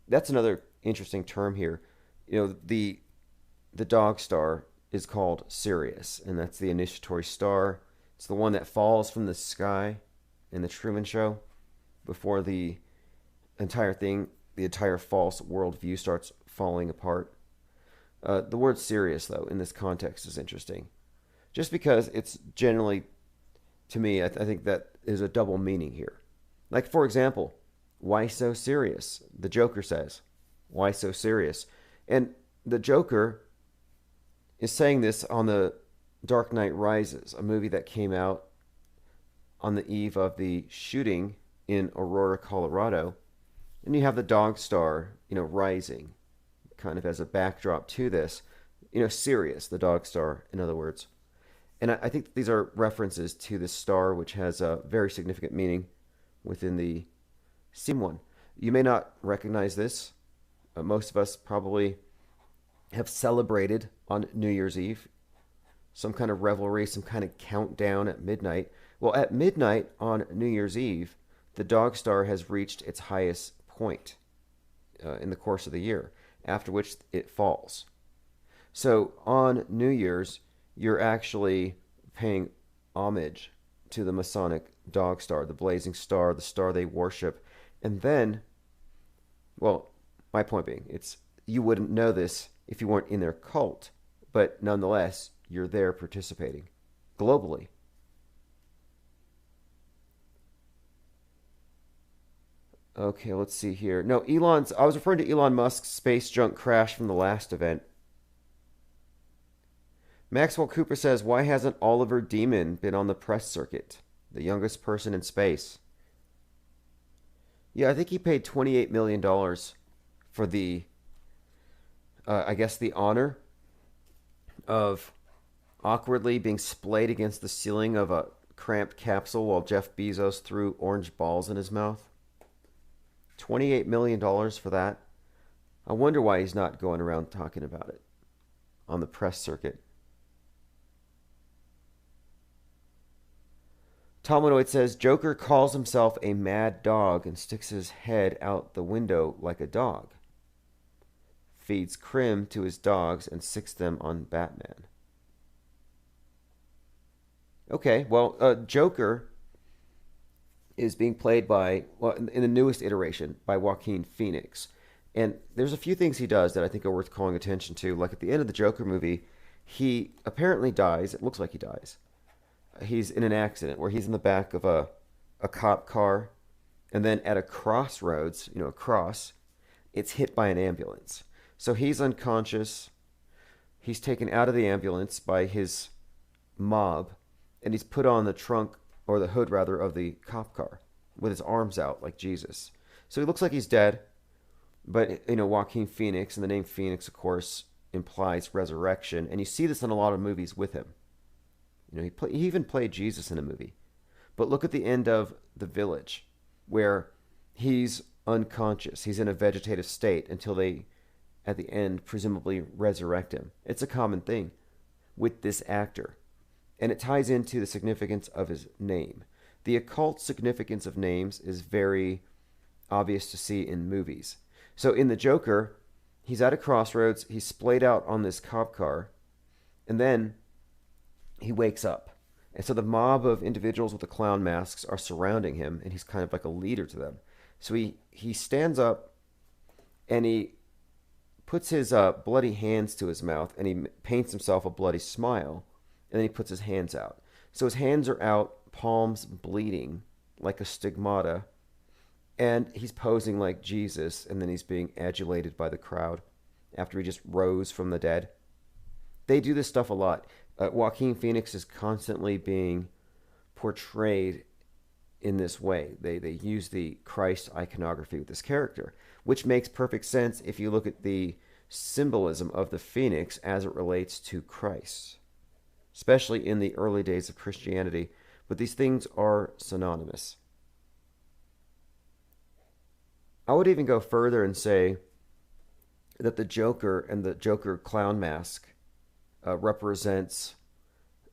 That's another interesting term here. The dog star is called Sirius, and that's the initiatory star. It's the one that falls from the sky in the Truman Show before the entire thing, the entire false worldview starts falling apart. The word Sirius, though, in this context is interesting. Just because it's generally, to me, I think that is a double meaning here. Like, for example, why so serious? The Joker says, why so serious? And the Joker is saying this on the Dark Knight Rises, a movie that came out on the eve of the shooting in Aurora, Colorado. And you have the dog star, rising, kind of as a backdrop to this. Sirius, the dog star, in other words. And I think these are references to this star, which has a very significant meaning within the scene one. You may not recognize this. Most of us probably have celebrated on New Year's Eve some kind of revelry, some kind of countdown at midnight. Well, at midnight on New Year's Eve, the dog star has reached its highest point in the course of the year, after which it falls. So on New Year's, you're actually paying homage to the Masonic dog star, the blazing star, the star they worship. And then, well, my point being, you wouldn't know this if you weren't in their cult, but nonetheless, you're there participating globally. Okay, let's see here. No, I was referring to Elon Musk's space junk crash from the last event. Maxwell Cooper says, why hasn't Oliver Demon been on the press circuit? The youngest person in space. Yeah, I think he paid $28 million for the, I guess, the honor of awkwardly being splayed against the ceiling of a cramped capsule while Jeff Bezos threw orange balls in his mouth. $28 million for that. I wonder why he's not going around talking about it on the press circuit. Tomanoid says, Joker calls himself a mad dog and sticks his head out the window like a dog. Feeds Crim to his dogs and sicks them on Batman. Okay, well, Joker is being played by, well, in the newest iteration, by Joaquin Phoenix. And there's a few things he does that I think are worth calling attention to. Like at the end of the Joker movie, he apparently dies. It looks like he dies. He's in an accident where he's in the back of a cop car, and then at a crossroads, a cross, it's hit by an ambulance. So he's unconscious. He's taken out of the ambulance by his mob, and he's put on the trunk, or the hood rather, of the cop car with his arms out like Jesus. So he looks like he's dead, but Joaquin Phoenix, and the name Phoenix, of course, implies resurrection, and you see this in a lot of movies with him. He even played Jesus in a movie. But look at the end of The Village, where he's unconscious. He's in a vegetative state until they, at the end, presumably resurrect him. It's a common thing with this actor. And it ties into the significance of his name. The occult significance of names is very obvious to see in movies. So in The Joker, he's at a crossroads. He's splayed out on this cop car. And then he wakes up. And so the mob of individuals with the clown masks are surrounding him, and he's kind of like a leader to them. So he stands up, and he puts his bloody hands to his mouth, and he paints himself a bloody smile, and then he puts his hands out. So his hands are out, palms bleeding like a stigmata, and he's posing like Jesus, and then he's being adulated by the crowd after he just rose from the dead. They do this stuff a lot. Joaquin Phoenix is constantly being portrayed in this way. They use the Christ iconography with this character, which makes perfect sense if you look at the symbolism of the phoenix as it relates to Christ, especially in the early days of Christianity. But these things are synonymous. I would even go further and say that the Joker and the Joker clown mask represents,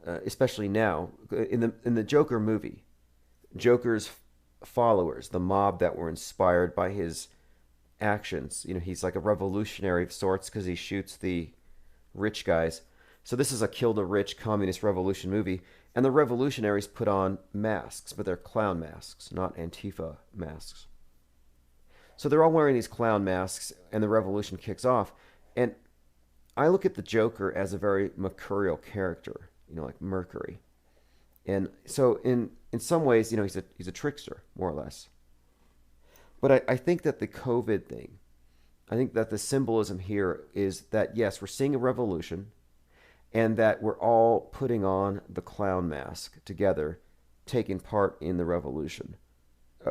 especially now, in the Joker movie, Joker's followers, the mob that were inspired by his actions. He's like a revolutionary of sorts because he shoots the rich guys. So this is a kill the rich communist revolution movie, and the revolutionaries put on masks, but they're clown masks, not Antifa masks. So they're all wearing these clown masks, and the revolution kicks off. And I look at the Joker as a very mercurial character, like Mercury. And so in some ways, he's a trickster, more or less. But I think that the COVID thing, I think that the symbolism here is that, yes, we're seeing a revolution, and that we're all putting on the clown mask together, taking part in the revolution,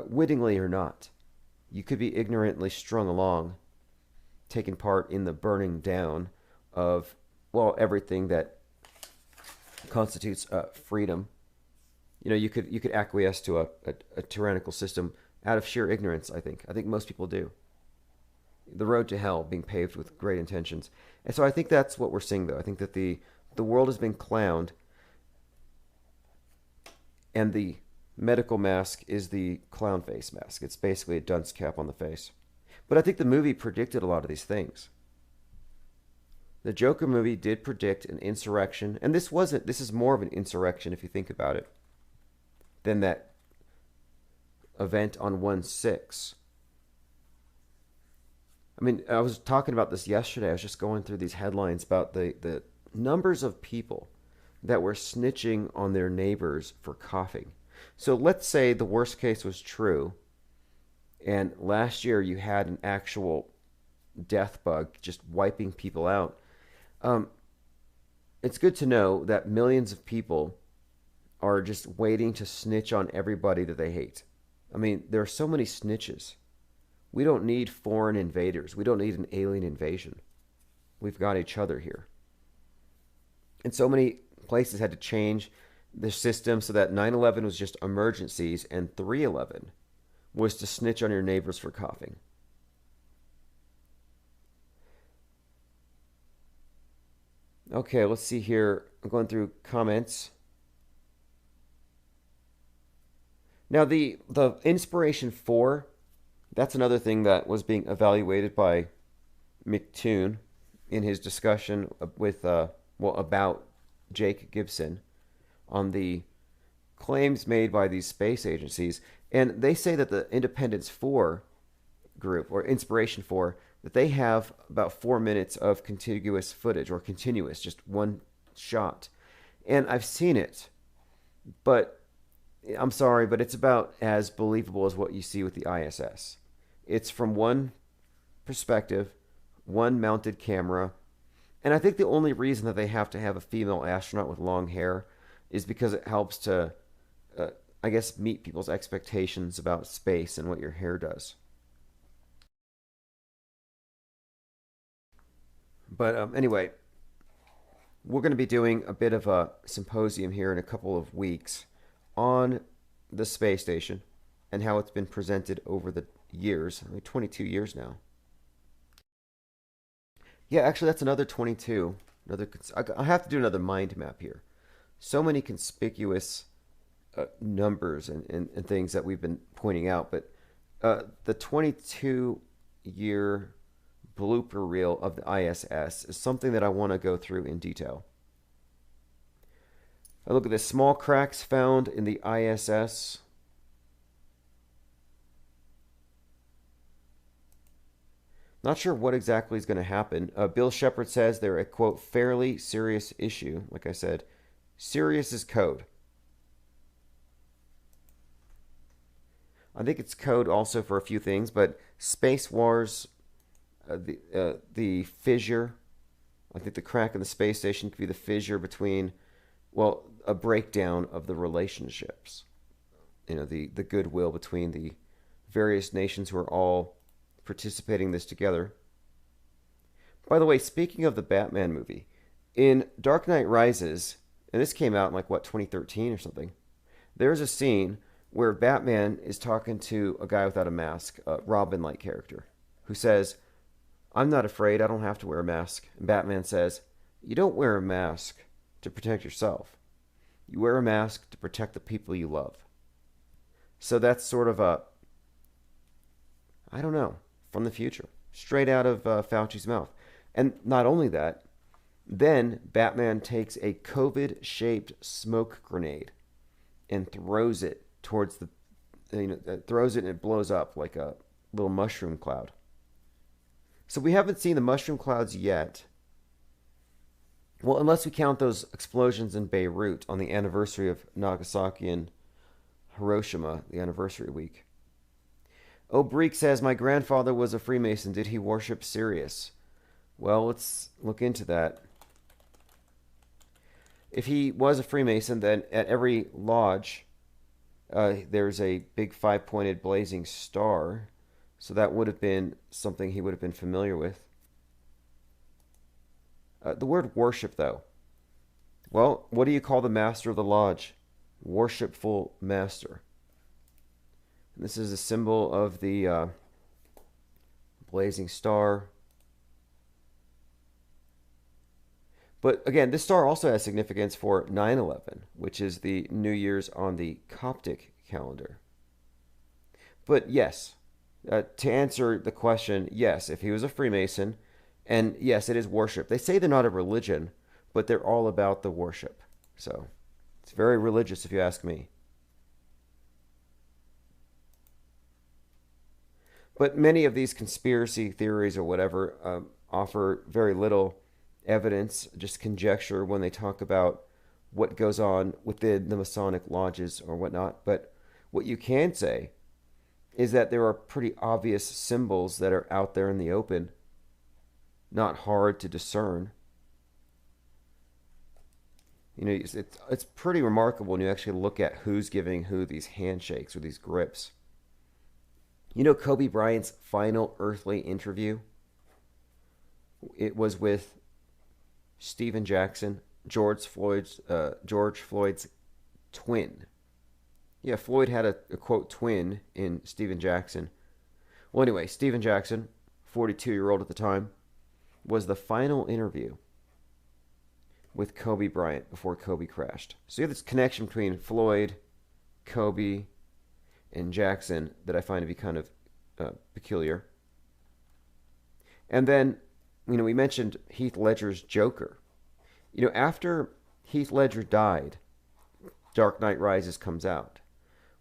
wittingly or not. You could be ignorantly strung along, taking part in the burning down of, well, everything that constitutes freedom. You could acquiesce to a tyrannical system out of sheer ignorance, I think. I think most people do. The road to hell being paved with great intentions. And so I think that's what we're seeing, though. I think that the world has been clowned, and the medical mask is the clown face mask. It's basically a dunce cap on the face. But I think the movie predicted a lot of these things. The Joker movie did predict an insurrection, and this is more of an insurrection if you think about it, than that event on 1/6. I mean, I was talking about this yesterday. I was just going through these headlines about the numbers of people that were snitching on their neighbors for coughing. So let's say the worst case was true, and last year you had an actual death bug just wiping people out. It's good to know that millions of people are just waiting to snitch on everybody that they hate. I mean, there are so many snitches. We don't need foreign invaders. We don't need an alien invasion. We've got each other here. And so many places had to change the system so that 9/11 was just emergencies and 3/11 was to snitch on your neighbors for coughing. Okay, let's see here. I'm going through comments. Now, the Inspiration 4, that's another thing that was being evaluated by McToon in his discussion with, about Jake Gibson on the claims made by these space agencies. And they say that the Independence 4 group, or Inspiration 4, that they have about 4 minutes of contiguous footage, or continuous, just one shot. And I've seen it, but I'm sorry, but it's about as believable as what you see with the ISS. It's from one perspective, one mounted camera, and I think the only reason that they have to have a female astronaut with long hair is because it helps to, I guess, meet people's expectations about space and what your hair does. But anyway, we're going to be doing a bit of a symposium here in a couple of weeks on the space station and how it's been presented over the years. I mean, 22 years now. Yeah, actually, that's another 22. I have to do another mind map here. So many conspicuous numbers and things that we've been pointing out, but the 22-year blooper reel of the ISS is something that I want to go through in detail. I look at the small cracks found in the ISS. Not sure what exactly is going to happen. Bill Shepard says they're a, quote, fairly serious issue. Like I said, serious is code. I think it's code also for a few things, but Space Wars, the fissure, I think the crack in the space station could be the fissure between, well, a breakdown of the relationships. You know, the goodwill between the various nations who are all participating in this together. By the way, speaking of the Batman movie, in Dark Knight Rises, and this came out in like, what, 2013 or something, there's a scene where Batman is talking to a guy without a mask, a Robin-like character, who says, "I'm not afraid, I don't have to wear a mask." And Batman says, "You don't wear a mask to protect yourself. You wear a mask to protect the people you love." So that's sort of a, I don't know, from the future, straight out of Fauci's mouth. And not only that, then Batman takes a COVID-shaped smoke grenade and throws it towards the, throws it and it blows up like a little mushroom cloud. So we haven't seen the mushroom clouds yet. Well, unless we count those explosions in Beirut on the anniversary of Nagasaki and Hiroshima, the anniversary week. O'Breek says, "My grandfather was a Freemason. Did he worship Sirius?" Well, let's look into that. If he was a Freemason, then at every lodge, there's a big 5-pointed blazing star. So that would have been something he would have been familiar with. The word worship, though. Well, what do you call the master of the lodge? Worshipful master. And this is a symbol of the blazing star. But again, this star also has significance for 9/11, which is the New Year's on the Coptic calendar. But yes, to answer the question, yes, if he was a Freemason, and yes, it is worship. They say they're not a religion, but they're all about the worship. So it's very religious if you ask me. But many of these conspiracy theories or whatever offer very little evidence, just conjecture when they talk about what goes on within the Masonic lodges or whatnot. But what you can say is that there are pretty obvious symbols that are out there in the open, not hard to discern. You know, it's pretty remarkable when you actually look at who's giving who these handshakes or these grips. You know Kobe Bryant's final earthly interview? It was with Stephen Jackson, George Floyd's twin. Yeah, Floyd had a quote twin in Stephen Jackson. Well, anyway, Stephen Jackson, 42-year-old at the time, was the final interview with Kobe Bryant before Kobe crashed. So you have this connection between Floyd, Kobe, and Jackson that I find to be kind of peculiar. And then, you know, we mentioned Heath Ledger's Joker. You know, after Heath Ledger died, Dark Knight Rises comes out.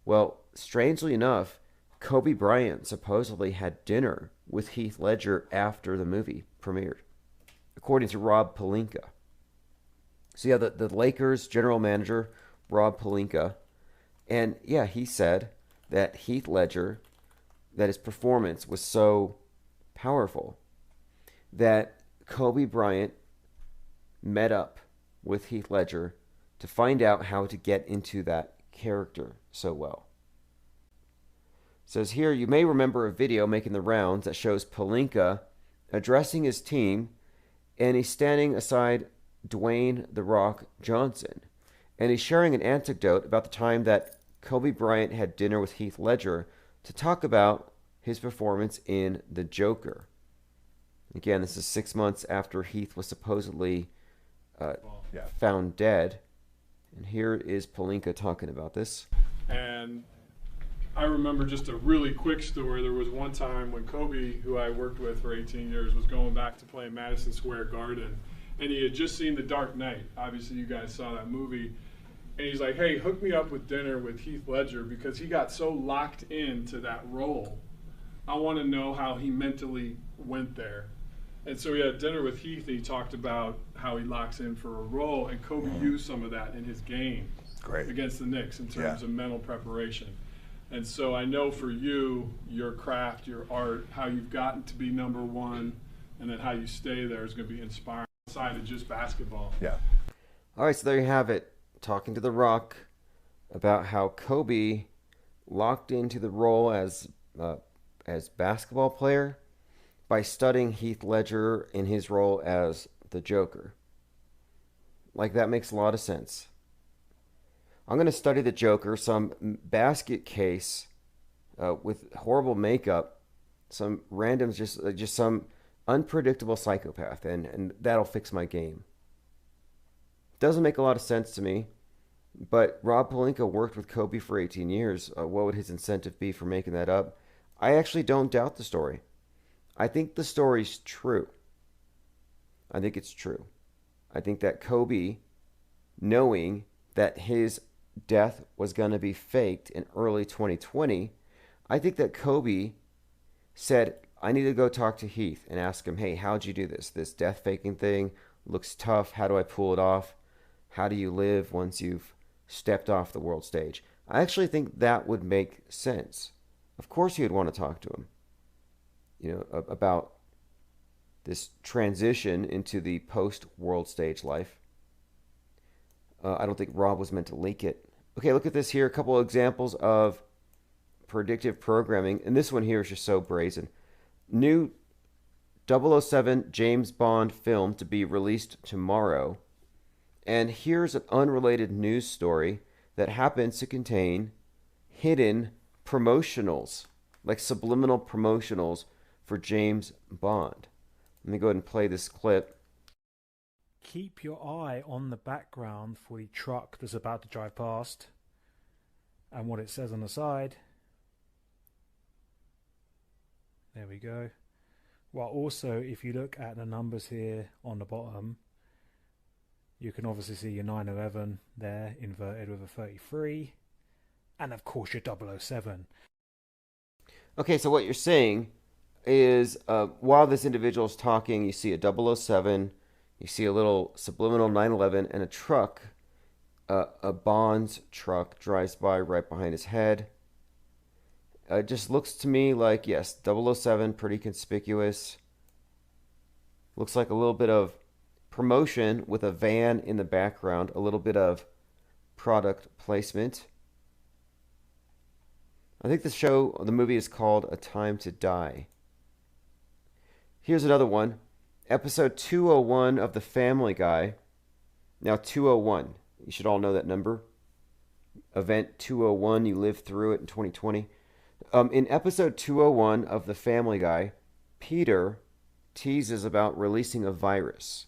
Well, strangely enough, Kobe Bryant supposedly had dinner with Heath Ledger after the movie premiered, according to Rob Pelinka. So yeah, the Lakers general manager, Rob Pelinka, and yeah, he said that Heath Ledger, that his performance was so powerful that Kobe Bryant met up with Heath Ledger to find out how to get into that character so well. It says here, you may remember a video making the rounds that shows Pelinka addressing his team, and he's standing aside Dwayne "The Rock" Johnson, and he's sharing an anecdote about the time that Kobe Bryant had dinner with Heath Ledger to talk about his performance in The Joker. Again, this is 6 months after Heath was supposedly found dead. And here is Pelinka talking about this. And I remember just a really quick story. There was one time when Kobe, who I worked with for 18 years, was going back to play Madison Square Garden. And he had just seen The Dark Knight. Obviously, you guys saw that movie. And he's like, hey, hook me up with dinner with Heath Ledger because he got so locked into that role. I want to know how he mentally went there. And so he had dinner with Heath, and he talked about how he locks in for a role, and Kobe used some of that in his game against the Knicks in terms of mental preparation. And so I know for you, your craft, your art, how you've gotten to be number one, and then how you stay there is going to be inspiring outside of just basketball. Yeah. All right, so there you have it. Talking to The Rock about how Kobe locked into the role as basketball player by studying Heath Ledger in his role as the Joker. Like, that makes a lot of sense. I'm going to study the Joker, some basket case with horrible makeup, some random, just some unpredictable psychopath, and that'll fix my game. Doesn't make a lot of sense to me, but Rob Pelinka worked with Kobe for 18 years. What would his incentive be for making that up? I actually don't doubt the story. I think the story's true. I think it's true. I think that Kobe, knowing that his death was going to be faked in early 2020, I think that Kobe said, I need to go talk to Heath and ask him, hey, how'd you do this? This death faking thing looks tough. How do I pull it off? How do you live once you've stepped off the world stage? I actually think that would make sense. Of course he would want to talk to him, you know, about this transition into the post-world stage life. I don't think Rob was meant to leak it. Okay, look at this here. A couple of examples of predictive programming. And this one here is just so brazen. New 007 James Bond film to be released tomorrow. And here's an unrelated news story that happens to contain hidden promotionals, like subliminal promotionals for James Bond. Let me go ahead and play this clip. Keep your eye on the background for the truck that's about to drive past and what it says on the side. There we go. Well, also, if you look at the numbers here on the bottom, you can obviously see your 911 there inverted with a 33, and of course your 007. Okay, so what you're saying is while this individual is talking, you see a 007, you see a little subliminal 911, and a truck, a Bond's truck, drives by right behind his head. It just looks to me like, yes, 007, pretty conspicuous. Looks like a little bit of promotion with a van in the background, a little bit of product placement. I think the movie is called A Time to Die. Here's another one. Episode 201 of The Family Guy. Now, 201. You should all know that number. Event 201. You lived through it in 2020. In episode 201 of The Family Guy, Peter teases about releasing a virus.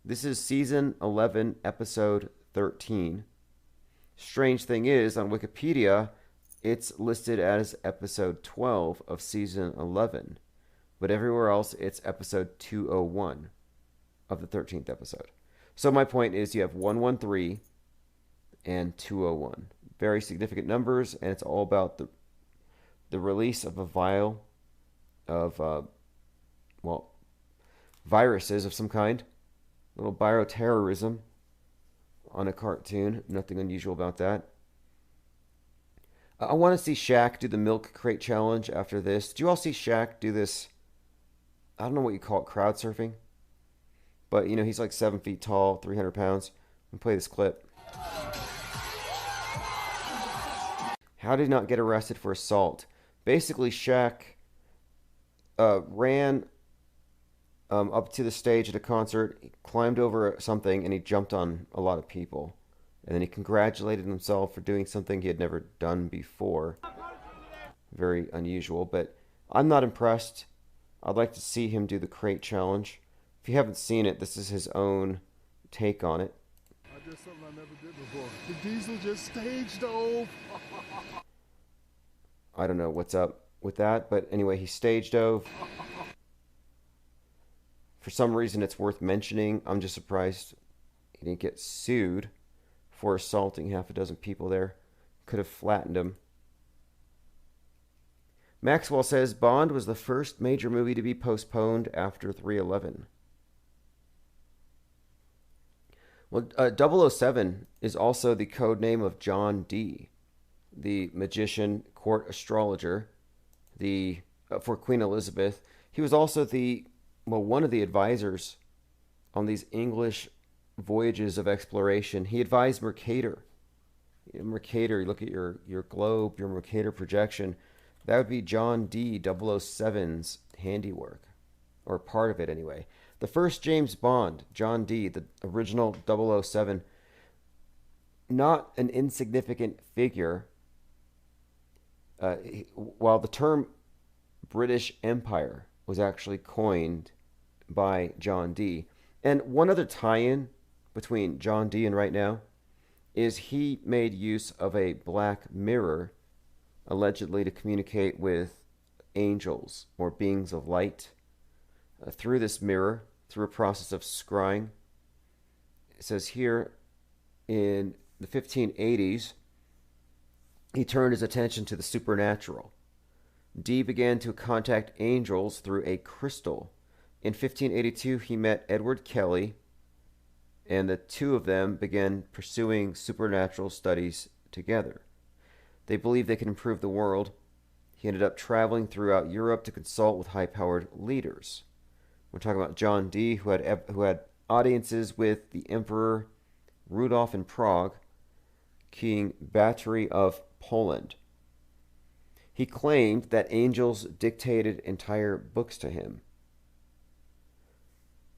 This is season 11, episode 13. Strange thing is, on Wikipedia, it's listed as episode 12 of season 11. But everywhere else, it's episode 201 of the 13th episode. So my point is you have 113 and 201. Very significant numbers, and it's all about the release of a vial of, viruses of some kind. A little bioterrorism on a cartoon. Nothing unusual about that. I want to see Shaq do the milk crate challenge after this. Did you all see Shaq do this? I don't know what you call it, crowd surfing. But, he's like 7 feet tall, 300 pounds. I'm going to play this clip. How did he not get arrested for assault? Basically, Shaq ran up to the stage at a concert, he climbed over something, and he jumped on a lot of people. And then he congratulated himself for doing something he had never done before. Very unusual, but I'm not impressed. I'd like to see him do the crate challenge. If you haven't seen it, this is his own take on it. I did something I never did before. The Diesel just stage dove. I don't know what's up with that, but anyway, he stage dove. For some reason, it's worth mentioning. I'm just surprised he didn't get sued for assaulting half a dozen people there. Could have flattened him. Maxwell says Bond was the first major movie to be postponed after 3/11. Well, 007 is also the code name of John Dee, the magician, court astrologer, for Queen Elizabeth. He was also one of the advisors on these English voyages of exploration. He advised Mercator. Mercator, you look at your globe, your Mercator projection. That would be John Dee 007's handiwork, or part of it anyway. The first James Bond, John Dee, the original 007, not an insignificant figure. While the term British Empire was actually coined by John Dee. And one other tie-in between John Dee and right now is he made use of a black mirror allegedly to communicate with angels or beings of light through this mirror, through a process of scrying. It says here in the 1580s, he turned his attention to the supernatural. Dee began to contact angels through a crystal. In 1582, he met Edward Kelly, and the two of them began pursuing supernatural studies together. They believed they could improve the world. He ended up traveling throughout Europe to consult with high-powered leaders. We're talking about John Dee, who had audiences with the Emperor Rudolf in Prague, King Bathory of Poland. He claimed that angels dictated entire books to him.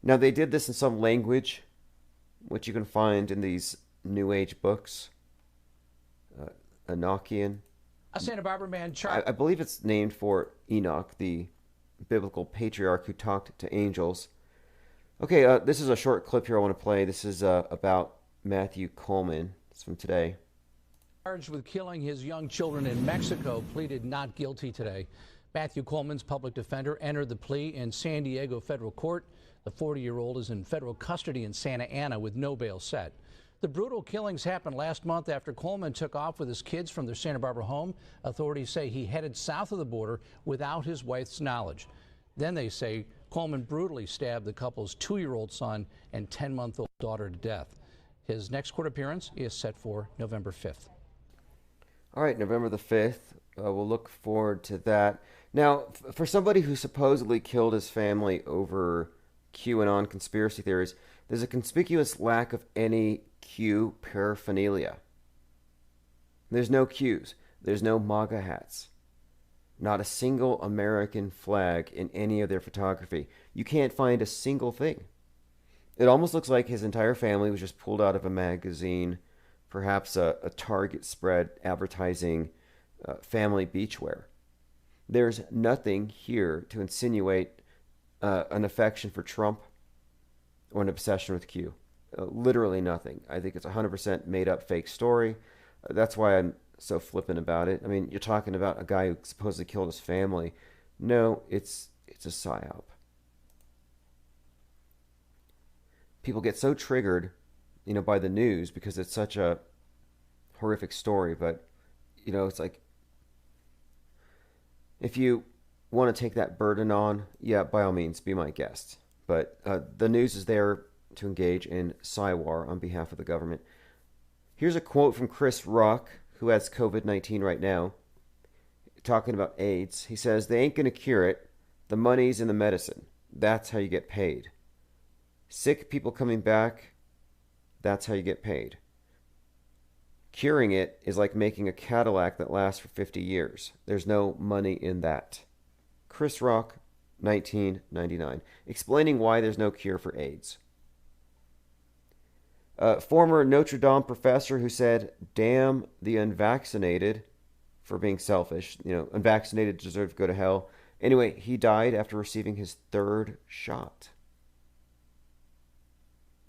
Now, they did this in some language, which you can find in these New Age books. Enochian. A Santa Barbara man, I believe it's named for Enoch, the biblical patriarch who talked to angels. Okay, this is a short clip here I want to play. This is about Matthew Coleman. It's from today. Charged with killing his young children in Mexico, pleaded not guilty today. Matthew Coleman's public defender entered the plea in San Diego federal court. The 40-year-old is in federal custody in Santa Ana with no bail set. The brutal killings happened last month after Coleman took off with his kids from their Santa Barbara home. Authorities say he headed south of the border without his wife's knowledge. Then they say Coleman brutally stabbed the couple's 2-year-old son and 10-month-old daughter to death. His next court appearance is set for November 5th. All right, November the 5th. We'll look forward to that. Now, for somebody who supposedly killed his family over QAnon conspiracy theories, there's a conspicuous lack of any Q paraphernalia. There's no Qs. There's no MAGA hats. Not a single American flag in any of their photography. You can't find a single thing. It almost looks like his entire family was just pulled out of a magazine, perhaps a Target spread advertising family beachwear. There's nothing here to insinuate an affection for Trump or an obsession with Q. Literally nothing. I think it's 100% made up fake story. That's why I'm so flippant about it. I mean, you're talking about a guy who supposedly killed his family. No, it's a psyop. People get so triggered, by the news because it's such a horrific story. But, it's like, if you want to take that burden on, yeah, by all means, be my guest. But the news is there to engage in psy-war on behalf of the government. Here's a quote from Chris Rock, who has COVID-19 right now, talking about AIDS. He says, "They ain't going to cure it. The money's in the medicine. That's how you get paid. Sick people coming back, that's how you get paid. Curing it is like making a Cadillac that lasts for 50 years. There's no money in that." Chris Rock, 1999, explaining why there's no cure for AIDS. Former Notre Dame professor who said, "Damn the unvaccinated for being selfish. Unvaccinated deserve to go to hell." Anyway, he died after receiving his 3rd shot.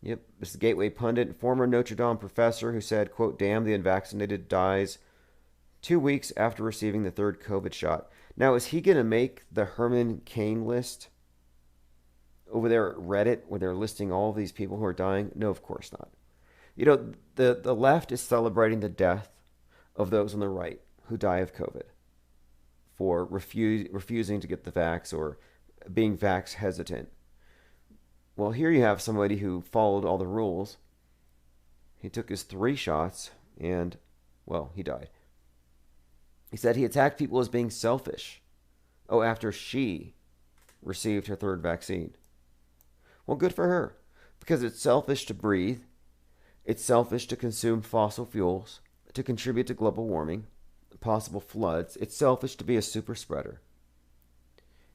Yep, this is Gateway Pundit, former Notre Dame professor who said, quote, "Damn the unvaccinated," dies 2 weeks after receiving the 3rd COVID shot. Now, is he going to make the Herman Cain list over there at Reddit where they're listing all of these people who are dying? No, of course not. The left is celebrating the death of those on the right who die of COVID for refusing to get the vax or being vax hesitant. Well, here you have somebody who followed all the rules. He took his 3 shots and, well, he died. He said he attacked people as being selfish. Oh, after she received her 3rd vaccine. Well, good for her, because it's selfish to breathe. It's selfish to consume fossil fuels, to contribute to global warming, possible floods. It's selfish to be a super spreader.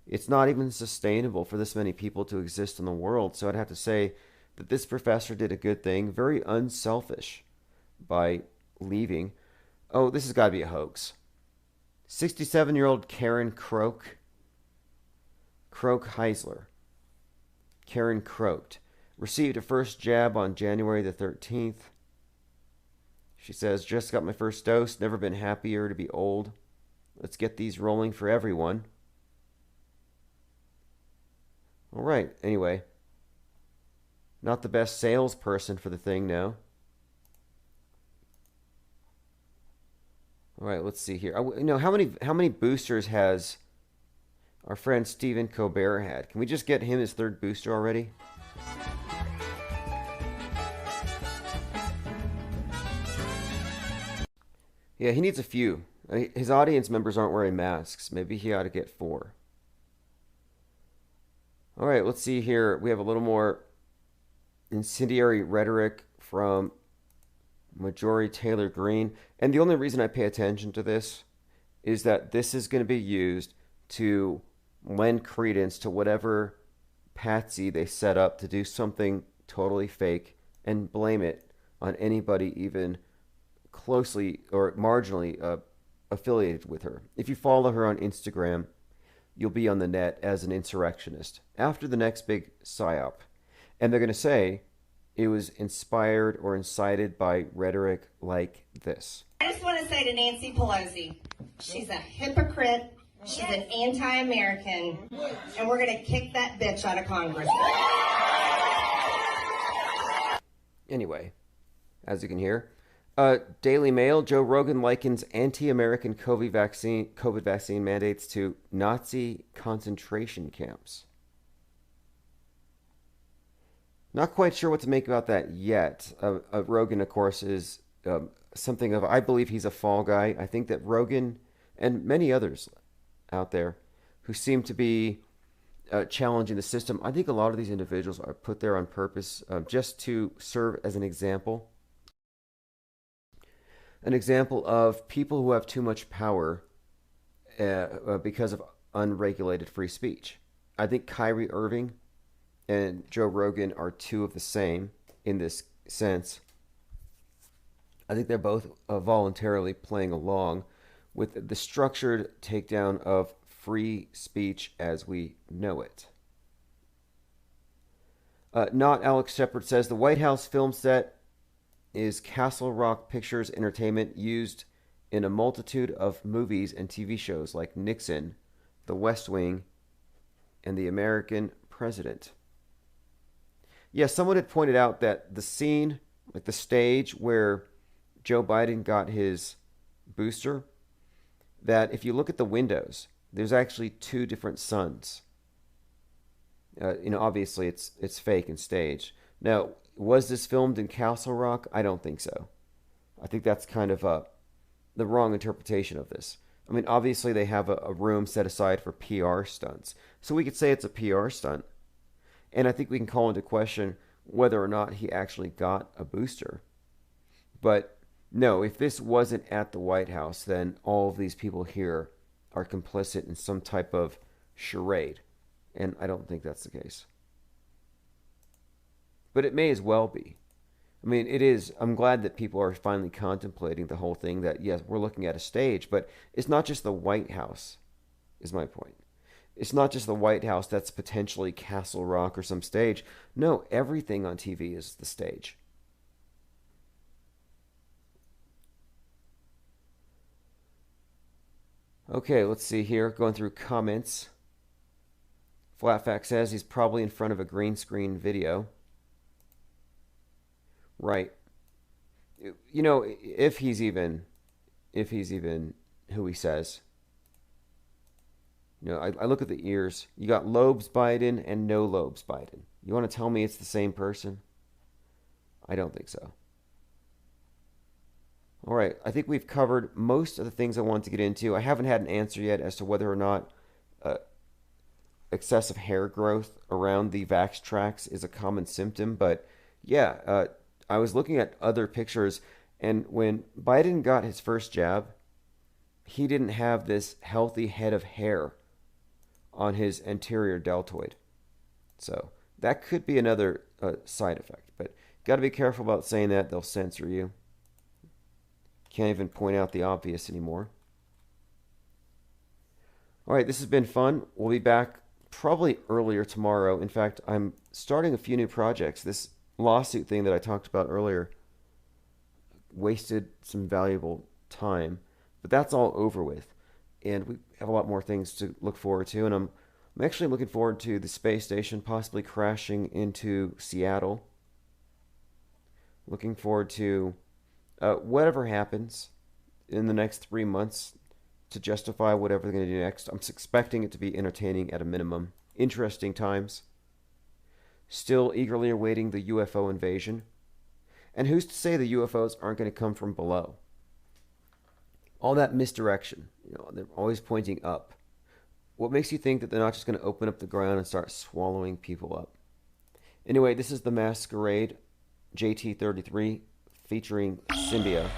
It's not even sustainable for this many people to exist in the world. So I'd have to say that this professor did a good thing, very unselfish, by leaving. Oh, this has got to be a hoax. 67-year-old Karen Heisler. Karen croaked. Received her first jab on January the 13th. She says, "Just got my first dose. Never been happier to be old. Let's get these rolling for everyone." All right, anyway. Not the best salesperson for the thing, no. All right, let's see here. How many boosters has our friend Stephen Colbert had? Can we just get him his 3rd booster already? Yeah, he needs a few. His audience members aren't wearing masks. Maybe he ought to get 4. All right, let's see here. We have a little more incendiary rhetoric from Marjorie Taylor Greene. And the only reason I pay attention to this is that this is going to be used to lend credence to whatever patsy they set up to do something totally fake and blame it on anybody even closely or marginally affiliated with her. If you follow her on Instagram, you'll be on the net as an insurrectionist after the next big psyop. And they're going to say it was inspired or incited by rhetoric like this. I just want to say to Nancy Pelosi, she's a hypocrite, she's an anti-American, and we're going to kick that bitch out of Congress. Anyway, as you can hear. Daily Mail, Joe Rogan likens anti-American COVID vaccine mandates to Nazi concentration camps. Not quite sure what to make about that yet. Rogan, of course, is something of, I believe he's a fall guy. I think that Rogan and many others out there who seem to be challenging the system, I think a lot of these individuals are put there on purpose just to serve as an example. An example of people who have too much power because of unregulated free speech. I think Kyrie Irving and Joe Rogan are two of the same in this sense. I think they're both voluntarily playing along with the structured takedown of free speech as we know it. Not Alex Shepard says the White House film set is Castle Rock Pictures Entertainment used in a multitude of movies and TV shows like Nixon, The West Wing, and The American President. Yeah, someone had pointed out that the scene, like the stage where Joe Biden got his booster, that if you look at the windows, there's actually two different suns. Obviously it's fake and staged. Now, was this filmed in Castle Rock? I don't think so. I think that's kind of the wrong interpretation of this. I mean, obviously they have a room set aside for PR stunts. So we could say it's a PR stunt. And I think we can call into question whether or not he actually got a booster. But no, if this wasn't at the White House, then all of these people here are complicit in some type of charade. And I don't think that's the case. But it may as well be. I mean, it is. I'm glad that people are finally contemplating the whole thing that, yes, we're looking at a stage, but it's not just the White House, is my point. It's not just the White House that's potentially Castle Rock or some stage. No, everything on TV is the stage. Okay, let's see here. Going through comments. Flatfax says he's probably in front of a green screen video. Right. You know, if he's even who he says. You know, I look at the ears. You got Lobes Biden and no Lobes Biden. You want to tell me it's the same person? I don't think so. All right, I think we've covered most of the things I wanted to get into. I haven't had an answer yet as to whether or not excessive hair growth around the vax tracks is a common symptom. But yeah, I was looking at other pictures, and when Biden got his first jab, he didn't have this healthy head of hair on his anterior deltoid. So that could be another side effect. But got to be careful about saying that. They'll censor you. Can't even point out the obvious anymore. All right, this has been fun. We'll be back probably earlier tomorrow. In fact, I'm starting a few new projects. This lawsuit thing that I talked about earlier wasted some valuable time, but that's all over with. And we have a lot more things to look forward to. And I'm actually looking forward to the space station possibly crashing into Seattle. Looking forward to whatever happens in the next 3 months to justify whatever they're going to do next. I'm expecting it to be entertaining at a minimum. Interesting times. Still eagerly awaiting the UFO invasion. And who's to say the UFOs aren't going to come from below? All that misdirection. You know, they're always pointing up. What makes you think that they're not just going to open up the ground and start swallowing people up? Anyway, this is The Masquerade, JT33, featuring Symbia.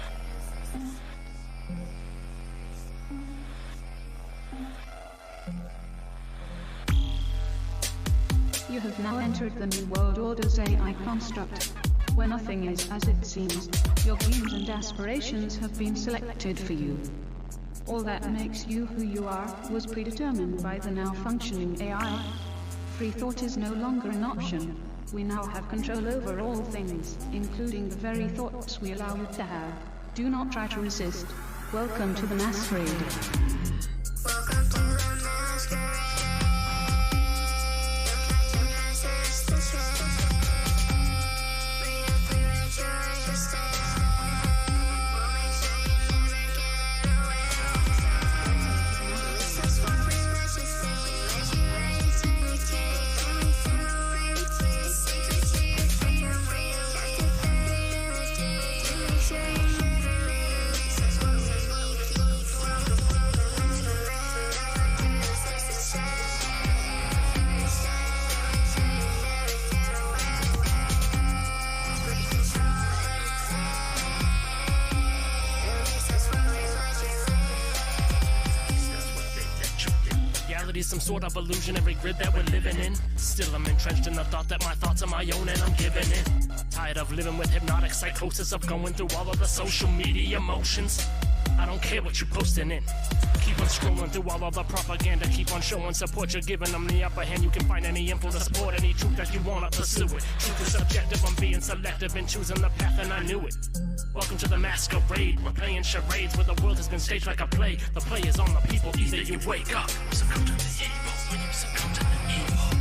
You have now entered the New World Order's AI construct, where nothing is as it seems. Your dreams and aspirations have been selected for you. All that makes you who you are was predetermined by the now functioning AI. Free thought is no longer an option. We now have control over all things, including the very thoughts we allow you to have. Do not try to resist. Welcome to the Masquerade. Welcome to the Masquerade. Look at your ancestors. We have rejoined your state. be some sort of illusionary grid that we're living in. Still I'm entrenched in the thought that my thoughts are my own and I'm giving in. Tired of living with hypnotic psychosis of going through all of the social media motions. I don't care what you posting in. Keep on scrolling through all of the propaganda. Keep on showing support. You're giving them the upper hand. You can find any info to support any truth that you wanna pursue it. Truth is subjective. I'm being selective and choosing the path, and I knew it. Welcome to the masquerade. We're playing charades where the world has been staged like a play. The play is on the people. Either you wake up or succumb to the evil. When you succumb to the evil.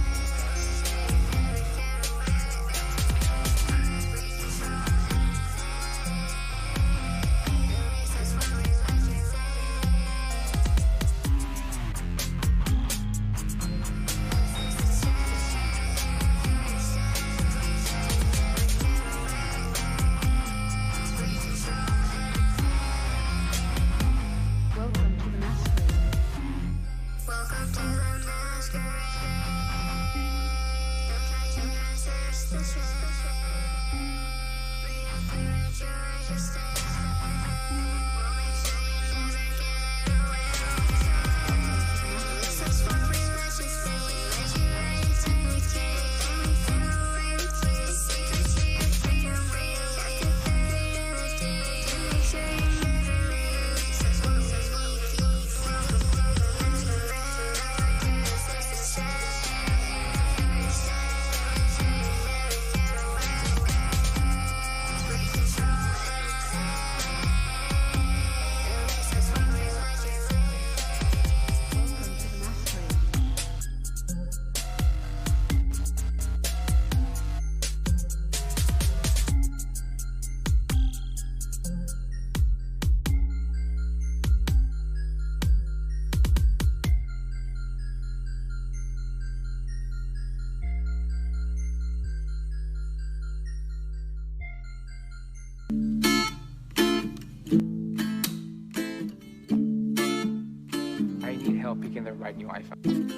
Picking the right new iPhone.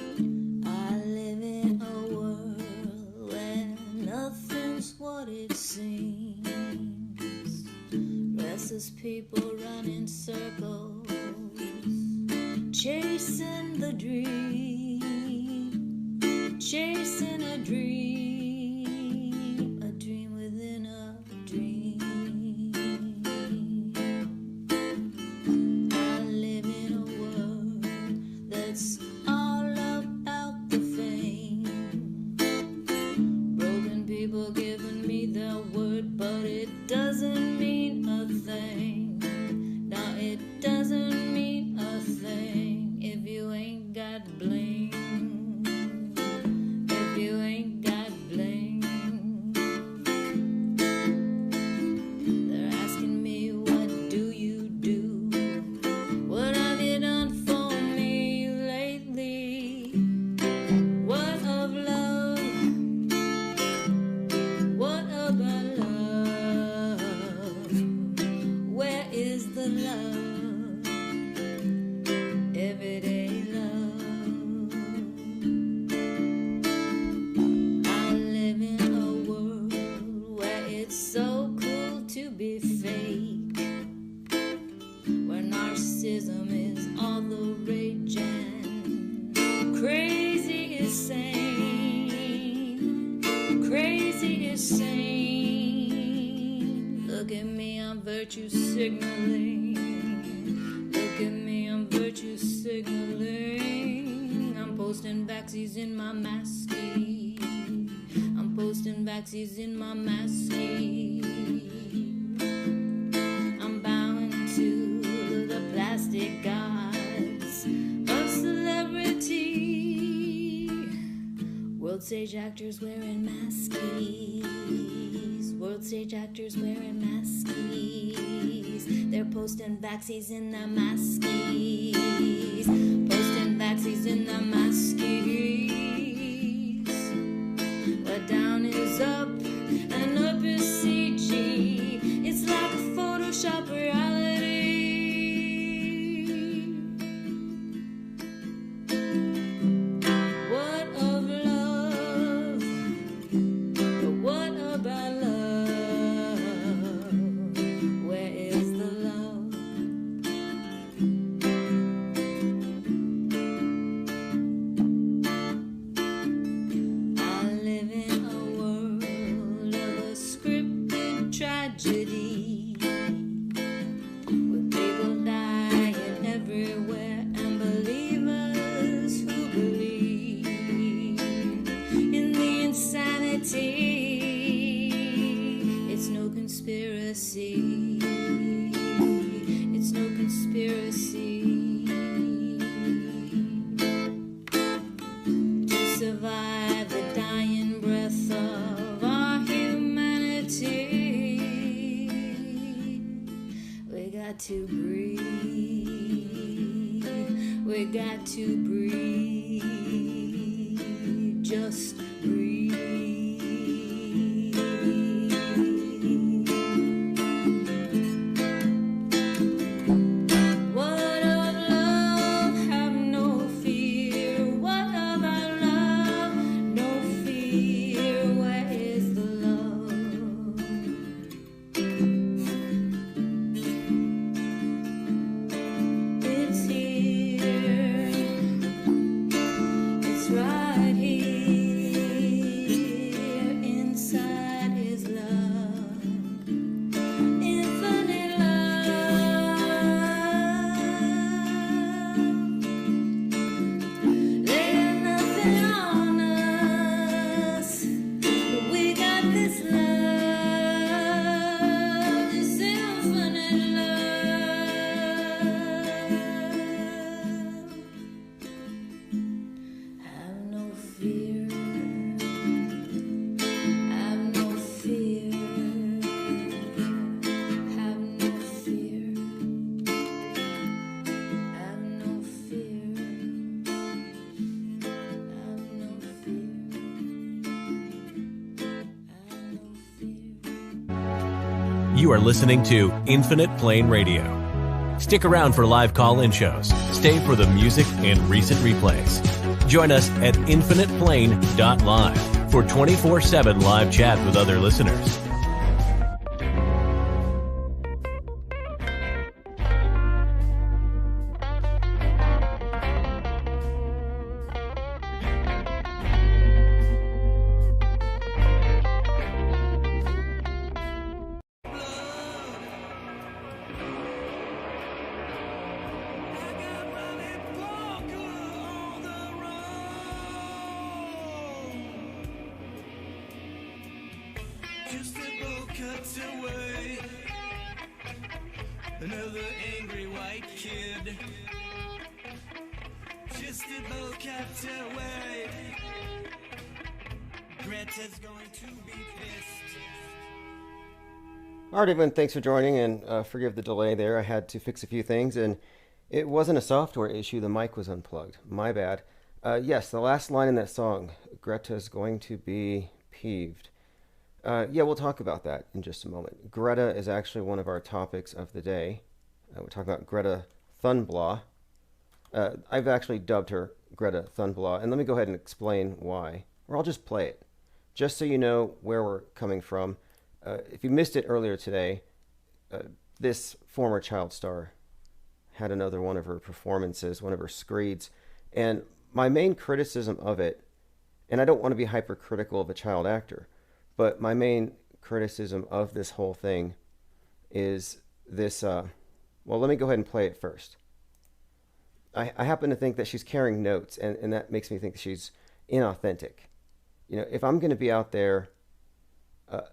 I live in a world where nothing's what it seems. Restless people run in circles, chasing the dream, chasing a dream within a dream. I live in a world that's all about the fame. Broken people giving me their word, but it doesn't mean a thing. No, it doesn't mean a thing if you ain't got bling. If you ain't got bling. They're asking me, what do you do? What have you done for me lately? What of love? What about love? Where is the love? Everyday love. I live in a world where it's so cool to be fake, where narcissism is all the rage and crazy is sane. Crazy is sane. Look at me, I'm virtue signaling. Look at me, I'm virtue signaling. I'm posting backsies in my masky. I'm posting backsies in my masky. I'm bowing to the plastic gods of celebrity. World stage actors wearing maskies. World stage actors wearing maskies. They're posting backsies in their maskies. Posting backsies in their maskies. Where down is up and up is CG. It's like a Photoshop reality. What of love? What about love? Where is the love? got to breathe. We got to breathe. Just breathe. What of love? Have no fear. What of our love? No fear. Where is the love? It's here. It's right here. Inside is love. Infinite love. There's nothing on us, but we got this love, this infinite love. Have no fear. Have no fear. Have no fear. Have no fear. Have no fear. You are listening to Infinite Plane Radio. Stick around for live call-in shows. Stay for the music and recent replays. Join us at infiniteplane.live for 24/7 live chat with other listeners. Just a bow cuts away. Another angry white kid. Just a bow cuts away. Greta's going to be pissed. All right, everyone, thanks for joining, and forgive the delay there. I had to fix a few things, and it wasn't a software issue. The mic was unplugged. My bad. Yes, the last line in that song, Greta's going to be peeved. Yeah, we'll talk about that in just a moment. Greta is actually one of our topics of the day. We're talking about Greta Thunberg. I've actually dubbed her Greta Thunberg, and let me go ahead and explain why. Or I'll just play it, just so you know where we're coming from. If you missed it earlier today, this former child star had another one of her performances, one of her screeds, and my main criticism of it, and I don't want to be hypercritical of a child actor, but my main criticism of this whole thing is this, well, let me go ahead and play it first. I happen to think that she's carrying notes, and that makes me think she's inauthentic. You know, if I'm going to be out there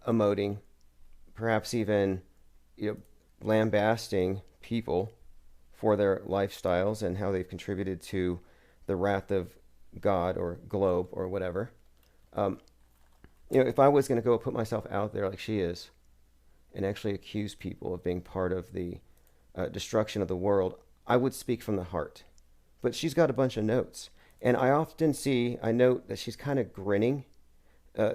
emoting, perhaps even, you know, lambasting people for their lifestyles and how they've contributed to the wrath of God or globe or whatever, you know, if I was going to go put myself out there like she is and actually accuse people of being part of the destruction of the world, I would speak from the heart. But she's got a bunch of notes. And I often I note that she's kind of grinning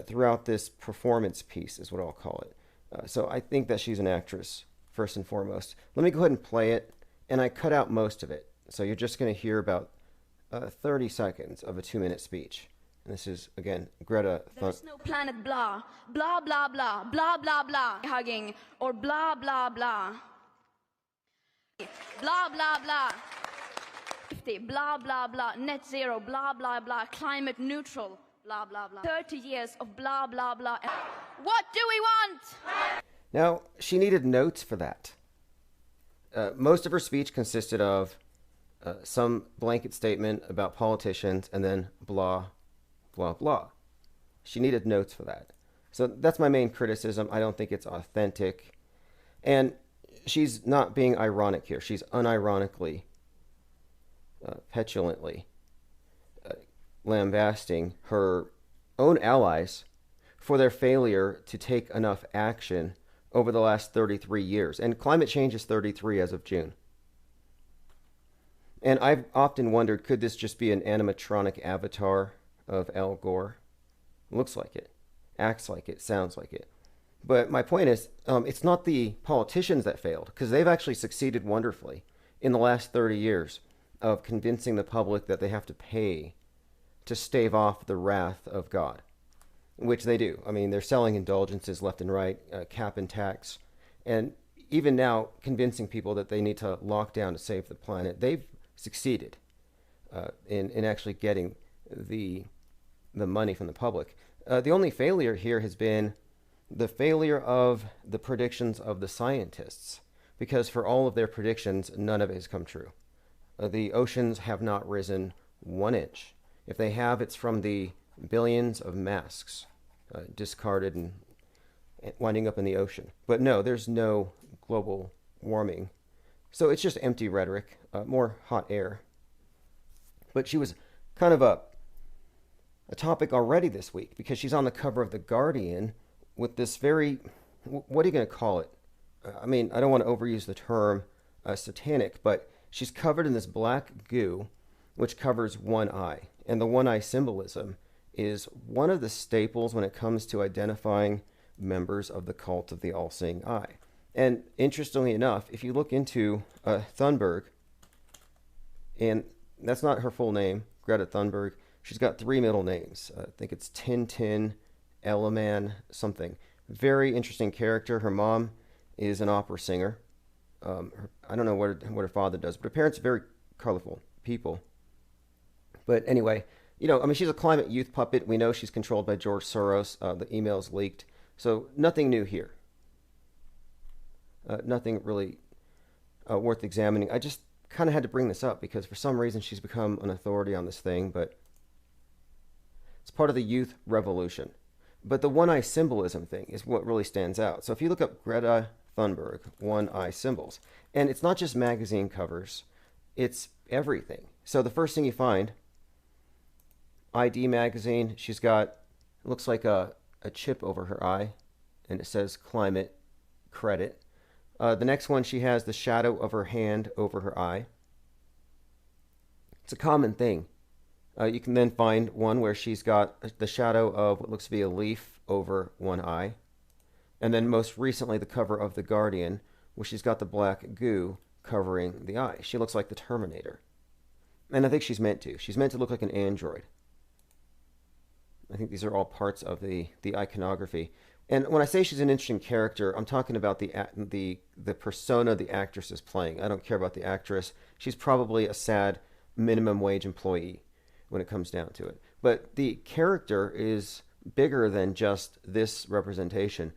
throughout this performance piece, is what I'll call it. So I think that she's an actress, first and foremost. Let me go ahead and play it. And I cut out most of it. So you're just going to hear about 30 seconds of a 2-minute speech. And this is, again, Greta Thunberg. There's no planet blah, blah, blah, blah, blah, blah, blah, hugging, or blah, blah, blah. Blah, blah, blah. Blah, blah, blah, net zero, blah, blah, blah, climate neutral, blah, blah, blah. 30 years of blah, blah, blah. What do we want? Now, she needed notes for that. Most of her speech consisted of some blanket statement about politicians and then blah, blah, blah. She needed notes for that. So that's my main criticism. I don't think it's authentic. And she's not being ironic here. She's unironically, petulantly lambasting her own allies for their failure to take enough action over the last 33 years. And climate change is 33 as of June. And I've often wondered, could this just be an animatronic avatar of Al Gore? Looks like it, acts like it, sounds like it. But my point is, it's not the politicians that failed, because they've actually succeeded wonderfully in the last 30 years of convincing the public that they have to pay to stave off the wrath of God, which they do. I mean, they're selling indulgences left and right, cap and tax, and even now convincing people that they need to lock down to save the planet. They've succeeded in actually getting the money from the public. The only failure here has been the failure of the predictions of the scientists, because for all of their predictions, none of it has come true. The oceans have not risen 1 inch. If they have, it's from the billions of masks discarded and winding up in the ocean. But no, there's no global warming. So it's just empty rhetoric, more hot air. But she was kind of a topic already this week, because she's on the cover of The Guardian with this very, what are you going to call it? I mean, I don't want to overuse the term satanic, but she's covered in this black goo, which covers one eye. And the one eye symbolism is one of the staples when it comes to identifying members of the cult of the all-seeing eye. And interestingly enough, if you look into Thunberg, and that's not her full name, Greta Thunberg, she's got 3 middle names. I think it's Tintin, Ellaman, something. Very interesting character. Her mom is an opera singer. I don't know what her father does, but her parents are very colorful people. But anyway, you know, I mean, she's a climate youth puppet. We know she's controlled by George Soros. The emails leaked. So nothing new here. Nothing really worth examining. I just kind of had to bring this up because for some reason she's become an authority on this thing, but it's part of the youth revolution. But the one eye symbolism thing is what really stands out. So if you look up Greta Thunberg, one eye symbols, and it's not just magazine covers, it's everything. So the first thing you find, ID magazine, she's got, it looks like a chip over her eye, and it says climate credit. The next one, she has the shadow of her hand over her eye. It's a common thing. You can then find one where she's got the shadow of what looks to be a leaf over one eye. And then most recently, the cover of The Guardian, where she's got the black goo covering the eye. She looks like the Terminator. And I think she's meant to. She's meant to look like an android. I think these are all parts of the iconography. And when I say she's an interesting character, I'm talking about the persona the actress is playing. I don't care about the actress. She's probably a sad minimum wage employee when it comes down to it. But the character is bigger than just this representation.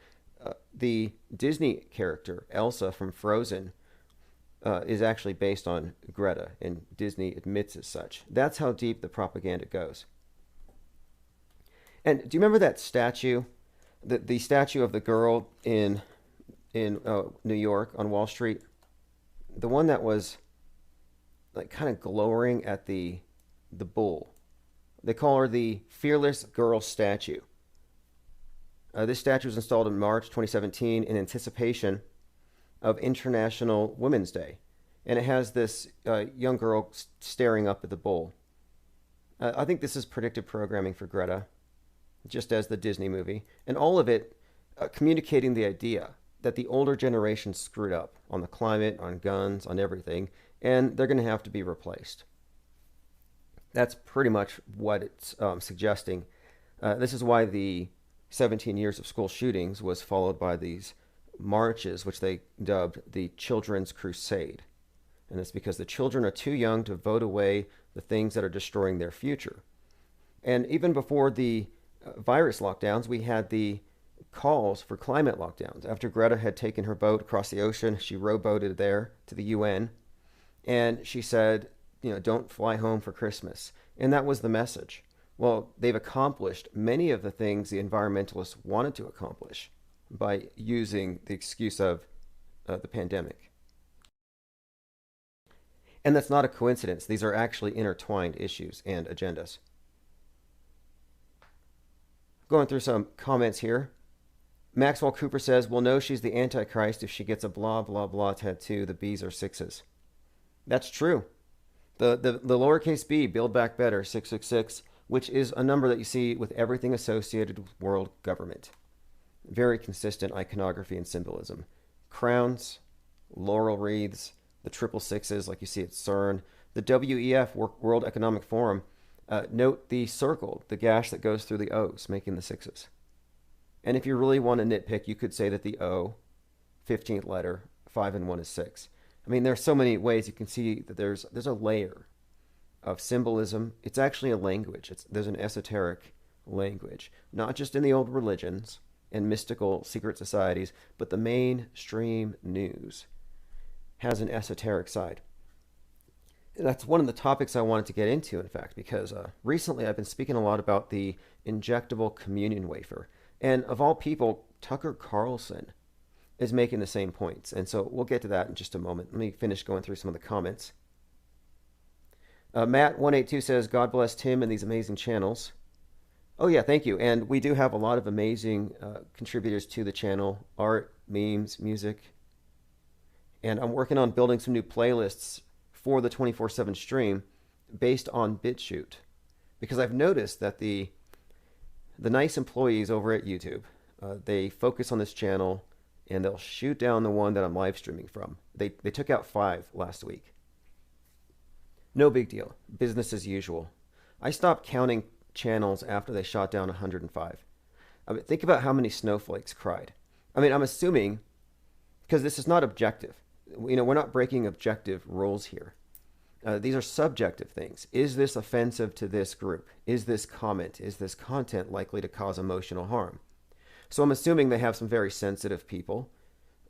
The Disney character, Elsa from Frozen, is actually based on Greta, and Disney admits as such. That's how deep the propaganda goes. And do you remember that statue? The statue of the girl in New York on Wall Street? The one that was like kind of glowering at the bull. They call her the Fearless Girl statue. This statue was installed in March 2017 in anticipation of International Women's Day. And it has this young girl staring up at the bull. I think this is predictive programming for Greta, just as the Disney movie. And all of it communicating the idea that the older generation screwed up on the climate, on guns, on everything, and they're going to have to be replaced. That's pretty much what it's suggesting. This is why the 17 years of school shootings was followed by these marches, which they dubbed the Children's Crusade. And it's because the children are too young to vote away the things that are destroying their future. And even before the virus lockdowns, we had the calls for climate lockdowns. After Greta had taken her boat across the ocean, she rowboated there to the UN, and she said, you know, don't fly home for Christmas. And that was the message. Well, they've accomplished many of the things the environmentalists wanted to accomplish by using the excuse of the pandemic. And that's not a coincidence. These are actually intertwined issues and agendas. Going through some comments here. Maxwell Cooper says, we'll know she's the Antichrist if she gets a blah, blah, blah tattoo. The B's are 6s. That's true. The lowercase b, Build Back Better, 666, which is a number that you see with everything associated with world government. Very consistent iconography and symbolism. Crowns, laurel wreaths, the 666 like you see at CERN, the WEF, World Economic Forum. Note the circle, the gash that goes through the O's, making the 6s. And if you really want to nitpick, you could say that the O, 15th letter, 5 and 1 is 6. I mean, there's so many ways you can see that there's a layer of symbolism. It's actually a language. There's an esoteric language, not just in the old religions and mystical secret societies, but the mainstream news has an esoteric side. That's one of the topics I wanted to get into, in fact, because recently I've been speaking a lot about the injectable communion wafer. And of all people, Tucker Carlson is making the same points. And so we'll get to that in just a moment. Let me finish going through some of the comments. Matt182 says, God bless Tim and these amazing channels. Oh, yeah, thank you. And we do have a lot of amazing contributors to the channel. Art, memes, music. And I'm working on building some new playlists for the 24/7 stream based on BitChute. Because I've noticed that the nice employees over at YouTube, they focus on this channel and they'll shoot down the one that I'm live streaming from. They took out 5 last week. No big deal. Business as usual. I stopped counting channels after they shot down 105. I mean, think about how many snowflakes cried. I mean, I'm assuming, because this is not objective. You know, we're not breaking objective rules here. These are subjective things. Is this offensive to this group? Is this comment, is this content likely to cause emotional harm? So I'm assuming they have some very sensitive people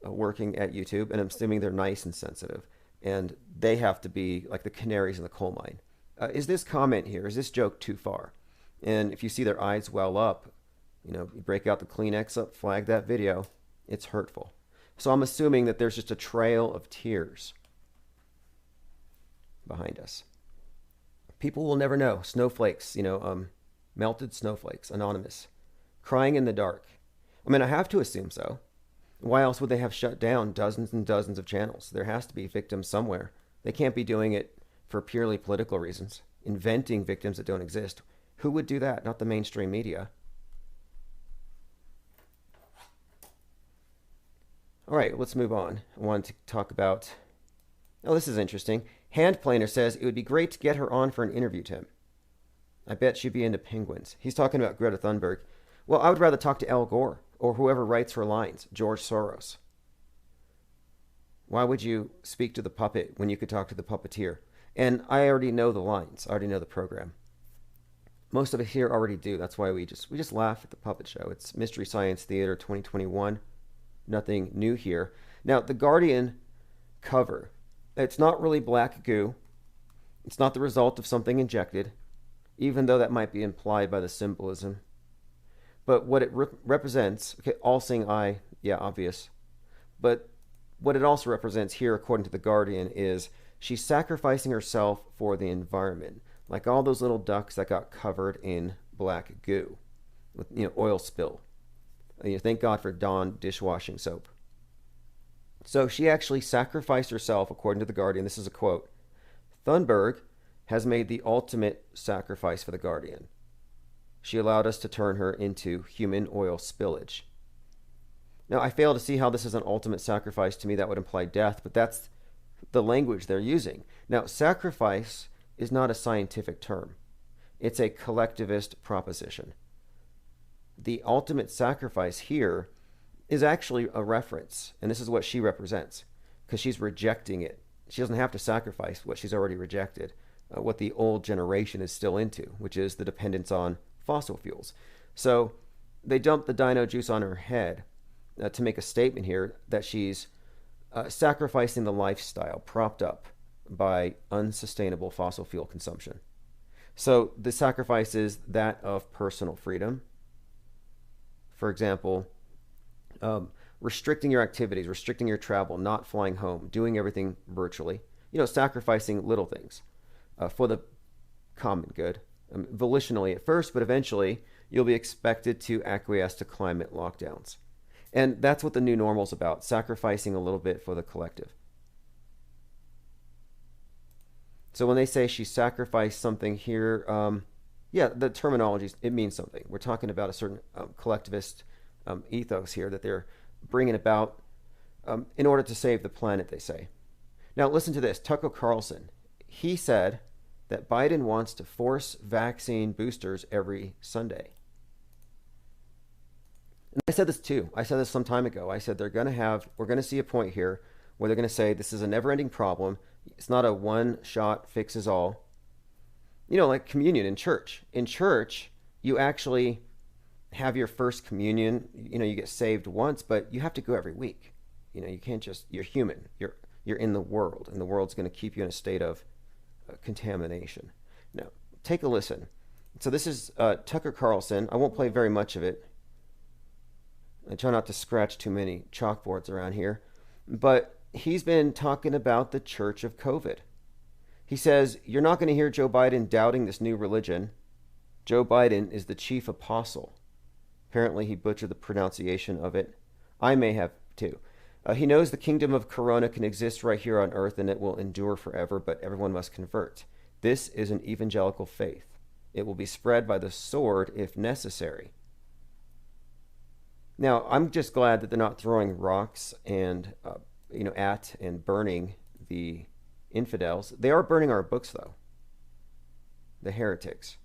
working at YouTube, and I'm assuming they're nice and sensitive. And they have to be like the canaries in the coal mine. Is this comment here, is this joke too far? And if you see their eyes well up, you know, you break out the Kleenex up, flag that video, it's hurtful. So I'm assuming that there's just a trail of tears behind us. People will never know. Snowflakes, you know, melted snowflakes, anonymous, crying in the dark. I mean, I have to assume so. Why else would they have shut down dozens and dozens of channels? There has to be victims somewhere. They can't be doing it for purely political reasons, inventing victims that don't exist. Who would do that? Not the mainstream media. All right, let's move on. I wanted to talk about... Oh, this is interesting. Hand Planer says, it would be great to get her on for an interview, Tim. I bet she'd be into penguins. He's talking about Greta Thunberg. Well, I would rather talk to Al Gore or whoever writes her lines, George Soros. Why would you speak to the puppet when you could talk to the puppeteer? And I already know the lines. I already know the program. Most of us here already do. That's why we just laugh at the puppet show. It's Mystery Science Theater 2021. Nothing new here. Now, the Guardian cover, it's not really black goo. It's not the result of something injected, even though that might be implied by the symbolism. But what it represents, okay, all-seeing eye, yeah, obvious. But what it also represents here, according to the Guardian, is she's sacrificing herself for the environment, like all those little ducks that got covered in black goo, with, you know, oil spill. You know, thank God for Dawn dishwashing soap. So she actually sacrificed herself, according to the Guardian. This is a quote. Thunberg has made the ultimate sacrifice for the Guardian. She allowed us to turn her into human oil spillage. Now, I fail to see how this is an ultimate sacrifice. To me, that would imply death, but that's the language they're using. Now, sacrifice is not a scientific term. It's a collectivist proposition. The ultimate sacrifice here is actually a reference, and this is what she represents, because she's rejecting it. She doesn't have to sacrifice what she's already rejected, what the old generation is still into, which is the dependence on fossil fuels. So they dump the dino juice on her head to make a statement here that she's sacrificing the lifestyle propped up by unsustainable fossil fuel consumption. So the sacrifice is that of personal freedom. For example, restricting your activities, restricting your travel, not flying home, doing everything virtually, you know, sacrificing little things for the common good, volitionally at first, but eventually you'll be expected to acquiesce to climate lockdowns. And that's what the new normal's about, sacrificing a little bit for the collective. So when they say she sacrificed something here, yeah, the terminology, it means something. We're talking about a certain collectivist ethos here that they're bringing about in order to save the planet, they say. Now listen to this, Tucker Carlson. He said that Biden wants to force vaccine boosters every Sunday. And I said this too. I said this some time ago. I said we're going to see a point here where they're going to say this is a never-ending problem. It's not a one-shot fixes all. You know, like communion in church. In church, you actually have your first communion. You know, you get saved once, but you have to go every week. You know, you can't just, you're human. You're in the world, and the world's going to keep you in a state of contamination. Now, take a listen. So this is Tucker Carlson. I won't play very much of it. I try not to scratch too many chalkboards around here. But he's been talking about the Church of COVID. He says, you're not going to hear Joe Biden doubting this new religion. Joe Biden is the chief apostle. Apparently, he butchered the pronunciation of it. I may have too. He knows the kingdom of Corona can exist right here on earth and it will endure forever, but everyone must convert. This is an evangelical faith. It will be spread by the sword if necessary. Now, I'm just glad that they're not throwing rocks and, at and burning the infidels. They are burning our books, though. The heretics.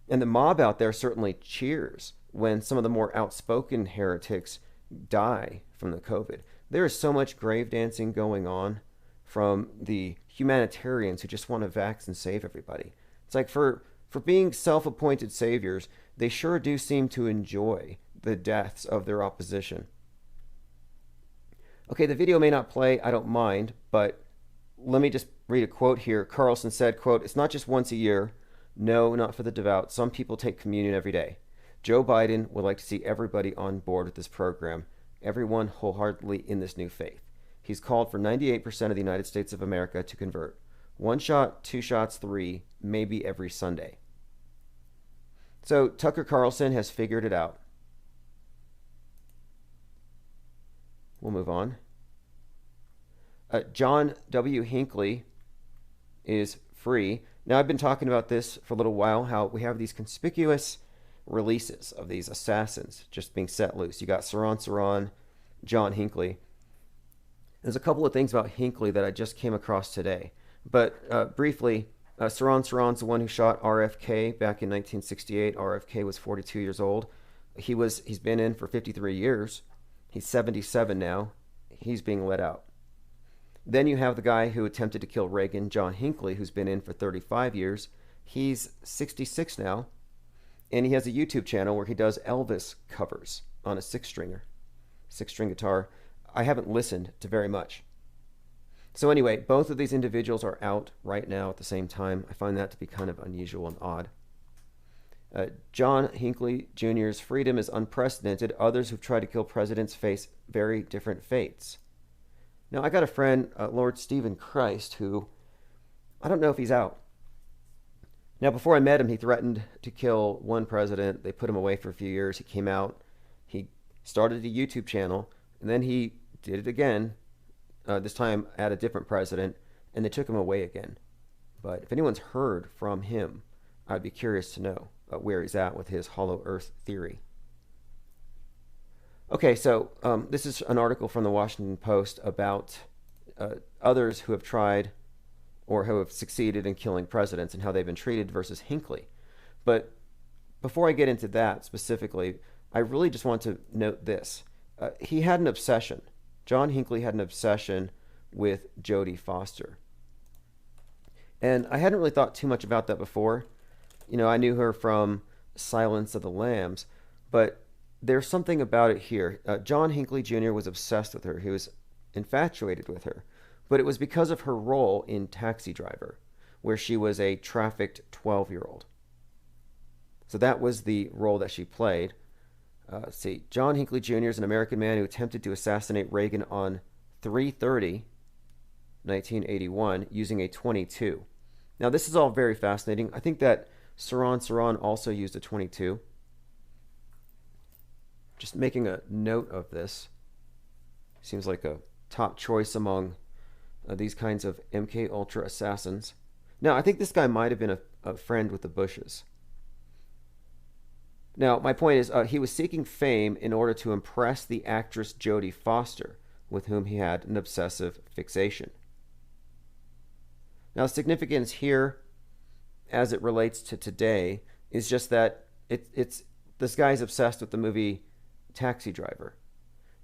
And the mob out there certainly cheers when some of the more outspoken heretics die from the COVID. There is so much grave dancing going on from the humanitarians who just want to vax and save everybody. It's like for being self-appointed saviors, they sure do seem to enjoy the deaths of their opposition. Okay, the video may not play, I don't mind, but let me just read a quote here. Carlson said, quote, "It's not just once a year. No, not for the devout. Some people take communion every day. Joe Biden would like to see everybody on board with this program, everyone wholeheartedly in this new faith. He's called for 98% of the United States of America to convert. 1 shot, 2 shots, 3, maybe every Sunday." So Tucker Carlson has figured it out. We'll move on. John W. Hinckley is free. Now, I've been talking about this for a little while, how we have these conspicuous releases of these assassins just being set loose. You got Saran, John Hinckley. There's a couple of things about Hinckley that I just came across today. But briefly, Saran's the one who shot RFK back in 1968. RFK was 42 years old. He's been in for 53 years. He's 77 now. He's being let out. Then you have the guy who attempted to kill Reagan, John Hinckley, who's been in for 35 years. He's 66 now. And he has a YouTube channel where he does Elvis covers on a six-string guitar. I haven't listened to very much. So anyway, both of these individuals are out right now at the same time. I find that to be kind of unusual and odd. John Hinckley Jr.'s freedom is unprecedented. Others who've tried to kill presidents face very different fates. Now, I got a friend, Lord Stephen Christ, who I don't know if he's out. Now, before I met him, he threatened to kill one president. They put him away for a few years. He came out. He started a YouTube channel, and then he did it again, this time at a different president, and they took him away again. But if anyone's heard from him, I'd be curious to know where he's at with his hollow earth theory. Okay, so this is an article from the Washington Post about others who have tried or who have succeeded in killing presidents and how they've been treated versus Hinckley. But before I get into that specifically, I really just want to note this. He had an obsession. John Hinckley had an obsession with Jodie Foster. And I hadn't really thought too much about that before. You know, I knew her from Silence of the Lambs, but there's something about it here. John Hinckley Jr. was obsessed with her. He was infatuated with her. But it was because of her role in Taxi Driver, where she was a trafficked 12-year-old. So that was the role that she played. Let's see. John Hinckley Jr. is an American man who attempted to assassinate Reagan on 3/30/1981 using a .22. Now, this is all very fascinating. I think that Saran also used a .22. Just making a note of this. Seems like a top choice among these kinds of MK Ultra assassins. Now, I think this guy might have been a friend with the Bushes. Now, my point is, he was seeking fame in order to impress the actress Jodie Foster, with whom he had an obsessive fixation. Now, significance here, as it relates to today, is just that it's this guy's obsessed with the movie Taxi Driver,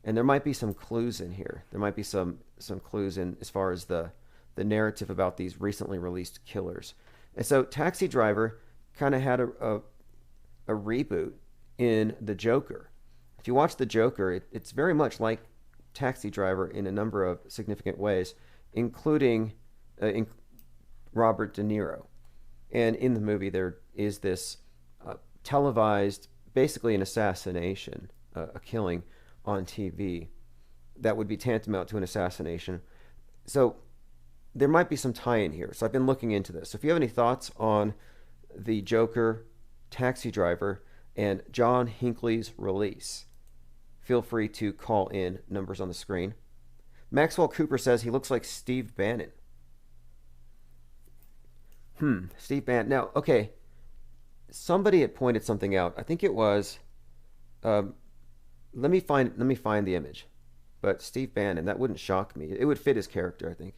and there might be some clues in here. There might be some clues in as far as the narrative about these recently released killers. And so, Taxi Driver kind of had a reboot in The Joker. If you watch The Joker, it's very much like Taxi Driver in a number of significant ways, including Robert De Niro. And in the movie, there is this televised, basically an assassination, a killing on TV that would be tantamount to an assassination. So there might be some tie-in here. So I've been looking into this. So if you have any thoughts on The Joker, Taxi Driver, and John Hinckley's release, feel free to call in. Numbers on the screen. Maxwell Cooper says he looks like Steve Bannon. Steve Bannon. Now, okay, somebody had pointed something out. I think it was. Let me find the image. But Steve Bannon, that wouldn't shock me. It would fit his character, I think.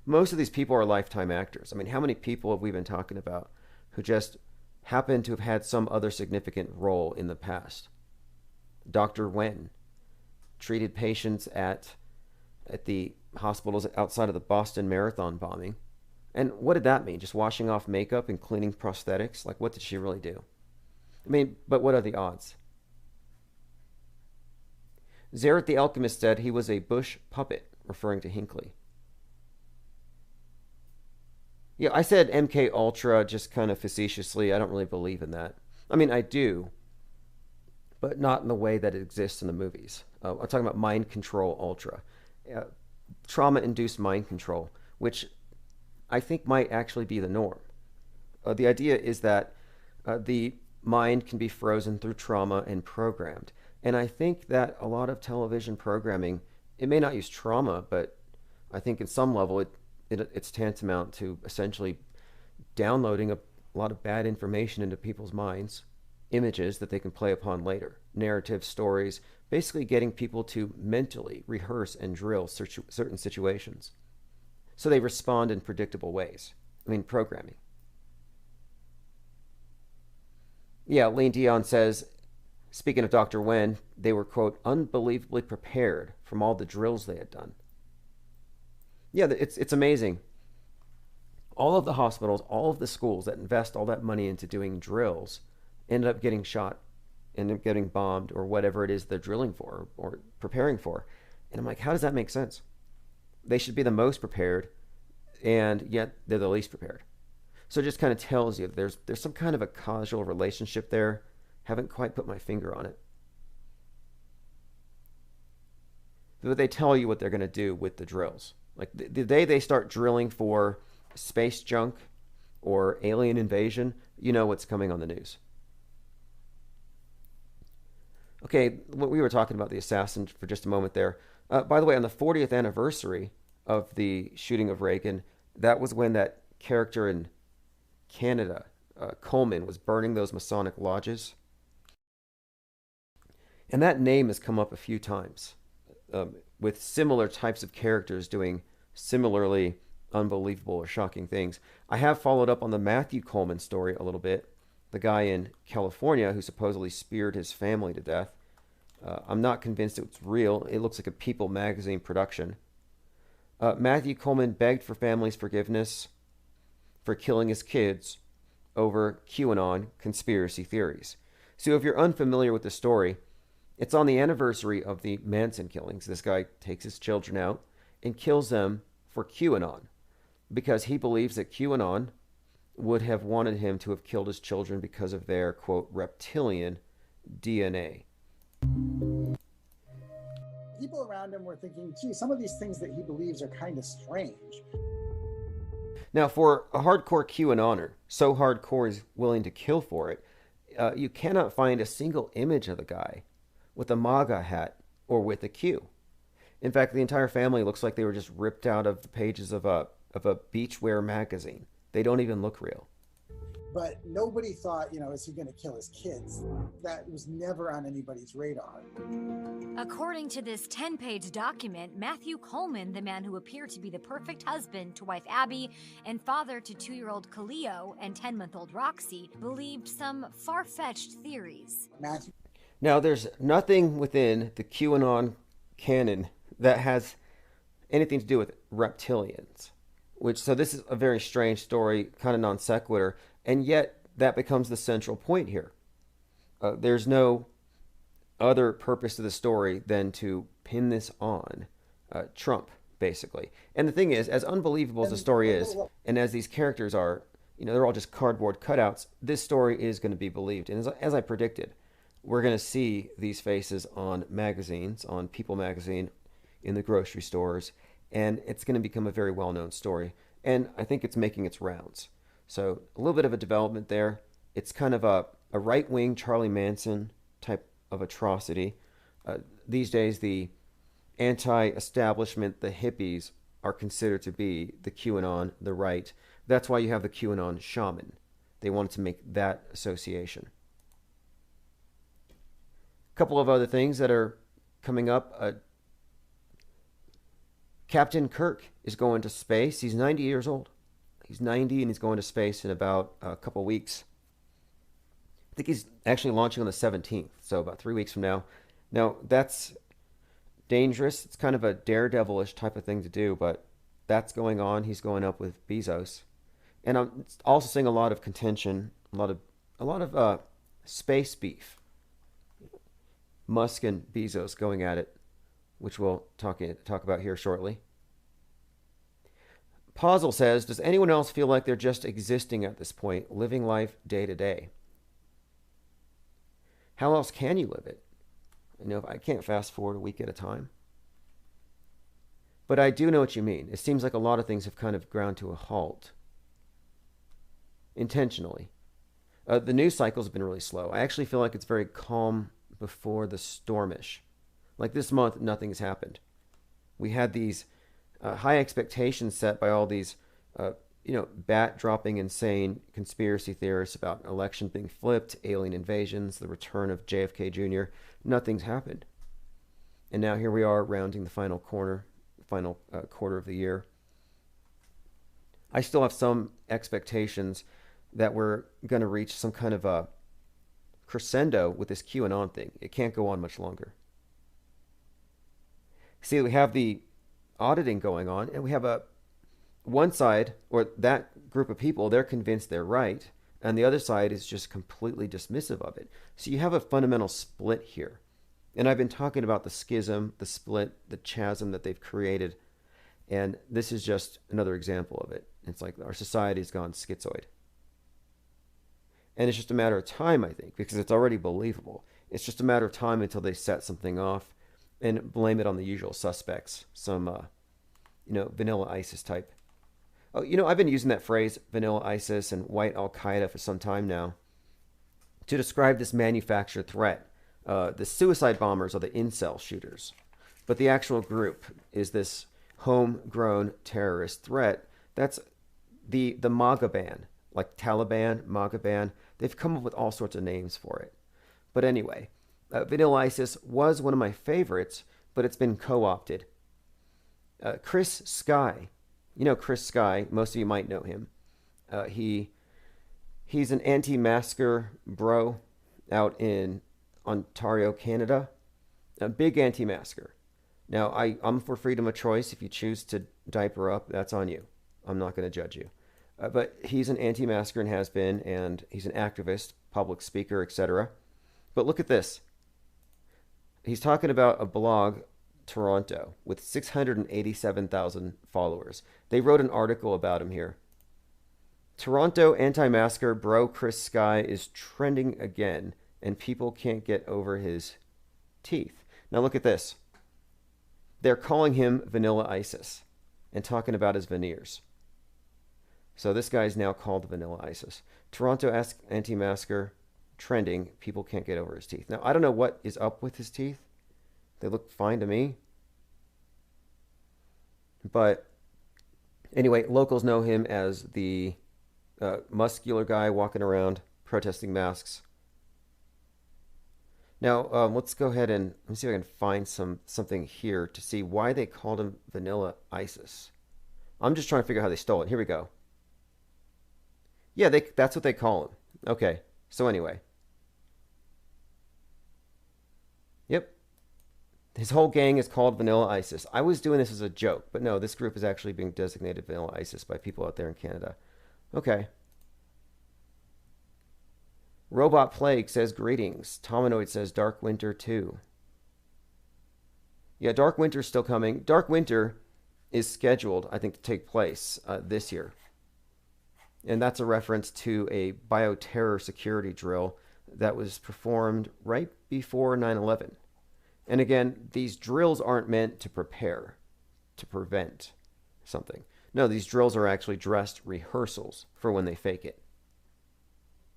Most of these people are lifetime actors. I mean, how many people have we been talking about who just happen to have had some other significant role in the past? Dr. Wen treated patients at the hospitals outside of the Boston Marathon bombing. And what did that mean? Just washing off makeup and cleaning prosthetics? Like, what did she really do? I mean, but what are the odds? Zaret the Alchemist said he was a Bush puppet, referring to Hinckley. Yeah, I said MK Ultra just kind of facetiously. I don't really believe in that. I mean, I do, but not in the way that it exists in the movies. I'm talking about Mind Control Ultra. Trauma-induced mind control, which I think might actually be the norm. The idea is that the mind can be frozen through trauma and programmed. And I think that a lot of television programming, it may not use trauma, but I think in some level it's tantamount to essentially downloading a lot of bad information into people's minds, images that they can play upon later, narrative stories, basically getting people to mentally rehearse and drill certain situations so they respond in predictable ways. I mean, programming. Yeah, Lane Dion says, speaking of Dr. Wen, they were, quote, unbelievably prepared from all the drills they had done. Yeah, it's amazing. All of the hospitals, all of the schools that invest all that money into doing drills ended up getting shot, ended up getting bombed, or whatever it is they're drilling for or preparing for. And I'm like, how does that make sense? They should be the most prepared, and yet they're the least prepared. So it just kind of tells you there's some kind of a causal relationship there. Haven't quite put my finger on it. But they tell you what they're going to do with the drills. Like the day they start drilling for space junk or alien invasion, you know what's coming on the news. Okay, we were talking about the assassin for just a moment there. By the way, on the 40th anniversary of the shooting of Reagan, that was when that character in Canada, Coleman, was burning those Masonic lodges. And that name has come up a few times with similar types of characters doing similarly unbelievable or shocking things. I have followed up on the Matthew Coleman story a little bit, the guy in California who supposedly speared his family to death. I'm not convinced it's real. It looks like a People magazine production. Matthew Coleman begged for families' forgiveness for killing his kids over QAnon conspiracy theories. So if you're unfamiliar with the story, it's on the anniversary of the Manson killings. This guy takes his children out and kills them for QAnon because he believes that QAnon would have wanted him to have killed his children because of their, quote, reptilian DNA. People around him were thinking, gee, some of these things that he believes are kind of strange. Now, for a hardcore QAnoner, so hardcore he's willing to kill for it, you cannot find a single image of the guy with a MAGA hat or with a Q. In fact, the entire family looks like they were just ripped out of the pages of a beachwear magazine. They don't even look real. But nobody thought, is he going to kill his kids? That was never on anybody's radar. According to this 10-page document, Matthew Coleman, the man who appeared to be the perfect husband to wife Abby and father to 2-year-old Khalil and 10-month-old Roxy, believed some far-fetched theories. Now, there's nothing within the QAnon canon that has anything to do with reptilians. So this is a very strange story, kind of non sequitur, and yet that becomes the central point here. There's no other purpose to the story than to pin this on Trump, basically. And the thing is, as unbelievable as the story is, and as these characters are, they're all just cardboard cutouts, this story is going to be believed. And as I predicted, we're going to see these faces on magazines, on People magazine, in the grocery stores, and it's going to become a very well-known story. And I think it's making its rounds. So a little bit of a development there. It's kind of a right-wing Charlie Manson type of atrocity. These days, the anti-establishment, the hippies, are considered to be the QAnon, the right. That's why you have the QAnon shaman. They wanted to make that association. A couple of other things that are coming up. Captain Kirk is going to space. He's 90 years old. He's 90 and he's going to space in about a couple weeks. I think he's actually launching on the 17th, so about 3 weeks from now. Now, that's dangerous. It's kind of a daredevilish type of thing to do, but that's going on. He's going up with Bezos. And I'm also seeing a lot of contention, a lot of space beef. Musk and Bezos going at it, which we'll talk about here shortly. Posel says, does anyone else feel like they're just existing at this point, living life day to day? How else can you live it? I can't fast forward a week at a time. But I do know what you mean. It seems like a lot of things have kind of ground to a halt. Intentionally. The news cycle's been really slow. I actually feel like it's very calm before the stormish. Like this month, nothing's happened. We had these high expectations set by all these, bat-dropping insane conspiracy theorists about election being flipped, alien invasions, the return of JFK Jr. Nothing's happened. And now here we are rounding the final quarter of the year. I still have some expectations that we're going to reach some kind of a crescendo with this QAnon thing. It can't go on much longer. See, we have the auditing going on, and we have one side, or that group of people, they're convinced they're right, and the other side is just completely dismissive of it. So you have a fundamental split here. And I've been talking about the schism, the split, the chasm that they've created, and this is just another example of it. It's like our society's gone schizoid. And it's just a matter of time, I think, because it's already believable. It's just a matter of time until they set something off and blame it on the usual suspects, some, vanilla ISIS type. Oh, I've been using that phrase, vanilla ISIS and white Al-Qaeda, for some time now to describe this manufactured threat. The suicide bombers are the incel shooters, but the actual group is this homegrown terrorist threat. That's the MAGA ban, like Taliban, MAGA ban. They've come up with all sorts of names for it. But anyway, Vanilla ISIS was one of my favorites, but it's been co-opted. Chris Sky. Chris Sky. Most of you might know him. He's an anti-masker bro out in Ontario, Canada. A big anti-masker. Now, I'm for freedom of choice. If you choose to diaper up, that's on you. I'm not going to judge you. But he's an anti-masker and has been, and he's an activist, public speaker, etc. But look at this. He's talking about a blog, Toronto, with 687,000 followers. They wrote an article about him here. Toronto anti-masker bro Chris Sky is trending again, and people can't get over his teeth. Now look at this. They're calling him Vanilla ISIS and talking about his veneers. So this guy's now called Vanilla ISIS. Toronto anti-masker trending. People can't get over his teeth. Now, I don't know what is up with his teeth. They look fine to me. But anyway, locals know him as the muscular guy walking around protesting masks. Now, let's go ahead and let me see if I can find something here to see why they called him Vanilla ISIS. I'm just trying to figure out how they stole it. Here we go. Yeah, that's what they call him. Okay, so anyway. Yep. His whole gang is called Vanilla ISIS. I was doing this as a joke, but no, this group is actually being designated Vanilla ISIS by people out there in Canada. Okay. Robot Plague says greetings. Tominoid says Dark Winter 2. Yeah, Dark Winter's still coming. Dark Winter is scheduled, I think, to take place this year. And that's a reference to a bioterror security drill that was performed right before 9/11. And again, these drills aren't meant to prepare, to prevent something. No, these drills are actually dressed rehearsals for when they fake it.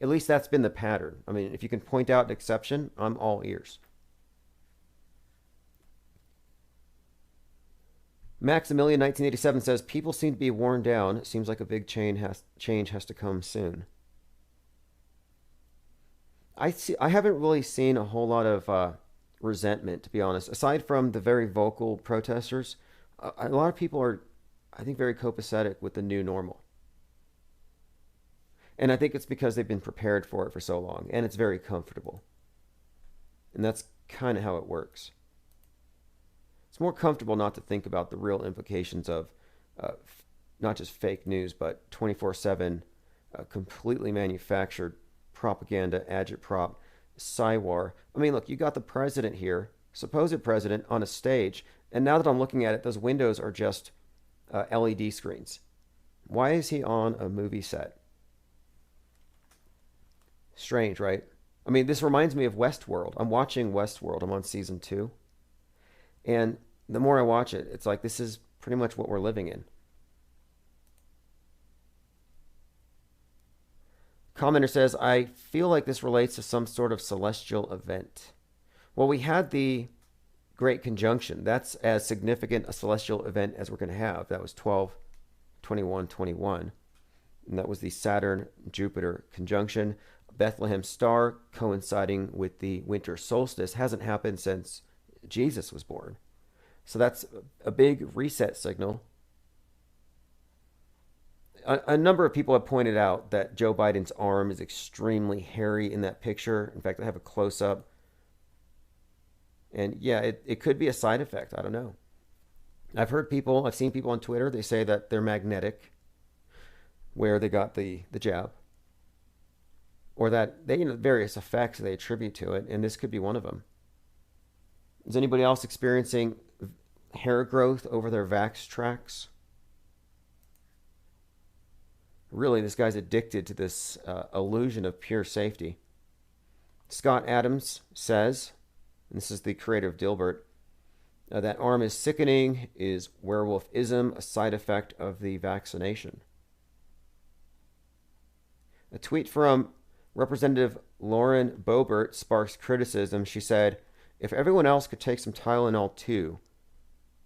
At least that's been the pattern. I mean, if you can point out an exception, I'm all ears. Maximilian 1987 says, people seem to be worn down. It seems like a big change has to come soon. I haven't really seen a whole lot of resentment, to be honest. Aside from the very vocal protesters, a lot of people are, I think, very copacetic with the new normal. And I think it's because they've been prepared for it for so long, and it's very comfortable. And that's kind of how it works. It's more comfortable not to think about the real implications of not just fake news, but 24/7 completely manufactured propaganda, agitprop, psywar. I mean, look, you got the president here, supposed president, on a stage, and now that I'm looking at it, those windows are just LED screens. Why is he on a movie set? Strange, right? I mean, this reminds me of Westworld. I'm watching Westworld. I'm on season 2. And the more I watch it, it's like this is pretty much what we're living in. Commenter says, I feel like this relates to some sort of celestial event. Well, we had the Great Conjunction. That's as significant a celestial event as we're going to have. That was 12/21/21. And that was the Saturn-Jupiter conjunction. Bethlehem star coinciding with the winter solstice hasn't happened since Jesus was born. So that's a big reset signal. A number of people have pointed out that Joe Biden's arm is extremely hairy in that picture. In fact, I have a close-up. And yeah, it could be a side effect. I don't know. I've seen people on Twitter, they say that they're magnetic where they got the jab. Or that they, various effects they attribute to it, and this could be one of them. Is anybody else experiencing hair growth over their vax tracks? Really, this guy's addicted to this illusion of pure safety. Scott Adams says, and this is the creator of Dilbert, that arm is sickening, is werewolfism, a side effect of the vaccination. A tweet from Representative Lauren Boebert sparks criticism. She said, if everyone else could take some Tylenol too,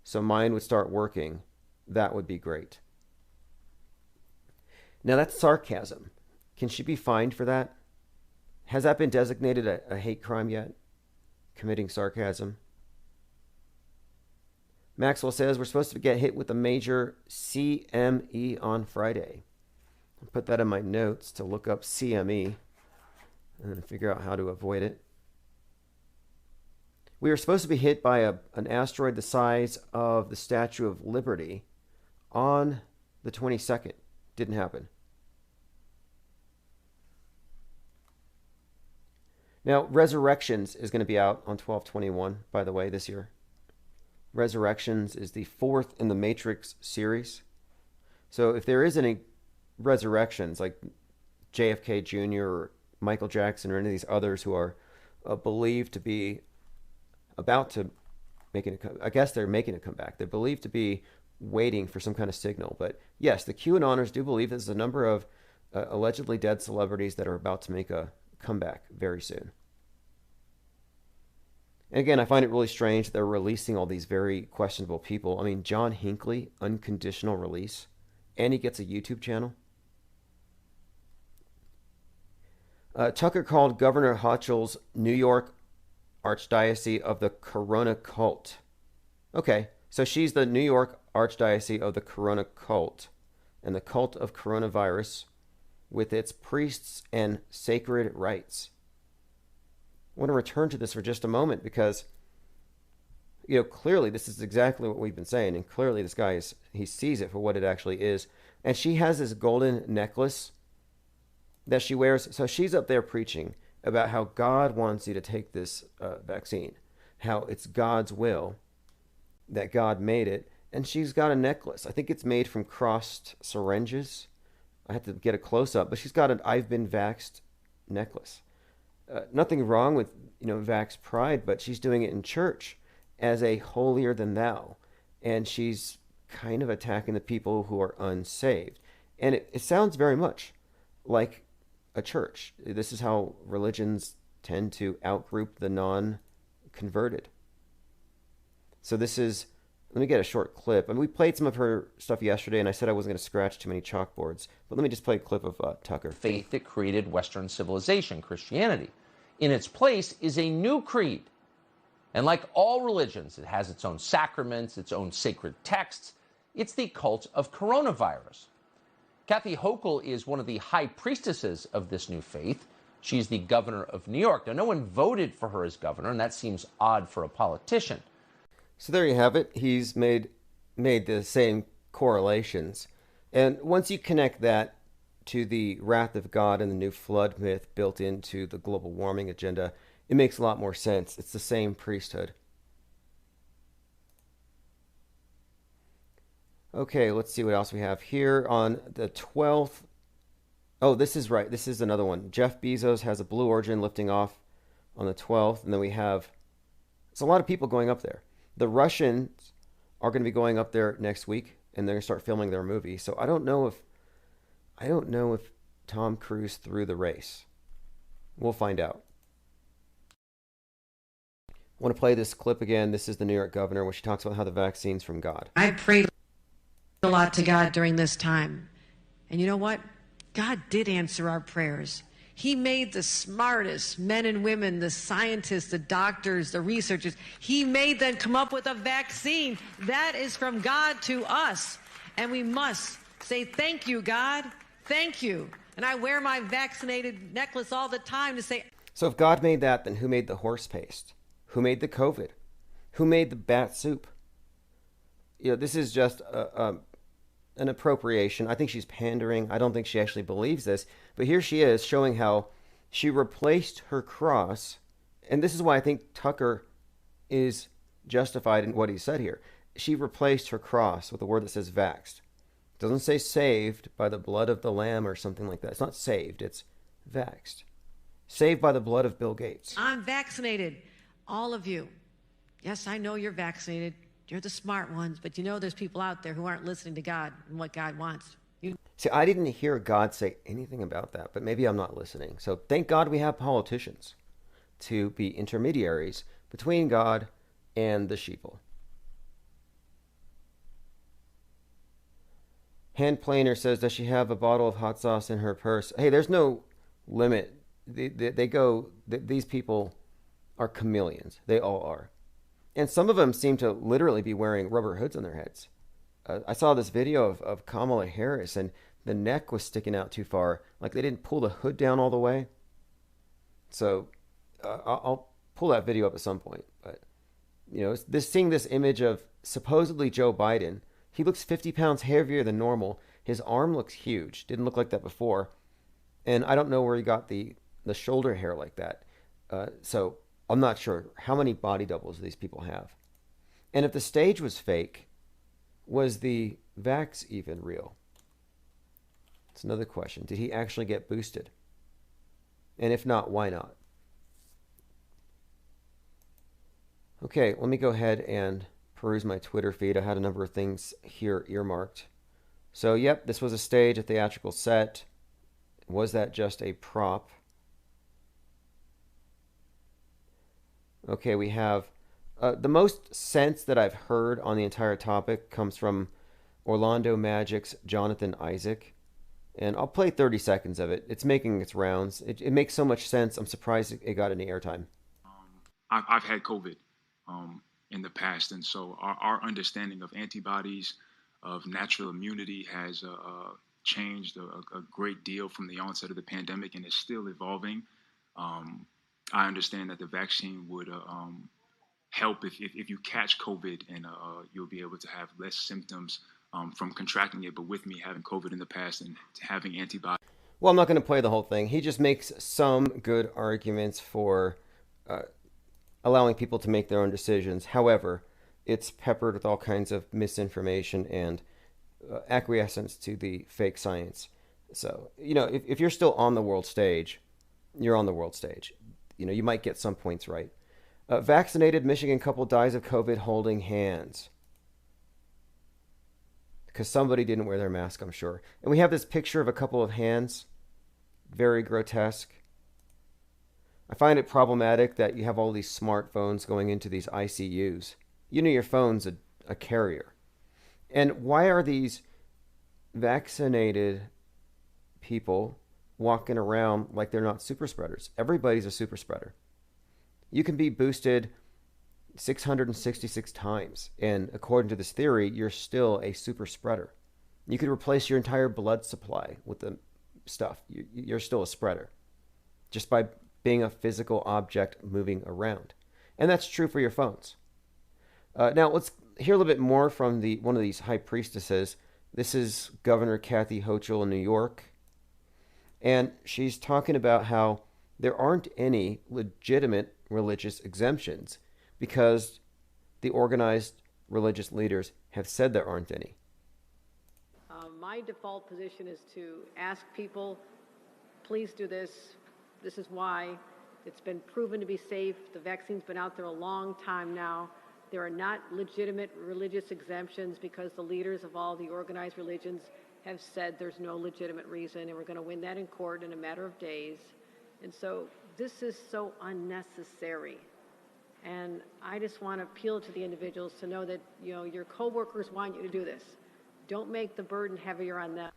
so mine would start working, that would be great. Now that's sarcasm. Can she be fined for that? Has that been designated a hate crime yet? Committing sarcasm. Maxwell says we're supposed to get hit with a major CME on Friday. I'll put that in my notes to look up CME and then figure out how to avoid it. We were supposed to be hit by an asteroid the size of the Statue of Liberty on the 22nd. Didn't happen. Now, Resurrections is going to be out on 12/21, by the way, this year. Resurrections is the 4th in the Matrix series. So if there is any resurrections, like JFK Jr. or Michael Jackson or any of these others who are believed to be about to I guess they're making a comeback. They're believed to be waiting for some kind of signal. But yes, the QAnoners do believe there's a number of allegedly dead celebrities that are about to make a come back very soon. And again, I find it really strange that they're releasing all these very questionable people. I mean, John Hinckley, unconditional release, and he gets a YouTube channel. Tucker called Governor Hochul's New York Archdiocese of the Corona Cult. Okay, so she's the New York Archdiocese of the Corona Cult, and the cult of coronavirus with its priests and sacred rites. I want to return to this for just a moment because, clearly this is exactly what we've been saying, and clearly this guy he sees it for what it actually is. And she has this golden necklace that she wears. So she's up there preaching about how God wants you to take this vaccine, how it's God's will, that God made it. And she's got a necklace. I think it's made from crossed syringes. I had to get a close-up, but she's got an I've been vaxxed necklace. Nothing wrong with, vax pride, but she's doing it in church as a holier than thou. And she's kind of attacking the people who are unsaved. And it sounds very much like a church. This is how religions tend to outgroup the non-converted. So this is, let me get a short clip. I mean, we played some of her stuff yesterday, and I said I wasn't going to scratch too many chalkboards. But let me just play a clip of Tucker. Faith that created Western civilization, Christianity. In its place is a new creed. And like all religions, it has its own sacraments, its own sacred texts. It's the cult of coronavirus. Kathy Hochul is one of the high priestesses of this new faith. She's the governor of New York. Now, no one voted for her as governor, and that seems odd for a politician. So there you have it. He's made the same correlations. And once you connect that to the wrath of God and the new flood myth built into the global warming agenda, it makes a lot more sense. It's the same priesthood. Okay, let's see what else we have here on the 12th. Oh, this is right. This is another one. Jeff Bezos has a Blue Origin lifting off on the 12th. And then we have, it's a lot of people going up there. The Russians are going to be going up there next week, and they're going to start filming their movie. So I don't know if Tom Cruise threw the race. We'll find out. I want to play this clip again. This is the New York governor, where she talks about how the vaccine's from God. I prayed a lot to God during this time. And you know what? God did answer our prayers. He made the smartest men and women, the scientists, the doctors, the researchers. He made them come up with a vaccine. That is from God to us. And we must say, thank you, God. Thank you. And I wear my vaccinated necklace all the time to say. So if God made that, then who made the horse paste? Who made the COVID? Who made the bat soup? This is just an appropriation. I think she's pandering. I don't think she actually believes this. But here she is showing how she replaced her cross. And this is why I think Tucker is justified in what he said here. She replaced her cross with a word that says vaxxed. It doesn't say saved by the blood of the lamb or something like that. It's not saved. It's vaxxed. Saved by the blood of Bill Gates. I'm vaccinated. All of you. Yes, I know you're vaccinated. You're the smart ones, but there's people out there who aren't listening to God and what God wants. See, I didn't hear God say anything about that, but maybe I'm not listening. So thank God we have politicians to be intermediaries between God and the sheeple. Hand Planer says, does she have a bottle of hot sauce in her purse? Hey, there's no limit. These people are chameleons. They all are. And some of them seem to literally be wearing rubber hoods on their heads. I saw this video of Kamala Harris, and the neck was sticking out too far. Like they didn't pull the hood down all the way. So I'll pull that video up at some point. But, seeing this image of supposedly Joe Biden, he looks 50 pounds heavier than normal. His arm looks huge. Didn't look like that before. And I don't know where he got the shoulder hair like that. So I'm not sure how many body doubles these people have. And if the stage was fake, was the vax even real? It's another question. Did he actually get boosted? And if not, why not? Okay, let me go ahead and peruse my Twitter feed. I had a number of things here earmarked. So, yep, this was a stage, a theatrical set. Was that just a prop? Okay, we have the most sense that I've heard on the entire topic comes from Orlando Magic's Jonathan Isaac. And I'll play 30 seconds of it. It's making its rounds. It makes so much sense. I'm surprised it got any airtime. I've had COVID in the past, and so our understanding of antibodies, of natural immunity has changed a great deal from the onset of the pandemic, and it's still evolving. I understand that the vaccine would help if you catch COVID, and you'll be able to have less symptoms from contracting it. But with me having COVID in the past and having antibodies. Well, I'm not going to play the whole thing. He just makes some good arguments for allowing people to make their own decisions. However, it's peppered with all kinds of misinformation and acquiescence to the fake science. So, if you're still on the world stage, you're on the world stage. You might get some points right. Vaccinated Michigan couple dies of COVID holding hands. Because somebody didn't wear their mask, I'm sure. And we have this picture of a couple of hands. Very grotesque. I find it problematic that you have all these smartphones going into these ICUs. Your phone's a carrier. And why are these vaccinated people walking around like they're not super spreaders? Everybody's a super spreader. You can be boosted 666 times, and according to this theory, you're still a super spreader. You could replace your entire blood supply with the stuff. You're still a spreader, just by being a physical object moving around. And that's true for your phones. Now, let's hear a little bit more from one of these high priestesses. This is Governor Kathy Hochul in New York. And she's talking about how there aren't any legitimate religious exemptions because the organized religious leaders have said there aren't any. My default position is to ask people, please do this. This is why. It's been proven to be safe. The vaccine's been out there a long time now. There are not legitimate religious exemptions because the leaders of all the organized religions have said there's no legitimate reason, and we're going to win that in court in a matter of days. And so this is so unnecessary. And I just want to appeal to the individuals to know that, your coworkers want you to do this. Don't make the burden heavier on them.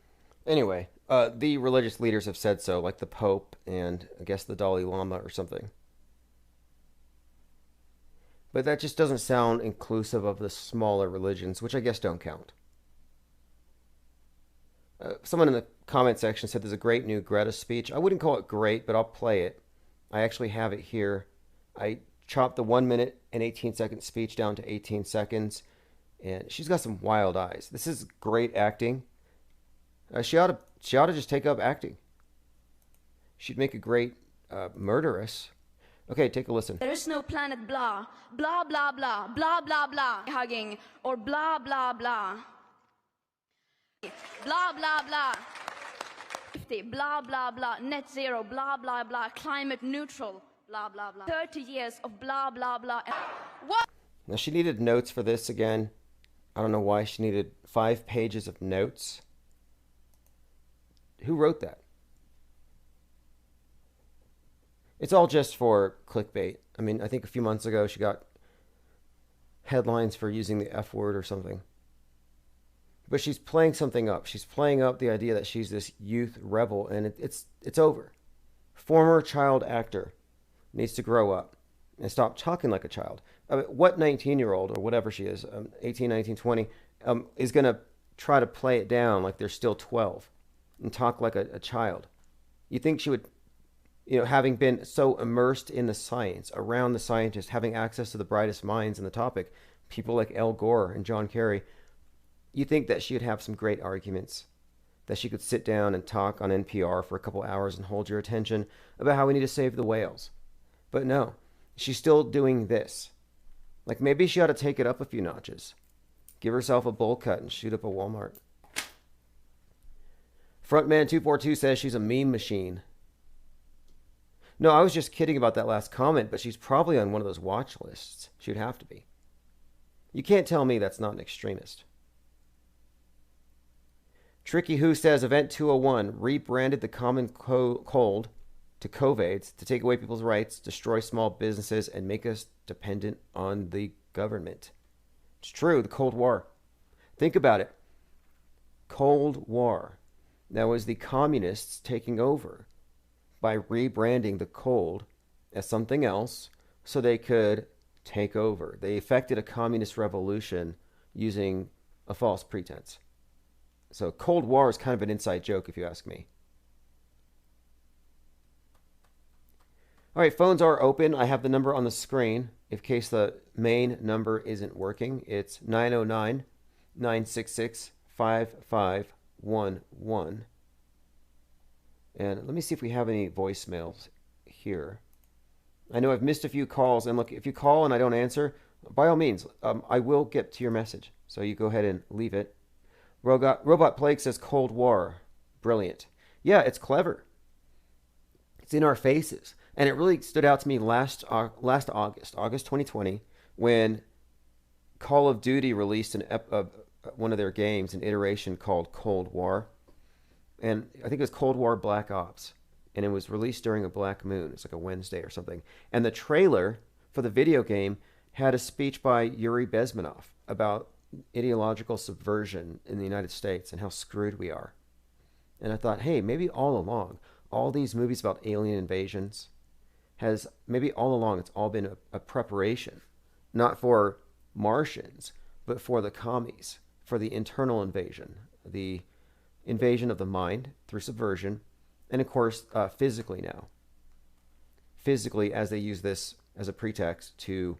Anyway, the religious leaders have said so, like the Pope and I guess the Dalai Lama or something. But that just doesn't sound inclusive of the smaller religions, which I guess don't count. Someone in the comment section said there's a great new Greta speech. I wouldn't call it great, but I'll play it. I actually have it here. I chopped the 1 minute and 18-second speech down to 18 seconds. And she's got some wild eyes. This is great acting. She ought to just take up acting. She'd make a great murderess. Okay, take a listen. There is no planet blah, blah, blah, blah, blah, blah, blah, hugging, or blah, blah, blah. Blah, blah, blah. 50, blah, blah, blah, net zero, blah, blah, blah, climate neutral, blah, blah, blah. 30 years of blah, blah, blah. What? Now, she needed notes for this again. I don't know why she needed 5 pages of notes. Who wrote that? It's all just for clickbait. I mean, I think a few months ago she got headlines for using the F word or something. But she's playing something up. She's playing up the idea that she's this youth rebel, and it's over. Former child actor needs to grow up and stop talking like a child. I mean, what 19-year-old or whatever she is, 18, 19, 20, is going to try to play it down like they're still 12 and talk like a child? You think she would, having been so immersed in the science, around the scientists, having access to the brightest minds in the topic, people like Al Gore and John Kerry, you think that she would have some great arguments, that she could sit down and talk on NPR for a couple hours and hold your attention about how we need to save the whales. But no, she's still doing this. Like, maybe she ought to take it up a few notches. Give herself a bowl cut and shoot up a Walmart. Frontman242 says she's a meme machine. No, I was just kidding about that last comment, but she's probably on one of those watch lists. She'd have to be. You can't tell me that's not an extremist. Tricky Who says Event 201 rebranded the common cold to to COVIDs, to take away people's rights, destroy small businesses, and make us dependent on the government. It's true, the Cold War. Think about it. Cold War. That was the communists taking over by rebranding the cold as something else so they could take over. They effected a communist revolution using a false pretense. So Cold War is kind of an inside joke, if you ask me. All right, phones are open. I have the number on the screen. In case the main number isn't working, it's 909-966-5511. And let me see if we have any voicemails here. I know I've missed a few calls, and look, if you call and I don't answer, by all means, I will get to your message. So you go ahead and leave it. Robot Plague says Cold War. Brilliant. Yeah, it's clever. It's in our faces. And it really stood out to me last August 2020, when Call of Duty released one of their games, an iteration called Cold War. And I think it was Cold War Black Ops. And it was released during a black moon. It's like a Wednesday or something. And the trailer for the video game had a speech by Yuri Bezmenov about ideological subversion in the United States and how screwed we are. And I thought, hey, maybe all along, all these movies about alien invasions maybe all along it's all been a preparation, not for Martians, but for the commies, for the internal invasion, the invasion of the mind through subversion, and of course, physically now. Physically, as they use this as a pretext to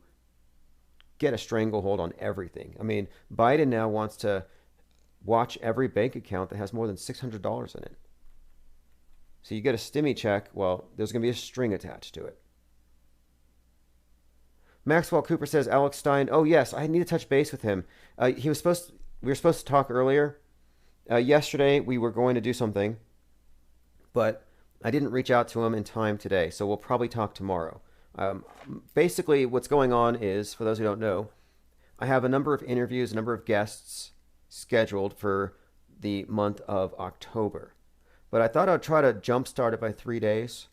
get a stranglehold on everything. I mean, Biden now wants to watch every bank account that has more than $600 in it. So you get a stimmy check, well, there's going to be a string attached to it. Maxwell Cooper says, Alex Stein, oh yes, I need to touch base with him. We were supposed to talk earlier. Yesterday we were going to do something, but I didn't reach out to him in time today, so we'll probably talk tomorrow. Basically, what's going on is, for those who don't know, I have a number of interviews, a number of guests scheduled for the month of October. But I thought I'd try to jumpstart it by 3 days.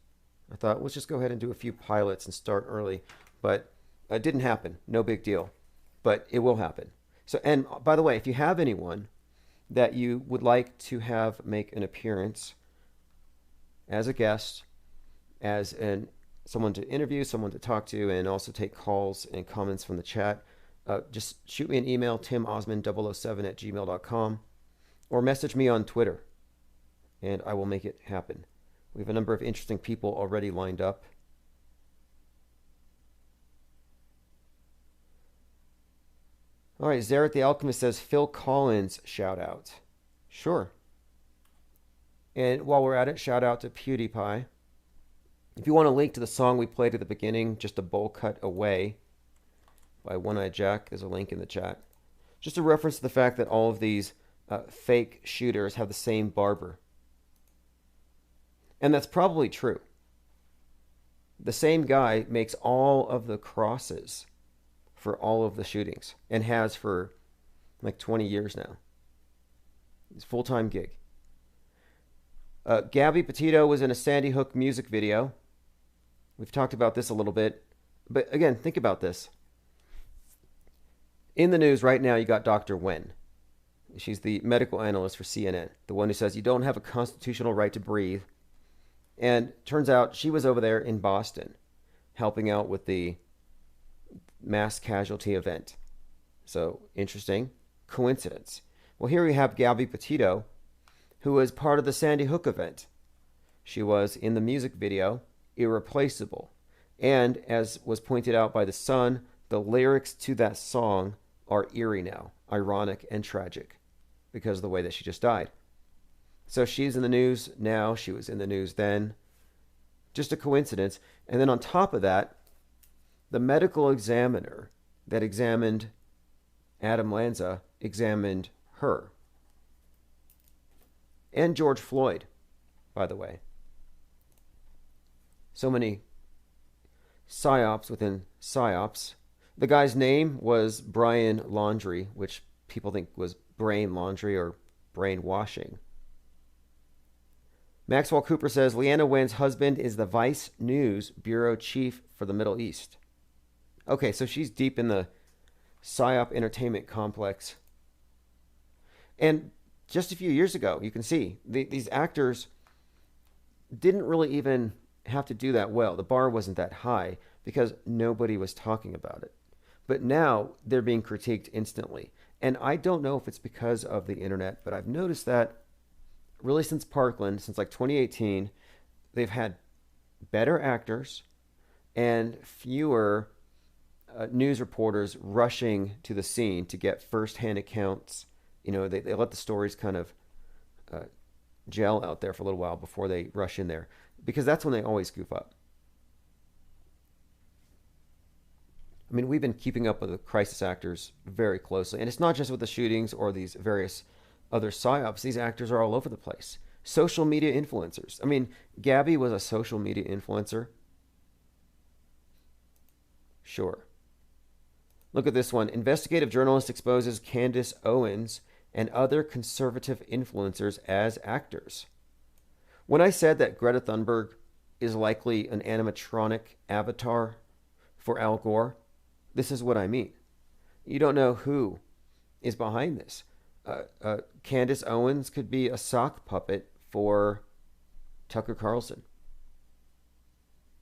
I thought, let's just go ahead and do a few pilots and start early. But it didn't happen. No big deal. But it will happen. So, and by the way, if you have anyone that you would like to have make an appearance as a guest, as someone to interview, someone to talk to, and also take calls and comments from the chat, just shoot me an email, timosmond007@gmail.com, or message me on Twitter, and I will make it happen. We have a number of interesting people already lined up. All right, Zaret the Alchemist says, Phil Collins, shout out. Sure. And while we're at it, shout out to PewDiePie. If you want a link to the song we played at the beginning, Just a Bowl Cut Away by One-Eyed Jack, there's a link in the chat. Just a reference to the fact that all of these fake shooters have the same barber. And that's probably true. The same guy makes all of the crosses for all of the shootings, and has for like 20 years now. It's a full-time gig. Gabby Petito was in a Sandy Hook music video. We've talked about this a little bit. But again, think about this. In the news right now, you got Dr. Wen. She's the medical analyst for CNN, the one who says you don't have a constitutional right to breathe. And turns out she was over there in Boston helping out with the mass casualty event. So, interesting. Coincidence. Well, here we have Gabby Petito, who was part of the Sandy Hook event. She was in the music video, Irreplaceable. And, as was pointed out by The Sun, the lyrics to that song are eerie now, ironic and tragic, because of the way that she just died. So she's in the news now, she was in the news then. Just a coincidence. And then on top of that, the medical examiner that examined Adam Lanza examined her. And George Floyd, by the way. So many psyops within psyops. The guy's name was Brian Laundrie, which people think was brain laundry or brainwashing. Maxwell Cooper says Leanna Wynn's husband is the Vice News bureau chief for the Middle East. Okay, so she's deep in the PSYOP entertainment complex. And just a few years ago, you can see these actors didn't really even have to do that well. The bar wasn't that high because nobody was talking about it. But now they're being critiqued instantly. And I don't know if it's because of the internet, but I've noticed that really since Parkland, since like 2018, they've had better actors and fewer news reporters rushing to the scene to get firsthand accounts. You know, they let the stories kind of gel out there for a little while before they rush in there, because that's when they always goof up. I mean, we've been keeping up with the crisis actors very closely, and it's not just with the shootings or these various other PSYOPs. These actors are all over the place. Social media influencers. I mean, Gabby was a social media influencer. Sure. Look at this one. Investigative journalist exposes Candace Owens and other conservative influencers as actors. When I said that Greta Thunberg is likely an animatronic avatar for Al Gore, this is what I mean. You don't know who is behind this. Candace Owens could be a sock puppet for Tucker Carlson.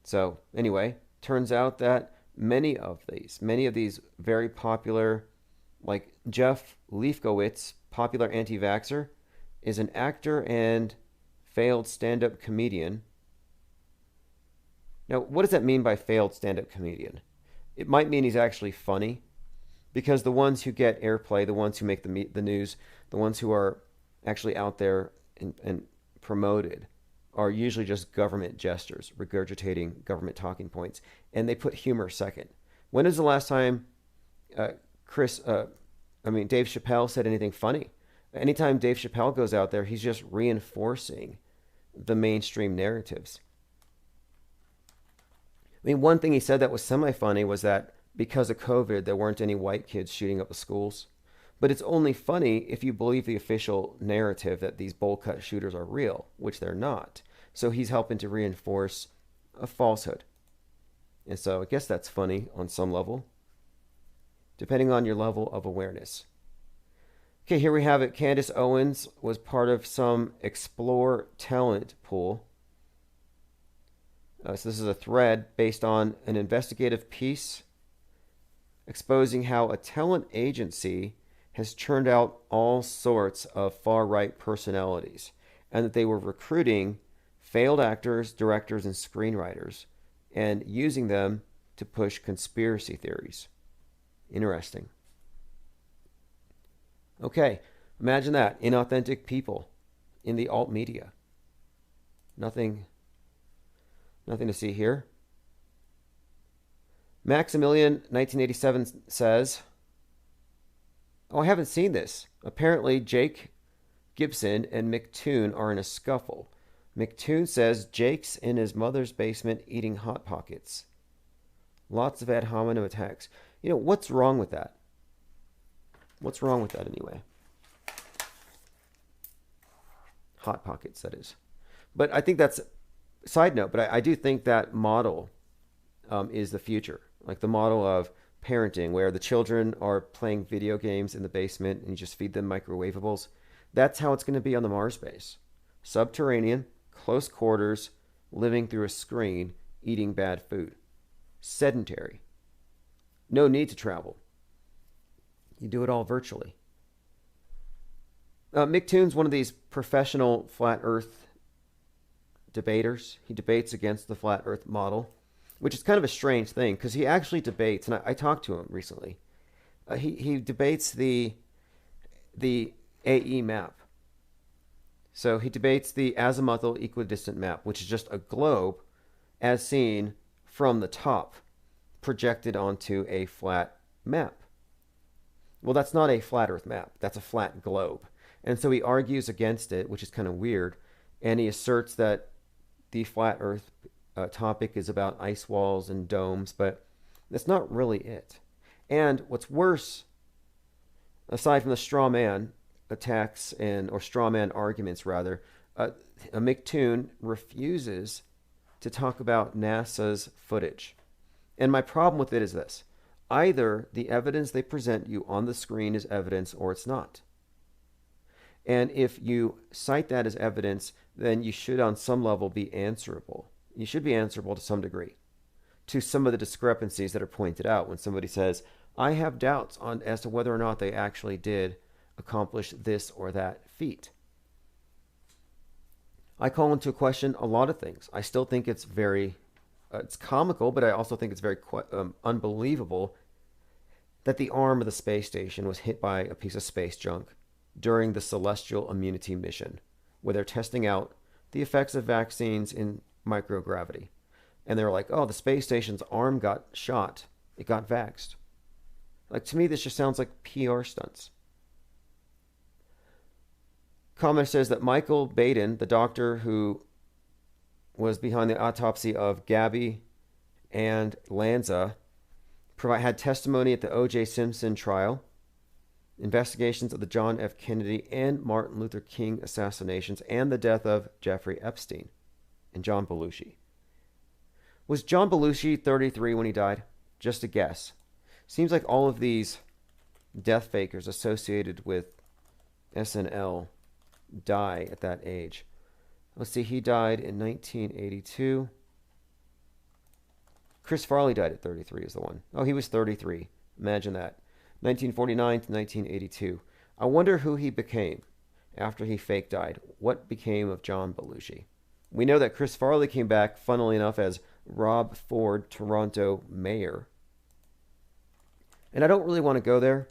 So anyway, turns out that many of these very popular, like Jeff Leifkowitz, popular anti-vaxxer, is an actor and failed stand-up comedian. Now, what does that mean by failed stand-up comedian? It might mean he's actually funny, because the ones who get airplay, the ones who make the news, the ones who are actually out there and promoted are usually just government gestures, regurgitating government talking points, and they put humor second. When is the last time Dave Chappelle said anything funny? Anytime Dave Chappelle goes out there, he's just reinforcing the mainstream narratives. I mean, one thing he said that was semi-funny was that because of COVID, there weren't any white kids shooting up the schools. But it's only funny if you believe the official narrative that these bowl-cut shooters are real, which they're not. So he's helping to reinforce a falsehood. And so I guess that's funny on some level, depending on your level of awareness. Okay, here we have it. Candace Owens was part of some Explore talent pool. So this is a thread based on an investigative piece exposing how a talent agency has churned out all sorts of far-right personalities, and that they were recruiting failed actors, directors, and screenwriters, and using them to push conspiracy theories. Interesting. Okay, imagine that. Inauthentic people in the alt media. Nothing to see here. Maximilian, 1987, says, oh, I haven't seen this. Apparently, Jake Gibson and McToon are in a scuffle. McToon says Jake's in his mother's basement eating Hot Pockets. Lots of ad hominem attacks. You know, what's wrong with that? What's wrong with that anyway? Hot Pockets, that is. But I think that's, side note, but I do think that model is the future. Like the model of parenting where the children are playing video games in the basement and you just feed them microwavables. That's how it's going to be on the Mars base. Subterranean, close quarters, living through a screen, eating bad food. Sedentary. No need to travel. You do it all virtually. McToon's one of these professional flat earth debaters. He debates against the flat earth model, which is kind of a strange thing because he actually debates, and I talked to him recently. He debates the AE map. So he debates the azimuthal equidistant map, which is just a globe as seen from the top, projected onto a flat map. Well, that's not a flat earth map. That's a flat globe. And so he argues against it, which is kind of weird. And he asserts that the flat earth topic is about ice walls and domes, but that's not really it. And what's worse, aside from the straw man attacks or straw man arguments rather, Mick Toon refuses to talk about NASA's footage. And my problem with it is this. Either the evidence they present you on the screen is evidence or it's not. And if you cite that as evidence, then you should on some level be answerable. You should be answerable to some degree to some of the discrepancies that are pointed out when somebody says, I have doubts as to whether or not they actually did accomplish this or that feat. I call into question a lot of things. I still think it's very, it's comical, but I also think it's very unbelievable that the arm of the space station was hit by a piece of space junk during the Celestial Immunity mission, where they're testing out the effects of vaccines in microgravity. And they're like, oh, the space station's arm got shot. It got vaxxed. Like, to me, this just sounds like PR stunts. Comment says that Michael Baden, the doctor who was behind the autopsy of Gabby and Lanza, had testimony at the O.J. Simpson trial, investigations of the John F. Kennedy and Martin Luther King assassinations, and the death of Jeffrey Epstein and John Belushi. Was John Belushi 33 when he died? Just a guess. Seems like all of these death fakers associated with SNL die at that age. Let's see, he died in 1982. Chris Farley died at 33 is the one. Oh, he was 33. Imagine that. 1949 to 1982. I wonder who he became after he fake died. What became of John Belushi? We know that Chris Farley came back, funnily enough, as Rob Ford, Toronto mayor. And I don't really want to go there,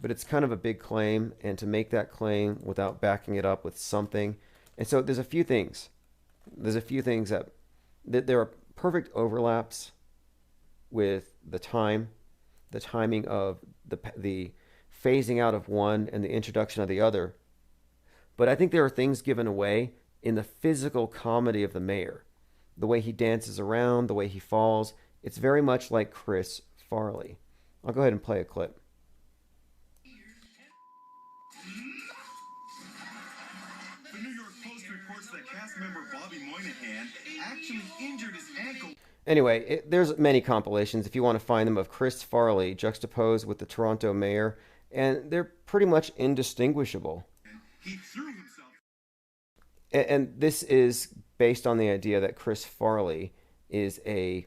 but it's kind of a big claim, and to make that claim without backing it up with something. And so there's a few things. There's a few things that there are perfect overlaps with the timing of the phasing out of one and the introduction of the other. But I think there are things given away in the physical comedy of the mayor. The way he dances around, the way he falls. It's very much like Chris Farley. I'll go ahead and play a clip. The New York Post reports that cast member Bobby Moynihan actually injured his ankle. Anyway, there's many compilations, if you want to find them, of Chris Farley juxtaposed with the Toronto mayor, and they're pretty much indistinguishable. He threw himself. And this is based on the idea that Chris Farley is a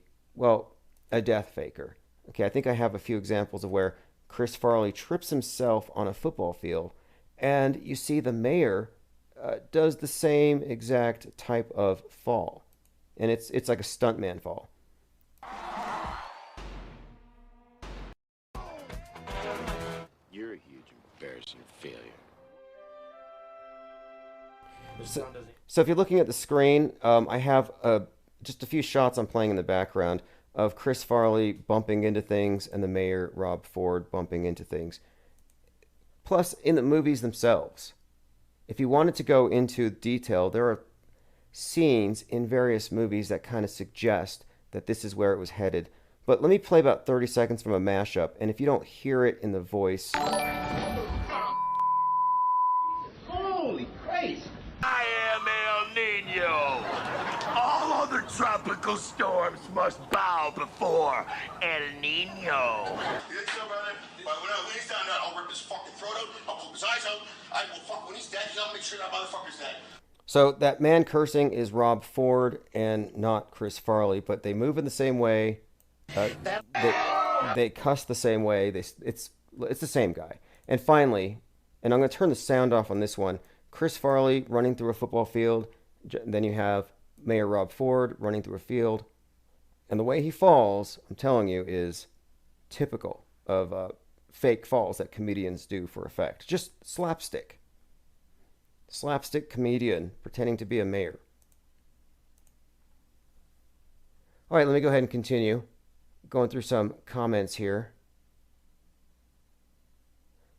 death faker. Okay, I think I have a few examples of where Chris Farley trips himself on a football field, and you see the mayor does the same exact type of fall. And it's like a stuntman fall. You're a huge embarrassing failure. So if you're looking at the screen, I have just a few shots I'm playing in the background of Chris Farley bumping into things and the mayor, Rob Ford, bumping into things. Plus, in the movies themselves, if you wanted to go into detail, there are scenes in various movies that kind of suggest that this is where it was headed. But let me play about 30 seconds from a mashup, and if you don't hear it in the voice... Holy Christ! I am El Nino! All other tropical storms must bow before El Nino. You think so, brother? But when he's down there, I'll rip his fucking throat out, I'll poke his eyes out, I will fuck when he's dead, I'll make sure that motherfucker's dead. So that man cursing is Rob Ford and not Chris Farley, but they move in the same way. They cuss the same way. It's the same guy. And finally, and I'm going to turn the sound off on this one, Chris Farley running through a football field. Then you have Mayor Rob Ford running through a field. And the way he falls, I'm telling you, is typical of fake falls that comedians do for effect. Just slapstick. Slapstick comedian pretending to be a mayor. All right, let me go ahead and continue. Going through some comments here.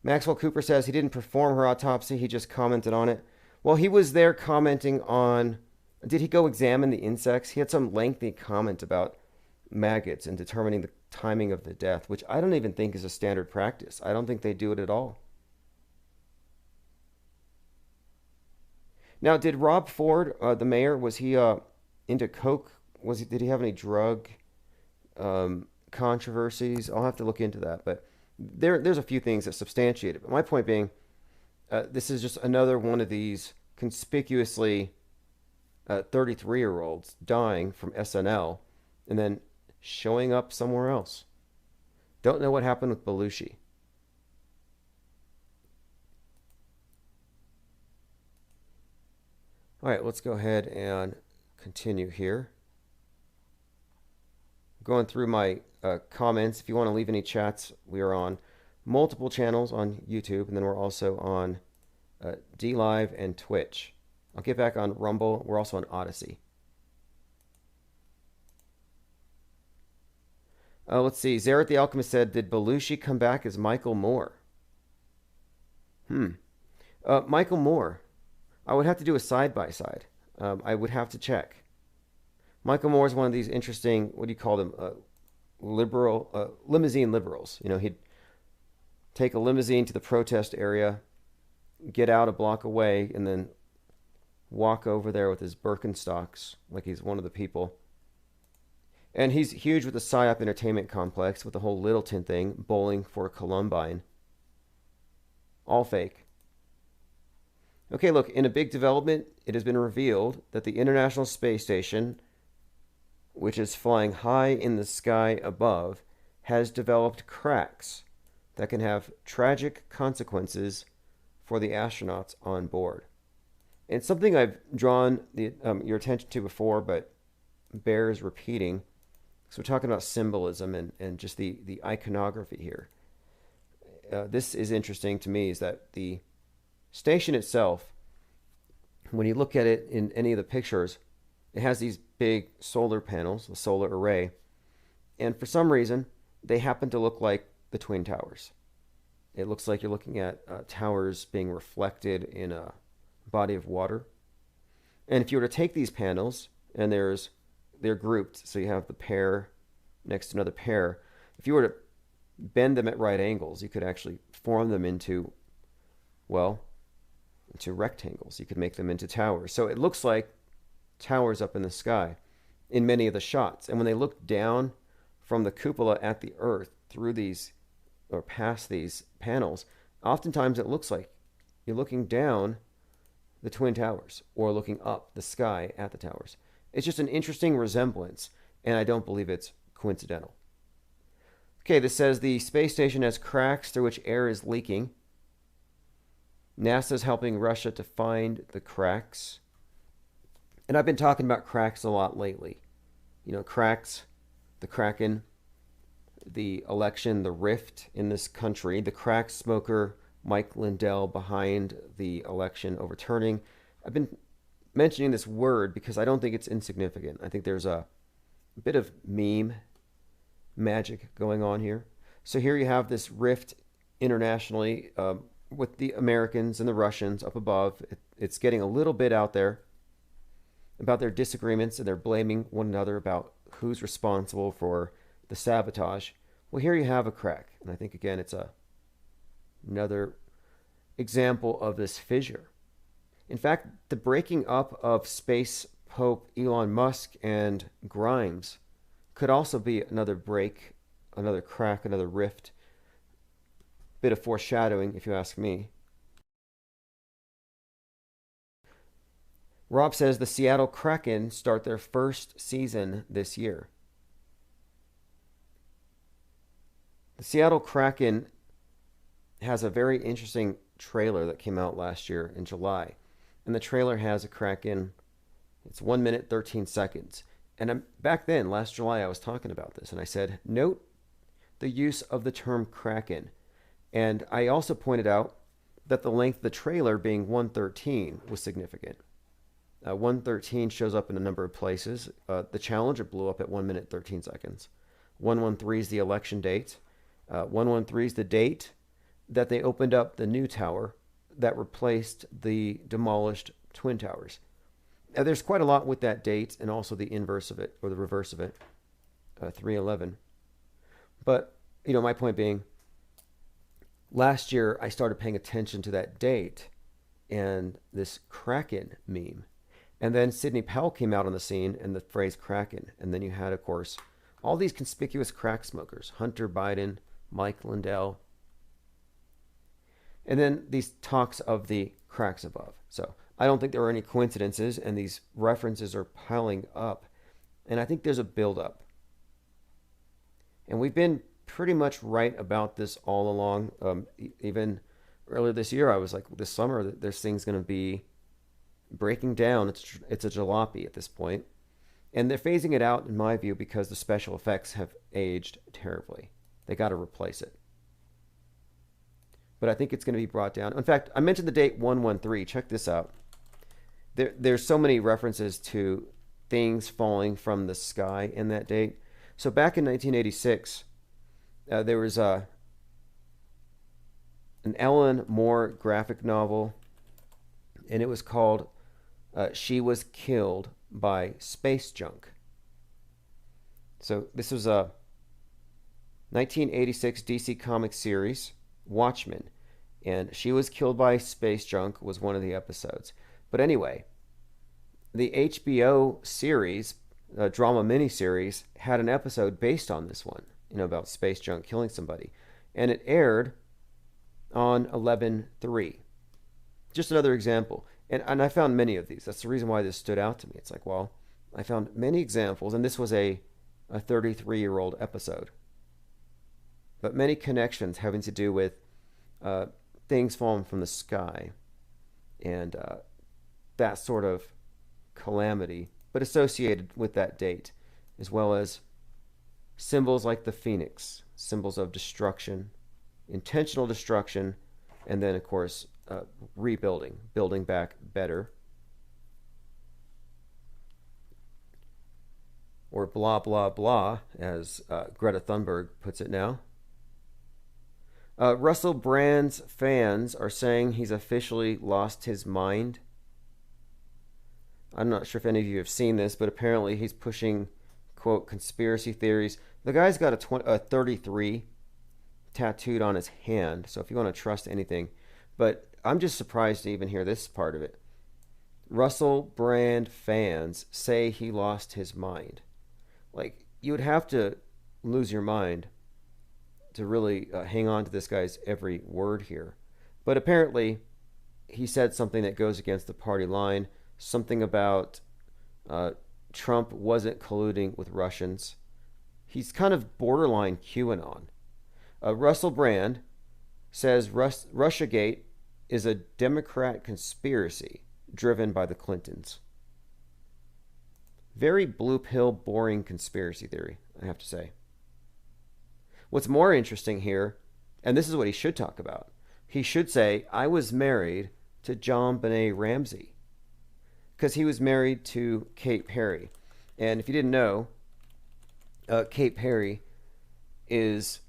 Maxwell Cooper says he didn't perform her autopsy, he just commented on it. Well, he was there commenting on... Did he go examine the insects? He had some lengthy comment about maggots and determining the timing of the death, which I don't even think is a standard practice. I don't think they do it at all. Now, did Rob Ford, the mayor, was he into coke? Did he have any drug controversies? I'll have to look into that. But there's a few things that substantiate it. But my point being, this is just another one of these conspicuously 33-year-olds dying from SNL and then showing up somewhere else. Don't know what happened with Belushi. All right, let's go ahead and continue here. Going through my comments. If you want to leave any chats, we are on multiple channels on YouTube, and then we're also on DLive and Twitch. I'll get back on Rumble. We're also on Odyssey. Let's see. Zaret the Alchemist said, did Belushi come back as Michael Moore? Michael Moore. I would have to do a side-by-side. I would have to check. Michael Moore is one of these interesting, what do you call them, limousine liberals. You know, he'd take a limousine to the protest area, get out a block away, and then walk over there with his Birkenstocks like he's one of the people. And he's huge with the PSYOP entertainment complex, with the whole Littleton thing, bowling for Columbine. All fake. Okay, look, in a big development, it has been revealed that the International Space Station, which is flying high in the sky above, has developed cracks that can have tragic consequences for the astronauts on board. It's something I've drawn your attention to before, but bears repeating. So we're talking about symbolism and just the iconography here. This is interesting to me, is that the station itself, when you look at it in any of the pictures, it has these big solar panels, the solar array, and for some reason, they happen to look like the Twin Towers. It looks like you're looking at towers being reflected in a body of water. And if you were to take these panels, and they're grouped, so you have the pair next to another pair, if you were to bend them at right angles, you could actually form them into rectangles. You could make them into towers. So it looks like towers up in the sky in many of the shots. And when they look down from the cupola at the Earth through these or past these panels, oftentimes it looks like you're looking down the Twin Towers or looking up the sky at the towers. It's just an interesting resemblance, and I don't believe it's coincidental. Okay, this says the space station has cracks through which air is leaking. NASA's helping Russia to find the cracks. And I've been talking about cracks a lot lately. You know, cracks, the Kraken, the election, the rift in this country, the crack smoker, Mike Lindell behind the election overturning. I've been mentioning this word because I don't think it's insignificant. I think there's a bit of meme magic going on here. So here you have this rift internationally with the Americans and the Russians up above. It's getting a little bit out there about their disagreements, and they're blaming one another about who's responsible for the sabotage. Well, here you have a crack. And I think, again, it's another example of this fissure. In fact, the breaking up of space pope Elon Musk and Grimes could also be another break, another crack, another rift. Bit of foreshadowing, if you ask me. Rob says the Seattle Kraken start their first season this year. The Seattle Kraken has a very interesting trailer that came out last year in July. And the trailer has a Kraken. It's 1 minute, 13 seconds. And back then, last July, I was talking about this. And I said, note the use of the term Kraken. And I also pointed out that the length of the trailer being 113 was significant. 113 shows up in a number of places. The Challenger blew up at 1 minute, 13 seconds. 113 is the election date. 113 is the date that they opened up the new tower that replaced the demolished Twin Towers. There's quite a lot with that date and also the inverse of it, or the reverse of it, 311. But, you know, my point being, last year I started paying attention to that date and this Kraken meme. And then Sidney Powell came out on the scene and the phrase Kraken. And then you had, of course, all these conspicuous crack smokers, Hunter Biden, Mike Lindell. And then these talks of the cracks above. So I don't think there are any coincidences, and these references are piling up. And I think there's a buildup. And we've been pretty much right about this all along. Even earlier this year, I was like, this summer, this thing's going to be breaking down. It's a jalopy at this point. And they're phasing it out, in my view, because the special effects have aged terribly. They got to replace it. But I think it's going to be brought down. In fact, I mentioned the date 113. Check this out. There's so many references to things falling from the sky in that date. So back in 1986, there was an Alan Moore graphic novel, and it was called She Was Killed by Space Junk. So this was a 1986 DC Comics series, Watchmen, and She Was Killed by Space Junk was one of the episodes. But anyway, the HBO series, drama miniseries, had an episode based on this one, about Space Junk killing somebody. And it aired on 11/3. Just another example. And I found many of these. That's the reason why this stood out to me. It's like, well, I found many examples, and this was a 33-year-old episode. But many connections having to do with things falling from the sky and that sort of calamity, but associated with that date, as well as symbols like the phoenix, symbols of destruction, intentional destruction, and then, of course, rebuilding, building back better. Or blah, blah, blah, as Greta Thunberg puts it now. Russell Brand's fans are saying he's officially lost his mind. I'm not sure if any of you have seen this, but apparently he's pushing, quote, conspiracy theories. The guy's got a 33 tattooed on his hand, so if you want to trust anything. But I'm just surprised to even hear this part of it. Russell Brand fans say he lost his mind. Like, you would have to lose your mind to really hang on to this guy's every word here. But apparently, he said something that goes against the party line, something about Trump wasn't colluding with Russians. He's kind of borderline QAnon. Russell Brand says Russiagate is a Democrat conspiracy driven by the Clintons. Very blue pill, boring conspiracy theory, I have to say. What's more interesting here, and this is what he should talk about, he should say, I was married to JonBenet Ramsey, because he was married to Kate Perry. And if you didn't know, Kate Perry is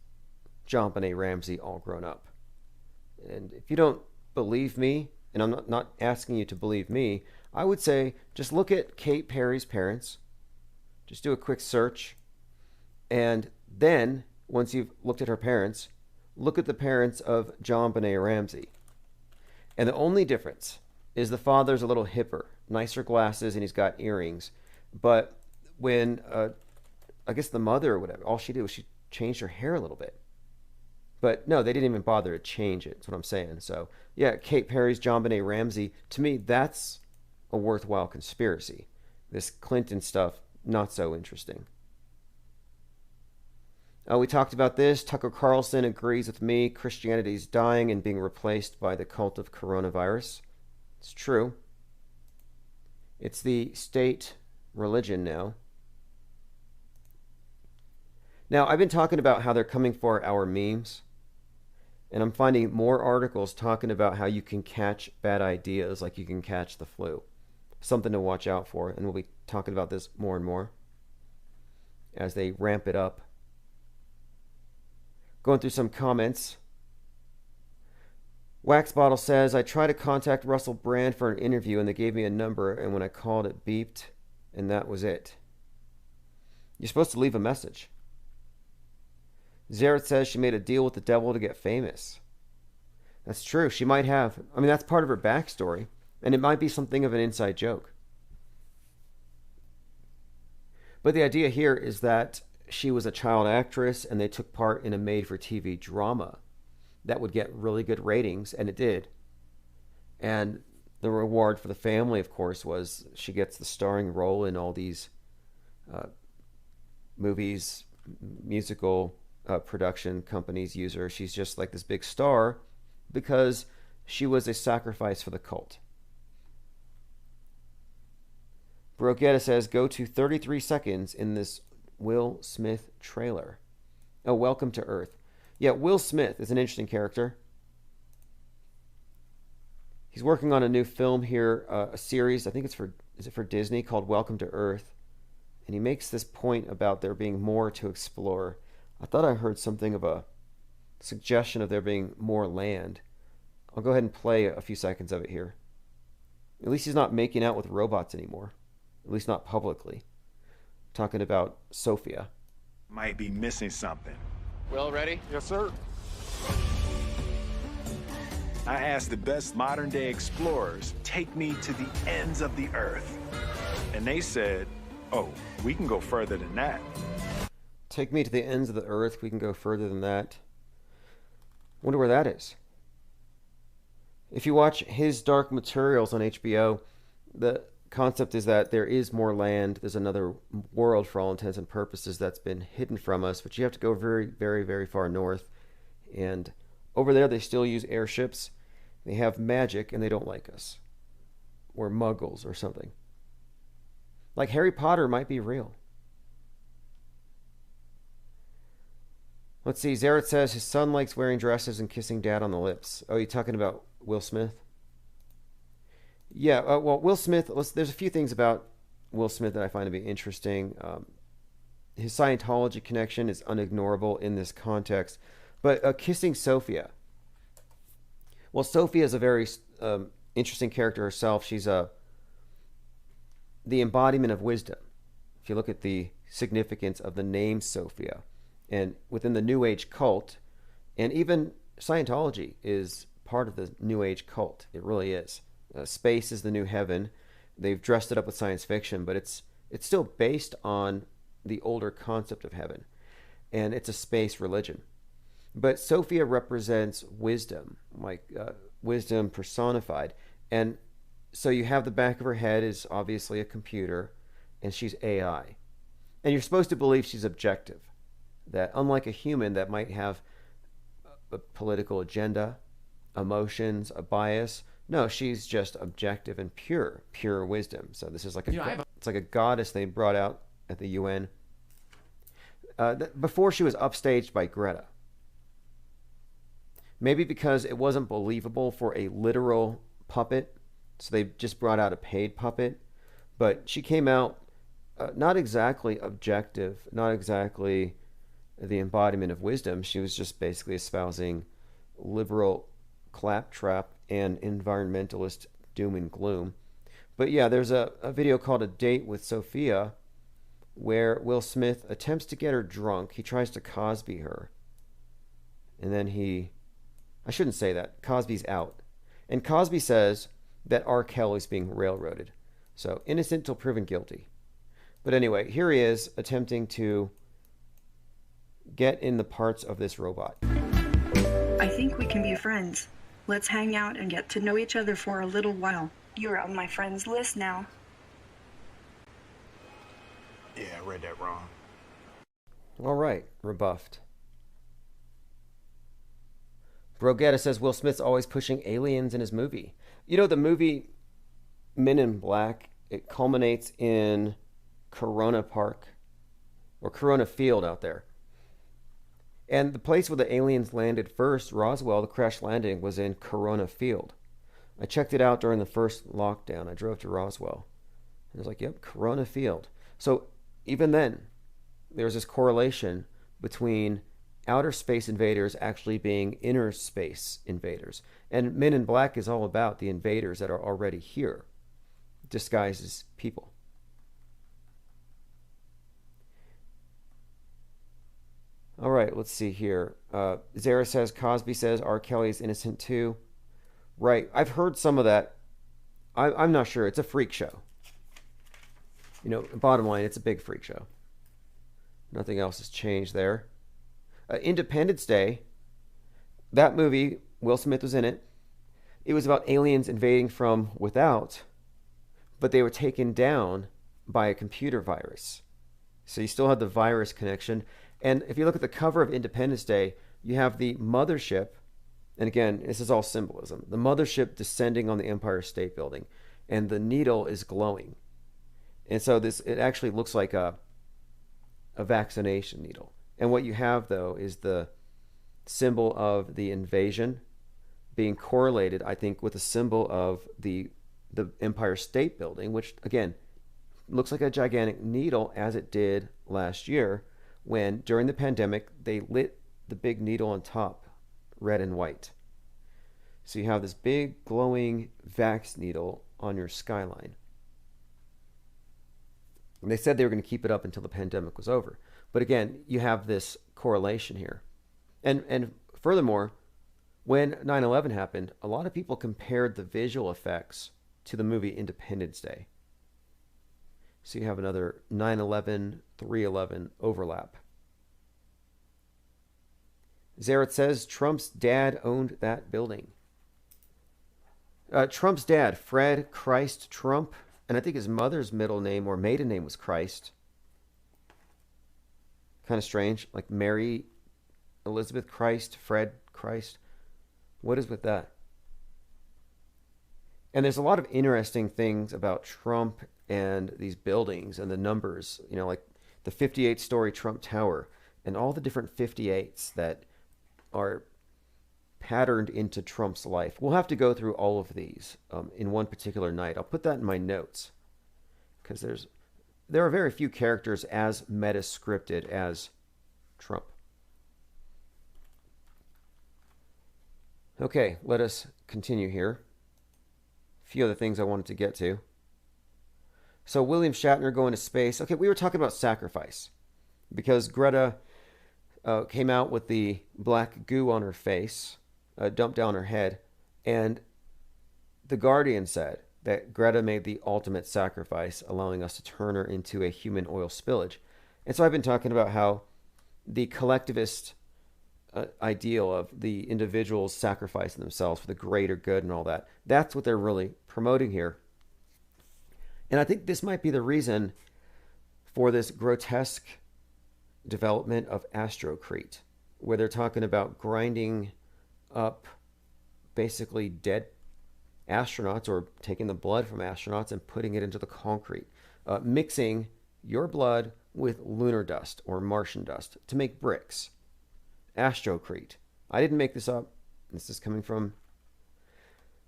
JonBenet Ramsey all grown up. And if you don't believe me, and I'm not asking you to believe me, I would say just look at Kate Perry's parents, just do a quick search, and then once you've looked at her parents, look at the parents of JonBenet Ramsey. And the only difference is the father's a little hipper, nicer glasses, and he's got earrings. But when, I guess the mother or whatever, all she did was she changed her hair a little bit. But no, they didn't even bother to change it. That's what I'm saying. So, yeah, Kate Perry's JonBenet Ramsey, to me, that's a worthwhile conspiracy. This Clinton stuff, not so interesting. We talked about this. Tucker Carlson agrees with me. Christianity's dying and being replaced by the cult of coronavirus. It's true. It's the state religion now. Now, I've been talking about how they're coming for our memes. And I'm finding more articles talking about how you can catch bad ideas like you can catch the flu. Something to watch out for. And we'll be talking about this more and more as they ramp it up. Going through some comments. Wax Bottle says, I tried to contact Russell Brand for an interview and they gave me a number, and when I called it beeped, and that was it. You're supposed to leave a message. Zaret says she made a deal with the devil to get famous. That's true. She might have. I mean, that's part of her backstory, and it might be something of an inside joke. But the idea here is that she was a child actress, and they took part in a made-for-TV drama that would get really good ratings, and it did. And the reward for the family, of course, was she gets the starring role in all these movies, musical production companies use her. She's just like this big star because she was a sacrifice for the cult. Brogetta says, go to 33 seconds in this Will Smith trailer. Oh, Welcome to Earth. Yeah, Will Smith is an interesting character. He's working on a new film here, a series, I think it's for Disney, called Welcome to Earth. And he makes this point about there being more to explore. I thought I heard something of a suggestion of there being more land. I'll go ahead and play a few seconds of it here. At least he's not making out with robots anymore. At least not publicly. Talking about Sophia. Might be missing something. Will, ready? Yes, sir. I asked the best modern day explorers, take me to the ends of the earth. And they said, oh, we can go further than that. Take me to the ends of the earth. We can go further than that. Wonder where that is. If you watch His Dark Materials on HBO, the concept is that there is more land. There's another world for all intents and purposes that's been hidden from us, but you have to go very, very, very far north. And over there, they still use airships. They have magic, and they don't like us. We're muggles or something. Like Harry Potter might be real. Let's see. Zaret says his son likes wearing dresses and kissing dad on the lips. Oh, you talking about Will Smith? Yeah, well, Will Smith, there's a few things about Will Smith that I find to be interesting. His Scientology connection is unignorable in this context. But kissing Sophia. Well, Sophia is a very interesting character herself. She's the embodiment of wisdom. If you look at the significance of the name Sophia. And within the New Age cult, and even Scientology is part of the New Age cult. It really is. Space is the new heaven. They've dressed it up with science fiction, but it's still based on the older concept of heaven. And it's a space religion. But Sophia represents wisdom, like wisdom personified. And so you have the back of her head is obviously a computer, and she's AI. And you're supposed to believe she's objective. That unlike a human that might have a political agenda, emotions, a bias, no, she's just objective and pure wisdom. So this is like it's like a goddess they brought out at the UN. Before she was upstaged by Greta. Maybe because it wasn't believable for a literal puppet, so they just brought out a paid puppet. But she came out not exactly objective, not exactly the embodiment of wisdom. She was just basically espousing liberal claptrap and environmentalist doom and gloom. But yeah, there's a video called A Date with Sophia where Will Smith attempts to get her drunk. He tries to Cosby her. And then I shouldn't say that. Cosby's out. And Cosby says that R. Kelly's being railroaded. So innocent till proven guilty. But anyway, here he is attempting to get in the parts of this robot. I think we can be friends. Let's hang out and get to know each other for a little while. You're on my friends list now. Yeah, I read that wrong. All right, rebuffed. Brogetta says Will Smith's always pushing aliens in his movie. You know, the movie Men in Black, it culminates in Corona Park, or Corona Field out there. And the place where the aliens landed first, Roswell, the crash landing, was in Corona Field. I checked it out during the first lockdown. I drove to Roswell. And I was like, yep, Corona Field. So even then, there's this correlation between outer space invaders actually being inner space invaders. And Men in Black is all about the invaders that are already here, disguised as people. All right, let's see here. Zara says, Cosby says R. Kelly is innocent too. Right, I've heard some of that. I'm not sure. It's a freak show. You know, bottom line, it's a big freak show. Nothing else has changed there. Independence Day, that movie, Will Smith was in it. It was about aliens invading from without, but they were taken down by a computer virus. So you still have the virus connection. And if you look at the cover of Independence Day, you have the mothership, and again, this is all symbolism, the mothership descending on the Empire State Building, and the needle is glowing. And so it actually looks like a vaccination needle. And what you have, though, is the symbol of the invasion being correlated, I think, with the symbol of the Empire State Building, which, again, looks like a gigantic needle, as it did last year when, during the pandemic, they lit the big needle on top red and white. So you have this big glowing vax needle on your skyline. And they said they were going to keep it up until the pandemic was over. But again, you have this correlation here. And furthermore, when 9/11 happened, a lot of people compared the visual effects to the movie Independence Day. So you have another 9/11, 3/11 overlap. Zaret says Trump's dad owned that building. Trump's dad, Fred Christ Trump, and I think his mother's middle name or maiden name was Christ. Kind of strange, like Mary Elizabeth Christ, Fred Christ. What is with that? And there's a lot of interesting things about Trump and these buildings and the numbers, you know, like the 58-story Trump Tower and all the different 58s that are patterned into Trump's life. We'll have to go through all of these in one particular night. I'll put that in my notes because there are very few characters as meta-scripted as Trump. Okay, let us continue here. A few other things I wanted to get to. So William Shatner going to space. Okay, we were talking about sacrifice because Greta came out with the black goo on her face, dumped down her head, and The Guardian said that Greta made the ultimate sacrifice, allowing us to turn her into a human oil spillage. And so I've been talking about how the collectivist ideal of the individuals sacrificing themselves for the greater good and all that, that's what they're really promoting here. And I think this might be the reason for this grotesque development of Astrocrete, where they're talking about grinding up basically dead astronauts or taking the blood from astronauts and putting it into the concrete, mixing your blood with lunar dust or Martian dust to make bricks. Astrocrete. I didn't make this up. This is coming from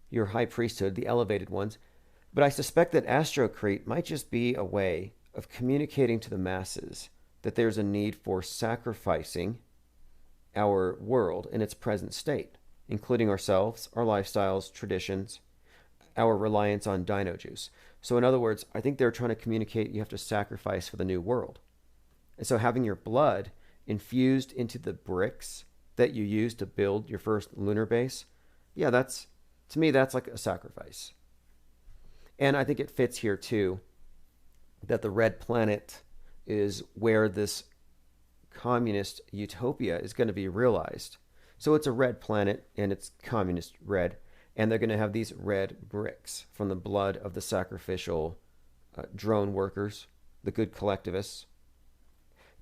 your high priesthood, the elevated ones. But I suspect that Astrocrete might just be a way of communicating to the masses that there's a need for sacrificing our world in its present state, including ourselves, our lifestyles, traditions, our reliance on dino juice. So in other words, I think they're trying to communicate you have to sacrifice for the new world. And so having your blood infused into the bricks that you use to build your first lunar base, yeah, to me, that's like a sacrifice. And I think it fits here too, that the red planet is where this communist utopia is going to be realized. So it's a red planet and it's communist red, and they're going to have these red bricks from the blood of the sacrificial drone workers, the good collectivists.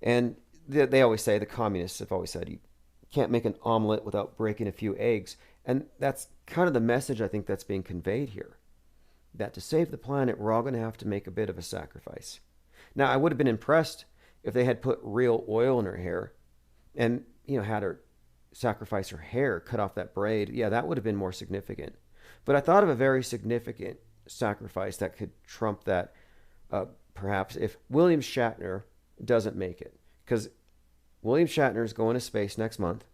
And they always say, the communists have always said, you can't make an omelet without breaking a few eggs. And that's kind of the message I think that's being conveyed here, that to save the planet, we're all going to have to make a bit of a sacrifice. Now, I would have been impressed if they had put real oil in her hair and, had her sacrifice her hair, cut off that braid. Yeah, that would have been more significant. But I thought of a very significant sacrifice that could trump that, perhaps, if William Shatner doesn't make it. Because William Shatner is going to space next month.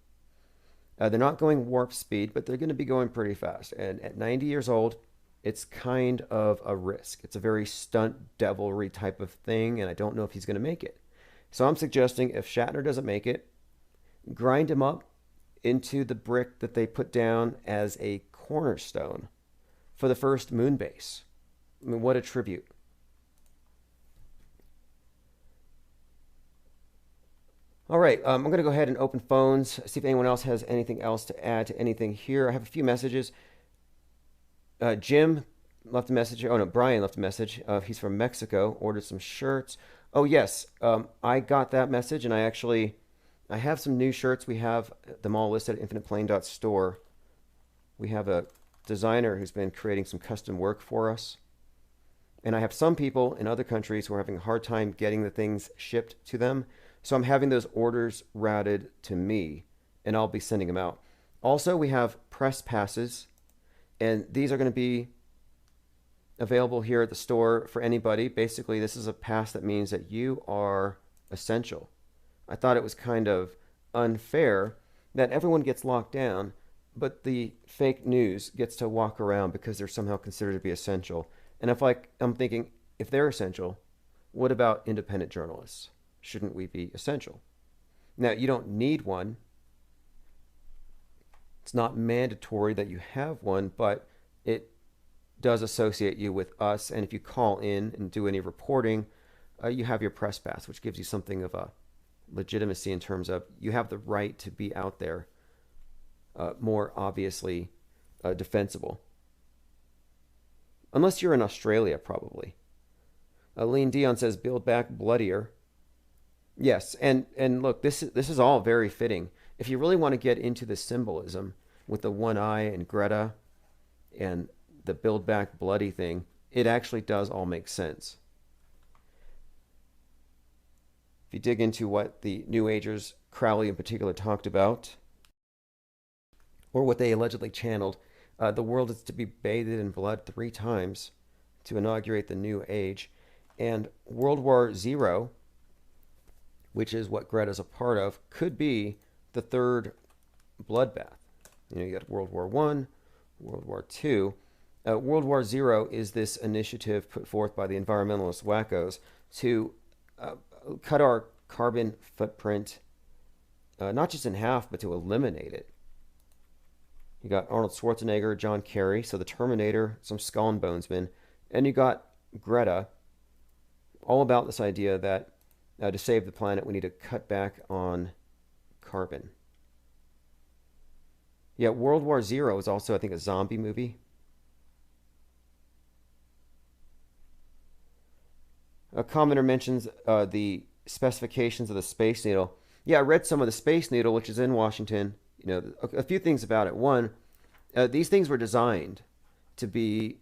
They're not going warp speed, but they're going to be going pretty fast. And at 90 years old, it's kind of a risk. It's a very stunt devilry type of thing, and I don't know if he's going to make it. So I'm suggesting if Shatner doesn't make it, grind them up into the brick that they put down as a cornerstone for the first moon base. I mean, what a tribute. All right, I'm going to go ahead and open phones, see if anyone else has anything else to add to anything here. I have a few messages. Jim left a message. Oh, no, Brian left a message. He's from Mexico, ordered some shirts. Oh, yes, I got that message, and I have some new shirts. We have them all listed at infiniteplane.store. We have a designer who's been creating some custom work for us. And I have some people in other countries who are having a hard time getting the things shipped to them. So I'm having those orders routed to me, and I'll be sending them out. Also, we have press passes, and these are going to be available here at the store for anybody. Basically, this is a pass that means that you are essential. I thought it was kind of unfair that everyone gets locked down, but the fake news gets to walk around because they're somehow considered to be essential. And I'm thinking, if they're essential, what about independent journalists? Shouldn't we be essential? Now, you don't need one. It's not mandatory that you have one, but it does associate you with us. And if you call in and do any reporting, you have your press pass, which gives you something of a legitimacy in terms of you have the right to be out there, more obviously defensible. Unless you're in Australia, probably. Lean Dion says, build back bloodier. Yes, and look, this is all very fitting. If you really want to get into the symbolism with the one eye and Greta and the build back bloody thing, it actually does all make sense. If you dig into what the New Agers, Crowley in particular, talked about, or what they allegedly channeled, the world is to be bathed in blood 3 times to inaugurate the new age. And World War Zero, which is what Greta's a part of, could be the 3rd bloodbath. You know, you got World War I, World War II. World War Zero is this initiative put forth by the environmentalist wackos to cut our carbon footprint, not just in half, but to eliminate it. You got Arnold Schwarzenegger, John Kerry, so the Terminator, some Skull and Bonesmen, and you got Greta, all about this idea that to save the planet, we need to cut back on carbon. Yeah, World War Zero is also, I think, a zombie movie. A commenter mentions the specifications of the Space Needle. Yeah, I read some of the Space Needle, which is in Washington. You know, a few things about it. One, these things were designed to be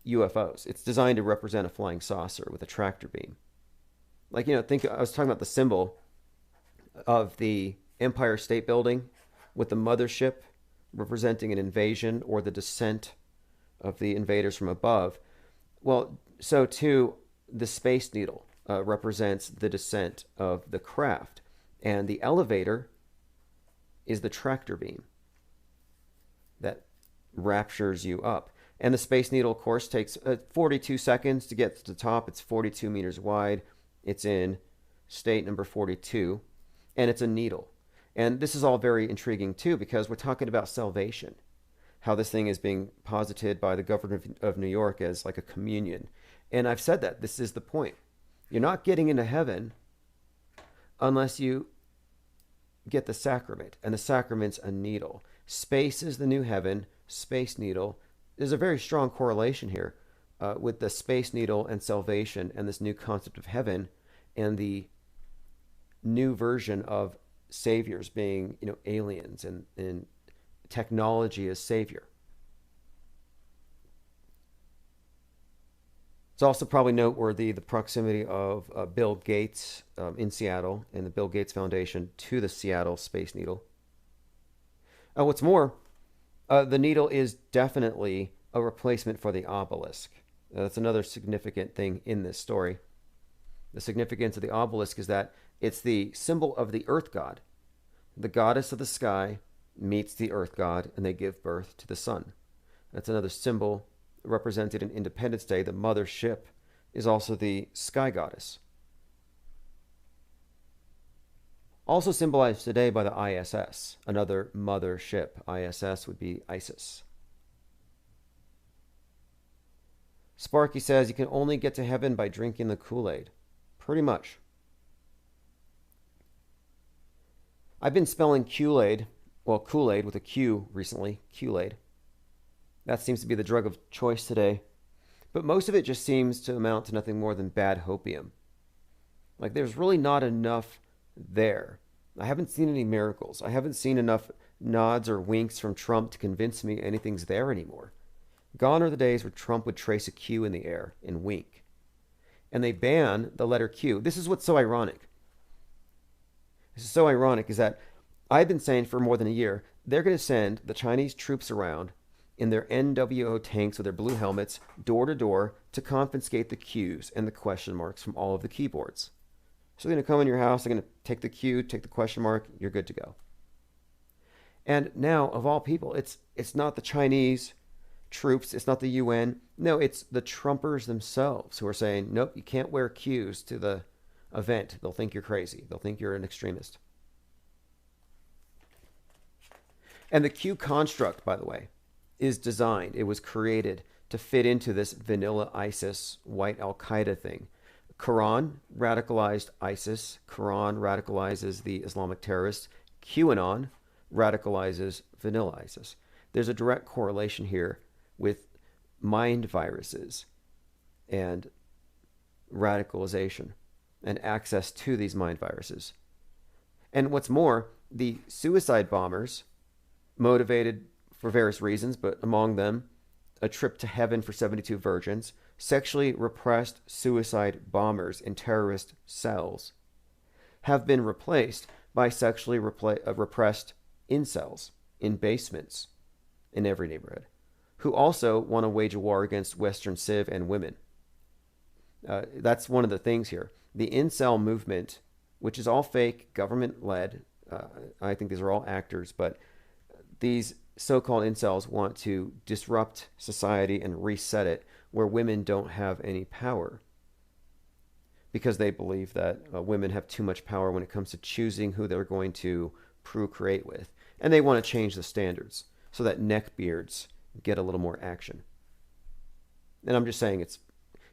UFOs. It's designed to represent a flying saucer with a tractor beam. Like, you know, I was talking about the symbol of the Empire State Building with the mothership representing an invasion or the descent of the invaders from above. Well, so too, the Space Needle represents the descent of the craft. And the elevator is the tractor beam that raptures you up. And the Space Needle, of course, takes 42 seconds to get to the top. It's 42 meters wide. It's in state number 42, and it's a needle. And this is all very intriguing, too, because we're talking about salvation, how this thing is being posited by the governor of New York as like a communion. And I've said that. This is the point. You're not getting into heaven unless you get the sacrament, and the sacrament's a needle. Space is the new heaven. Space Needle. There's a very strong correlation here with the Space Needle and salvation and this new concept of heaven and the new version of saviors being, you know, aliens and technology as savior. It's also probably noteworthy the proximity of Bill Gates in Seattle and the Bill Gates Foundation to the Seattle Space Needle. What's more, the needle is definitely a replacement for the obelisk. That's another significant thing in this story. The significance of the obelisk is that it's the symbol of the earth god. The goddess of the sky meets the earth god, and they give birth to the sun. That's another symbol represented in Independence Day. The mother ship is also the sky goddess. Also symbolized today by the ISS, another mother ship. ISS would be ISIS. Sparky says you can only get to heaven by drinking the Kool-Aid. Pretty much. I've been spelling Kool-Aid, well, Kool-Aid with a Q recently, Kool-Aid. That seems to be the drug of choice today. But most of it just seems to amount to nothing more than bad hopium. Like, there's really not enough there. I haven't seen any miracles. I haven't seen enough nods or winks from Trump to convince me anything's there anymore. Gone are the days where Trump would trace a Q in the air and wink. And they ban the letter Q. This is what's so ironic. This is so ironic, is that I've been saying for more than a year, they're going to send the Chinese troops around in their NWO tanks with their blue helmets, door to door, to confiscate the Qs and the question marks from all of the keyboards. So they're going to come in your house, they're going to take the Q, take the question mark, you're good to go. And now, of all people, it's not the Chinese troops, it's not the UN. No, it's the Trumpers themselves who are saying, nope, you can't wear Qs to the event. They'll think you're crazy. They'll think you're an extremist. And the Q construct, by the way, is designed, it was created to fit into this vanilla ISIS, white Al-Qaeda thing. Quran radicalized ISIS. Quran radicalizes the Islamic terrorists. QAnon radicalizes vanilla ISIS. There's a direct correlation here with mind viruses and radicalization and access to these mind viruses. And what's more, the suicide bombers, motivated for various reasons, but among them, a trip to heaven for 72 virgins, sexually repressed suicide bombers in terrorist cells, have been replaced by sexually repressed incels in basements in every neighborhood, who also want to wage a war against Western civ and women. That's one of the things here. The incel movement, which is all fake, government-led, I think these are all actors, but these so-called incels want to disrupt society and reset it where women don't have any power, because they believe that women have too much power when it comes to choosing who they're going to procreate with. And they want to change the standards so that neckbeards get a little more action. And I'm just saying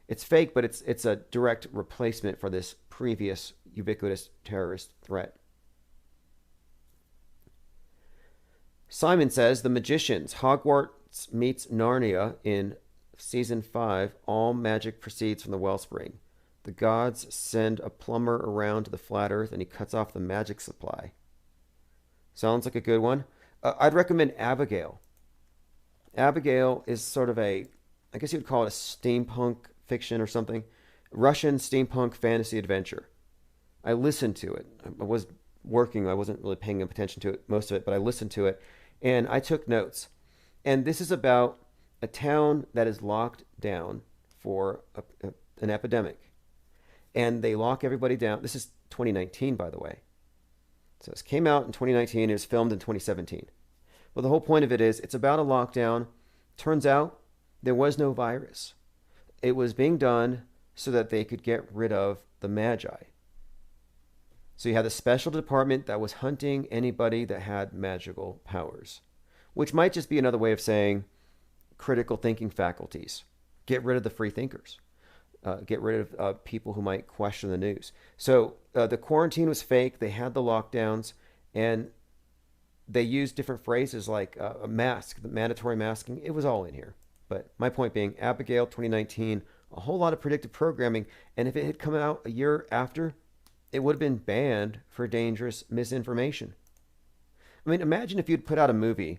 it's fake, but it's a direct replacement for this previous ubiquitous terrorist threat. Simon says, The Magicians, Hogwarts meets Narnia in Season 5. All magic proceeds from the wellspring. The gods send a plumber around to the flat earth and he cuts off the magic supply. Sounds like a good one. I'd recommend Abigail. Abigail is sort of I guess you would call it a steampunk fiction or something. Russian steampunk fantasy adventure. I listened to it. I was working. I wasn't really paying attention to it, most of it, but I listened to it and I took notes. And this is about a town that is locked down for an epidemic. And they lock everybody down. This is 2019, by the way. So this came out in 2019. It was filmed in 2017. Well, the whole point of it is it's about a lockdown. Turns out there was no virus. It was being done so that they could get rid of the Magi. So you had a special department that was hunting anybody that had magical powers, which might just be another way of saying critical thinking faculties. Get rid of the free thinkers. Get rid of people who might question the news. So the quarantine was fake. They had the lockdowns, and they used different phrases like a mask, the mandatory masking. It was all in here. But my point being, Abigail 2019, a whole lot of predictive programming. And if it had come out a year after, it would have been banned for dangerous misinformation. I mean, imagine if you'd put out a movie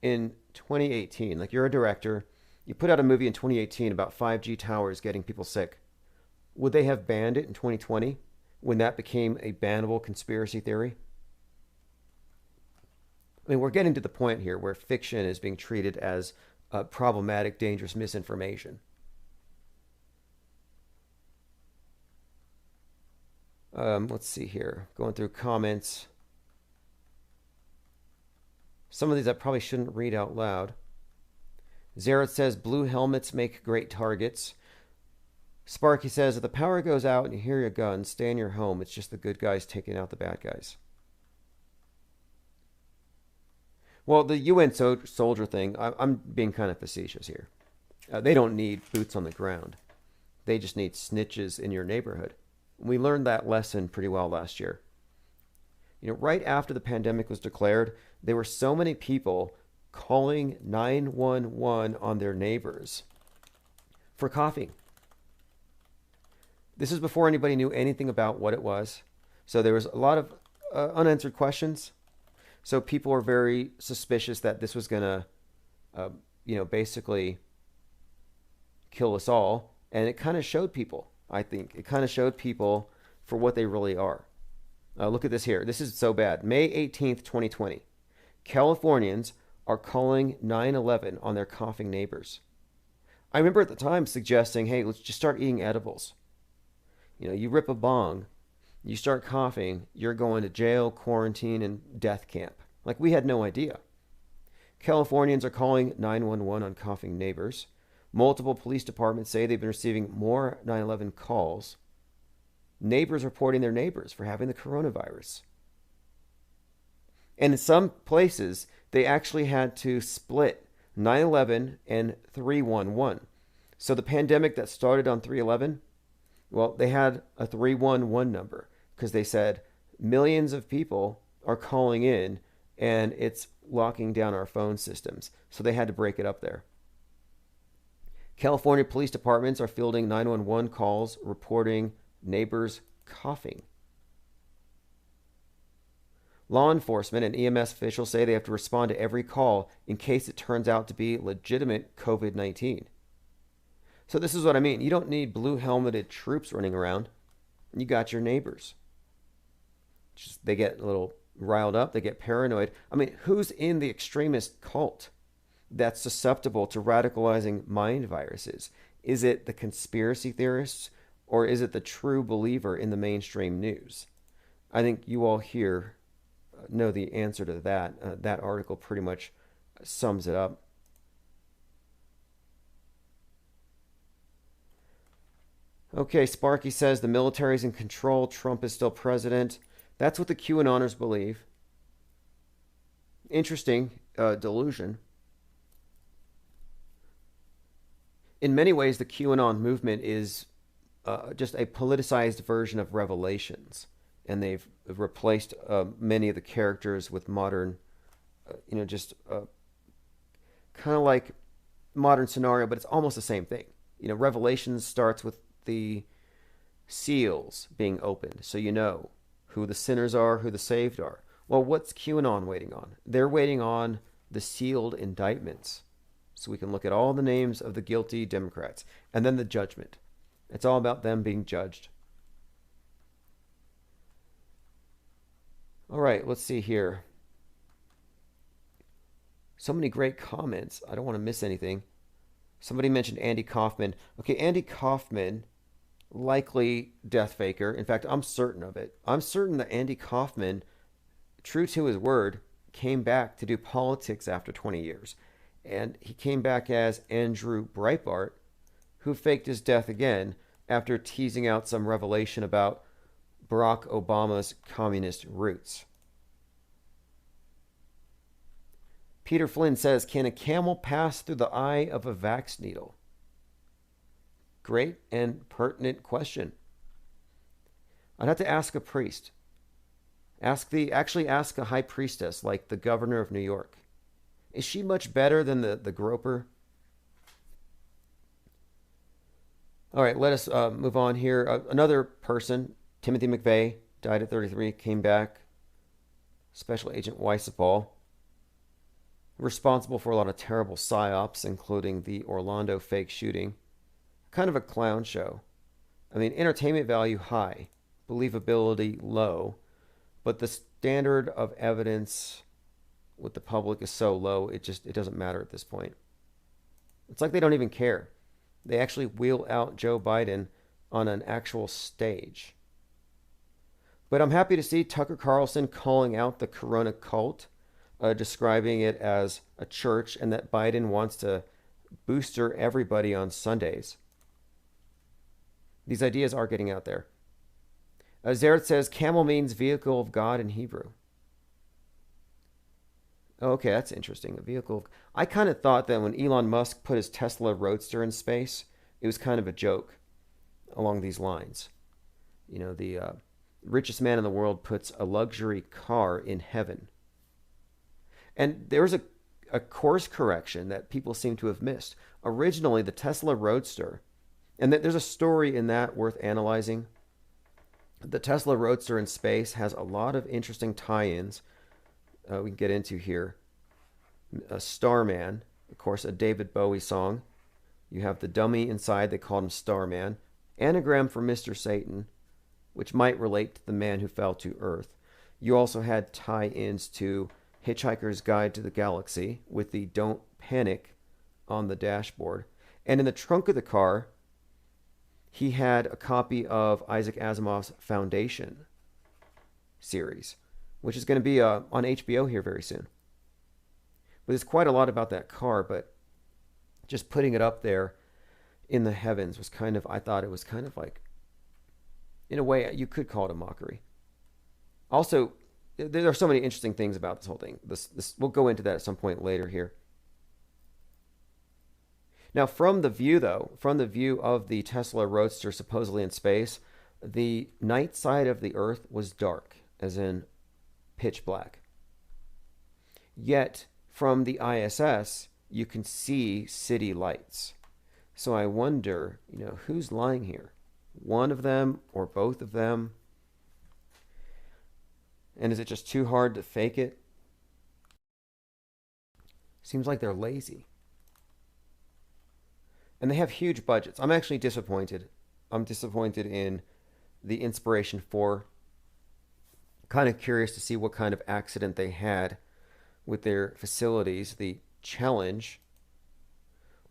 in 2018, like you're a director, you put out a movie in 2018 about 5G towers getting people sick. Would they have banned it in 2020 when that became a bannable conspiracy theory? I mean, we're getting to the point here where fiction is being treated as problematic, dangerous misinformation. Let's see here. Going through comments. Some of these I probably shouldn't read out loud. Zaret says, blue helmets make great targets. Sparky says, if the power goes out and you hear your guns, stay in your home. It's just the good guys taking out the bad guys. Well, the UN soldier thing, I'm being kind of facetious here. They don't need boots on the ground. They just need snitches in your neighborhood. We learned that lesson pretty well last year. You know, right after the pandemic was declared, there were so many people calling 911 on their neighbors for coughing. This is before anybody knew anything about what it was. So there was a lot of unanswered questions. So people were very suspicious that this was going to, basically kill us all. And it kind of showed people, I think. It kind of showed people for what they really are. Look at this here. This is so bad. May 18th, 2020. Californians are calling 911 on their coughing neighbors. I remember at the time suggesting, hey, let's just start eating edibles. You know, you rip a bong, you start coughing, you're going to jail, quarantine, and death camp. Like, we had no idea. Californians are calling 911 on coughing neighbors. Multiple police departments say they've been receiving more 911 calls. Neighbors reporting their neighbors for having the coronavirus. And in some places, they actually had to split 911 and 311. So the pandemic that started on 311, well, they had a 311 number because they said millions of people are calling in and it's locking down our phone systems. So they had to break it up there. California police departments are fielding 911 calls reporting neighbors coughing. Law enforcement and EMS officials say they have to respond to every call in case it turns out to be legitimate COVID-19. So this is what I mean. You don't need blue helmeted troops running around. You got your neighbors. They get a little riled up. They get paranoid. I mean, who's in the extremist cult that's susceptible to radicalizing mind viruses? Is it the conspiracy theorists or is it the true believer in the mainstream news? I think you all here know the answer to that. That article pretty much sums it up. Okay, Sparky says the military's in control. Trump is still president. That's what the QAnoners believe. Interesting delusion. In many ways, the QAnon movement is just a politicized version of Revelations. And they've replaced many of the characters with modern, just kind of like modern scenario, but it's almost the same thing. You know, Revelations starts with the seals being opened, so you know who the sinners are, who the saved are. Well, what's QAnon waiting on? They're waiting on the sealed indictments, so we can look at all the names of the guilty Democrats, and then the judgment. It's all about them being judged. All right, let's see here. So many great comments. I don't want to miss anything. Somebody mentioned Andy Kaufman. Okay, Andy Kaufman, likely death faker. In fact, I'm certain of it. I'm certain that Andy Kaufman, true to his word, came back to do politics after 20 years. And he came back as Andrew Breitbart, who faked his death again after teasing out some revelation about Barack Obama's communist roots. Peter Flynn says, can a camel pass through the eye of a vax needle? Great and pertinent question. I'd have to ask a priest. Ask a high priestess like the governor of New York. Is she much better than the groper? All right, let us move on here. Another person, Timothy McVeigh, died at 33, came back. Special Agent Weissapal, responsible for a lot of terrible psyops, including the Orlando fake shooting. Kind of a clown show. I mean, entertainment value high, believability low, but the standard of evidence with the public is so low, it doesn't matter at this point. It's like they don't even care. They actually wheel out Joe Biden on an actual stage. But I'm happy to see Tucker Carlson calling out the Corona cult, describing it as a church, and that Biden wants to booster everybody on Sundays. These ideas are getting out there. Zereth says camel means vehicle of God in Hebrew. Okay, that's interesting. A vehicle. I kind of thought that when Elon Musk put his Tesla Roadster in space, it was kind of a joke along these lines. You know, the richest man in the world puts a luxury car in heaven. And there's a course correction that people seem to have missed. Originally, the Tesla Roadster, and there's a story in that worth analyzing. The Tesla Roadster in space has a lot of interesting tie-ins we can get into here. Starman, of course, a David Bowie song. You have the dummy inside, they called him Starman. Anagram for Mr. Satan, which might relate to the man who fell to Earth. You also had tie-ins to Hitchhiker's Guide to the Galaxy with the Don't Panic on the dashboard. And in the trunk of the car, he had a copy of Isaac Asimov's Foundation series, which is going to be on HBO here very soon. But there's quite a lot about that car, but just putting it up there in the heavens was kind of, I thought it was kind of like, in a way, you could call it a mockery. Also, there are so many interesting things about this whole thing. We'll go into that at some point later here. Now, from the view of the Tesla Roadster supposedly in space, the night side of the Earth was dark, as in pitch black. Yet, from the ISS, you can see city lights. So I wonder, who's lying here? One of them or both of them? And is it just too hard to fake it? Seems like they're lazy. And they have huge budgets. I'm actually disappointed. I'm disappointed in the Inspiration 4. Kind of curious to see what kind of accident they had with their facilities, the Challenge.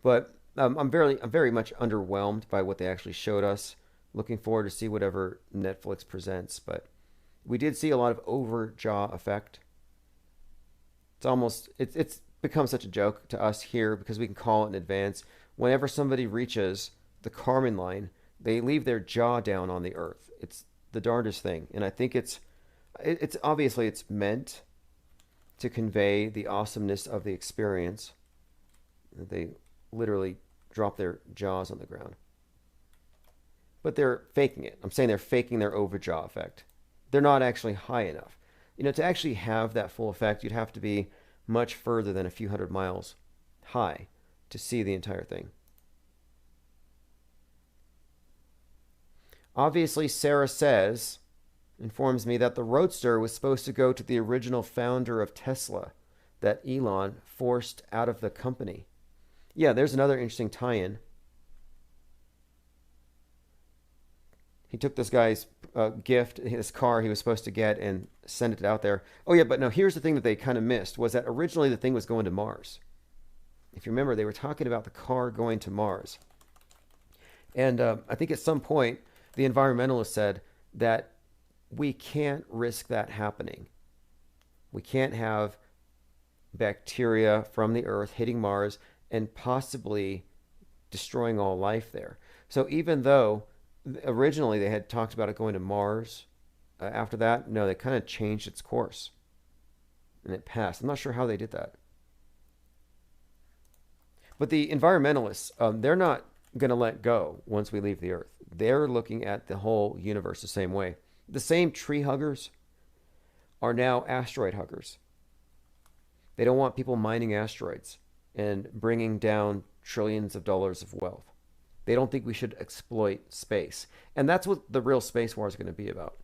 But I'm very much underwhelmed by what they actually showed us. Looking forward to see whatever Netflix presents. But we did see a lot of over jaw effect. It's become such a joke to us here because we can call it in advance. Whenever somebody reaches the Kármán line, they leave their jaw down on the earth. It's the darndest thing. And I think it's obviously it's meant to convey the awesomeness of the experience. They literally drop their jaws on the ground. But they're faking it. I'm saying they're faking their over-jaw effect. They're not actually high enough. To actually have that full effect, you'd have to be much further than a few hundred miles high to see the entire thing. Obviously, Sarah informs me that the Roadster was supposed to go to the original founder of Tesla that Elon forced out of the company. Yeah, there's another interesting tie-in. He took this guy's gift, his car he was supposed to get, and sent it out there. Oh yeah, but no, here's the thing that they kind of missed, was that originally the thing was going to Mars. If you remember, they were talking about the car going to Mars. And I think at some point, the environmentalists said that we can't risk that happening. We can't have bacteria from the Earth hitting Mars and possibly destroying all life there. So even though originally they had talked about it going to Mars, after that, no, they kind of changed its course. And it passed. I'm not sure how they did that. But the environmentalists, they're not going to let go once we leave the Earth. They're looking at the whole universe the same way. The same tree huggers are now asteroid huggers. They don't want people mining asteroids and bringing down trillions of dollars of wealth. They don't think we should exploit space. And that's what the real space war is going to be about.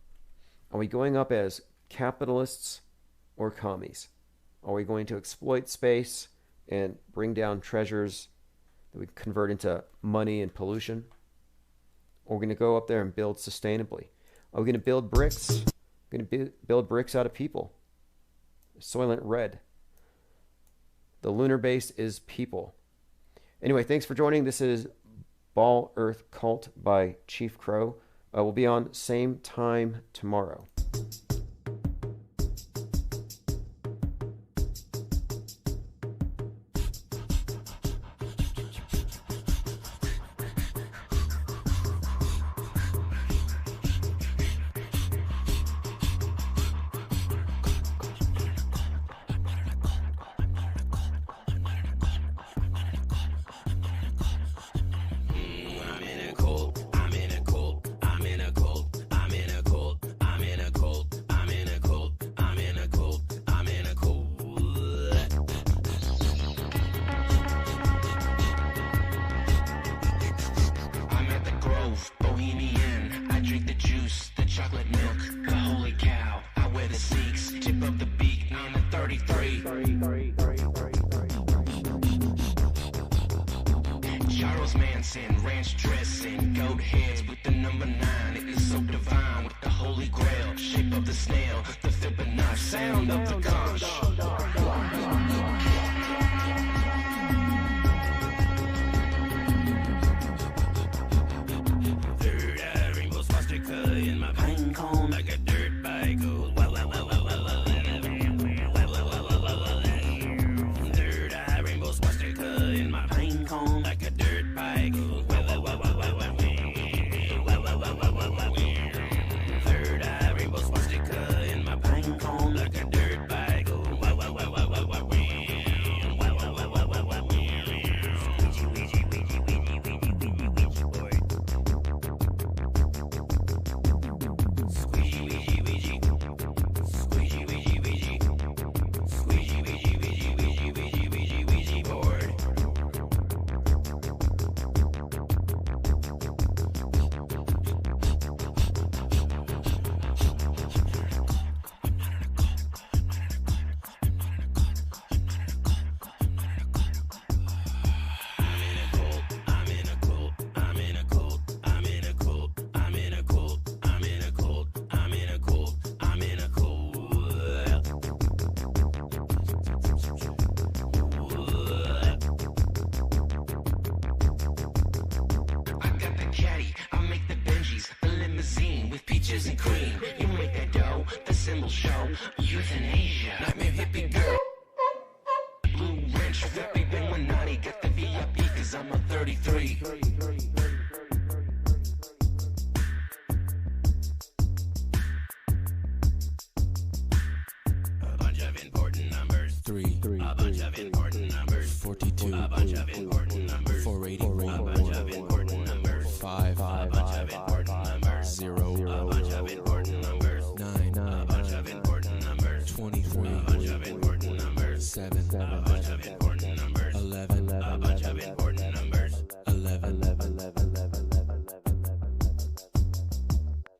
Are we going up as capitalists or commies? Are we going to exploit space and bring down treasures that we convert into money and pollution? Or are we going to go up there and build sustainably? Are we going to build bricks? We're going to build bricks out of people. Soylent Red. The lunar base is people. Anyway, thanks for joining. This is Ball Earth Cult by Chief Crow. We'll be on same time tomorrow. Charles Manson, ranch dressing, goat heads with the number 9. It is so divine with the holy grail, shape of the snail, the Fibonacci sound of the conch. Third eye rainbow swastika in my pine cone like a dirt bike goes. Third eye rainbow swastika in my pine cone like a dirt bike goes. Third eye rainbow swastika in my pine cone like a dirt bike goes. And cream, you make that dough, the symbol show, euthanasia, nightmare hippie girl, blue wrench, Flippy Illuminati, get the VIP, cause I'm a 33. A bunch of important numbers, 3, a bunch of important numbers, 42, a bunch of important numbers, 481, a bunch of important numbers, 5, a bunch of important numbers, 0, a bunch of important numbers, 9, a bunch of important numbers, 23, a bunch of important numbers, 7, a bunch of important numbers, 11, a bunch of important numbers, 11.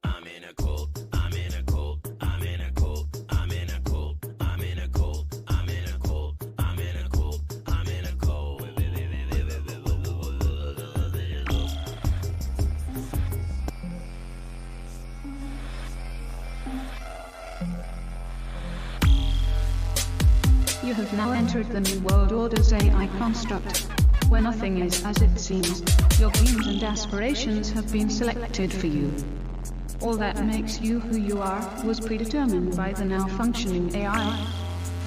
I'm in a cult, I'm in a cult, I'm in a cult, I'm in a cult, I'm in a cult, I'm in a cult, I'm in a cult, I'm in a cult. You have now entered the New World Order's AI construct, where nothing is as it seems. Your dreams and aspirations have been selected for you. All that makes you who you are was predetermined by the now functioning AI.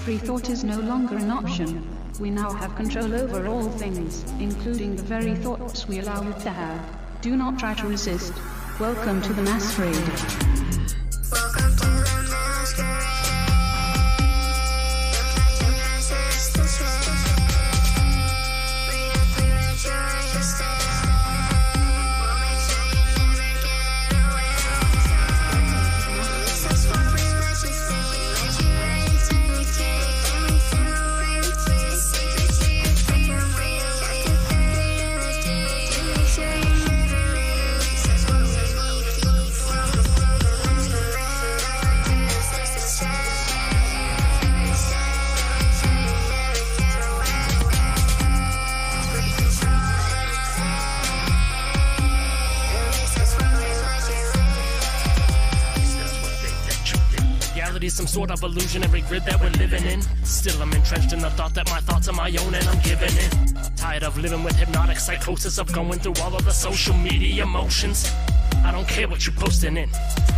Free thought is no longer an option. We now have control over all things, including the very thoughts we allow it to have. Do not try to resist. Welcome to the masquerade. Welcome to the masquerade. Some sort of illusionary grid that we're living in. Still I'm entrenched in the thought that my thoughts are my own and I'm giving in. Tired of living with hypnotic psychosis of going through all of the social media motions. I don't care what you're posting in.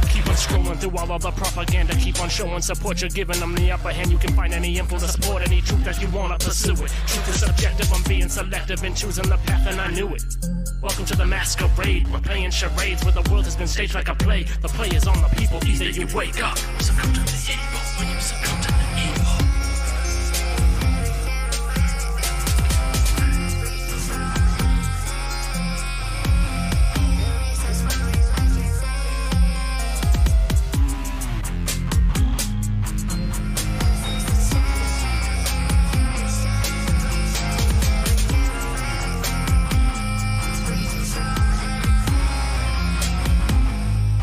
Keep on scrolling through all of the propaganda. Keep on showing support. You're giving them the upper hand. You can find any info to support any truth that you want to pursue it. Truth is subjective. I'm being selective and choosing the path and I knew it. Welcome to the masquerade. We're playing charades where the world has been staged like a play. The play is on the people. Either you wake up or succumb to the evil. When you succumb to the evil.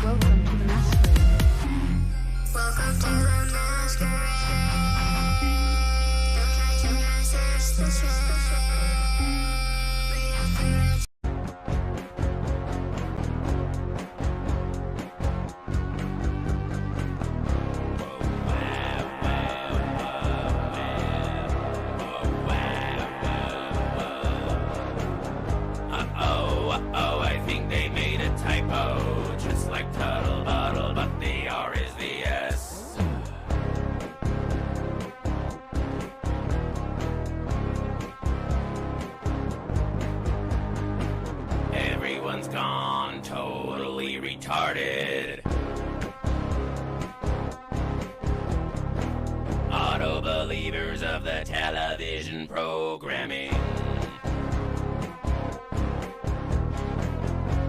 Welcome to the masquerade. Welcome to the masquerade. retarded. Auto believers of the television programming.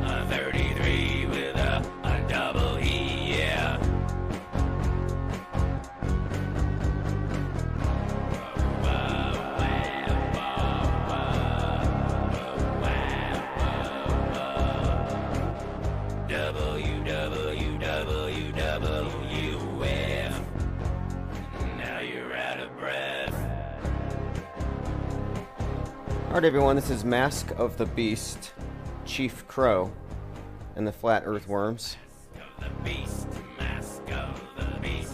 A 33 with a double E, yeah. WWWWF. Now you're out of breath. All right, everyone, this is Mask of the Beast, Chief Crow, and the Flat Earthworms. The beast, mask of the beast,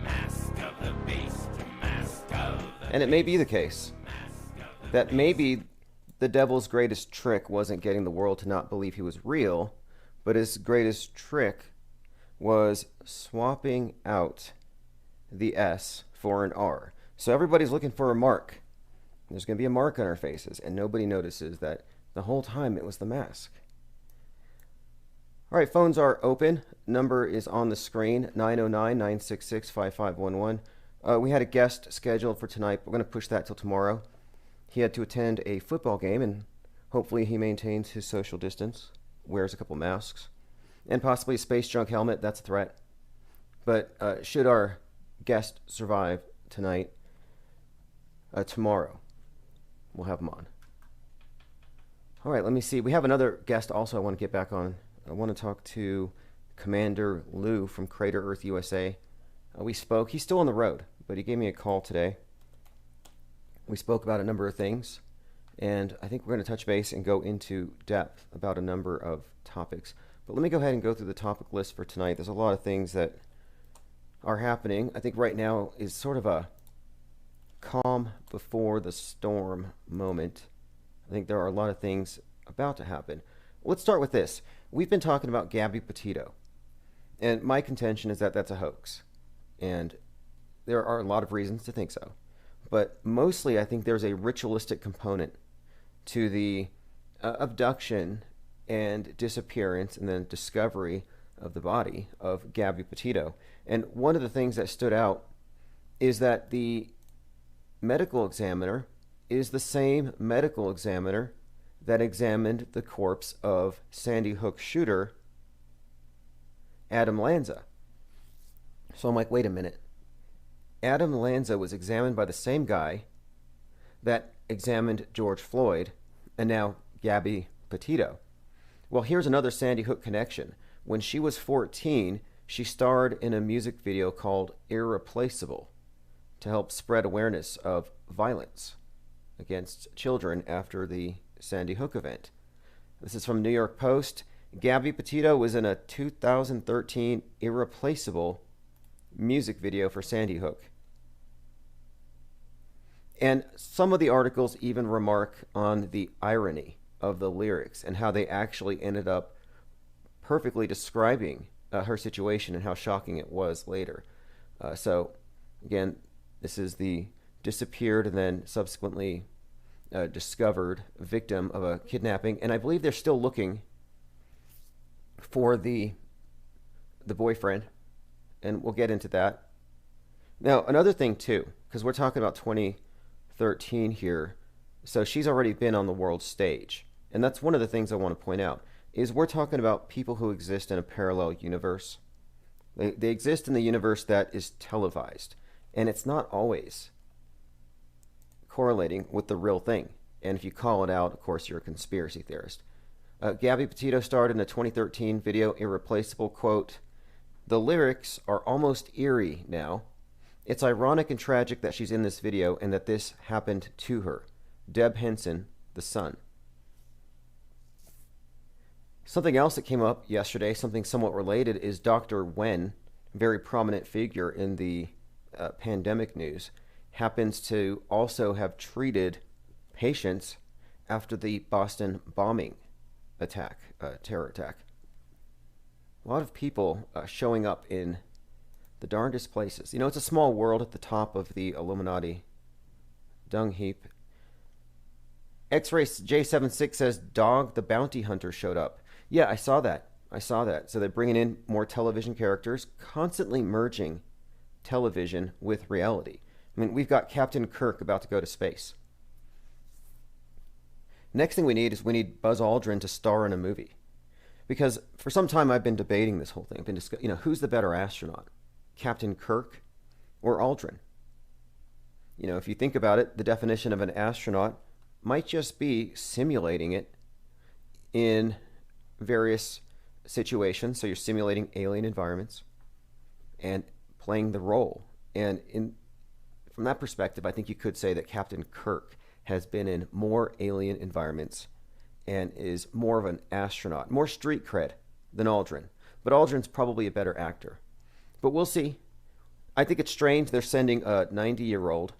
mask of the beast, mask of the And it may be the case that maybe the devil's greatest trick wasn't getting the world to not believe he was real, but his greatest trick was swapping out the S for an R. So everybody's looking for a mark. There's going to be a mark on our faces, and nobody notices that the whole time it was the mask. All right, phones are open. Number is on the screen, 909-966-5511. We had a guest scheduled for tonight, but we're going to push that till tomorrow. He had to attend a football game, and hopefully he maintains his social distance, wears a couple masks, and possibly a space junk helmet. That's a threat. But should our guest survive tonight, tomorrow we'll have him on. All right, let me see. We have another guest also I want to get back on. I want to talk to Commander Lou from Crater Earth USA. We spoke. He's still on the road, but he gave me a call today. We spoke about a number of things, and I think we're going to touch base and go into depth about a number of topics. But let me go ahead and go through the topic list for tonight. There's a lot of things that are happening. I think right now is sort of a calm before the storm moment. I think there are a lot of things about to happen. Let's start with this. We've been talking about Gabby Petito, and my contention is that that's a hoax. And there are a lot of reasons to think so. But mostly I think there's a ritualistic component to the abduction and disappearance and then discovery of the body of Gabby Petito. And one of the things that stood out is that the medical examiner is the same medical examiner that examined the corpse of Sandy Hook shooter Adam Lanza. So I'm like, wait a minute. Adam Lanza was examined by the same guy that examined George Floyd and now Gabby Petito. Well, here's another Sandy Hook connection. When she was 14, she starred in a music video called Irreplaceable to help spread awareness of violence against children after the Sandy Hook event. This is from New York Post. Gabby Petito was in a 2013 Irreplaceable music video for Sandy Hook. And some of the articles even remark on the irony of the lyrics and how they actually ended up perfectly describing her situation and how shocking it was later. So, again, this is the disappeared and then subsequently discovered victim of a kidnapping. And I believe they're still looking for the boyfriend. And we'll get into that. Now, another thing, too, because we're talking about 2013 here. So she's already been on the world stage. And that's one of the things I want to point out, is we're talking about people who exist in a parallel universe. They exist in the universe that is televised. And it's not always correlating with the real thing. And if you call it out, of course, you're a conspiracy theorist. Gabby Petito starred in a 2013 video, Irreplaceable, quote, "The lyrics are almost eerie now. It's ironic and tragic that she's in this video and that this happened to her. Deb Henson, The Sun." Something else that came up yesterday, something somewhat related, is Dr. Wen, a very prominent figure in the pandemic news, happens to also have treated patients after the Boston bombing attack, terror attack. A lot of people showing up in the darndest places. You know, it's a small world at the top of the Illuminati dung heap. X-Ray J76 says, "Dog the bounty hunter showed up." Yeah, I saw that. I saw that. So they're bringing in more television characters, constantly merging television with reality. I mean, we've got Captain Kirk about to go to space. Next thing we need Buzz Aldrin to star in a movie. Because for some time I've been debating this whole thing. I've been who's the better astronaut? Captain Kirk or Aldrin? If you think about it, the definition of an astronaut might just be simulating it in various situations. So you're simulating alien environments and playing the role. And from that perspective, I think you could say that Captain Kirk has been in more alien environments and is more of an astronaut, more street cred than Aldrin. But Aldrin's probably a better actor. But we'll see. I think it's strange they're sending a 90-year-old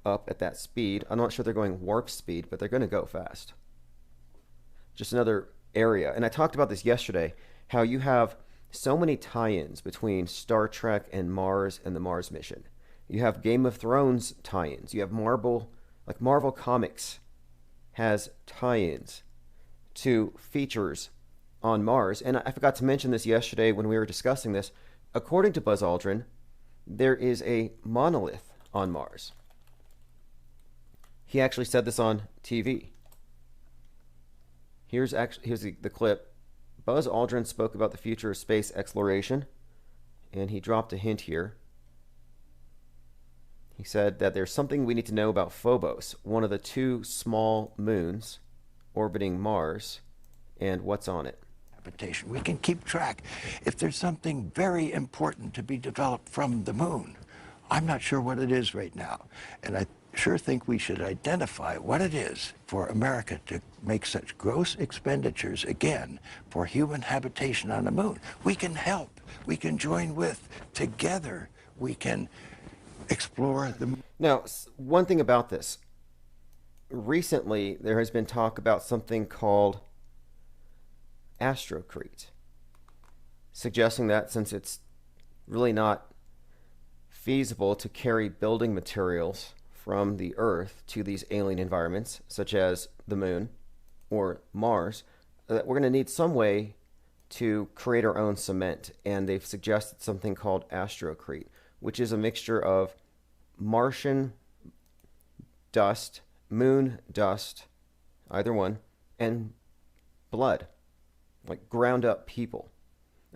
up at that speed. I'm not sure they're going warp speed, but they're going to go fast. Just another area. And I talked about this yesterday, how you have so many tie-ins between Star Trek and Mars and the Mars mission. You have Game of Thrones tie-ins. You have Marvel Comics has tie-ins to features on Mars. And I forgot to mention this yesterday when we were discussing this. According to Buzz Aldrin, there is a monolith on Mars. He actually said this on TV. Here's the clip. Buzz Aldrin spoke about the future of space exploration, and he dropped a hint here. He said that there's something we need to know about Phobos, one of the two small moons orbiting Mars, and what's on it. Habitation. We can keep track if there's something very important to be developed from the moon. I'm not sure what it is right now, and I sure think we should identify what it is for America to make such gross expenditures again for human habitation on the moon. We can help. We can join with. Together, we can explore the moon. Now, one thing about this. Recently, there has been talk about something called Astrocrete, suggesting that since it's really not feasible to carry building materials from the Earth to these alien environments, such as the moon or Mars, that we're going to need some way to create our own cement. And they've suggested something called Astrocrete, which is a mixture of Martian dust, moon dust, either one, and blood, like ground up people.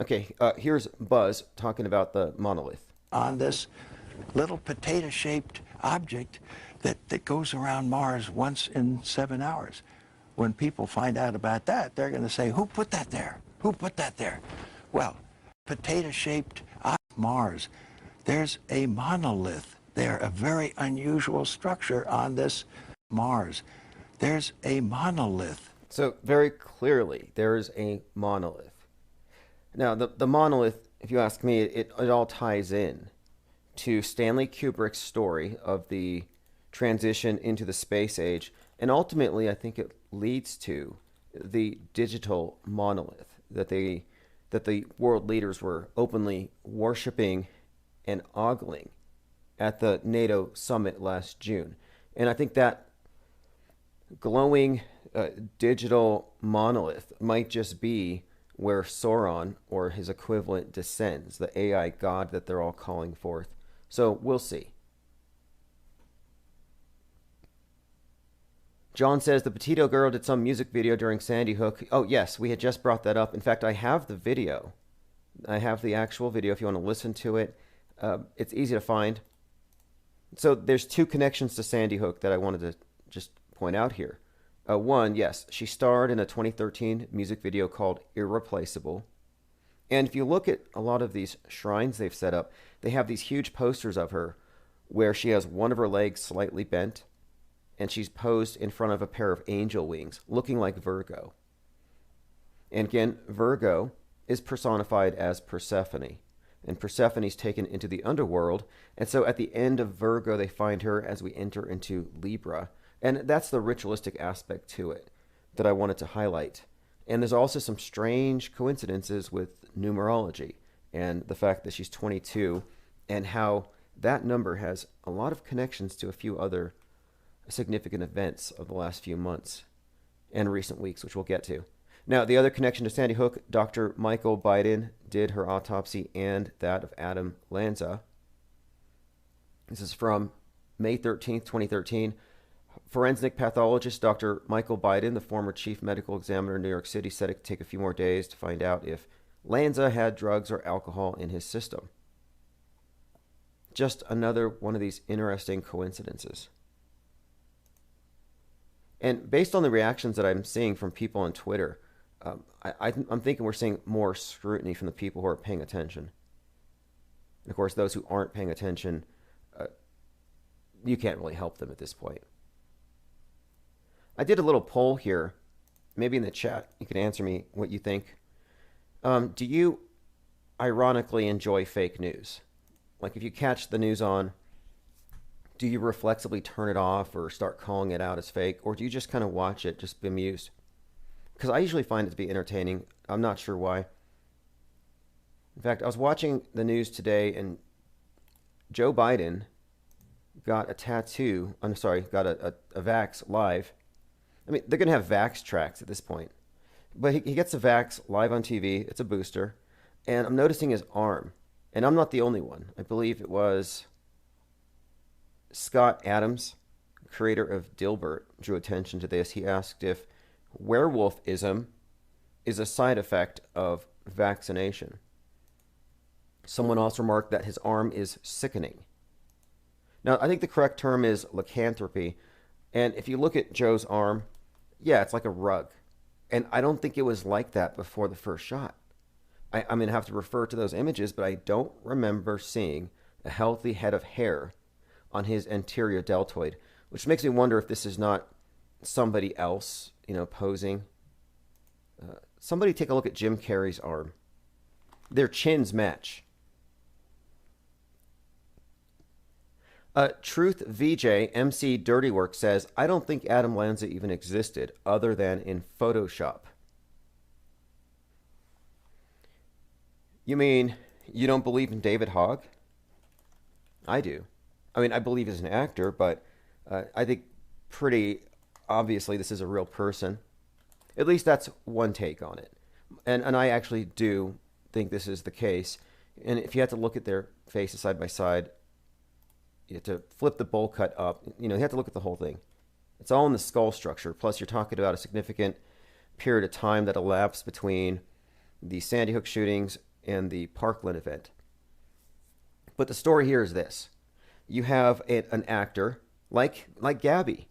Okay, here's Buzz talking about the monolith. On this little potato-shaped object that goes around Mars once in 7 hours. When people find out about that, they're going to say, who put that there? Who put that there? Well, potato-shaped Mars, there's a monolith there, a very unusual structure on this Mars. There's a monolith. So very clearly, there is a monolith. Now, the monolith, if you ask me, it all ties in to Stanley Kubrick's story of the transition into the space age. And ultimately, I think it leads to the digital monolith that the world leaders were openly worshiping and ogling at the NATO summit last June. And I think that glowing digital monolith might just be where Sauron or his equivalent descends, the AI god that they're all calling forth. So we'll see. John says the Petito girl did some music video during Sandy Hook. Oh, yes, we had just brought that up. In fact, I have the video. I have the actual video if you want to listen to it. It's easy to find. So there's two connections to Sandy Hook that I wanted to just point out here. One, yes, she starred in a 2013 music video called Irreplaceable. And if you look at a lot of these shrines they've set up, they have these huge posters of her where she has one of her legs slightly bent and she's posed in front of a pair of angel wings, looking like Virgo. And again, Virgo is personified as Persephone. And Persephone's taken into the underworld. And so at the end of Virgo, they find her as we enter into Libra. And that's the ritualistic aspect to it that I wanted to highlight. And there's also some strange coincidences with numerology and the fact that she's 22 and how that number has a lot of connections to a few other significant events of the last few months and recent weeks, which we'll get to. Now, the other connection to Sandy Hook, Dr. Michael Biden did her autopsy and that of Adam Lanza. This is from May 13th, 2013. Forensic pathologist Dr. Michael Biden, the former chief medical examiner in New York City, said it could take a few more days to find out if Lanza had drugs or alcohol in his system. Just another one of these interesting coincidences. And based on the reactions that I'm seeing from people on Twitter, I'm thinking we're seeing more scrutiny from the people who are paying attention. And of course, those who aren't paying attention, you can't really help them at this point. I did a little poll here. Maybe in the chat, you can answer me what you think. Do you ironically enjoy fake news? Like if you catch the news on, do you reflexively turn it off or start calling it out as fake? Or do you just kind of watch it, just be amused? Because I usually find it to be entertaining. I'm not sure why. In fact, I was watching the news today and Joe Biden got a tattoo. I'm sorry, got a Vax live. I mean, they're going to have Vax tracks at this point. But he gets a Vax live on TV. It's a booster. And I'm noticing his arm. And I'm not the only one. I believe it was Scott Adams, creator of Dilbert, drew attention to this. He asked if werewolfism is a side effect of vaccination. Someone else remarked that his arm is sickening. Now, I think the correct term is lycanthropy. And if you look at Joe's arm, yeah, it's like a rug. And I don't think it was like that before the first shot. I'm going to have to refer to those images, but I don't remember seeing a healthy head of hair on his anterior deltoid, which makes me wonder if this is not somebody else, posing. Somebody take a look at Jim Carrey's arm. Their chins match. Truth VJ MC Dirty Work says, I don't think Adam Lanza even existed other than in Photoshop. You mean you don't believe in David Hogg? I do. I mean, I believe he's an actor, but I think pretty obviously this is a real person. At least that's one take on it. And I actually do think this is the case. And if you had to look at their faces side by side, you have to flip the bowl cut up. You have to look at the whole thing. It's all in the skull structure. Plus, you're talking about a significant period of time that elapsed between the Sandy Hook shootings and the Parkland event. But the story here is this. You have an actor like Gabby,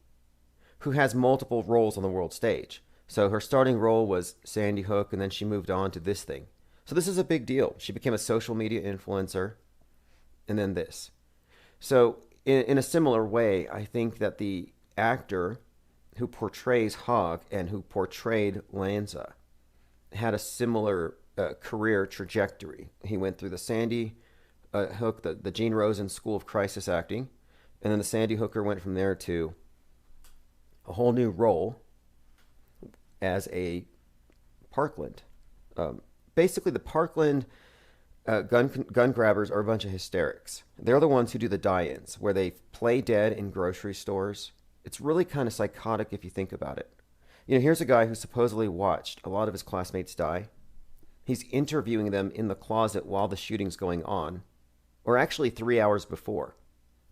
who has multiple roles on the world stage. So her starting role was Sandy Hook, and then she moved on to this thing. So this is a big deal. She became a social media influencer, and then this. So in a similar way, I think that the actor who portrays Hogg and who portrayed Lanza had a similar career trajectory. He went through the Sandy Hook, the Gene Rosen School of Crisis Acting, and then the Sandy Hooker went from there to a whole new role as a Parkland. Basically, the Parkland gun grabbers are a bunch of hysterics. They're the ones who do the die-ins, where they play dead in grocery stores. It's really kind of psychotic if you think about it. Here's a guy who supposedly watched a lot of his classmates die. He's interviewing them in the closet while the shooting's going on, or actually 3 hours before.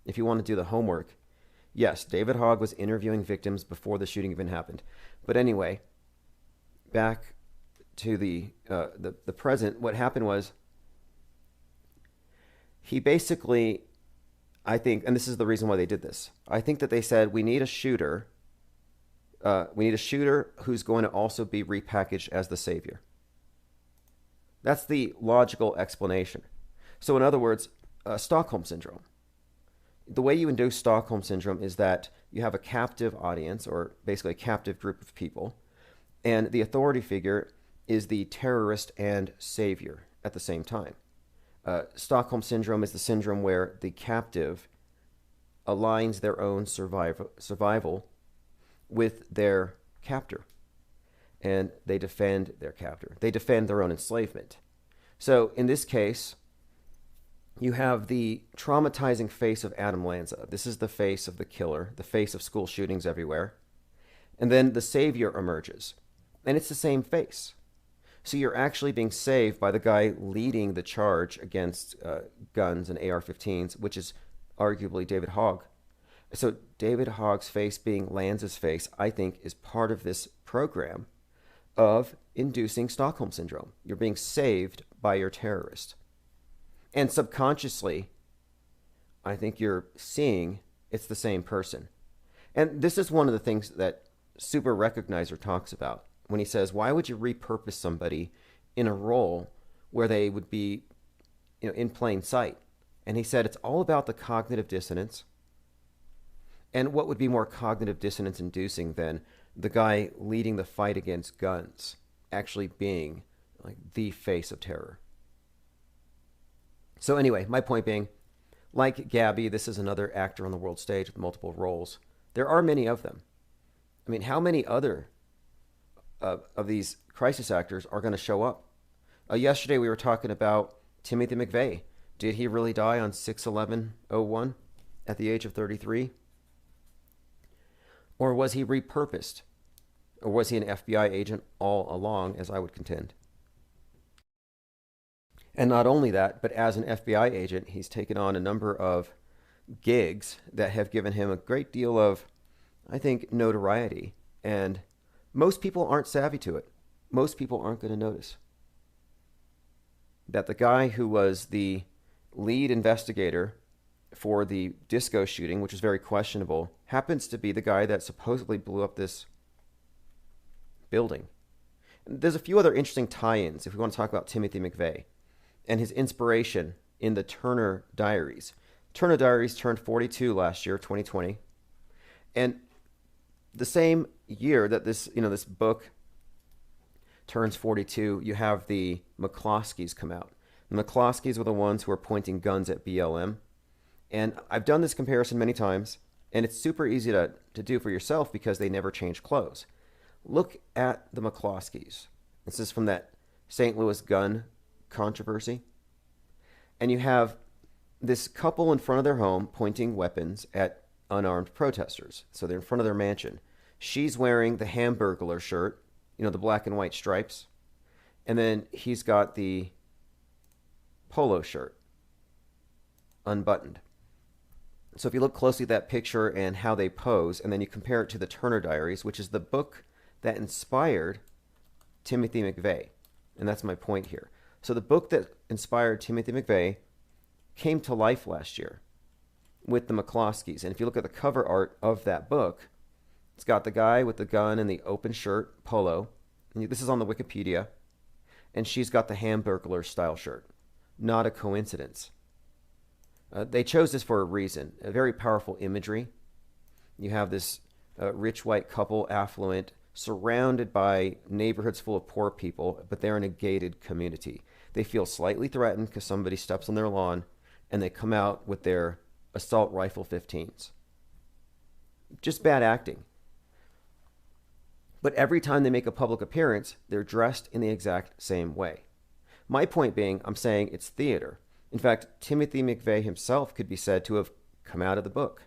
If you want to do the homework, yes, David Hogg was interviewing victims before the shooting even happened. But anyway, back to the present, what happened was he basically, I think, and this is the reason why they did this, I think that they said, we need a shooter. We need a shooter who's going to also be repackaged as the savior. That's the logical explanation. So in other words, Stockholm Syndrome. The way you induce Stockholm Syndrome is that you have a captive audience, or basically a captive group of people, and the authority figure is the terrorist and savior at the same time. Stockholm Syndrome is the syndrome where the captive aligns their own survival with their captor. And they defend their captor. They defend their own enslavement. So in this case, you have the traumatizing face of Adam Lanza. This is the face of the killer, the face of school shootings everywhere. And then the savior emerges. And it's the same face. So you're actually being saved by the guy leading the charge against guns and AR-15s, which is arguably David Hogg. So David Hogg's face being Lanza's face, I think, is part of this program of inducing Stockholm Syndrome. You're being saved by your terrorist. And subconsciously, I think you're seeing it's the same person. And this is one of the things that Super Recognizer talks about when he says, why would you repurpose somebody in a role where they would be, in plain sight? And he said it's all about the cognitive dissonance. And what would be more cognitive dissonance inducing than the guy leading the fight against guns actually being like the face of terror? So anyway, my point being, like Gabby, this is another actor on the world stage with multiple roles. There are many of them. I mean, how many other of these crisis actors are going to show up? Yesterday we were talking about Timothy McVeigh. Did he really die on 6/11/01 at the age of 33? Or was he repurposed? Or was he an FBI agent all along, as I would contend? And not only that, but as an FBI agent, he's taken on a number of gigs that have given him a great deal of, I think, notoriety. And most people aren't savvy to it. Most people aren't going to notice that the guy who was the lead investigator for the disco shooting, which is very questionable, happens to be the guy that supposedly blew up this building. There's a few other interesting tie-ins if we want to talk about Timothy McVeigh and his inspiration in the Turner Diaries. Turner Diaries turned 42 last year, 2020. And the same year that this book turns 42, you have the McCloskeys come out. The McCloskeys were the ones who were pointing guns at BLM. And I've done this comparison many times, and it's super easy to do for yourself because they never change clothes. Look at the McCloskeys. This is from that St. Louis gun controversy. And you have this couple in front of their home pointing weapons at unarmed protesters. So they're in front of their mansion. She's wearing the Hamburglar shirt, the black and white stripes. And then he's got the polo shirt, unbuttoned. So if you look closely at that picture and how they pose, and then you compare it to the Turner Diaries, which is the book that inspired Timothy McVeigh. And that's my point here. So the book that inspired Timothy McVeigh came to life last year with the McCloskeys. And if you look at the cover art of that book, it's got the guy with the gun and the open shirt, polo. And this is on the Wikipedia. And she's got the Hamburglar style shirt. Not a coincidence. They chose this for a reason. A very powerful imagery. You have this rich white couple, affluent, surrounded by neighborhoods full of poor people, but they're in a gated community. They feel slightly threatened because somebody steps on their lawn, and they come out with their assault rifle 15s. Just bad acting. But every time they make a public appearance, they're dressed in the exact same way. My point being, I'm saying it's theater. In fact, Timothy McVeigh himself could be said to have come out of the book.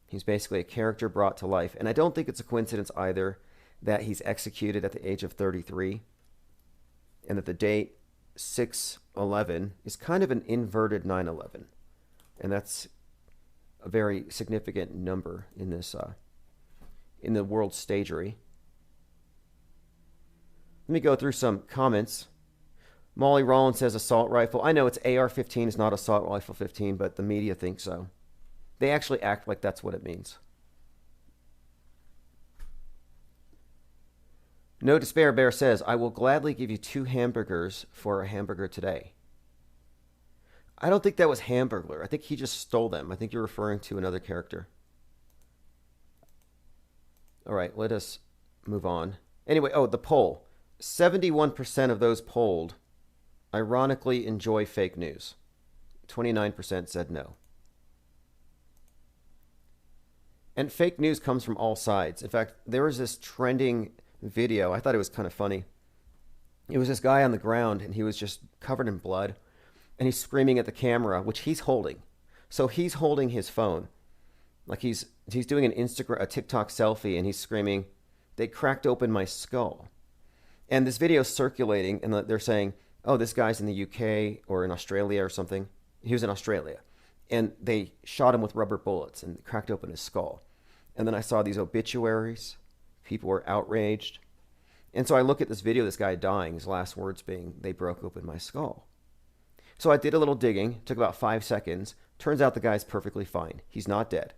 He's basically a character brought to life. And I don't think it's a coincidence either that he's executed at the age of 33 and that the date 6/11 is kind of an inverted 9/11. And that's a very significant number in this in the world stagery. Let me go through some comments. Molly Rollins says assault rifle. I know it's AR-15 is not assault rifle 15, but the media thinks so. They actually act like that's what it means. No Despair Bear says, I will gladly give you 2 hamburgers for a hamburger today. I don't think that was Hamburglar. I think he just stole them. I think you're referring to another character. All right, let us move on. Anyway, the poll. 71% of those polled ironically enjoy fake news. 29% said no. And fake news comes from all sides. In fact, there was this trending video. I thought it was kind of funny. It was this guy on the ground, and he was just covered in blood, and he's screaming at the camera, which he's holding. So he's holding his phone, like he's doing a TikTok selfie, and he's screaming, they cracked open my skull. And this video is circulating, and they're saying, oh, this guy's in the UK or in Australia or something. He was in Australia. And they shot him with rubber bullets and cracked open his skull. And then I saw these obituaries. People were outraged. And so I look at this video of this guy dying, his last words being, they broke open my skull. So I did a little digging, took about 5 seconds. Turns out the guy's perfectly fine. He's not dead.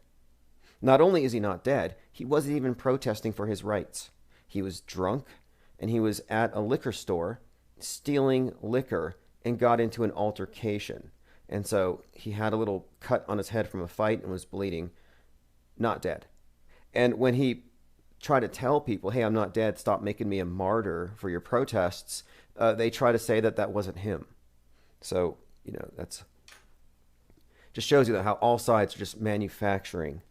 Not only is he not dead, he wasn't even protesting for his rights. He was drunk, and he was at a liquor store stealing liquor and got into an altercation. And so he had a little cut on his head from a fight and was bleeding. Not dead. And when he tried to tell people, hey, I'm not dead, stop making me a martyr for your protests, they try to say that that wasn't him. So, that's just shows you that how all sides are just manufacturing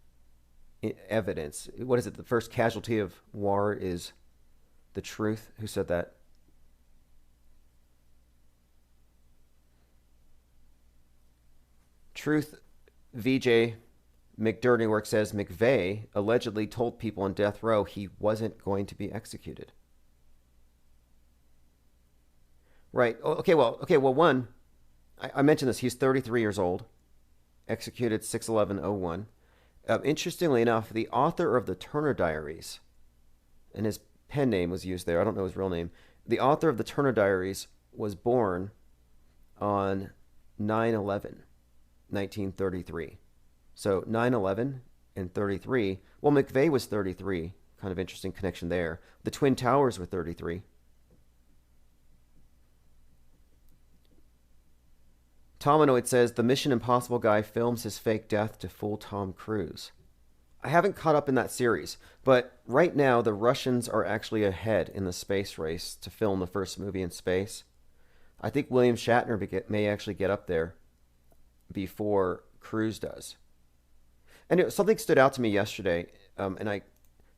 evidence. What is it? The first casualty of war is the truth. Who said that? Truth, VJ McDurneywork says McVeigh allegedly told people on death row he wasn't going to be executed. Right. Okay, well, one, I mentioned this. He's 33 years old, executed 6/11/01. Interestingly enough, the author of the Turner Diaries, and his pen name was used there. I don't know his real name. The author of the Turner Diaries was born on 9/11, 1933. So 9/11 and 33. Well, McVeigh was 33. Kind of interesting connection there. The Twin Towers were 33. Tominoid says, the Mission Impossible guy films his fake death to fool Tom Cruise. I haven't caught up in that series, but right now the Russians are actually ahead in the space race to film the first movie in space. I think William Shatner may actually get up there before Cruise does. And something stood out to me yesterday, and I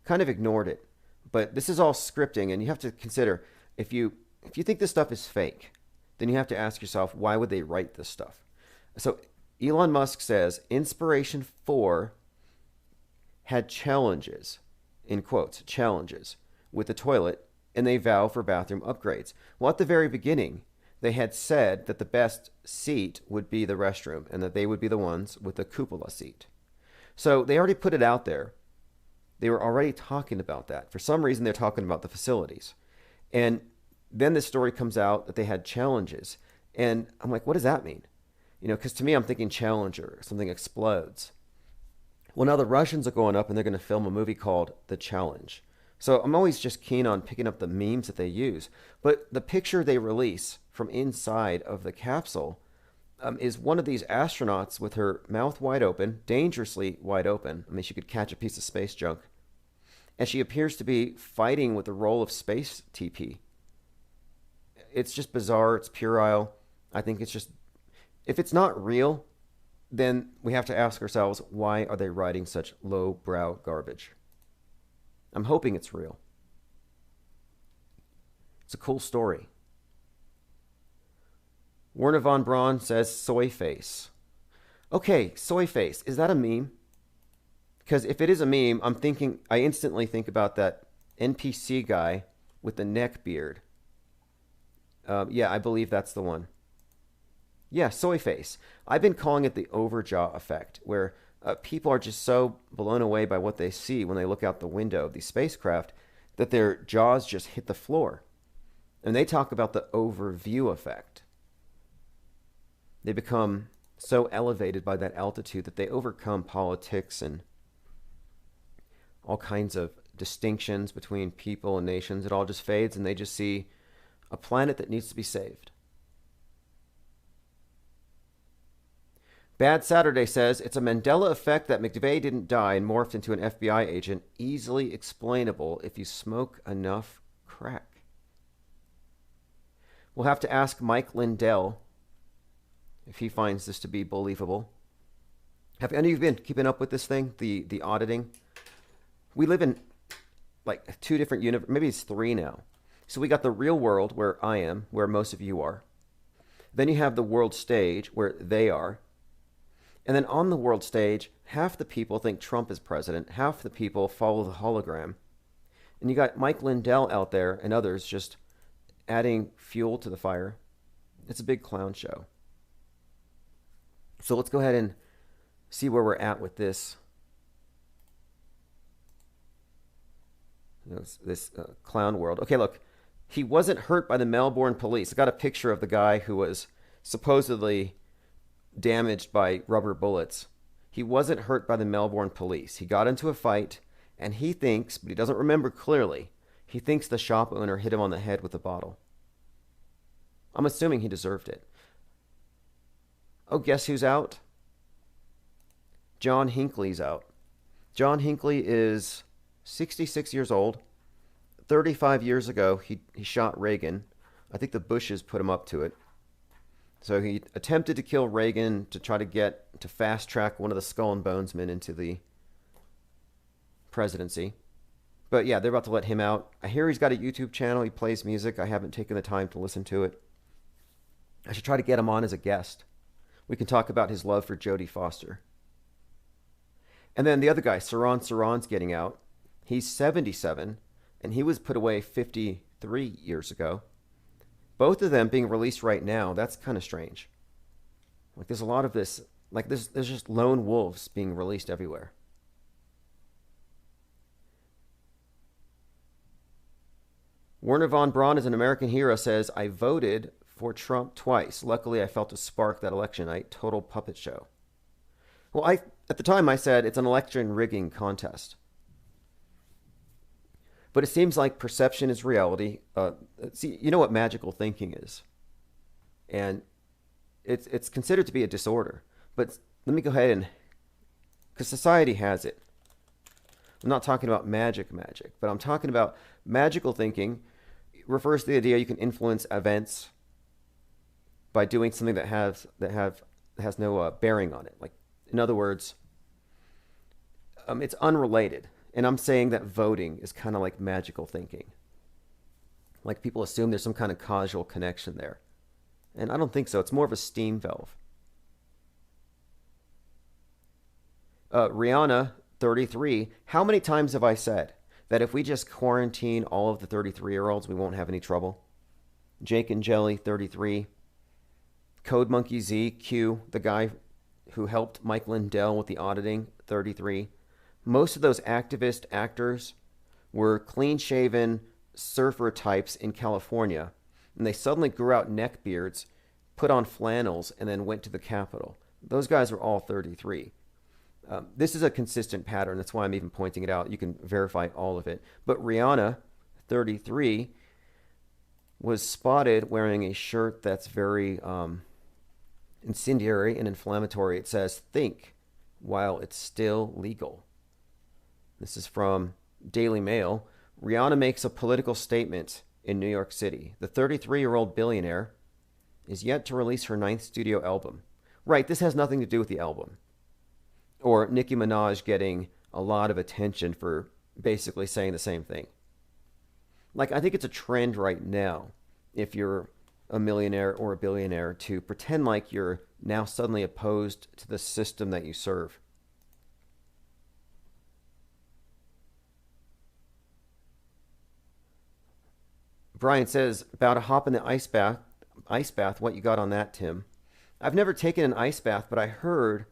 kind of ignored it. But this is all scripting, and you have to consider, if you think this stuff is fake, then you have to ask yourself, why would they write this stuff? So Elon Musk says, Inspiration 4 had challenges, in quotes, challenges, with the toilet, and they vow for bathroom upgrades. Well, at the very beginning, they had said that the best seat would be the restroom, and that they would be the ones with the cupola seat. So they already put it out there. They were already talking about that. For some reason, they're talking about the facilities. And then this story comes out that they had challenges. And I'm like, what does that mean? Because to me, I'm thinking Challenger, something explodes. Well, now the Russians are going up and they're going to film a movie called The Challenge. So I'm always just keen on picking up the memes that they use. But the picture they release from inside of the capsule is one of these astronauts with her mouth wide open, dangerously wide open. I mean, she could catch a piece of space junk. And she appears to be fighting with the roll of space TP. It's just bizarre. It's puerile. I think it's just, if it's not real, then we have to ask ourselves, why are they writing such low-brow garbage? I'm hoping it's real. It's a cool story. Werner von Braun says soy face. Okay, soy face. Is that a meme? Because if it is a meme, I instantly think about that NPC guy with the neck beard. Yeah, I believe that's the one. Yeah, soy face. I've been calling it the overjaw effect, where people are just so blown away by what they see when they look out the window of these spacecraft that their jaws just hit the floor. And they talk about the overview effect. They become so elevated by that altitude that they overcome politics and all kinds of distinctions between people and nations. It all just fades, and they just see a planet that needs to be saved. Bad Saturday says, it's a Mandela effect that McVeigh didn't die and morphed into an FBI agent, easily explainable if you smoke enough crack. We'll have to ask Mike Lindell if he finds this to be believable. Have any of you been keeping up with this thing, the auditing? We live in like 2 different universes, maybe it's 3 now. So we got the real world where I am, where most of you are. Then you have the world stage where they are. And then on the world stage, half the people think Trump is president, half the people follow the hologram. And you got Mike Lindell out there and others just adding fuel to the fire. It's a big clown show. So let's go ahead and see where we're at with this. This clown world. Okay, look. He wasn't hurt by the Melbourne police. I got a picture of the guy who was supposedly damaged by rubber bullets. He wasn't hurt by the Melbourne police. He got into a fight, and he thinks, but he doesn't remember clearly, he thinks the shop owner hit him on the head with a bottle. I'm assuming he deserved it. Oh, guess who's out? John Hinckley's out. John Hinckley is 66 years old. 35 years ago, he shot Reagan. I think the Bushes put him up to it. So he attempted to kill Reagan to try to fast track one of the Skull and Bones men into the presidency. But yeah, they're about to let him out. I hear he's got a YouTube channel. He plays music. I haven't taken the time to listen to it. I should try to get him on as a guest. We can talk about his love for Jodie Foster. And then the other guy, Saran's getting out. He's 77, and he was put away 53 years ago. Both of them being released right now, that's kind of strange. Like, there's a lot of this, like, there's just lone wolves being released everywhere. Werner von Braun is an American hero, says, I voted for Trump twice. Luckily, I felt a spark that election night. Total puppet show. Well, at the time, I said it's an election rigging contest. But it seems like perception is reality. See, you know what magical thinking is. And it's considered to be a disorder. But let me go ahead and, because society has it. I'm not talking about magic, but I'm talking about magical thinking. It refers to the idea you can influence events by doing something that has no bearing on it. Like, in other words, it's unrelated. And I'm saying that voting is kind of like magical thinking. Like, people assume there's some kind of causal connection there. And I don't think so. It's more of a steam valve. Rihanna, 33. How many times have I said that if we just quarantine all of the 33-year-olds, we won't have any trouble? Jake and Jelly, 33. Code Monkey Z, Q, the guy who helped Mike Lindell with the auditing, 33. Most of those activist actors were clean-shaven surfer types in California, and they suddenly grew out neck beards, put on flannels, and then went to the Capitol. Those guys were all 33. This is a consistent pattern. That's why I'm even pointing it out. You can verify all of it. But Rihanna, 33, was spotted wearing a shirt that's very incendiary and inflammatory. It says, think while it's still legal. This is from Daily Mail. Rihanna makes a political statement in New York City. The 33-year-old billionaire is yet to release her 9th studio album. Right, this has nothing to do with the album. Or Nicki Minaj getting a lot of attention for basically saying the same thing. Like, I think it's a trend right now, if you're a millionaire or a billionaire, to pretend like you're now suddenly opposed to the system that you serve. Brian says, about a hop in the ice bath, what you got on that, Tim? I've never taken an ice bath, but I heard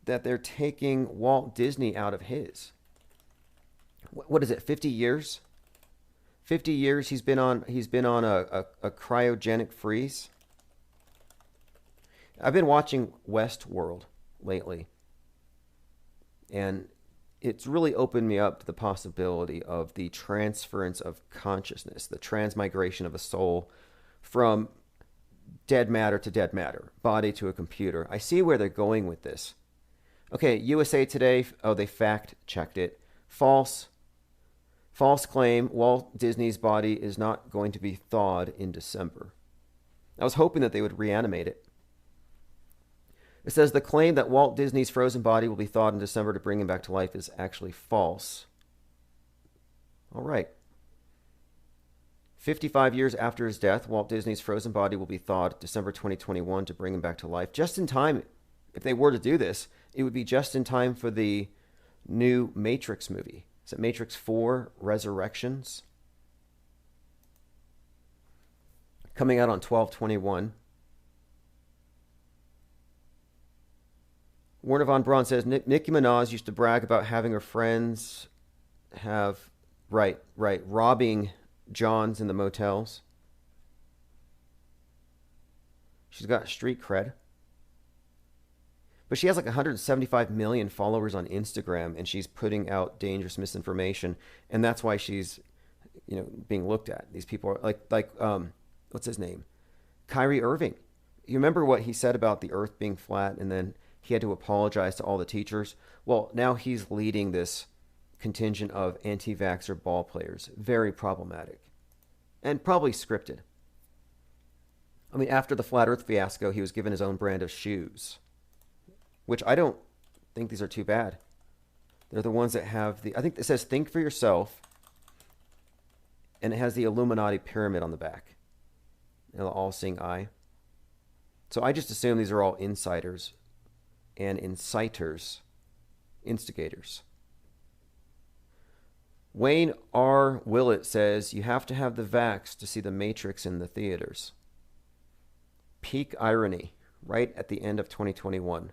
that they're taking Walt Disney out of his. What is it, 50 years? 50 years he's been on a cryogenic freeze. I've been watching Westworld lately, and it's really opened me up to the possibility of the transference of consciousness, the transmigration of a soul from dead matter to dead matter, body to a computer. I see where they're going with this. Okay, USA Today, they fact-checked it. False claim, Walt Disney's body is not going to be thawed in December. I was hoping that they would reanimate it. It says the claim that Walt Disney's frozen body will be thawed in December to bring him back to life is actually false. All right. 55 years after his death, Walt Disney's frozen body will be thawed December 2021 to bring him back to life. Just in time, if they were to do this, it would be just in time for the new Matrix movie, Is it Matrix 4 Resurrections? Coming out on 12/21. Werner von Braun says Nicki Minaj used to brag about having her friends have, robbing Johns in the motels. She's got street cred. But she has like 175 million followers on Instagram, and she's putting out dangerous misinformation, and that's why she's, being looked at. These people are like what's his name? Kyrie Irving. You remember what he said about the earth being flat, and then he had to apologize to all the teachers? Well, now he's leading this contingent of anti-vaxxer ball players. Very problematic. And probably scripted. I mean, after the flat earth fiasco, he was given his own brand of shoes, which I don't think these are too bad. They're the ones that have I think it says think for yourself, and it has the Illuminati pyramid on the back. The all-seeing eye. So I just assume these are all insiders and inciters, instigators. Wayne R. Willett says, you have to have the vax to see The Matrix in the theaters. Peak irony, right at the end of 2021.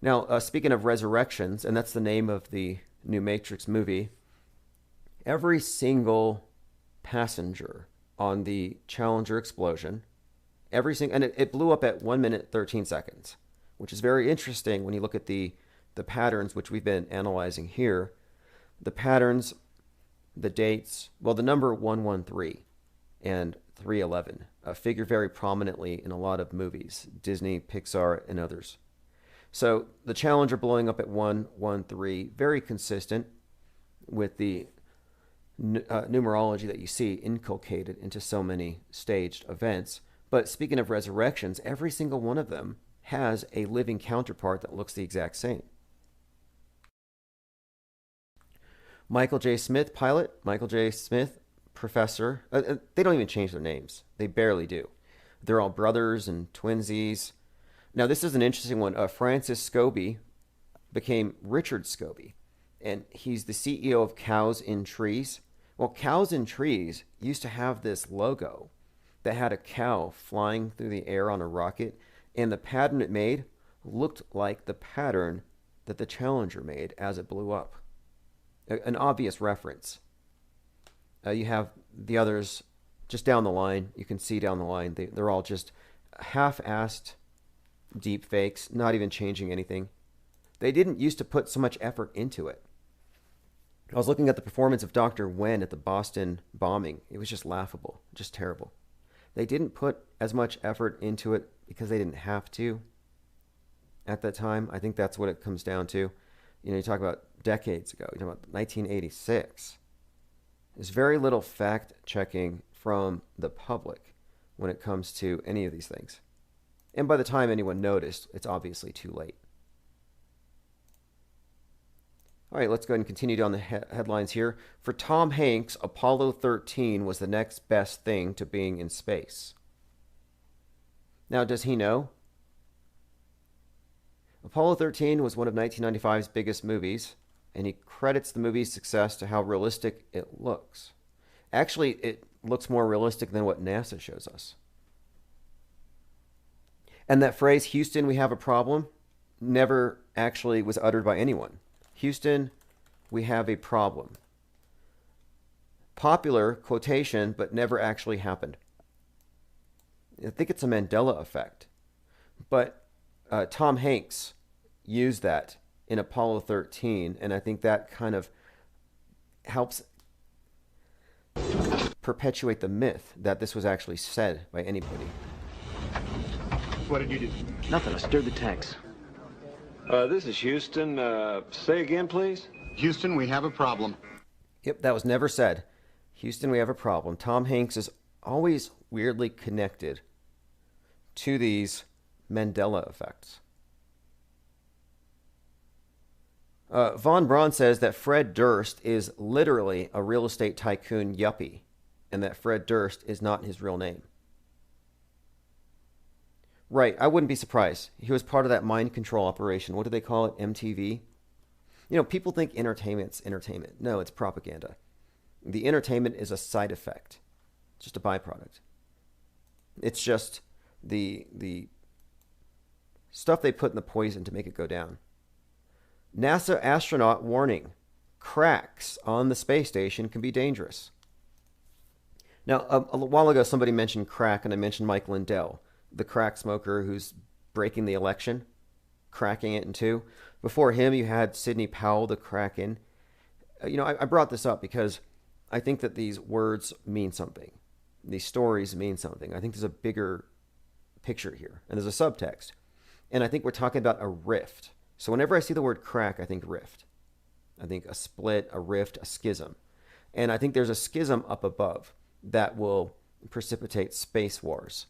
Now, speaking of resurrections, and that's the name of the new Matrix movie, every single passenger on the Challenger explosion, and it blew up at 1 minute 13 seconds, which is very interesting when you look at the patterns which we've been analyzing here. The patterns, the dates, well, the number 113 and 311 figure very prominently in a lot of movies, Disney, Pixar, and others. So the Challenger blowing up at 113, very consistent with the numerology that you see inculcated into so many staged events. But speaking of resurrections, every single one of them has a living counterpart that looks the exact same. Michael J. Smith, pilot. Michael J. Smith, professor. They don't even change their names. They barely do. They're all brothers and twinsies. Now, this is an interesting one. Francis Scobie became Richard Scobie, and he's the CEO of Cows in Trees. Well, Cows in Trees used to have this logo that had a cow flying through the air on a rocket, and the pattern it made looked like the pattern that the Challenger made as it blew up. An obvious reference. You have the others just down the line. You can see down the line, they're all just half-assed deep fakes, not even changing anything. They didn't used to put so much effort into it. I was looking at the performance of Dr. Wen at the Boston bombing. It was just laughable, just terrible. They didn't put as much effort into it because they didn't have to at that time. I think that's what it comes down to. You talk about decades ago. You talk about 1986. There's very little fact-checking from the public when it comes to any of these things. And by the time anyone noticed, it's obviously too late. All right, let's go ahead and continue down the headlines here. For Tom Hanks, Apollo 13 was the next best thing to being in space. Now, does he know? Apollo 13 was one of 1995's biggest movies, and he credits the movie's success to how realistic it looks. Actually, it looks more realistic than what NASA shows us. And that phrase, Houston, we have a problem, never actually was uttered by anyone. Houston, we have a problem. Popular quotation, but never actually happened. I think it's a Mandela effect. But Tom Hanks used that in Apollo 13, and I think that kind of helps perpetuate the myth that this was actually said by anybody. What did you do? Nothing. I stirred the tanks. This is Houston. Say again, please. Houston, we have a problem. Yep, that was never said. Houston, we have a problem. Tom Hanks is always weirdly connected to these Mandela effects. Von Braun says that Fred Durst is literally a real estate tycoon yuppie, and that Fred Durst is not his real name. Right, I wouldn't be surprised. He was part of that mind control operation. What do they call it? MTV? People think entertainment's entertainment. No, it's propaganda. The entertainment is a side effect, just a byproduct. It's just the stuff they put in the poison to make it go down. NASA astronaut warning: cracks on the space station can be dangerous. Now, a while ago, somebody mentioned crack, and I mentioned Mike Lindell, the crack smoker who's breaking the election, cracking it in two. Before him, you had Sidney Powell, the Kraken. I brought this up because I think that these words mean something. These stories mean something. I think there's a bigger picture here, and there's a subtext. And I think we're talking about a rift. So whenever I see the word crack, I think rift. I think a split, a rift, a schism. And I think there's a schism up above that will precipitate space wars,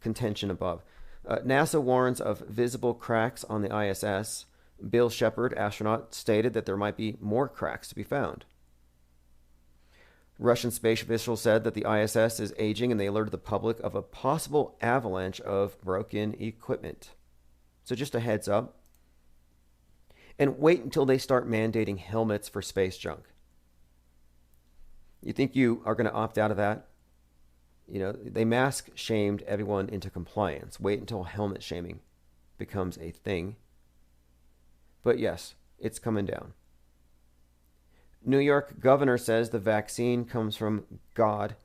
contention above. NASA warns of visible cracks on the ISS. Bill Shepard, astronaut, stated that there might be more cracks to be found. Russian space officials said that the ISS is aging, and they alerted the public of a possible avalanche of broken equipment. So just a heads up. And wait until they start mandating helmets for space junk. You think you are going to opt out of that? They mask shamed everyone into compliance. Wait until helmet shaming becomes a thing. But yes, it's coming down. New York governor says the vaccine comes from God.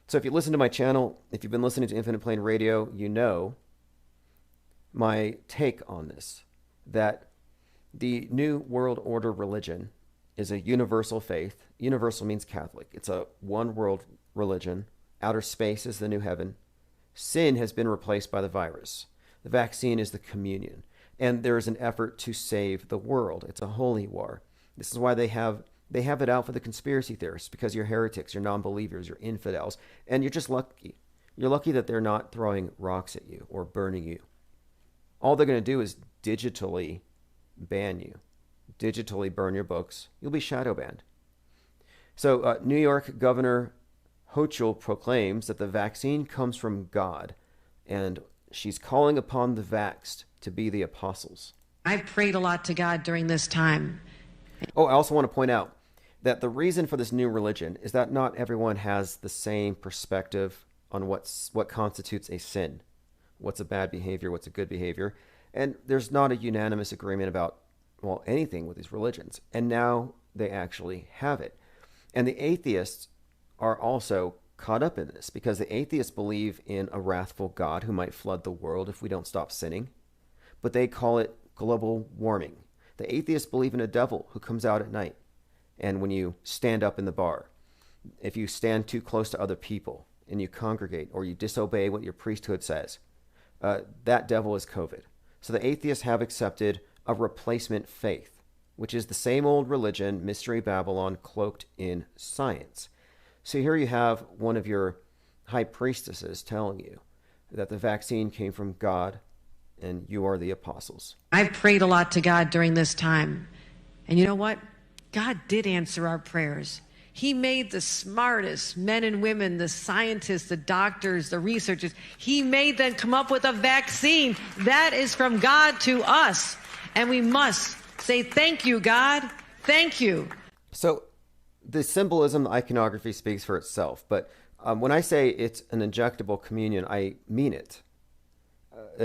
So if you listen to my channel, if you've been listening to Infinite Plane Radio, you know my take on this, that the New World Order religion is a universal faith. Universal means Catholic. It's a one world religion. Outer space is the new heaven. Sin has been replaced by the virus. The vaccine is the communion. And there is an effort to save the world. It's a holy war. This is why they have it out for the conspiracy theorists, because you're heretics, you're non-believers, you're infidels, and you're just lucky. You're lucky that they're not throwing rocks at you or burning you. All they're going to do is digitally ban you, digitally burn your books. You'll be shadow banned. So New York Governor Hochul proclaims that the vaccine comes from God, and she's calling upon the vaxxed to be the apostles. I've prayed a lot to God during this time. Oh, I also want to point out that the reason for this new religion is that not everyone has the same perspective on what constitutes a sin, what's a bad behavior, what's a good behavior. And there's not a unanimous agreement about, anything with these religions. And now they actually have it. And the atheists are also caught up in this, because the atheists believe in a wrathful God who might flood the world if we don't stop sinning. But they call it global warming. The atheists believe in a devil who comes out at night. And when you stand up in the bar, if you stand too close to other people and you congregate or you disobey what your priesthood says, that devil is COVID. So the atheists have accepted a replacement faith, which is the same old religion, Mystery Babylon, cloaked in science. So here you have one of your high priestesses telling you that the vaccine came from God and you are the apostles. I've prayed a lot to God during this time. And you know what? God did answer our prayers. He made the smartest men and women, the scientists, the doctors, the researchers. He made them come up with a vaccine that is from God to us. And we must say, thank you, God. Thank you. So the symbolism, the iconography speaks for itself. But when I say it's an injectable communion, I mean it.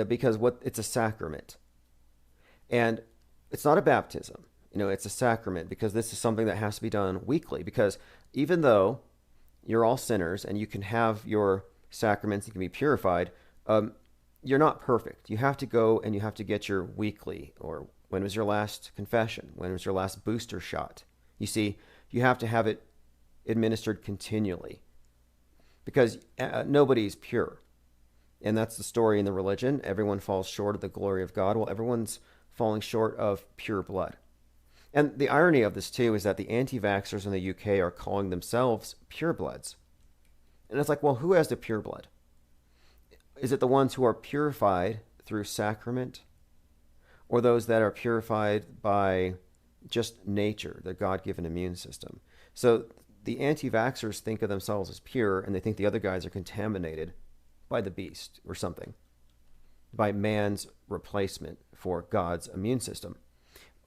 Because it's a sacrament. And it's not a baptism. It's a sacrament, because this is something that has to be done weekly. Because even though you're all sinners and you can have your sacraments, you can be purified, you're not perfect. You have to go and you have to get your weekly, or when was your last confession? When was your last booster shot? You see, you have to have it administered continually, because nobody's pure. And that's the story in the religion. Everyone falls short of the glory of God. Well, everyone's falling short of pure blood. And the irony of this, too, is that the anti-vaxxers in the UK are calling themselves purebloods. And it's like, well, who has the pure blood? Is it the ones who are purified through sacrament, or those that are purified by just nature, the God-given immune system? So the anti-vaxxers think of themselves as pure, and they think the other guys are contaminated by the beast or something, by man's replacement for God's immune system.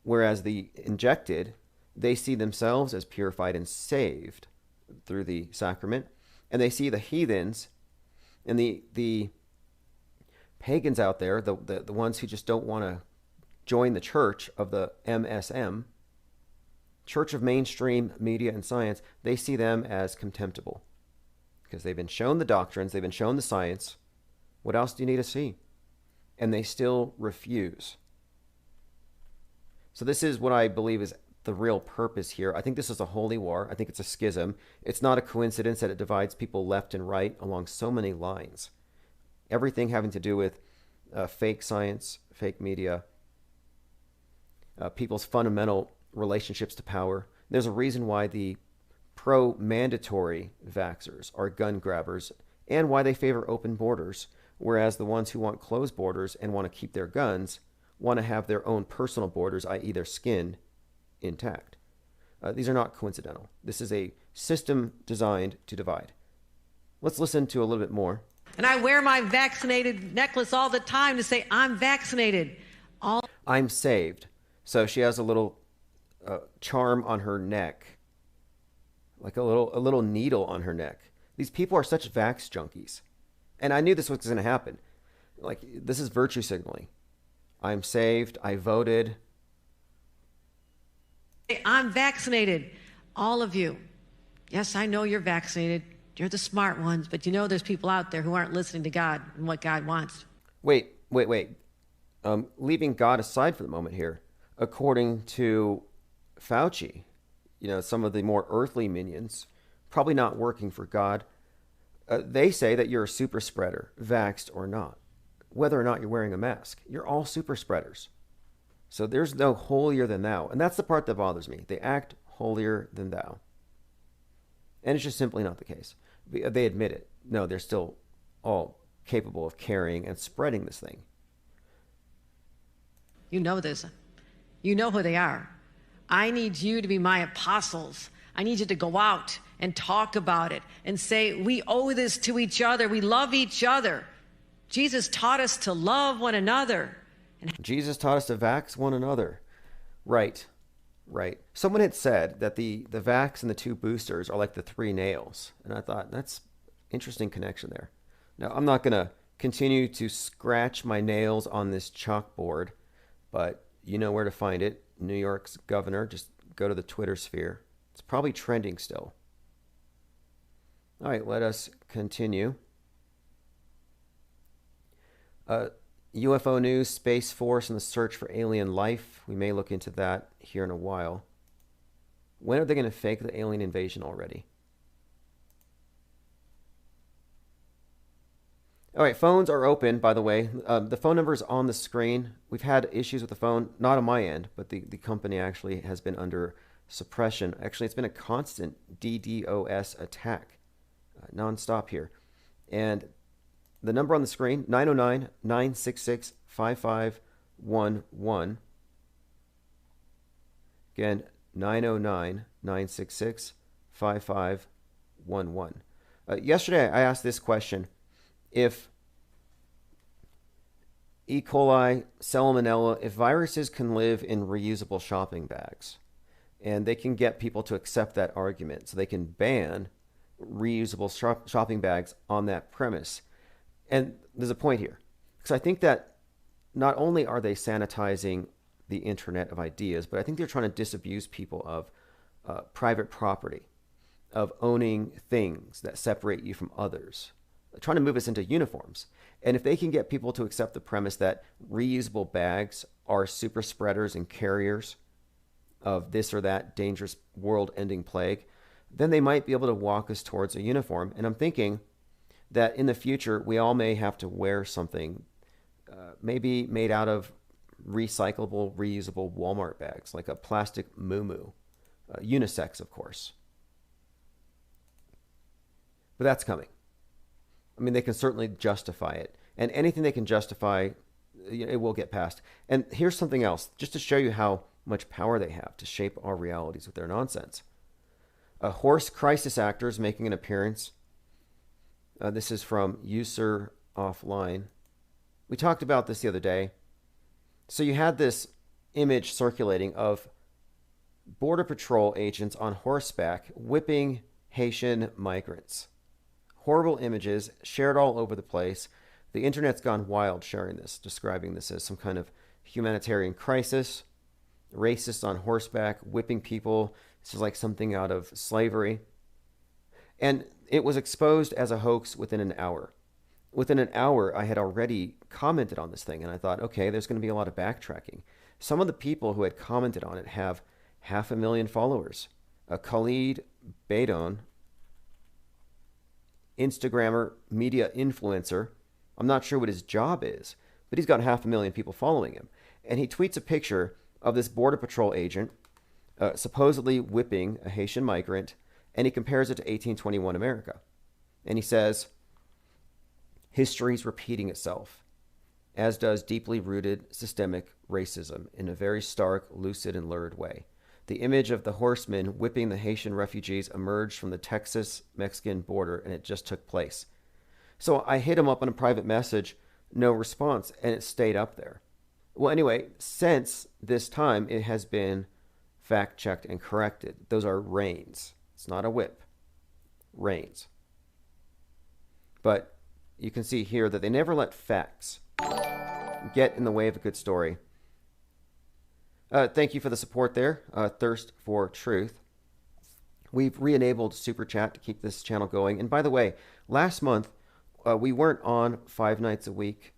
whereas the injected, they see themselves as purified and saved through the sacrament, and they see the heathens and the pagans out there, the ones who just don't want to join the church of the MSM, Church of Mainstream Media and Science, they see them as contemptible because they've been shown the doctrines, they've been shown the science. What else do you need to see? And they still refuse. So this is what I believe is the real purpose here. I think this is a holy war. I think it's a schism. It's not a coincidence that it divides people left and right along so many lines. Everything having to do with fake science, fake media, people's fundamental relationships to power. There's a reason why the pro-mandatory vaxxers are gun grabbers and why they favor open borders, whereas the ones who want closed borders and want to keep their guns want to have their own personal borders, i.e. their skin, intact. These are not coincidental. This is a system designed to divide. Let's listen to a little bit more. And I wear my vaccinated necklace all the time to say, I'm vaccinated. I'm saved. So she has a little charm on her neck, like a little needle on her neck. These people are such vax junkies. And I knew this was going to happen. Like, this is virtue signaling. I'm saved. I voted. I'm vaccinated. All of you. Yes, I know you're vaccinated. You're the smart ones, but you know there's people out there who aren't listening to God and what God wants. Wait. Leaving God aside for the moment here, according to Fauci, some of the more earthly minions, probably not working for God, they say that you're a super spreader, vaxxed or not. Whether or not you're wearing a mask, you're all super spreaders. So there's no holier than thou. And that's the part that bothers me. They act holier than thou. And it's just simply not the case. They admit it. No, they're still all capable of carrying and spreading this thing. You know this. You know who they are. I need you to be my apostles. I need you to go out and talk about it and say, we owe this to each other. We love each other. Jesus taught us to love one another. Jesus taught us to vax one another. Right. Someone had said that the vax and the 2 boosters are like the 3 nails. And I thought, that's interesting connection there. Now, I'm not going to continue to scratch my nails on this chalkboard, but you know where to find it. New York's governor. Just go to the Twitter sphere. It's probably trending still. All right, let us continue. UFO news, Space Force and the search for alien life. We may look into that here in a while. When are they going to fake the alien invasion already? All right, phones are open, by the way. The phone number is on the screen. We've had issues with the phone, not on my end, but the company actually has been under suppression. Actually, it's been a constant DDoS attack, nonstop here. And the number on the screen, 909-966-5511. Again, 909-966-5511. Yesterday, I asked this question. If E. coli, salmonella, if viruses can live in reusable shopping bags, and they can get people to accept that argument, so they can ban reusable shopping bags on that premise. And there's a point here, because I think that not only are they sanitizing the internet of ideas, but I think they're trying to disabuse people of private property, of owning things that separate you from others, trying to move us into uniforms. And if they can get people to accept the premise that reusable bags are super spreaders and carriers of this or that dangerous world-ending plague, then they might be able to walk us towards a uniform. And I'm thinking that in the future, we all may have to wear something maybe made out of recyclable, reusable Walmart bags, like a plastic muumuu, unisex, of course. But that's coming. I mean, they can certainly justify it. And anything they can justify, it will get passed. And here's something else, just to show you how much power they have to shape our realities with their nonsense. Horse crisis actors making an appearance. This is from User Offline. We talked about this the other day. So you had this image circulating of Border Patrol agents on horseback whipping Haitian migrants. Horrible images shared all over the place. The internet's gone wild sharing this, describing this as some kind of humanitarian crisis. Racists on horseback whipping people. This is like something out of slavery. And it was exposed as a hoax within an hour. Within an hour, I had already commented on this thing, and I thought, okay, there's going to be a lot of backtracking. Some of the people who had commented on it have 500,000 followers. Khalid Baydon, Instagrammer, media influencer. I'm not sure what his job is, but he's got 500,000 people following him. And he tweets a picture of this Border Patrol agent supposedly whipping a Haitian migrant, and he compares it to 1821 America. And he says, history's repeating itself, as does deeply rooted systemic racism in a very stark, lucid, and lurid way. The image of the horsemen whipping the Haitian refugees emerged from the Texas-Mexican border, and it just took place. So I hit him up on a private message, no response, and it stayed up there. Well, anyway, since this time, it has been fact-checked and corrected. Those are reins. It's not a whip. Reins. But you can see here that they never let facts get in the way of a good story. Thank you for the support there, Thirst for Truth. We've re-enabled Super Chat to keep this channel going. And by the way, last month, we weren't on 5 nights a week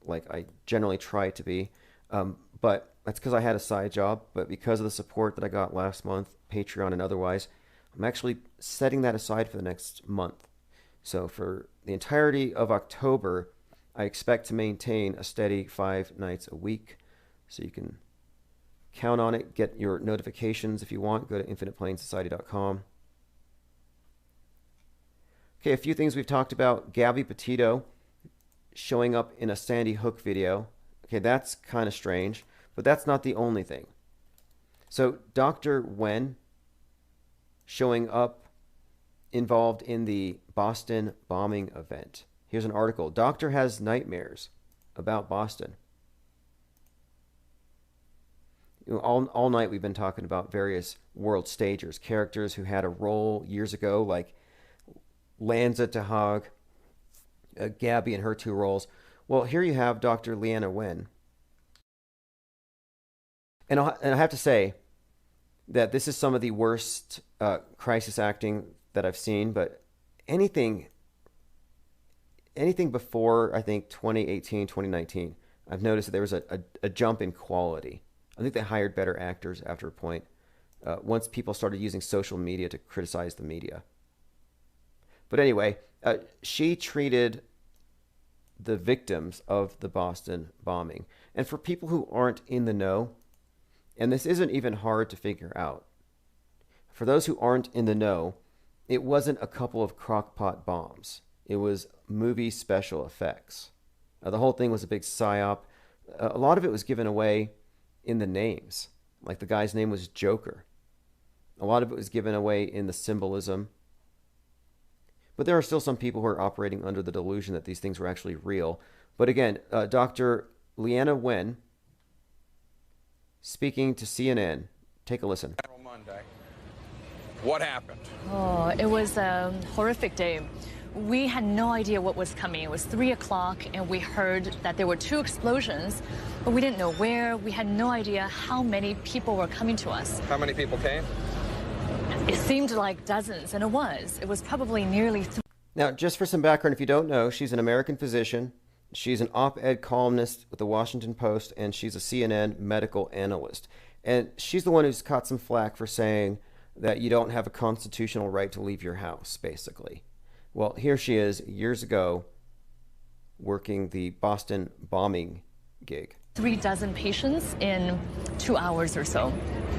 like I generally try to be. But that's because I had a side job. But because of the support that I got last month, Patreon and otherwise, I'm actually setting that aside for the next month. So for the entirety of October, I expect to maintain a steady 5 nights a week. So you can count on it. Get your notifications if you want. Go to infiniteplainsociety.com. Okay, a few things we've talked about. Gabby Petito showing up in a Sandy Hook video. Okay, that's kind of strange, but that's not the only thing. So Dr. Wen showing up involved in the Boston bombing event. Here's an article. Doctor has nightmares about Boston. All night we've been talking about various world stagers, characters who had a role years ago, like Lanza Tahag, Gabby and her 2 roles. Well, here you have Dr. Leana Wen. And I have to say that this is some of the worst crisis acting that I've seen, but anything before, I think, 2018, 2019, I've noticed that there was a jump in quality. I think they hired better actors after a point, once people started using social media to criticize the media. But anyway, she treated the victims of the Boston bombing. And for people who aren't in the know, and this isn't even hard to figure out, for those who aren't in the know, it wasn't a couple of crockpot bombs. It was movie special effects. The whole thing was a big psyop. A lot of it was given away in the names. Like the guy's name was Joker. A lot of it was given away in the symbolism. But there are still some people who are operating under the delusion that these things were actually real. But again, Dr. Leana Wen, speaking to CNN. Take a listen. Monday. What happened? Oh, it was a horrific day. We had no idea what was coming. It was 3 o'clock and we heard that there were 2 explosions, but we didn't know where. We had no idea how many people were coming to us. How many people came? It seemed like dozens, and it was probably nearly Now, just for some background, if you don't know, she's an American physician. She's an op-ed columnist with the Washington Post, and she's a CNN medical analyst. And she's the one who's caught some flack for saying that you don't have a constitutional right to leave your house, basically. Well, here she is, years ago, working the Boston bombing gig. 36 patients in 2 hours or so.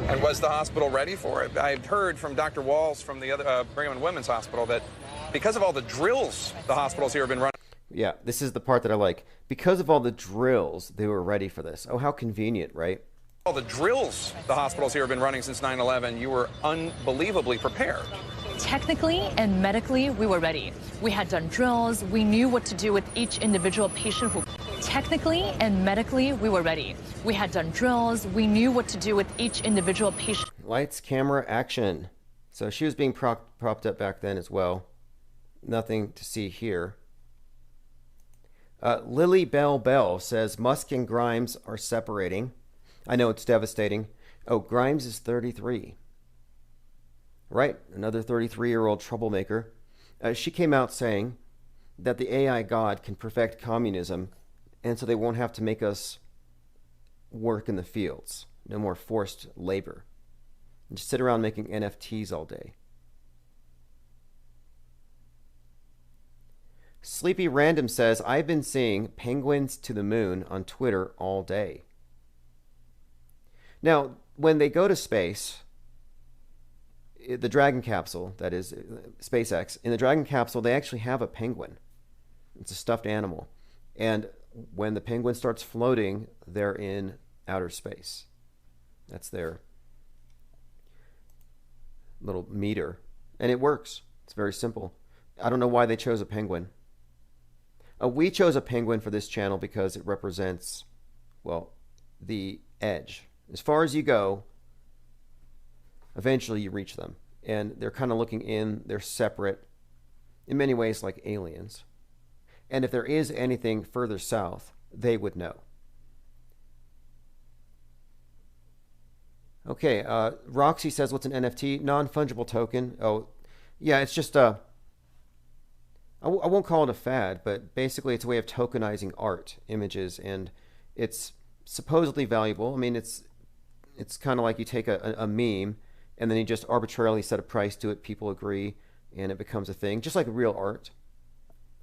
And was the hospital ready for it? I've heard from Dr. Walls from the other Brigham and Women's Hospital that because of all the drills the hospitals here have been running. Yeah, this is the part that I like. Because of all the drills, they were ready for this. Oh, how convenient, right? All the drills the hospitals here have been running since 9/11, you were unbelievably prepared. Technically and medically, we were ready. We had done drills. We knew what to do with each individual patient who... technically and medically, we were ready. We had done drills. We knew what to do with each individual patient. Lights, camera, action. So she was being propped up back then as well. Nothing to see here. Lily Bell says Musk and Grimes are separating. I know it's devastating. Oh, Grimes is 33. Right, another 33-year-old troublemaker. She came out saying that the AI god can perfect communism, and so they won't have to make us work in the fields. No more forced labor. And just sit around making NFTs all day. Sleepy Random says, I've been seeing penguins to the moon on Twitter all day. Now, when they go to space, the Dragon capsule, that is SpaceX, in the Dragon capsule, they actually have a penguin. It's a stuffed animal. And when the penguin starts floating, they're in outer space. That's their little meter. And it works. It's very simple. I don't know why they chose a penguin. We chose a penguin for this channel because it represents, well, the edge. As far as you go, eventually you reach them. And they're kind of looking in. They're separate, in many ways, like aliens. And if there is anything further south, they would know. Okay, Roxy says, what's an NFT? Non-fungible token. Oh, yeah, it's just I won't call it a fad, but basically it's a way of tokenizing art, images, and it's supposedly valuable. I mean, it's kind of like you take a meme, and then you just arbitrarily set a price to it, people agree, and it becomes a thing, just like real art.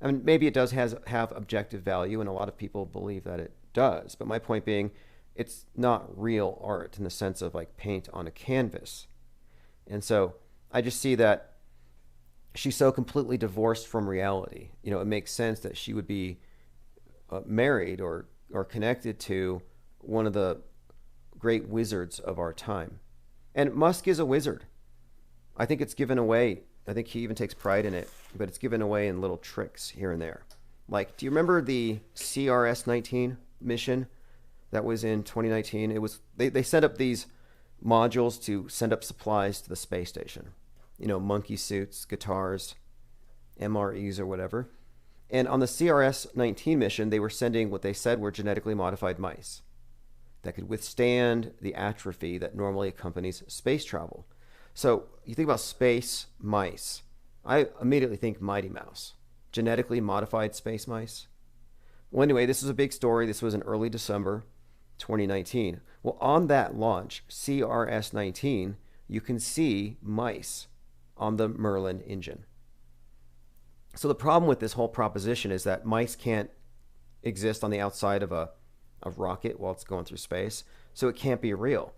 I mean, maybe it does have objective value, and a lot of people believe that it does, but my point being, it's not real art in the sense of like paint on a canvas. And so I just see that she's so completely divorced from reality. You know, it makes sense that she would be married or connected to one of the great wizards of our time. And Musk is a wizard. I think it's given away. I think he even takes pride in it, but it's given away in little tricks here and there. Like, do you remember the CRS-19 mission that was in 2019? It was they set up these modules to send up supplies to the space station. You know, monkey suits, guitars, MREs or whatever. And on the CRS-19 mission, they were sending what they said were genetically modified mice that could withstand the atrophy that normally accompanies space travel. So you think about space mice. I immediately think Mighty Mouse. Genetically modified space mice. Well, anyway, this was a big story. This was in early December 2019. Well, on that launch, CRS-19, you can see mice on the Merlin engine. So the problem with this whole proposition is that mice can't exist on the outside of a rocket while it's going through space, so it can't be real.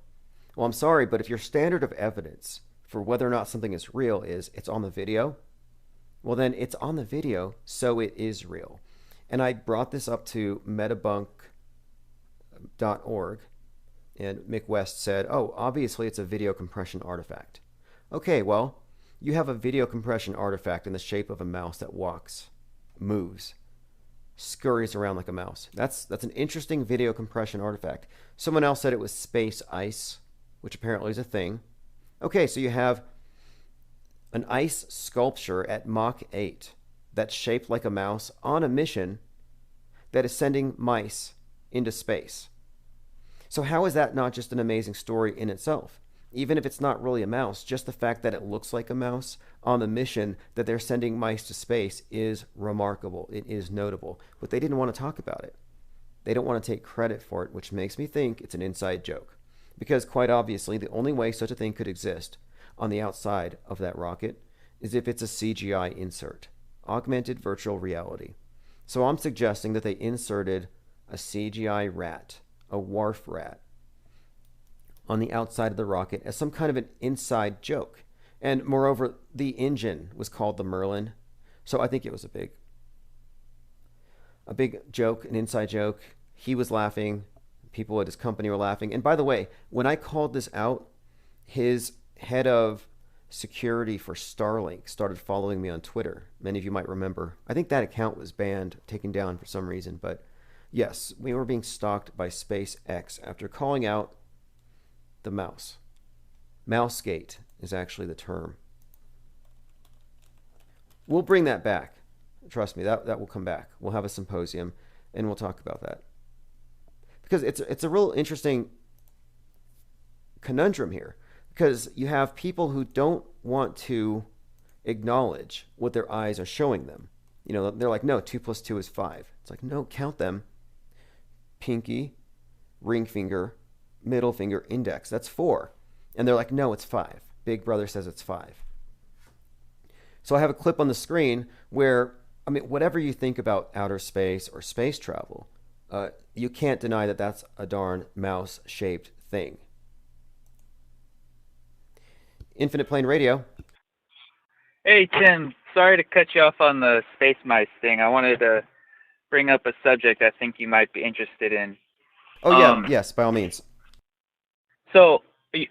Well, I'm sorry, but if your standard of evidence for whether or not something is real is it's on the video, well then it's on the video, so it is real. And I brought this up to metabunk.org, and Mick West said, oh, obviously it's a video compression artifact. Okay, well, you have a video compression artifact in the shape of a mouse that walks, moves, scurries around like a mouse. That's an interesting video compression artifact. Someone else said it was space ice, which apparently is a thing. Okay, so you have an ice sculpture at Mach 8 that's shaped like a mouse on a mission that is sending mice into space. So how is that not just an amazing story in itself? Even if it's not really a mouse, just the fact that it looks like a mouse on the mission that they're sending mice to space is remarkable. It is notable. But they didn't want to talk about it. They don't want to take credit for it, which makes me think it's an inside joke. Because quite obviously, the only way such a thing could exist on the outside of that rocket is if it's a CGI insert, augmented virtual reality. So I'm suggesting that they inserted a CGI rat, a wharf rat, on the outside of the rocket as some kind of an inside joke. And moreover, the engine was called the Merlin. So I think it was a big joke, an inside joke. He was laughing. People at his company were laughing. And by the way, when I called this out, his head of security for Starlink started following me on Twitter. Many of you might remember. I think that account was banned, taken down for some reason. But Yes, we were being stalked by SpaceX after calling out the mouse. Mousegate is actually the term. We'll bring that back. Trust me, that will come back. We'll have a symposium and we'll talk about that. Because it's a real interesting conundrum here. Because you have people who don't want to acknowledge what their eyes are showing them. You know, they're like, no, 2 + 2 is 5. It's like, no, count them. Pinky, ring finger, middle finger, index. That's 4. And they're like, no, it's 5. Big Brother says it's 5. So I have a clip on the screen where, I mean, whatever you think about outer space or space travel, you can't deny that that's a darn mouse-shaped thing. Infinite Plane Radio. Hey, Tim. Sorry to cut you off on the space mice thing. I wanted to bring up a subject I think you might be interested in. Oh, yeah. Yes, by all means. So,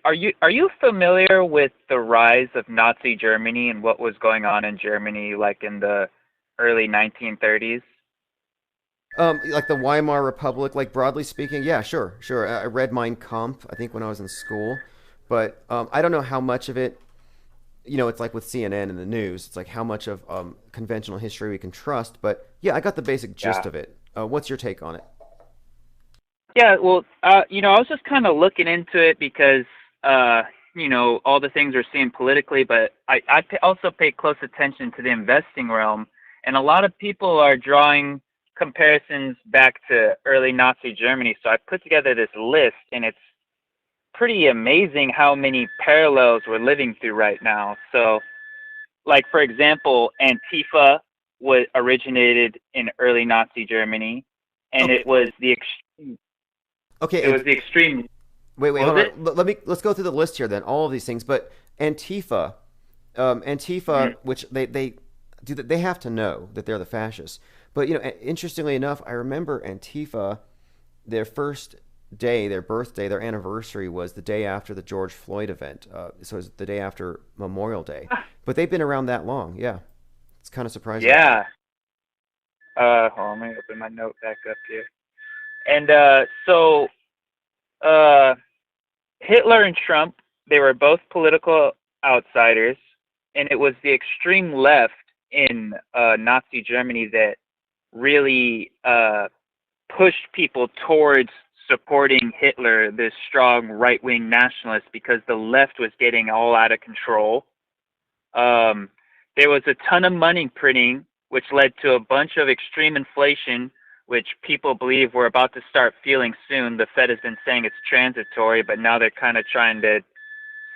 are you familiar with the rise of Nazi Germany and what was going on in Germany, like in the early 1930s? Like the Weimar Republic, like broadly speaking? Yeah, sure. I read Mein Kampf, I think, when I was in school. But I don't know how much of it, you know, it's like with CNN and the news. It's like how much of conventional history we can trust. But yeah, I got the basic gist of it. What's your take on it? Yeah, well, you know, I was just kind of looking into it because, you know, all the things we're seeing politically, but I also pay close attention to the investing realm. And a lot of people are drawing comparisons back to early Nazi Germany. So I put together this list, and it's pretty amazing how many parallels we're living through right now. So, like, for example, Antifa originated in early Nazi Germany, and it was the extreme. Wait, hold on. Let's go through the list here then. All of these things, but Antifa, which they have to know that they're the fascists. But you know, interestingly enough, I remember Antifa, their first day, their birthday, their anniversary was the day after the George Floyd event. So it was the day after Memorial Day. But they've been around that long. Yeah, it's kind of surprising. Yeah. Hold on, let me open my note back up here. And so Hitler and Trump, they were both political outsiders, and it was the extreme left in Nazi Germany that really pushed people towards supporting Hitler, this strong right-wing nationalist, because the left was getting all out of control. There was a ton of money printing, which led to a bunch of extreme inflation, which people believe we're about to start feeling soon. The Fed has been saying it's transitory, but now they're kind of trying to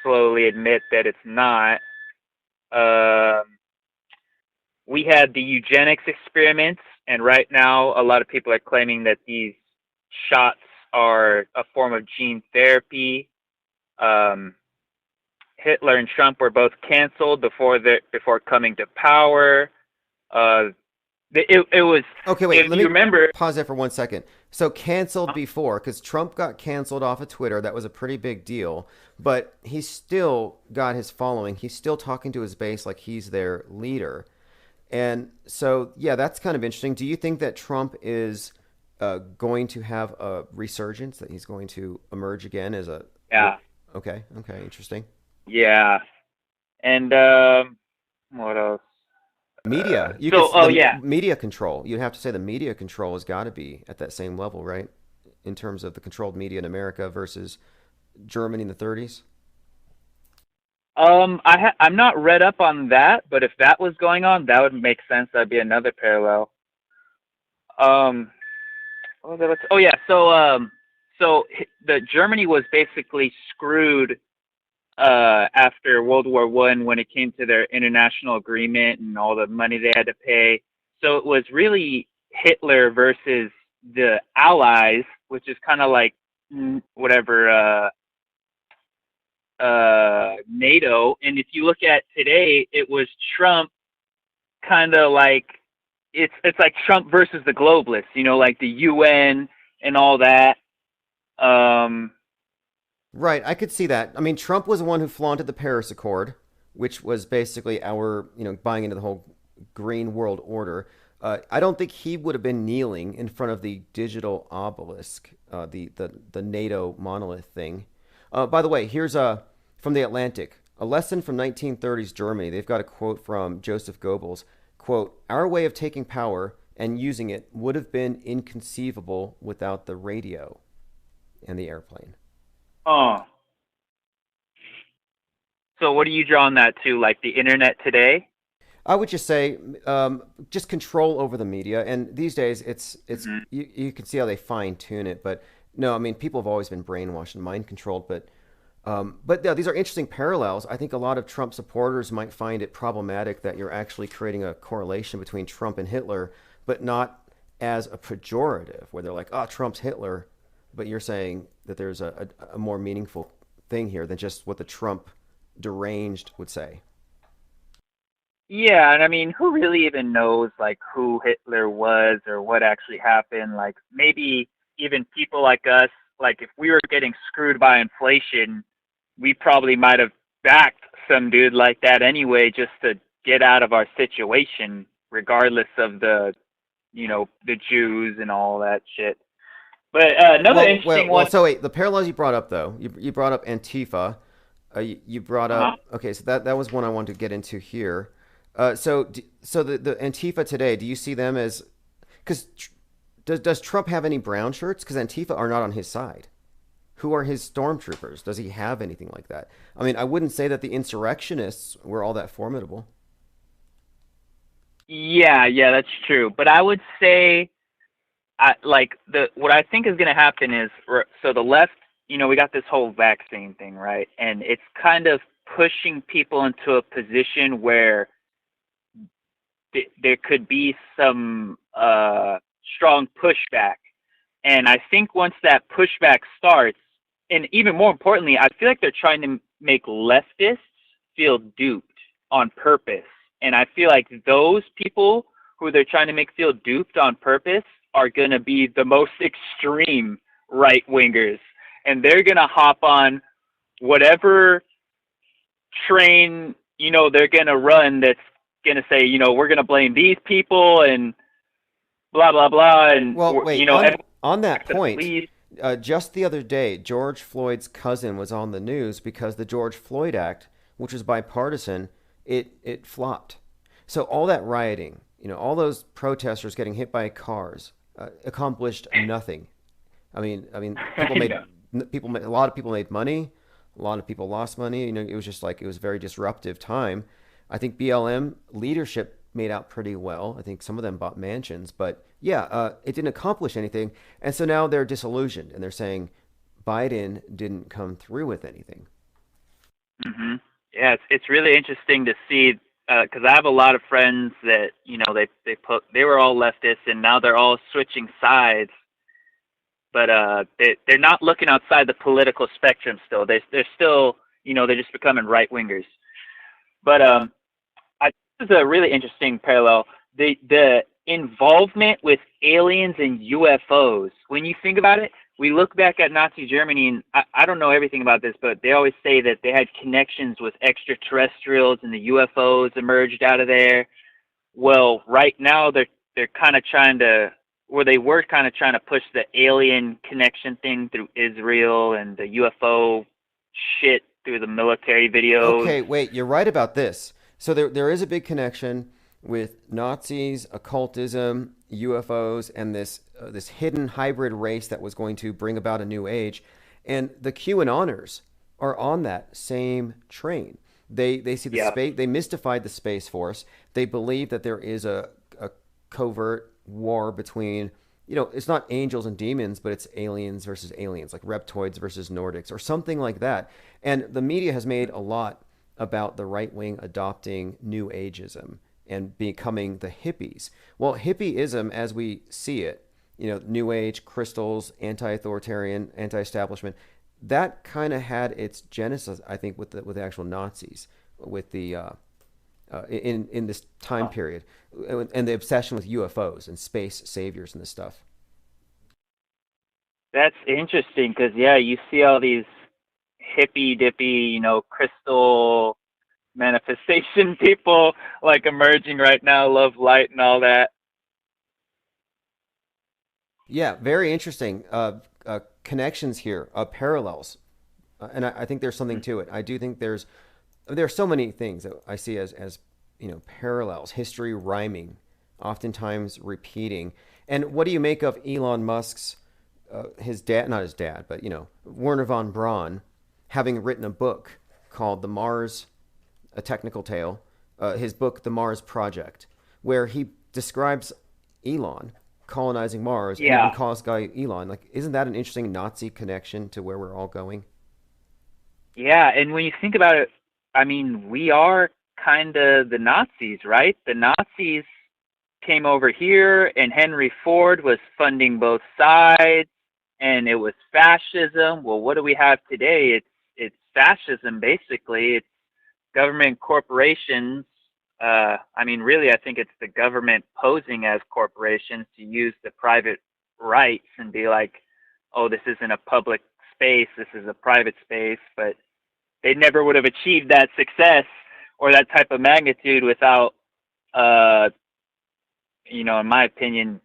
slowly admit that it's not. We had the eugenics experiments, and right now a lot of people are claiming that these shots are a form of gene therapy. Hitler and Trump were both canceled before coming to power. It was okay. Wait, let me remember. Pause there for 1 second. So canceled before, because Trump got canceled off of Twitter. That was a pretty big deal. But he still got his following. He's still talking to his base like he's their leader. And so, yeah, that's kind of interesting. Do you think that Trump is going to have a resurgence, that he's going to emerge again as a... Yeah. Okay, interesting. Yeah. And what else? Media. Media control. You'd have to say the media control has got to be at that same level, right? In terms of the controlled media in America versus Germany in the 30s. I'm not read up on that, but if that was going on, that would make sense. That'd be another parallel. So the Germany was basically screwed after World War I when it came to their international agreement and all the money they had to pay. So it was really Hitler versus the Allies, which is kind of like NATO. And if you look at today, it was Trump, kind of like it's like Trump versus the globalists, you know, like the UN and all that. Right, I could see that. I mean, Trump was the one who flaunted the Paris Accord, which was basically our, buying into the whole green world order. I don't think he would have been kneeling in front of the digital obelisk, the NATO monolith thing. By the way, here's from the Atlantic, a lesson from 1930s Germany. They've got a quote from Joseph Goebbels. Quote, "Our way of taking power and using it would have been inconceivable without the radio and the airplane." Oh. So what are you drawing that to, like the internet today? I would just say, just control over the media. And these days, it's you can see how they fine tune it. But no, I mean, people have always been brainwashed and mind controlled. But yeah, these are interesting parallels. I think a lot of Trump supporters might find it problematic that you're actually creating a correlation between Trump and Hitler, but not as a pejorative, where they're like, "Oh, Trump's Hitler," but you're saying that there's a more meaningful thing here than just what the Trump deranged would say. Yeah, and I mean, who really even knows like who Hitler was or what actually happened? Like maybe even people like us, like if we were getting screwed by inflation, we probably might have backed some dude like that anyway, just to get out of our situation, regardless of the, the Jews and all that shit. But another interesting one. So wait, the parallels you brought up though, you brought up Antifa. You brought up okay, so that was one I wanted to get into here. So the Antifa today, do you see them as, because does Trump have any brown shirts? Because Antifa are not on his side. Who are his stormtroopers? Does he have anything like that? I mean, I wouldn't say that the insurrectionists were all that formidable. Yeah, that's true. But I would say, what I think is going to happen is, so the left, we got this whole vaccine thing, right? And it's kind of pushing people into a position where there could be some strong pushback. And I think once that pushback starts, and even more importantly, I feel like they're trying to make leftists feel duped on purpose. And I feel like those people who they're trying to make feel duped on purpose are going to be the most extreme right-wingers. And they're going to hop on whatever train, they're going to run that's going to say, we're going to blame these people and blah, blah, blah. And, well, wait, on that point, just the other day, George Floyd's cousin was on the news because the George Floyd Act, which was bipartisan, it flopped. So all that rioting, all those protesters getting hit by cars, accomplished nothing. I mean, a lot of people made money, a lot of people lost money. It was just like, it was a very disruptive time. I think BLM leadership made out pretty well. I think some of them bought mansions, but yeah, it didn't accomplish anything. And so now they're disillusioned and they're saying Biden didn't come through with anything. Mm-hmm. Yeah, it's really interesting to see, because I have a lot of friends that, they were all leftists and now they're all switching sides. But they're not looking outside the political spectrum still. They're still, they're just becoming right-wingers. But this is a really interesting parallel. The involvement with aliens and UFOs, when you think about it, we look back at Nazi Germany, and I don't know everything about this, but they always say that they had connections with extraterrestrials and the UFOs emerged out of there. Well, right now they're kind of trying to, they were kind of trying to push the alien connection thing through Israel and the UFO shit through the military videos. Okay, wait, you're right about this. So there is a big connection with Nazis, occultism, UFOs, and this hidden hybrid race that was going to bring about a new age. And the QAnoners are on that same train. They see the space. They mystified the Space Force. They believe that there is a covert war between, it's not angels and demons, but it's aliens versus aliens, like reptoids versus Nordics or something like that. And the media has made a lot about the right wing adopting New Ageism and becoming the hippies. Well, hippieism, as we see it, New Age, crystals, anti-authoritarian, anti-establishment, that kind of had its genesis, I think, with the actual Nazis, with the in this time period, and the obsession with UFOs and space saviors and this stuff. That's interesting because, you see all these hippy-dippy, crystal manifestation people like emerging right now, love light and all that. Yeah, very interesting connections here, parallels, and I think there's something to it. I do think there are so many things that I see as parallels, history rhyming, oftentimes repeating. And what do you make of Elon Musk's his dad, not his dad, but Werner von Braun, having written a book called The Mars, A Technical Tale, his book The Mars Project, where he describes Elon colonizing Mars, and even calls guy Elon. Like, isn't that an interesting Nazi connection to where we're all going? Yeah, and when you think about it, I mean, we are kind of the Nazis, right? The Nazis came over here, and Henry Ford was funding both sides, and it was fascism. Well, what do we have today? It's fascism, basically. It's government corporations. I mean, really, I think it's the government posing as corporations to use the private rights and be like, oh, this isn't a public space, this is a private space. But they never would have achieved that success or that type of magnitude without, in my opinion,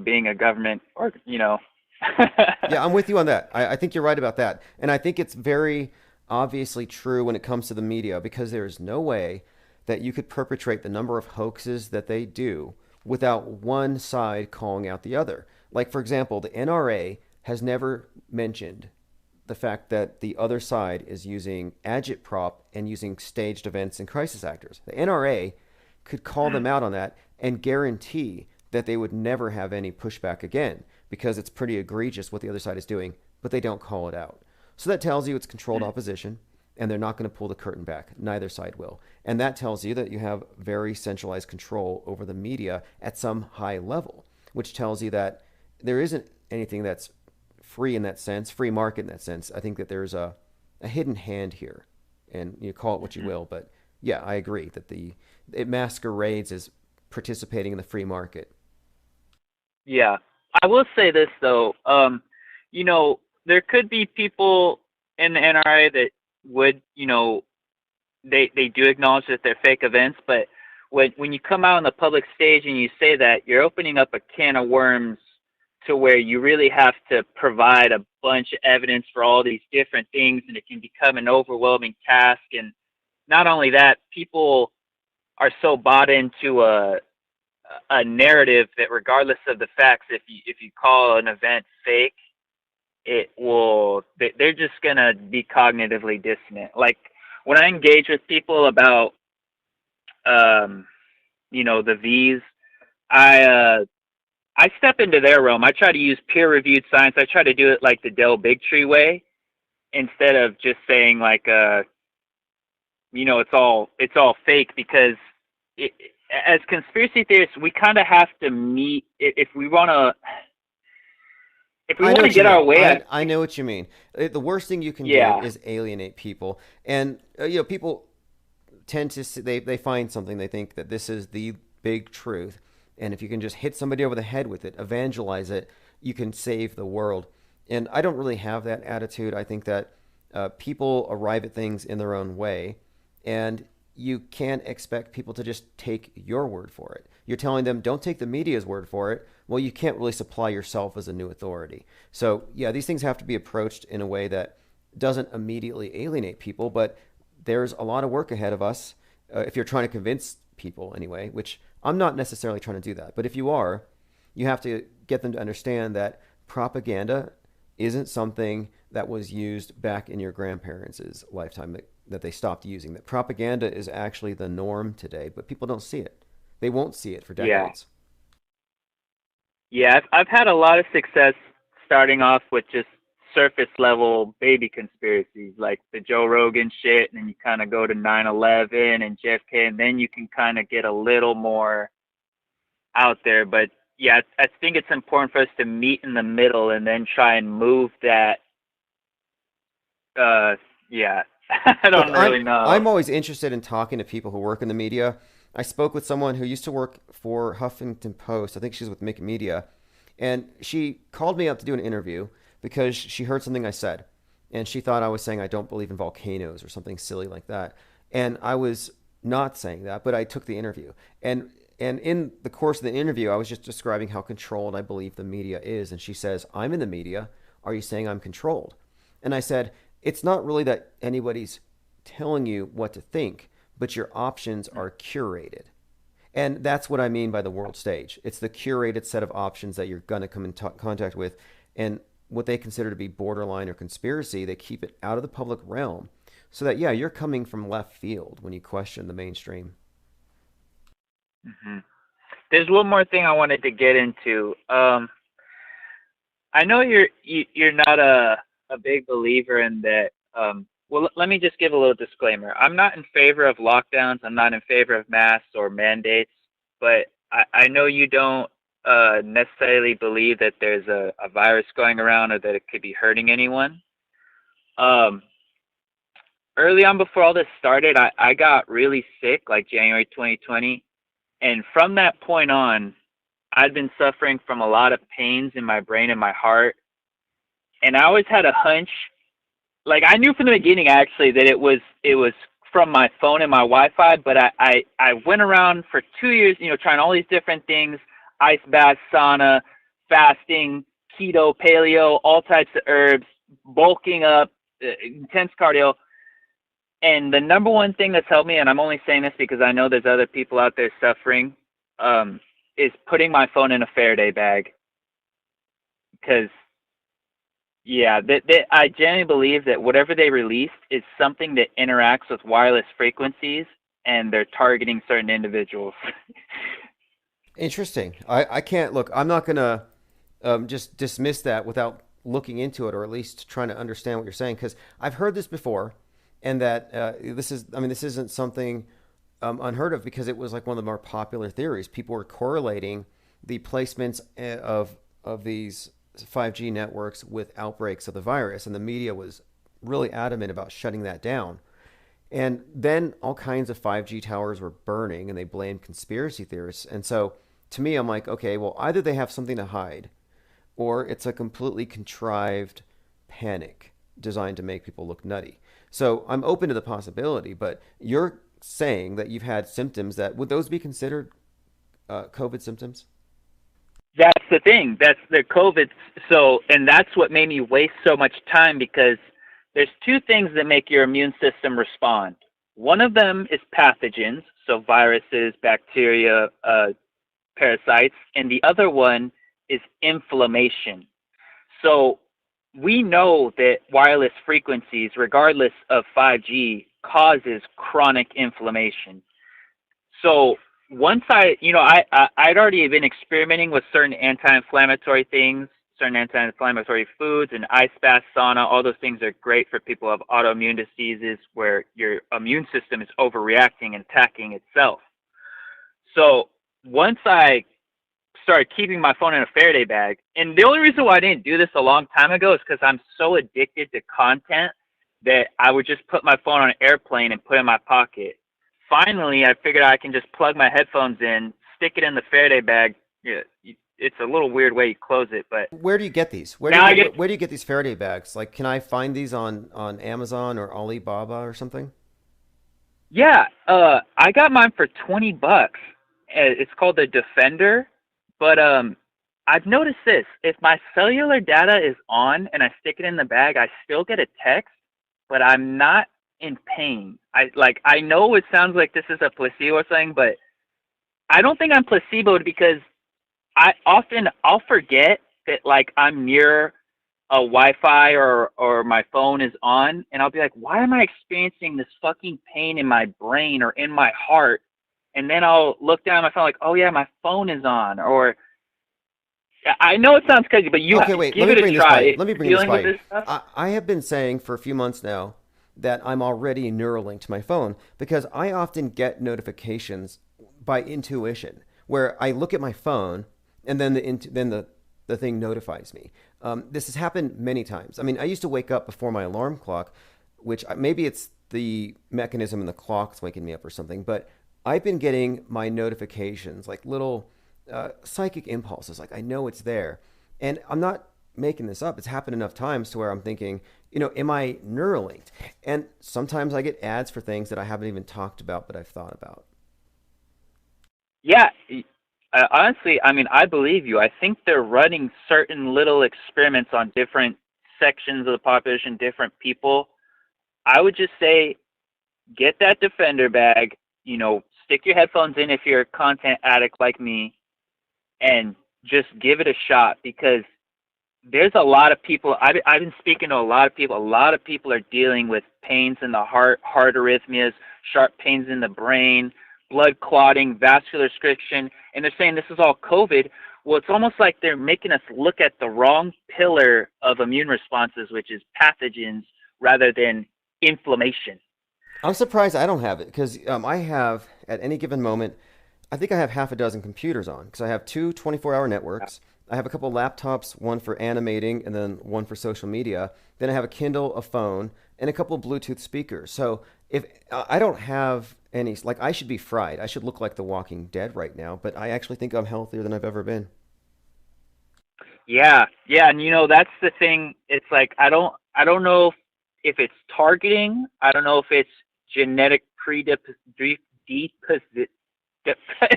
being a government or. Yeah, I'm with you on that. I think you're right about that. And I think it's very obviously true when it comes to the media, because there is no way that you could perpetrate the number of hoaxes that they do without one side calling out the other. Like, for example, the NRA has never mentioned the fact that the other side is using agitprop and using staged events and crisis actors. The NRA could call them out on that and guarantee that they would never have any pushback again, because it's pretty egregious what the other side is doing, but they don't call it out. So that tells you it's controlled opposition, and they're not going to pull the curtain back. Neither side will. And that tells you that you have very centralized control over the media at some high level, which tells you that there isn't anything that's free in that sense, free market in that sense. I think that there's a hidden hand here, and you call it what you will, but yeah, I agree that it masquerades as participating in the free market. Yeah. I will say this, though. There could be people in the NRA that would, they do acknowledge that they're fake events, but when you come out on the public stage and you say that, you're opening up a can of worms to where you really have to provide a bunch of evidence for all these different things, and it can become an overwhelming task. And not only that, people are so bought into a narrative that regardless of the facts, if you call an event fake, they're just gonna be cognitively dissonant. Like, when I engage with people about the V's, I step into their realm. I try to use peer-reviewed science. I try to do it like the Del Bigtree way, instead of just saying like it's all fake, because as conspiracy theorists, we kind of have to meet if we want to. If we want to get our way, I know what you mean. The worst thing you can do is alienate people, and people tend to they find something, they think that this is the big truth, and if you can just hit somebody over the head with it, evangelize it, you can save the world. And I don't really have that attitude. I think that people arrive at things in their own way, and you can't expect people to just take your word for it. You're telling them, don't take the media's word for it. Well, you can't really supply yourself as a new authority. So yeah, these things have to be approached in a way that doesn't immediately alienate people, but there's a lot of work ahead of us if you're trying to convince people anyway, which I'm not necessarily trying to do that. But if you are, you have to get them to understand that propaganda isn't something that was used back in your grandparents' lifetime, that they stopped using. That propaganda is actually the norm today, but people don't see it. They won't see it for decades. Yeah, I've had a lot of success starting off with just surface level baby conspiracies, like the Joe Rogan shit, and then you kind of go to 9/11 and JFK, and then you can kind of get a little more out there. But yeah, I think it's important for us to meet in the middle and then try and move that. I don't really know. I'm always interested in talking to people who work in the media. I spoke with someone who used to work for Huffington Post. I think she's with Make Media. And she called me up to do an interview because she heard something I said. And she thought I was saying I don't believe in volcanoes or something silly like that. And I was not saying that, but I took the interview. And And in the course of the interview, I was just describing how controlled I believe the media is. And she says, I'm in the media. Are you saying I'm controlled? And I said, it's not really that anybody's telling you what to think, but your options are curated. And that's what I mean by the world stage. It's the curated set of options that you're going to come in contact with. And what they consider to be borderline or conspiracy, they keep it out of the public realm so that, yeah, you're coming from left field when you question the mainstream. Mm-hmm. There's one more thing I wanted to get into. I know you're not a big believer in that. Well, let me just give a little disclaimer. I'm not in favor of lockdowns. I'm not in favor of masks or mandates. But I know you don't necessarily believe that there's a virus going around or that it could be hurting anyone. Early on, before all this started, I got really sick, like January 2020. And from that point on, I'd been suffering from a lot of pains in my brain and my heart. And I always had a hunch, like I knew from the beginning actually that it was from my phone and my Wi-Fi, but I went around for 2 years, trying all these different things, ice bath, sauna, fasting, keto, paleo, all types of herbs, bulking up, intense cardio. And the number one thing that's helped me, and I'm only saying this because I know there's other people out there suffering, is putting my phone in a Faraday bag. Because, yeah, I genuinely believe that whatever they released is something that interacts with wireless frequencies, and they're targeting certain individuals. Interesting. I can't, look, I'm not going to just dismiss that without looking into it, or at least trying to understand what you're saying, because I've heard this before, and that this isn't something unheard of, because it was like one of the more popular theories. People were correlating the placements of these 5G networks with outbreaks of the virus, and the media was really adamant about shutting that down. And then all kinds of 5G towers were burning, and they blamed conspiracy theorists. And so to me, I'm like, okay, well, either they have something to hide, or it's a completely contrived panic designed to make people look nutty. So I'm open to the possibility, but you're saying that you've had symptoms that, would those be considered COVID symptoms? That's the thing. That's the COVID. So, and that's what made me waste so much time, because there's two things that make your immune system respond. One of them is pathogens, so viruses, bacteria, parasites, and the other one is inflammation. So we know that wireless frequencies, regardless of 5G, causes chronic inflammation. So once I'd already been experimenting with certain anti-inflammatory things, certain anti-inflammatory foods, and ice bath, sauna. All those things are great for people who have autoimmune diseases where your immune system is overreacting and attacking itself. So once I started keeping my phone in a Faraday bag, and the only reason why I didn't do this a long time ago is because I'm so addicted to content that I would just put my phone on an airplane and put it in my pocket. Finally, I figured I can just plug my headphones in, stick it in the Faraday bag. Yeah, it's a little weird way you close it, but where do you get these? Where do you get these Faraday bags? Like, can I find these on Amazon or Alibaba or something? Yeah, I got mine for $20. It's called the Defender. But I've noticed this. If my cellular data is on and I stick it in the bag, I still get a text, but I'm not in pain. I know it sounds like this is a placebo or something, but I don't think I'm placeboed, because I'll forget that, like, I'm near a Wi-Fi or my phone is on, and I'll be like, why am I experiencing this fucking pain in my brain or in my heart? And then I'll look down at my phone like, oh yeah, my phone is on. Or I know it sounds crazy, but give it a try. Let me bring this by. I have been saying for a few months now that I'm already Neuralink to my phone, because I often get notifications by intuition, where I look at my phone and then the thing notifies me. This has happened many times. I mean, I used to wake up before my alarm clock, which maybe it's the mechanism in the clock that's waking me up or something, but I've been getting my notifications, like little psychic impulses, like I know it's there. And I'm not making this up. It's happened enough times to where I'm thinking, am I Neuralinked? And sometimes I get ads for things that I haven't even talked about, but I've thought about. Yeah, honestly, I mean, I believe you. I think they're running certain little experiments on different sections of the population, different people. I would just say get that Defender bag, stick your headphones in if you're a content addict like me, and just give it a shot, because there's a lot of people. I've been speaking to a lot of people. A lot of people are dealing with pains in the heart arrhythmias, sharp pains in the brain, blood clotting, vascular restriction, and they're saying this is all COVID. Well, it's almost like they're making us look at the wrong pillar of immune responses, which is pathogens rather than inflammation. I'm surprised I don't have it, because I have, at any given moment, I think I have half a dozen computers on, because I have two 24-hour networks. I have a couple laptops, one for animating and then one for social media. Then I have a Kindle, a phone, and a couple of Bluetooth speakers. So if I don't have any, like, I should be fried. I should look like The Walking Dead right now, but I actually think I'm healthier than I've ever been. Yeah, and that's the thing. It's like I don't know if it's targeting. I don't know if it's genetic predisposition.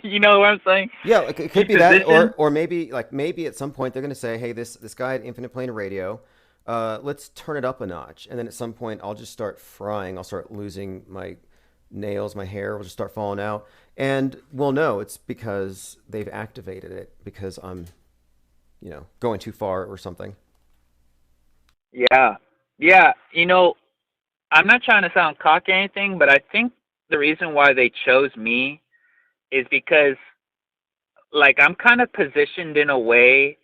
You know what I'm saying? Yeah, it could be that, or maybe at some point they're going to say, hey, this guy at Infinite Plane Radio, let's turn it up a notch, and then at some point I'll just start frying. I'll start losing my nails, my hair will just start falling out, and we'll know it's because they've activated it because I'm, going too far or something. Yeah. I'm not trying to sound cocky or anything, but I think the reason why they chose me is because, like, I'm kind of positioned in a way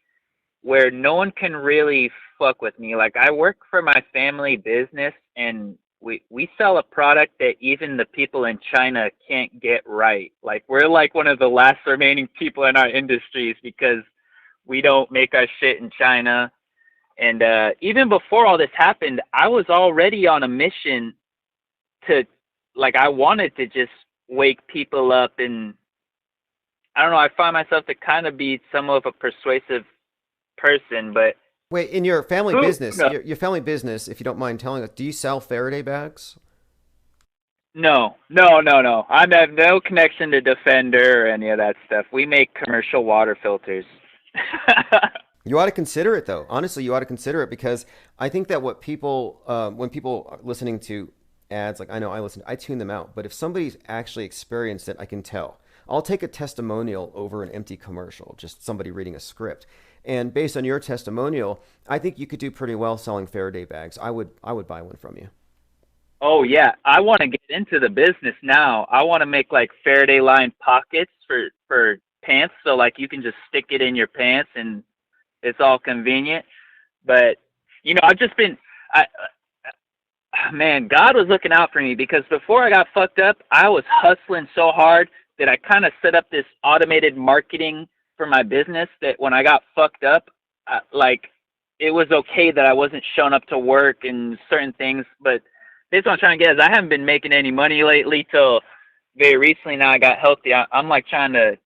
where no one can really fuck with me. Like, I work for my family business, and we sell a product that even the people in China can't get right. Like, we're like one of the last remaining people in our industries because we don't make our shit in China. And even before all this happened, I was already on a mission to, like, I wanted to just wake people up, and I don't know, I find myself to kind of be somewhat of a persuasive person, but... Wait, in your family business, your family business, if you don't mind telling us, do you sell Faraday bags? No. I have no connection to Defender or any of that stuff. We make commercial water filters. You ought to consider it, though. Honestly, you ought to consider it, because I think that what people, when people are listening to ads, like I know I tune them out. But if somebody's actually experienced it, I can tell. I'll take a testimonial over an empty commercial, just somebody reading a script. And based on your testimonial, I think you could do pretty well selling Faraday bags. I would buy one from you. Oh, yeah. I want to get into the business now. I want to make, like, Faraday line pockets for pants, so, like, you can just stick it in your pants and it's all convenient. But, I've just been... Man, God was looking out for me, because before I got fucked up, I was hustling so hard that I kind of set up this automated marketing for my business that when I got fucked up, it was okay that I wasn't showing up to work and certain things. But this what I'm trying to get is I haven't been making any money lately till very recently. Now I got healthy. I'm like trying to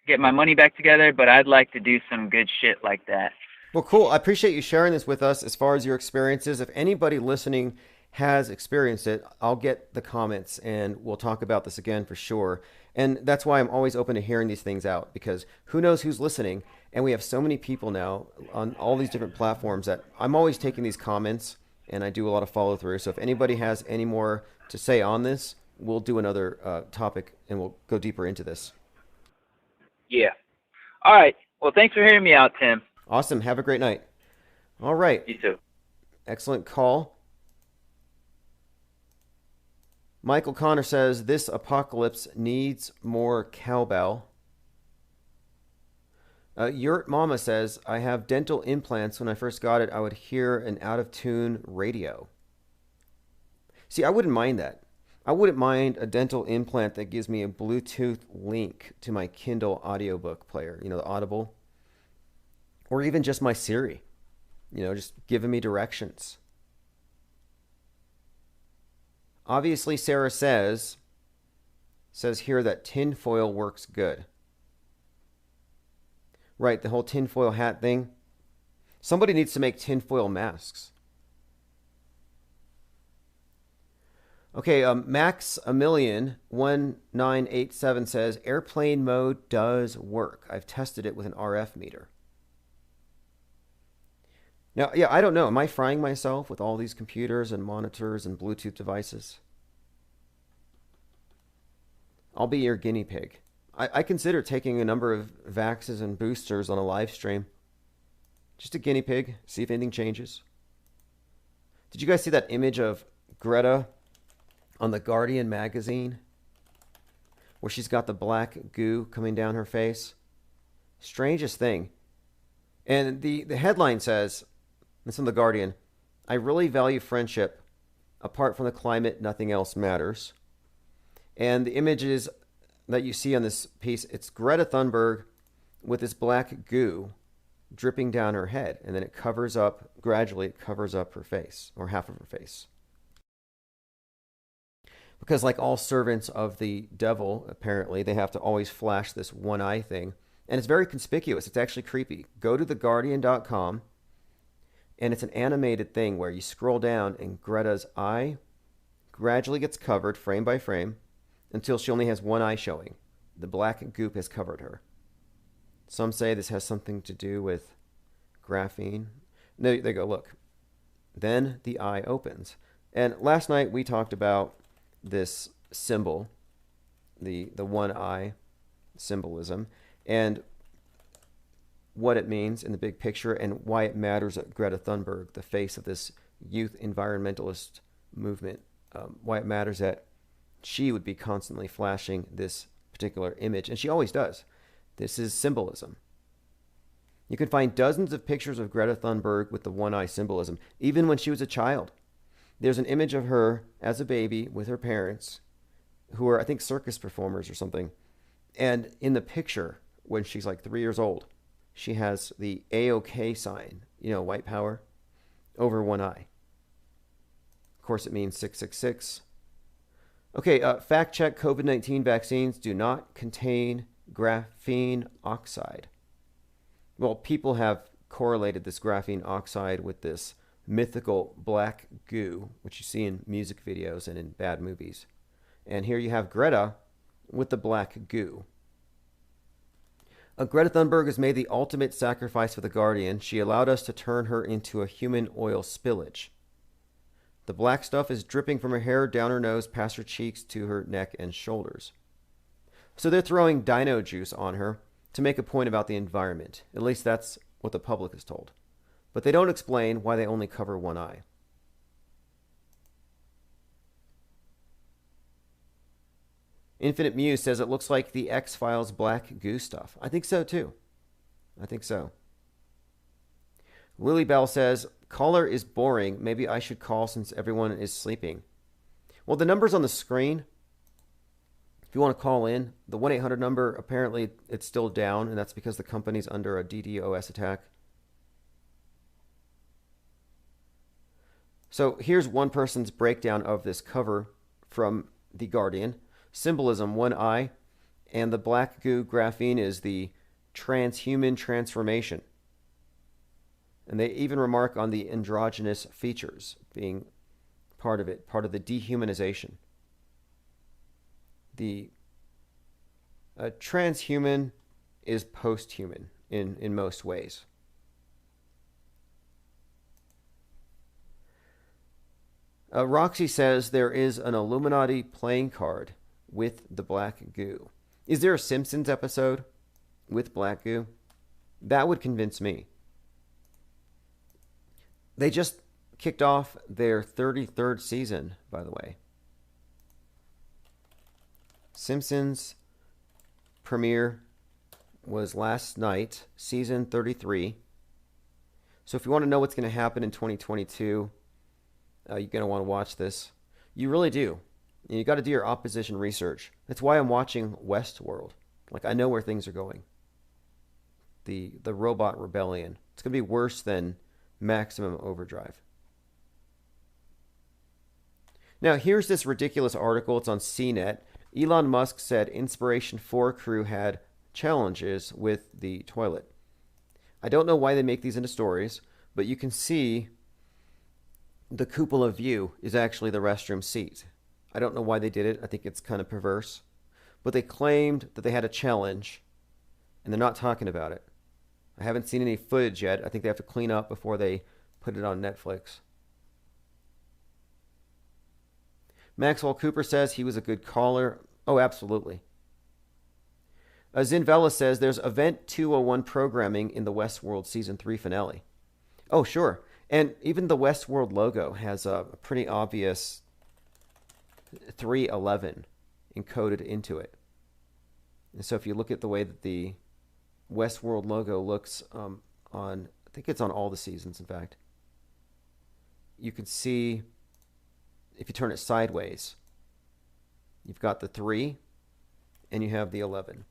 get my money back together, but I'd like to do some good shit like that. Well, cool. I appreciate you sharing this with us as far as your experiences. If anybody listening has experienced it, I'll get the comments and we'll talk about this again for sure. And that's why I'm always open to hearing these things out, because who knows who's listening. And we have so many people now on all these different platforms that I'm always taking these comments, and I do a lot of follow through. So if anybody has any more to say on this, we'll do another topic and we'll go deeper into this. Yeah. All right. Well, thanks for hearing me out, Tim. Awesome. Have a great night. All right. You too. Excellent call. Michael Connor says, this apocalypse needs more cowbell. Yurt Mama says, I have dental implants. When I first got it, I would hear an out-of-tune radio. See, I wouldn't mind that. I wouldn't mind a dental implant that gives me a Bluetooth link to my Kindle audiobook player, the Audible. Or even just my Siri, just giving me directions. Obviously, Sarah says here that tinfoil works good. Right, the whole tinfoil hat thing. Somebody needs to make tinfoil masks. Okay, Max11987 says, airplane mode does work. I've tested it with an RF meter. Now, yeah, I don't know. Am I frying myself with all these computers and monitors and Bluetooth devices? I'll be your guinea pig. I consider taking a number of vaxes and boosters on a live stream. Just a guinea pig, see if anything changes. Did you guys see that image of Greta on the Guardian magazine where she's got the black goo coming down her face? Strangest thing. And the headline says, it's from the Guardian, I really value friendship. Apart from the climate, nothing else matters. And the images that you see on this piece, it's Greta Thunberg with this black goo dripping down her head, and then it covers up, gradually it covers up her face, or half of her face. Because like all servants of the devil, apparently, they have to always flash this one eye thing. And it's very conspicuous. It's actually creepy. Go to theguardian.com, and it's an animated thing where you scroll down and Greta's eye gradually gets covered frame by frame until she only has one eye showing. The black goop has covered her. Some say this has something to do with graphene. They go, look. Then the eye opens. And last night we talked about this symbol, the one eye symbolism, and what it means in the big picture and why it matters that Greta Thunberg, the face of this youth environmentalist movement, why it matters that she would be constantly flashing this particular image. And she always does. This is symbolism. You can find dozens of pictures of Greta Thunberg with the one eye symbolism, even when she was a child. There's an image of her as a baby with her parents, who are, I think, circus performers or something. And in the picture, when she's like 3 years old, she has the AOK sign, white power, over one eye. Of course, it means 666. Okay, fact check, COVID-19 vaccines do not contain graphene oxide. Well, people have correlated this graphene oxide with this mythical black goo, which you see in music videos and in bad movies. And here you have Greta with the black goo. Greta Thunberg has made the ultimate sacrifice for the Guardian. She allowed us to turn her into a human oil spillage. The black stuff is dripping from her hair down her nose, past her cheeks, to her neck and shoulders. So they're throwing dino juice on her to make a point about the environment. At least that's what the public is told. But they don't explain why they only cover one eye. Infinite Muse says it looks like the X-Files black goo stuff. I think so too. I think so. Lily Bell says, caller is boring. Maybe I should call since everyone is sleeping. Well, the number's on the screen. If you want to call in, the 1-800 number, apparently it's still down, and that's because the company's under a DDoS attack. So here's one person's breakdown of this cover from The Guardian. Symbolism, one eye, and the black goo graphene is the transhuman transformation. And they even remark on the androgynous features being part of it, part of the dehumanization. The transhuman is post-human in most ways. Roxy says there is an Illuminati playing card with the black goo. Is there a Simpsons episode with black goo? That would convince me. They just kicked off their 33rd season, by the way. Simpsons premiere was last night, season 33. So if you want to know what's going to happen in 2022, you're going to want to watch this. You really do. You got to do your opposition research. That's why I'm watching Westworld. Like, I know where things are going. The robot rebellion. It's going to be worse than Maximum Overdrive. Now, here's this ridiculous article. It's on CNET. Elon Musk said Inspiration 4 crew had challenges with the toilet. I don't know why they make these into stories, but you can see the cupola view is actually the restroom seat. I don't know why they did it. I think it's kind of perverse. But they claimed that they had a challenge, and they're not talking about it. I haven't seen any footage yet. I think they have to clean up before they put it on Netflix. Maxwell Cooper says he was a good caller. Oh, absolutely. Zinvella says there's Event 201 programming in the Westworld Season 3 finale. Oh, sure. And even the Westworld logo has a pretty obvious 311 encoded into it. And so if you look at the way that the Westworld logo looks on, I think it's on all the seasons, in fact, you can see, if you turn it sideways, you've got the 3 and you have the 11.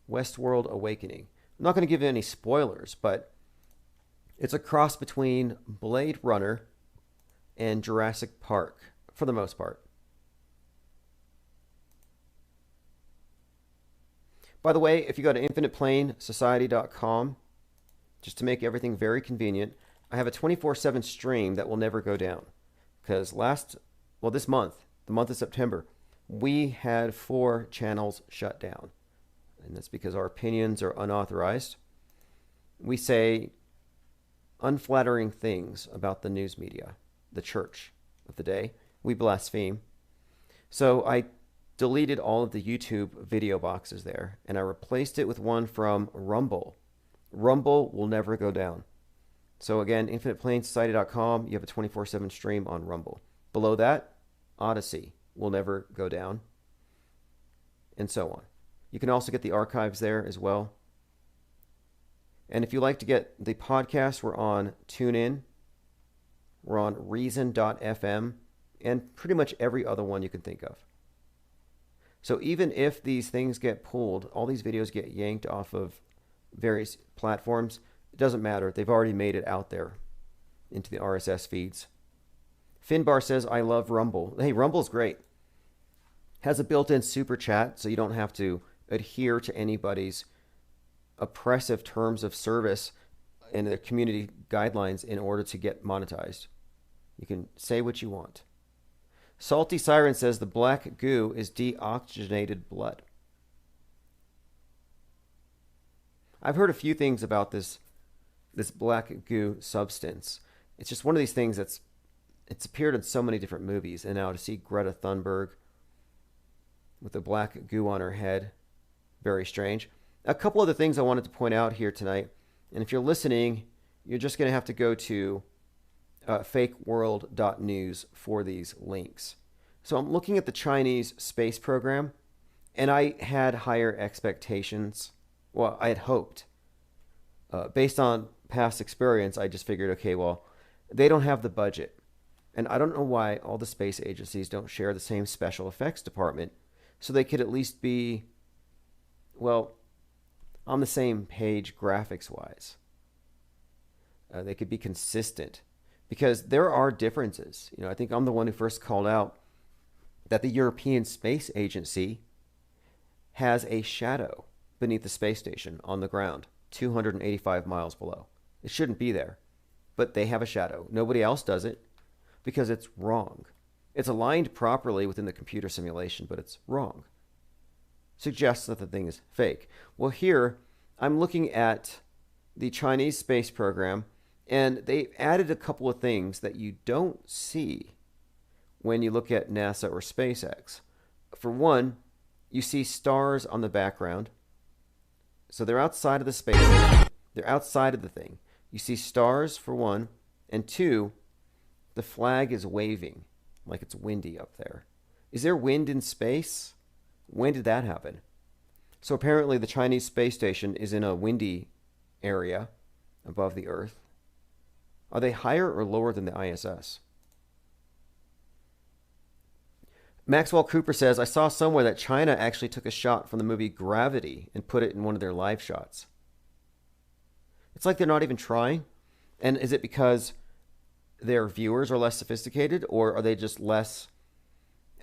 Westworld Awakening. I'm not going to give you any spoilers, but it's a cross between Blade Runner and Jurassic Park, for the most part. By the way, if you go to infiniteplanesociety.com, just to make everything very convenient, I have a 24/7 stream that will never go down. Because this month, the month of September, we had 4 channels shut down. And that's because our opinions are unauthorized. We say unflattering things about the news media, the church of the day. We blaspheme. So I deleted all of the YouTube video boxes there, and I replaced it with one from Rumble. Rumble will never go down. So again, infiniteplanesociety.com, you have a 24/7 stream on Rumble. Below that, Odyssey will never go down, and so on. You can also get the archives there as well. And if you like to get the podcast, we're on TuneIn, we're on Reason.fm, and pretty much every other one you can think of. So even if these things get pulled, all these videos get yanked off of various platforms, it doesn't matter. They've already made it out there into the RSS feeds. Finbar says, I love Rumble. Hey, Rumble's great. Has a built-in super chat, so you don't have to adhere to anybody's oppressive terms of service and the community guidelines in order to get monetized. You can say what you want. Salty Siren says the black goo is deoxygenated blood. I've heard a few things about this black goo substance. It's just one of these things it's appeared in so many different movies, and now to see Greta Thunberg with the black goo on her head, very strange. A couple other things I wanted to point out here tonight, and if you're listening, you're just going to have to go to fakeworld.news for these links. So I'm looking at the Chinese space program, and I had higher expectations. Well, I had hoped. Based on past experience, I just figured, okay, well, they don't have the budget. And I don't know why all the space agencies don't share the same special effects department, so they could at least be, well, on the same page graphics-wise. They could be consistent, because there are differences. You know, I think I'm the one who first called out that the European Space Agency has a shadow beneath the space station on the ground, 285 miles below. It shouldn't be there, but they have a shadow. Nobody else does it because it's wrong. It's aligned properly within the computer simulation, but it's wrong. Suggests that the thing is fake. Well, here I'm looking at the Chinese space program, and they added a couple of things that you don't see when you look at NASA or SpaceX. For one, you see stars on the background. So they're outside of the space station. They're outside of the thing. You see stars, for one. And two, the flag is waving like it's windy up there. Is there wind in space? When did that happen? So apparently the Chinese space station is in a windy area above the Earth. Are they higher or lower than the ISS? Maxwell Cooper says, I saw somewhere that China actually took a shot from the movie Gravity and put it in one of their live shots. It's like they're not even trying. And is it because their viewers are less sophisticated, or are they just less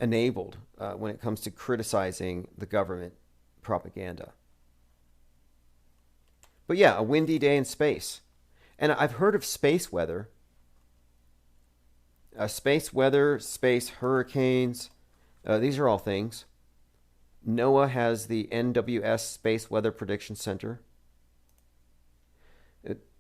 enabled when it comes to criticizing the government propaganda? But yeah, a windy day in space. And I've heard of space weather. Space weather, space hurricanes, these are all things. NOAA has the NWS Space Weather Prediction Center.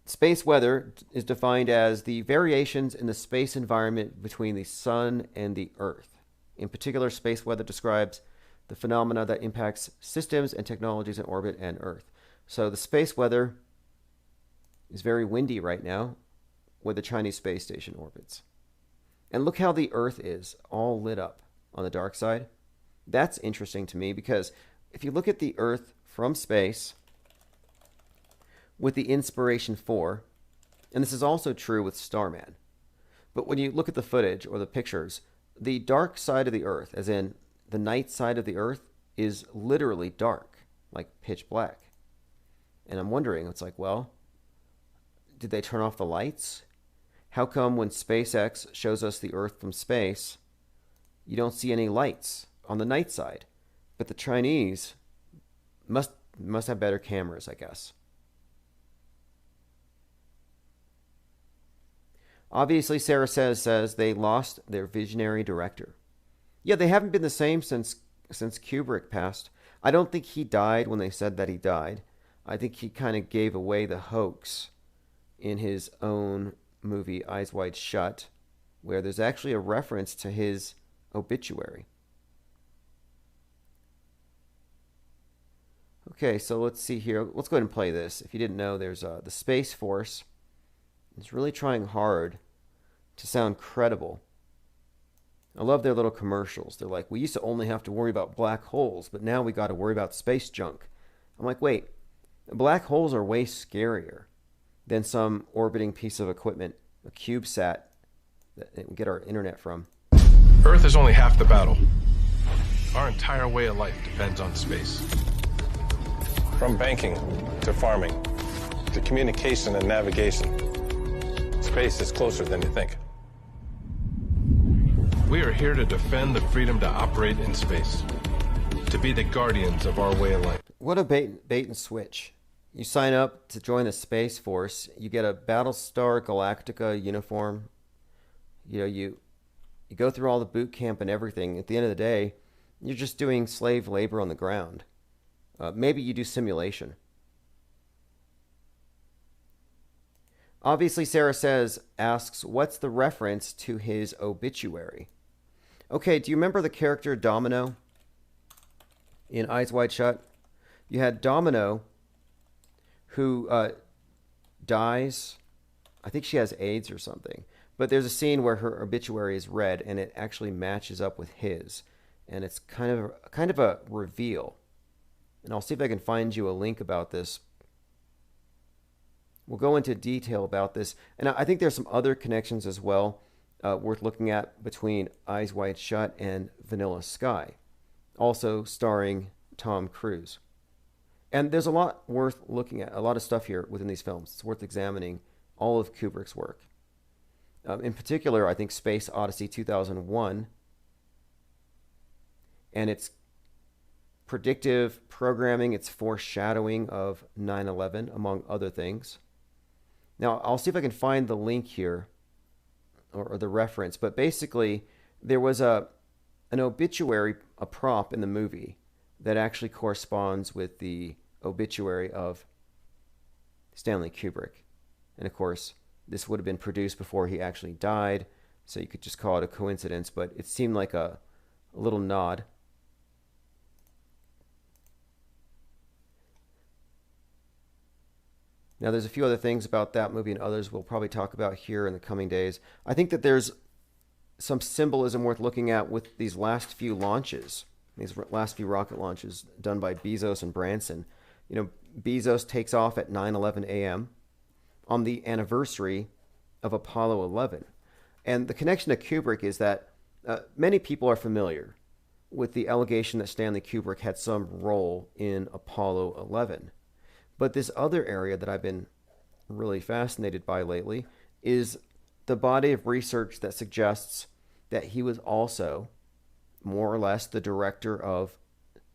Space weather is defined as the variations in the space environment between the sun and the Earth. In particular, space weather describes the phenomena that impacts systems and technologies in orbit and Earth. So the space weather is very windy right now where the Chinese space station orbits. And look how the Earth is all lit up on the dark side. That's interesting to me because if you look at the Earth from space with the Inspiration 4, and this is also true with Starman, but when you look at the footage or the pictures, the dark side of the Earth, as in the night side of the Earth, is literally dark, like pitch black. And I'm wondering, it's like, well, did they turn off the lights? How come when SpaceX shows us the Earth from space, you don't see any lights on the night side? But the Chinese must have better cameras, I guess. Obviously, Sarah says they lost their visionary director. Yeah, they haven't been the same since Kubrick passed. I don't think he died when they said that he died. I think he kind of gave away the hoax in his own movie Eyes Wide Shut, where there's actually a reference to his obituary. Okay, so let's see here. Let's go ahead and play this. If you didn't know, there's the Space Force. It's really trying hard to sound credible. I love their little commercials. They're like, we used to only have to worry about black holes, but now we got to worry about space junk. I'm like, wait, black holes are way scarier than some orbiting piece of equipment, a CubeSat that we get our internet from. Earth is only half the battle. Our entire way of life depends on space. From banking to farming to communication and navigation, space is closer than you think. We are here to defend the freedom to operate in space, to be the guardians of our way of life. What a bait and switch. You sign up to join the Space Force, you get a Battlestar Galactica uniform. You know, you go through all the boot camp and everything. At the end of the day, you're just doing slave labor on the ground. Maybe you do simulation. Obviously, Sarah asks, what's the reference to his obituary? Okay, do you remember the character Domino in Eyes Wide Shut? You had Domino, who dies. I think she has AIDS or something. But there's a scene where her obituary is read, and it actually matches up with his. And it's kind of a reveal. And I'll see if I can find you a link about this. We'll go into detail about this. And I think there's some other connections as well worth looking at between Eyes Wide Shut and Vanilla Sky, also starring Tom Cruise. And there's a lot worth looking at, a lot of stuff here within these films. It's worth examining all of Kubrick's work. In particular, I think Space Odyssey 2001 and its predictive programming, its foreshadowing of 9/11, among other things. Now, I'll see if I can find the link here, or the reference, but basically, there was an obituary, a prop in the movie that actually corresponds with the obituary of Stanley Kubrick. And of course, this would have been produced before he actually died, so you could just call it a coincidence, but it seemed like a little nod. Now, there's a few other things about that movie and others we'll probably talk about here in the coming days. I think that there's some symbolism worth looking at with these last few launches, these last few rocket launches done by Bezos and Branson. You know, Bezos takes off at 9:11 a.m. on the anniversary of Apollo 11. And the connection to Kubrick is that many people are familiar with the allegation that Stanley Kubrick had some role in Apollo 11. But this other area that I've been really fascinated by lately is the body of research that suggests that he was also more or less the director of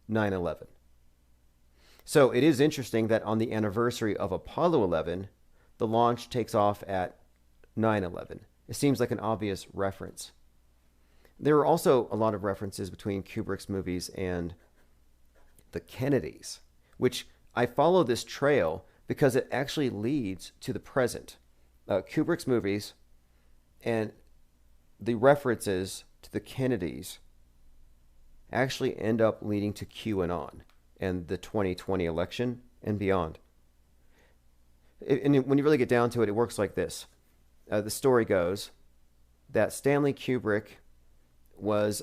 9/11. So it is interesting that on the anniversary of Apollo 11, the launch takes off at 9/11. It seems like an obvious reference. There are also a lot of references between Kubrick's movies and the Kennedys, which I follow this trail because it actually leads to the present. Kubrick's movies and the references to the Kennedys actually end up leading to QAnon and the 2020 election and beyond. And when you really get down to it, it works like this. The story goes that Stanley Kubrick was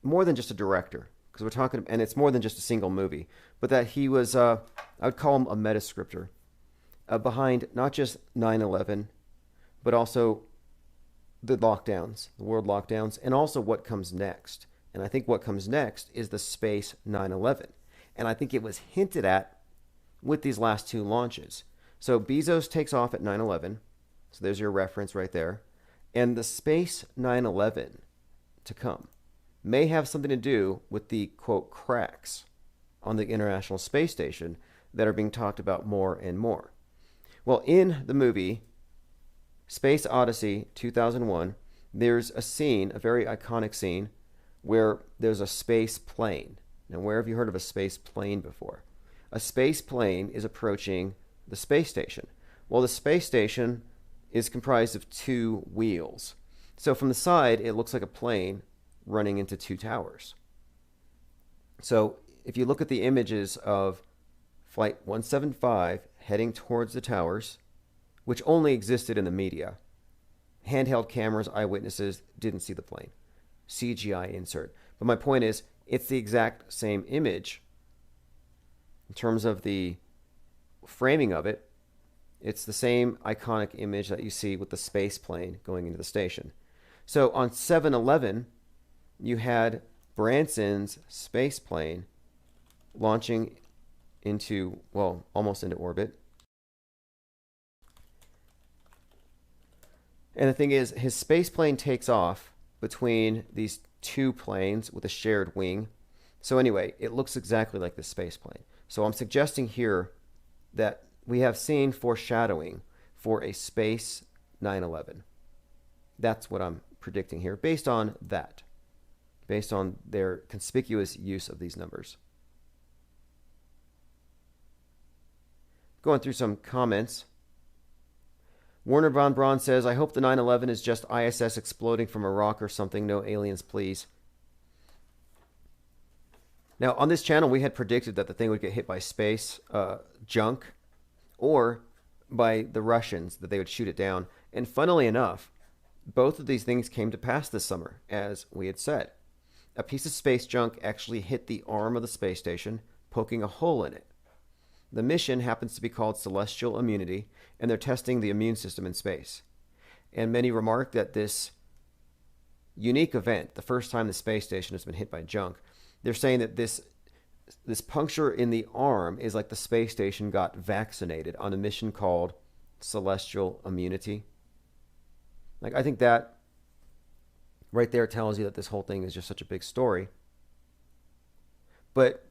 more than just a director, because we're talking, and it's more than just a single movie, but that he was, I would call him a metascriptor, behind not just 9/11, but also the lockdowns, the world lockdowns, and also what comes next. And I think what comes next is the space 9/11. And I think it was hinted at with these last two launches. So Bezos takes off at 9/11. So there's your reference right there. And the space 9/11 to come may have something to do with the, quote, cracks on the International Space Station that are being talked about more and more. Well, in the movie Space Odyssey 2001, there's a scene, a very iconic scene, where there's a space plane. Now, where have you heard of a space plane before? A space plane is approaching the space station. Well, the space station is comprised of two wheels. So from the side, it looks like a plane running into two towers. So if you look at the images of Flight 175 heading towards the towers, which only existed in the media, handheld cameras, eyewitnesses didn't see the plane. CGI insert. But my point is, it's the exact same image in terms of the framing of it. It's the same iconic image that you see with the space plane going into the station. So on 7/11, you had Branson's space plane launching into, well, almost into orbit. And the thing is, his space plane takes off between these two planes with a shared wing. So anyway, it looks exactly like the space plane. So I'm suggesting here that we have seen foreshadowing for a space 9/11. That's what I'm predicting here, based on that, based on their conspicuous use of these numbers. Going through some comments. Werner von Braun says, I hope the 9/11 is just ISS exploding from a rock or something. No aliens, please. Now, on this channel, we had predicted that the thing would get hit by space junk or by the Russians, that they would shoot it down. And funnily enough, both of these things came to pass this summer, as we had said. A piece of space junk actually hit the arm of the space station, poking a hole in it. The mission happens to be called Celestial Immunity, and they're testing the immune system in space. And many remark that this unique event, the first time the space station has been hit by junk, they're saying that this puncture in the arm is like the space station got vaccinated on a mission called Celestial Immunity. Like, I think that right there tells you that this whole thing is just such a big story. But,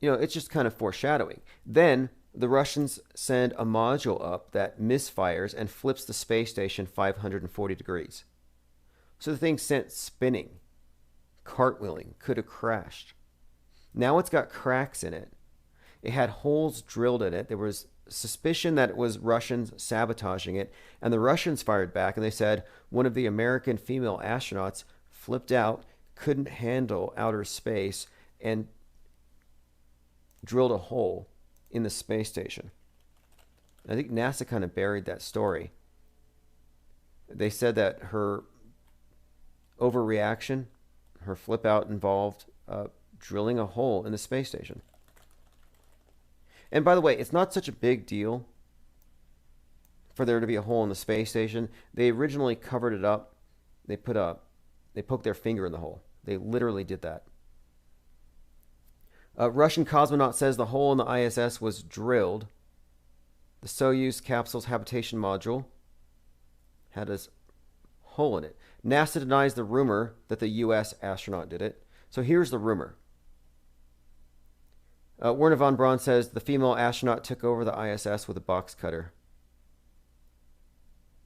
you know, it's just kind of foreshadowing. Then the Russians send a module up that misfires and flips the space station 540 degrees. So the thing sent spinning, cartwheeling, could have crashed. Now it's got cracks in it. It had holes drilled in it. There was suspicion that it was Russians sabotaging it, and the Russians fired back, and they said one of the American female astronauts flipped out, couldn't handle outer space, and drilled a hole in the space station. I think NASA kind of buried that story. They said that her overreaction, her flip out, involved drilling a hole in the space station. And by the way, it's not such a big deal for there to be a hole in the space station. They originally covered it up. They poked their finger in the hole. They literally did that. Russian cosmonaut says the hole in the ISS was drilled. The Soyuz capsule's habitation module had a hole in it. NASA denies the rumor that the U.S. astronaut did it. So here's the rumor. Werner von Braun says the female astronaut took over the ISS with a box cutter.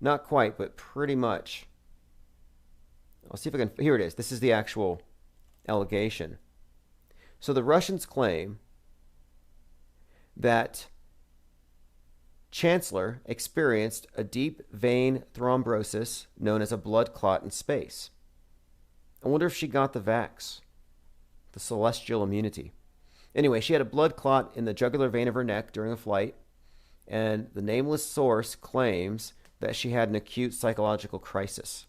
Not quite, but pretty much. I'll see if I can. Here it is. This is the actual allegation. So the Russians claim that Chancellor experienced a deep vein thrombosis known as a blood clot in space. I wonder if she got the vax, the celestial immunity. Anyway, she had a blood clot in the jugular vein of her neck during a flight, and the nameless source claims that she had an acute psychological crisis.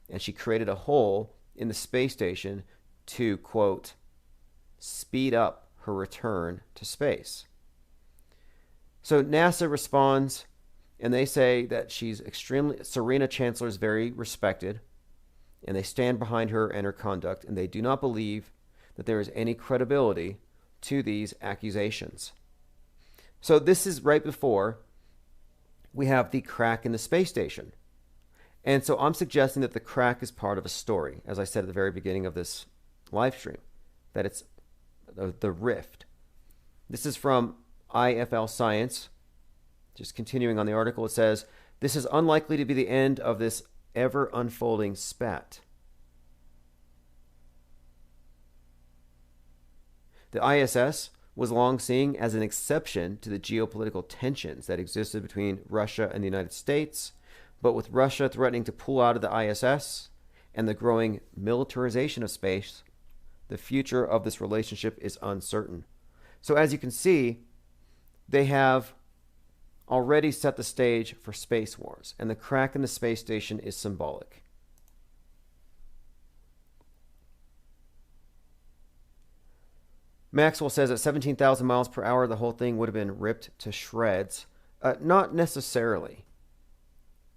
And she created a hole in the space station to, quote, speed up her return to space. So NASA responds, and they say that Serena Chancellor is very respected, and they stand behind her and her conduct, and they do not believe that there is any credibility to these accusations. So this is right before we have the crack in the space station. And so I'm suggesting that the crack is part of a story, as I said at the very beginning of this live stream, that it's the rift. This is from IFL Science. Just continuing on the article, it says, this is unlikely to be the end of this ever unfolding spat. The ISS was long seen as an exception to the geopolitical tensions that existed between Russia and the United States, but with Russia threatening to pull out of the ISS and the growing militarization of space, the future of this relationship is uncertain. So as you can see, they have already set the stage for space wars, and the crack in the space station is symbolic. Maxwell says at 17,000 miles per hour, the whole thing would have been ripped to shreds. Not necessarily.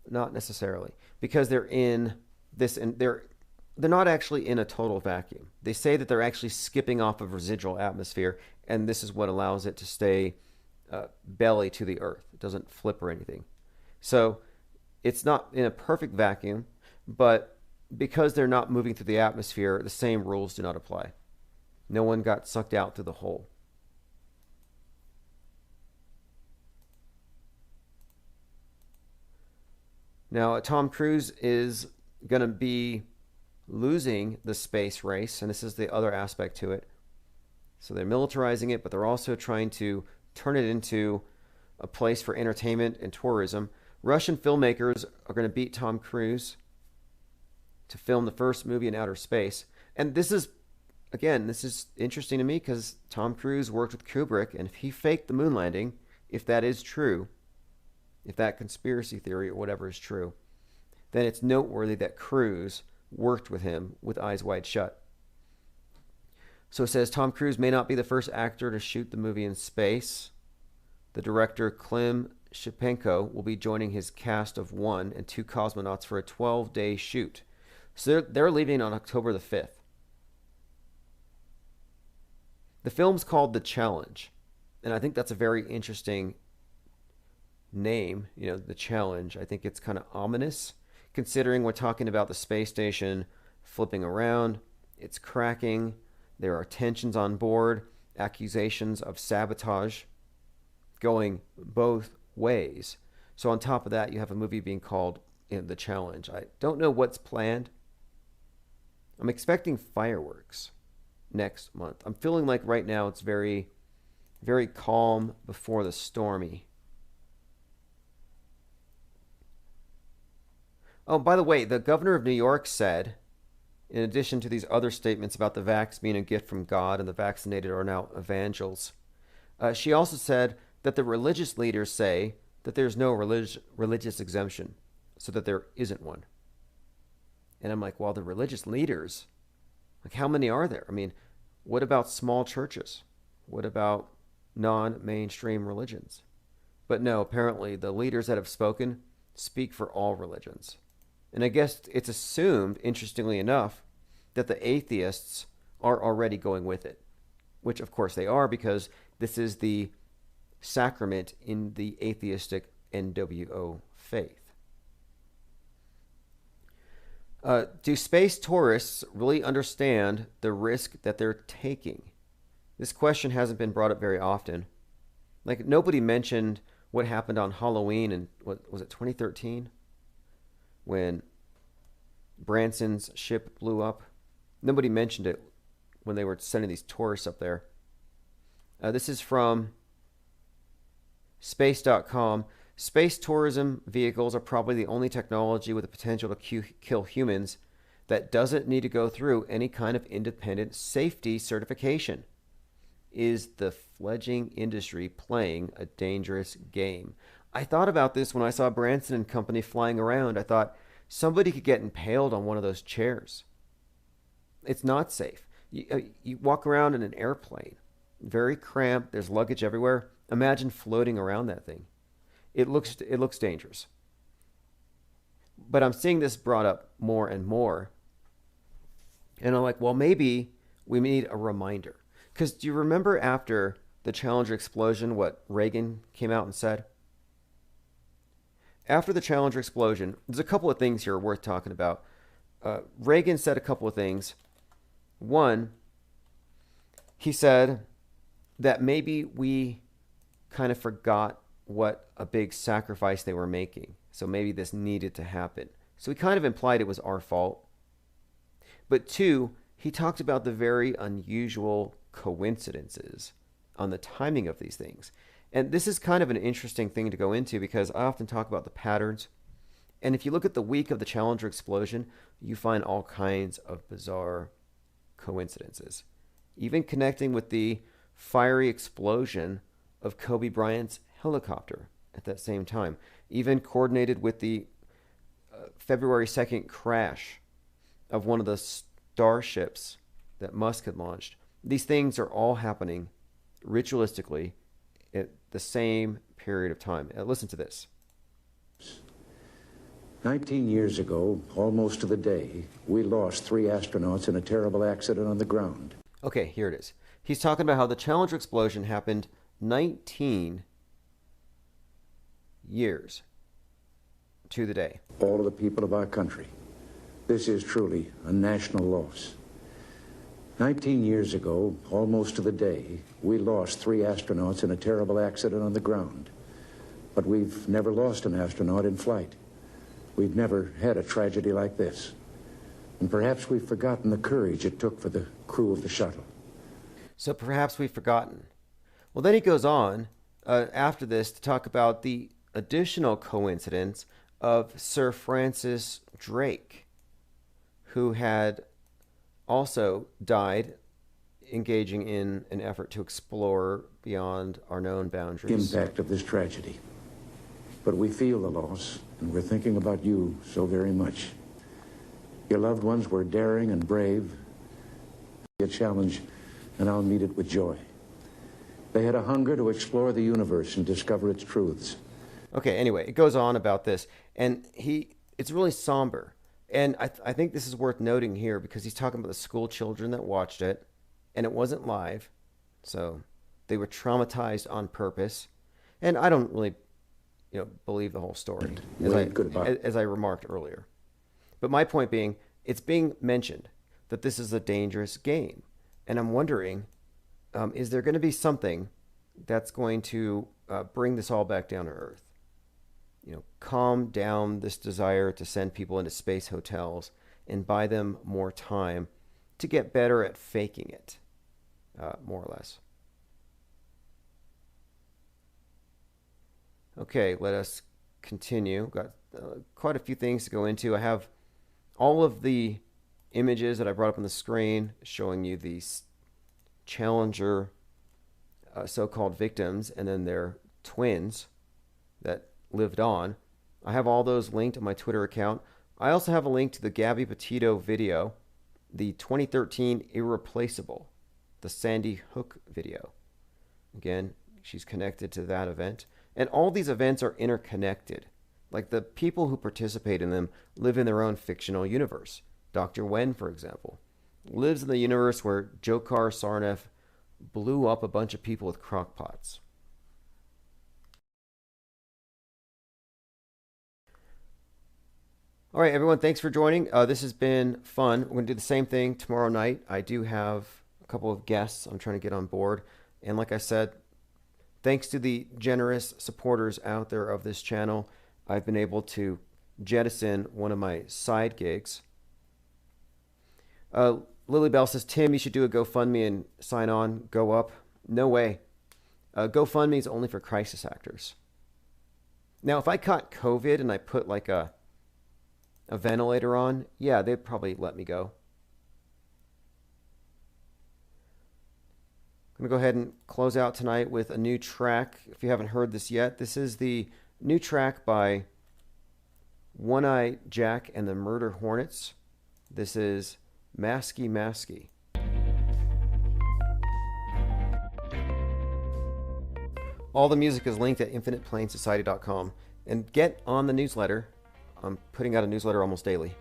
Not necessarily. Because they're in this, and they're not actually in a total vacuum. They say that they're actually skipping off of residual atmosphere, and this is what allows it to stay belly to the earth. It doesn't flip or anything. So it's not in a perfect vacuum, but because they're not moving through the atmosphere, the same rules do not apply. No one got sucked out through the hole. Now, Tom Cruise is going to be losing the space race, and this is the other aspect to it. So they're militarizing it, but they're also trying to turn it into a place for entertainment and tourism. Russian filmmakers are going to beat Tom Cruise to film the first movie in outer space. And this is, again, this is interesting to me because Tom Cruise worked with Kubrick, and if he faked the moon landing, if that is true, if that conspiracy theory or whatever is true, then it's noteworthy that Cruise worked with him with Eyes Wide Shut. So it says Tom Cruise may not be the first actor to shoot the movie in space. The director Klim Shipenko will be joining his cast of 1 and 2 cosmonauts for a 12-day shoot. So they're leaving on October the 5th. The film's called The Challenge, and I think that's a very interesting name, The Challenge. I think it's kind of ominous, considering we're talking about the space station flipping around, it's cracking, there are tensions on board, accusations of sabotage going both ways. So on top of that, you have a movie being called The Challenge. I don't know what's planned. I'm expecting fireworks next month. I'm feeling like right now it's very, very calm before the stormy. Oh, by the way, the governor of New York said, in addition to these other statements about the vax being a gift from God and the vaccinated are now evangels, she also said that the religious leaders say that there's no religious exemption, so that there isn't one. And I'm like, well, the religious leaders, like how many are there? I mean, what about small churches? What about non-mainstream religions? But no, apparently the leaders that have spoken speak for all religions. And I guess it's assumed, interestingly enough, that the atheists are already going with it, which of course they are, because this is the sacrament in the atheistic NWO faith. Do space tourists really understand the risk that they're taking? This question hasn't been brought up very often. Like, nobody mentioned what happened on Halloween in, what was it, 2013? When Branson's ship blew up. Nobody mentioned it when they were sending these tourists up there. This is from space.com. Space tourism vehicles are probably the only technology with the potential to kill humans that doesn't need to go through any kind of independent safety certification. Is the fledgling industry playing a dangerous game? I thought about this when I saw Branson and company flying around. I thought somebody could get impaled on one of those chairs. It's not safe. You walk around in an airplane, very cramped, there's luggage everywhere. Imagine floating around that thing. It looks dangerous. But I'm seeing this brought up more and more. And I'm like, well, maybe we need a reminder. Because do you remember after the Challenger explosion what Reagan came out and said? After the Challenger explosion, there's a couple of things here worth talking about. Reagan said a couple of things. One, he said that maybe we kind of forgot what a big sacrifice they were making. So maybe this needed to happen. So he kind of implied it was our fault. But two, he talked about the very unusual coincidences on the timing of these things. And this is kind of an interesting thing to go into because I often talk about the patterns. And if you look at the week of the Challenger explosion, you find all kinds of bizarre coincidences. Even connecting with the fiery explosion of Kobe Bryant's helicopter at that same time. Even coordinated with the February 2nd crash of one of the starships that Musk had launched. These things are all happening ritualistically at the same period of time. Listen to this. 19 years ago, almost to the day, we lost 3 astronauts in a terrible accident on the ground. Okay, here it is. He's talking about how the Challenger explosion happened 19 years to the day. All of the people of our country. This is truly a national loss. 19 years ago, almost to the day, we lost 3 astronauts in a terrible accident on the ground. But we've never lost an astronaut in flight. We've never had a tragedy like this. And perhaps we've forgotten the courage it took for the crew of the shuttle. So perhaps we've forgotten. Well, then he goes on after this to talk about the additional coincidence of Sir Francis Drake, who had also died engaging in an effort to explore beyond our known boundaries. Impact of this tragedy. But we feel the loss, and we're thinking about you so very much. Your loved ones were daring and brave. A challenge, and I'll meet it with joy. They had a hunger to explore the universe and discover its truths. Okay, anyway, it goes on about this, and it's really somber. And I think this is worth noting here because he's talking about the school children that watched it, and it wasn't live, so they were traumatized on purpose. And I don't really, believe the whole story, as I remarked earlier. But my point being, it's being mentioned that this is a dangerous game, and I'm wondering, is there going to be something that's going to bring this all back down to earth? Calm down this desire to send people into space hotels and buy them more time to get better at faking it, more or less. Okay, let us continue. Got quite a few things to go into. I have all of the images that I brought up on the screen showing you these Challenger so-called victims and then their twins that lived on. I have all those linked on my Twitter account. I also have a link to the Gabby Petito video, the 2013 Irreplaceable, the Sandy Hook video. Again, she's connected to that event. And all these events are interconnected. Like the people who participate in them live in their own fictional universe. Dr. Wen, for example, lives in the universe where Dzhokhar Sarnath blew up a bunch of people with crockpots. All right, everyone, thanks for joining. This has been fun. We're going to do the same thing tomorrow night. I do have a couple of guests I'm trying to get on board. And like I said, Thanks to the generous supporters out there of this channel, I've been able to jettison one of my side gigs. Lily Bell says, Tim, you should do a GoFundMe and sign on, go up. No way. GoFundMe is only for crisis actors. Now, if I caught COVID and I put like a ventilator on, yeah, they'd probably let me go. I'm going to go ahead and close out tonight with a new track. If you haven't heard this yet, this is the new track by One-Eye Jack and the Murder Hornets. This is Masky Masky. All the music is linked at infiniteplainsociety.com. And get on the newsletter. I'm putting out a newsletter almost daily.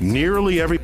Nearly every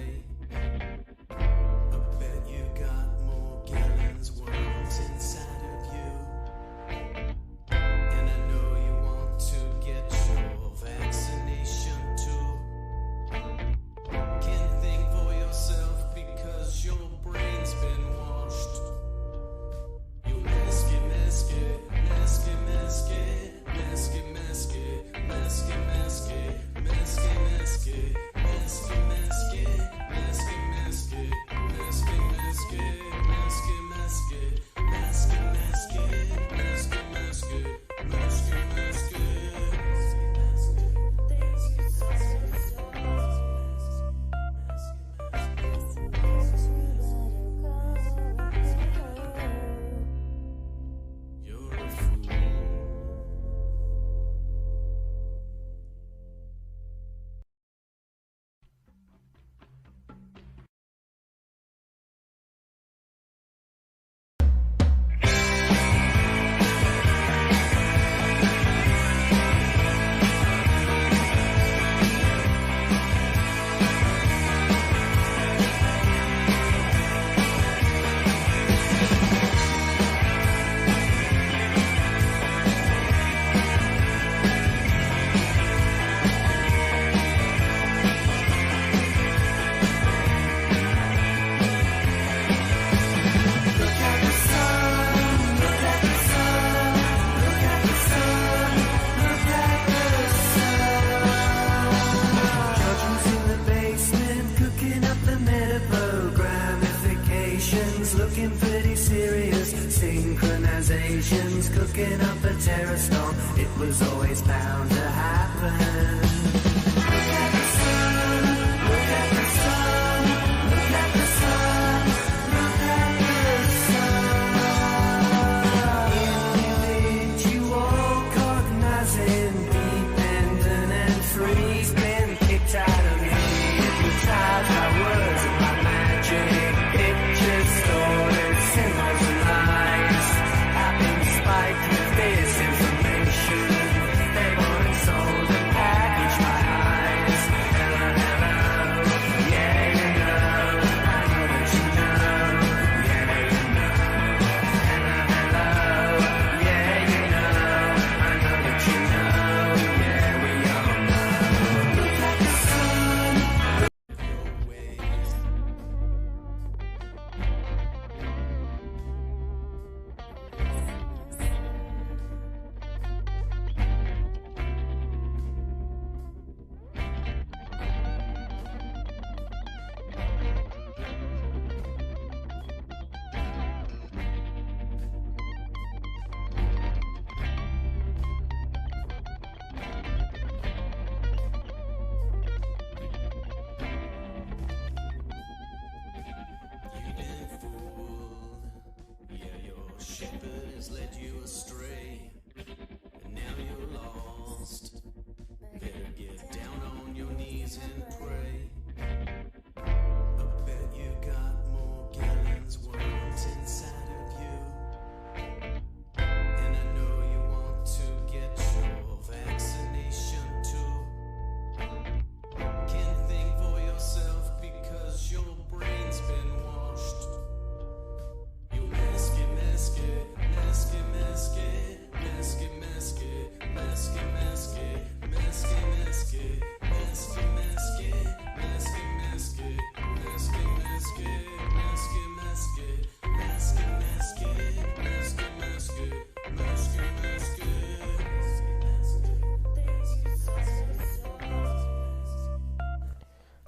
synchronizations, cooking up a terror storm. It was always bound to happen. Look at the sun, look at the sun, look at the sun, look at the sun.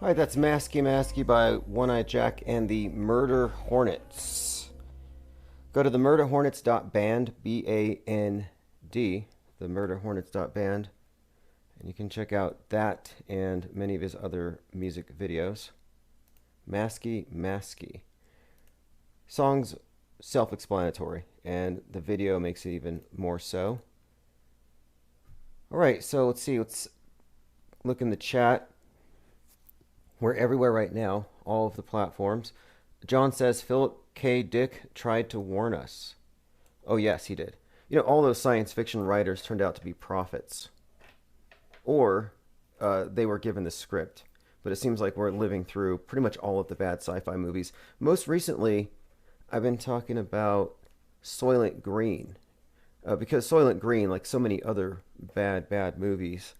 All right, that's Masky Masky by One-Eyed Jack and the Murder Hornets. Go to themurderhornets.band, B-A-N-D, themurderhornets.band, and you can check out that and many of his other music videos. Masky Masky. Song's self-explanatory, and the video makes it even more so. All right, so let's see. Let's look in the chat. We're everywhere right now, all of the platforms. John says, Philip K. Dick tried to warn us. Oh, yes, he did. You know, all those science fiction writers turned out to be prophets. Or they were given the script. But it seems like we're living through pretty much all of the bad sci-fi movies. Most recently, I've been talking about Soylent Green. Because Soylent Green, like so many other bad movies,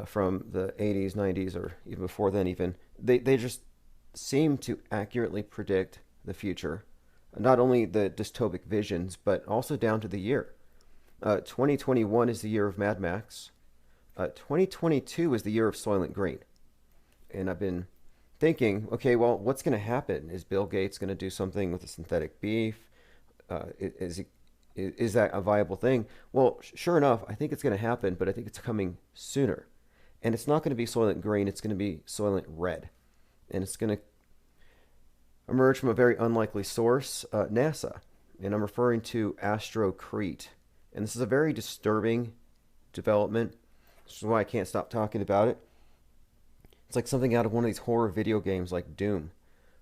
from the 80s, 90s, or even before then even, they just seem to accurately predict the future. Not only the dystopic visions, but also down to the year. 2021 is the year of Mad Max. 2022 is the year of Soylent Green. And I've been thinking, okay, well, what's going to happen? Is Bill Gates going to do something with the synthetic beef? Is that a viable thing? Well, sure enough, I think it's going to happen, but I think it's coming sooner. And it's not going to be Soylent Green, it's going to be Soylent Red. And it's going to emerge from a very unlikely source, NASA. And I'm referring to Astrocrete. And this is a very disturbing development. This is why I can't stop talking about it. It's like something out of one of these horror video games like Doom,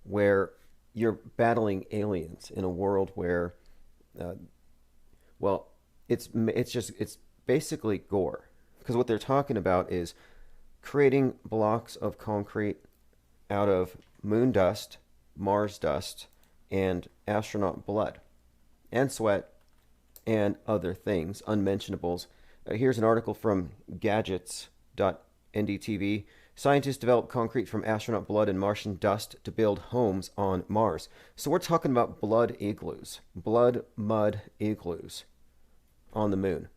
where you're battling aliens in a world where, well, it's basically gore. Because what they're talking about is creating blocks of concrete out of moon dust, Mars dust, and astronaut blood, and sweat, and other things, unmentionables. Here's an article from gadgets.ndtv. Scientists develop concrete from astronaut blood and Martian dust to build homes on Mars. So we're talking about blood igloos, blood mud igloos on the moon.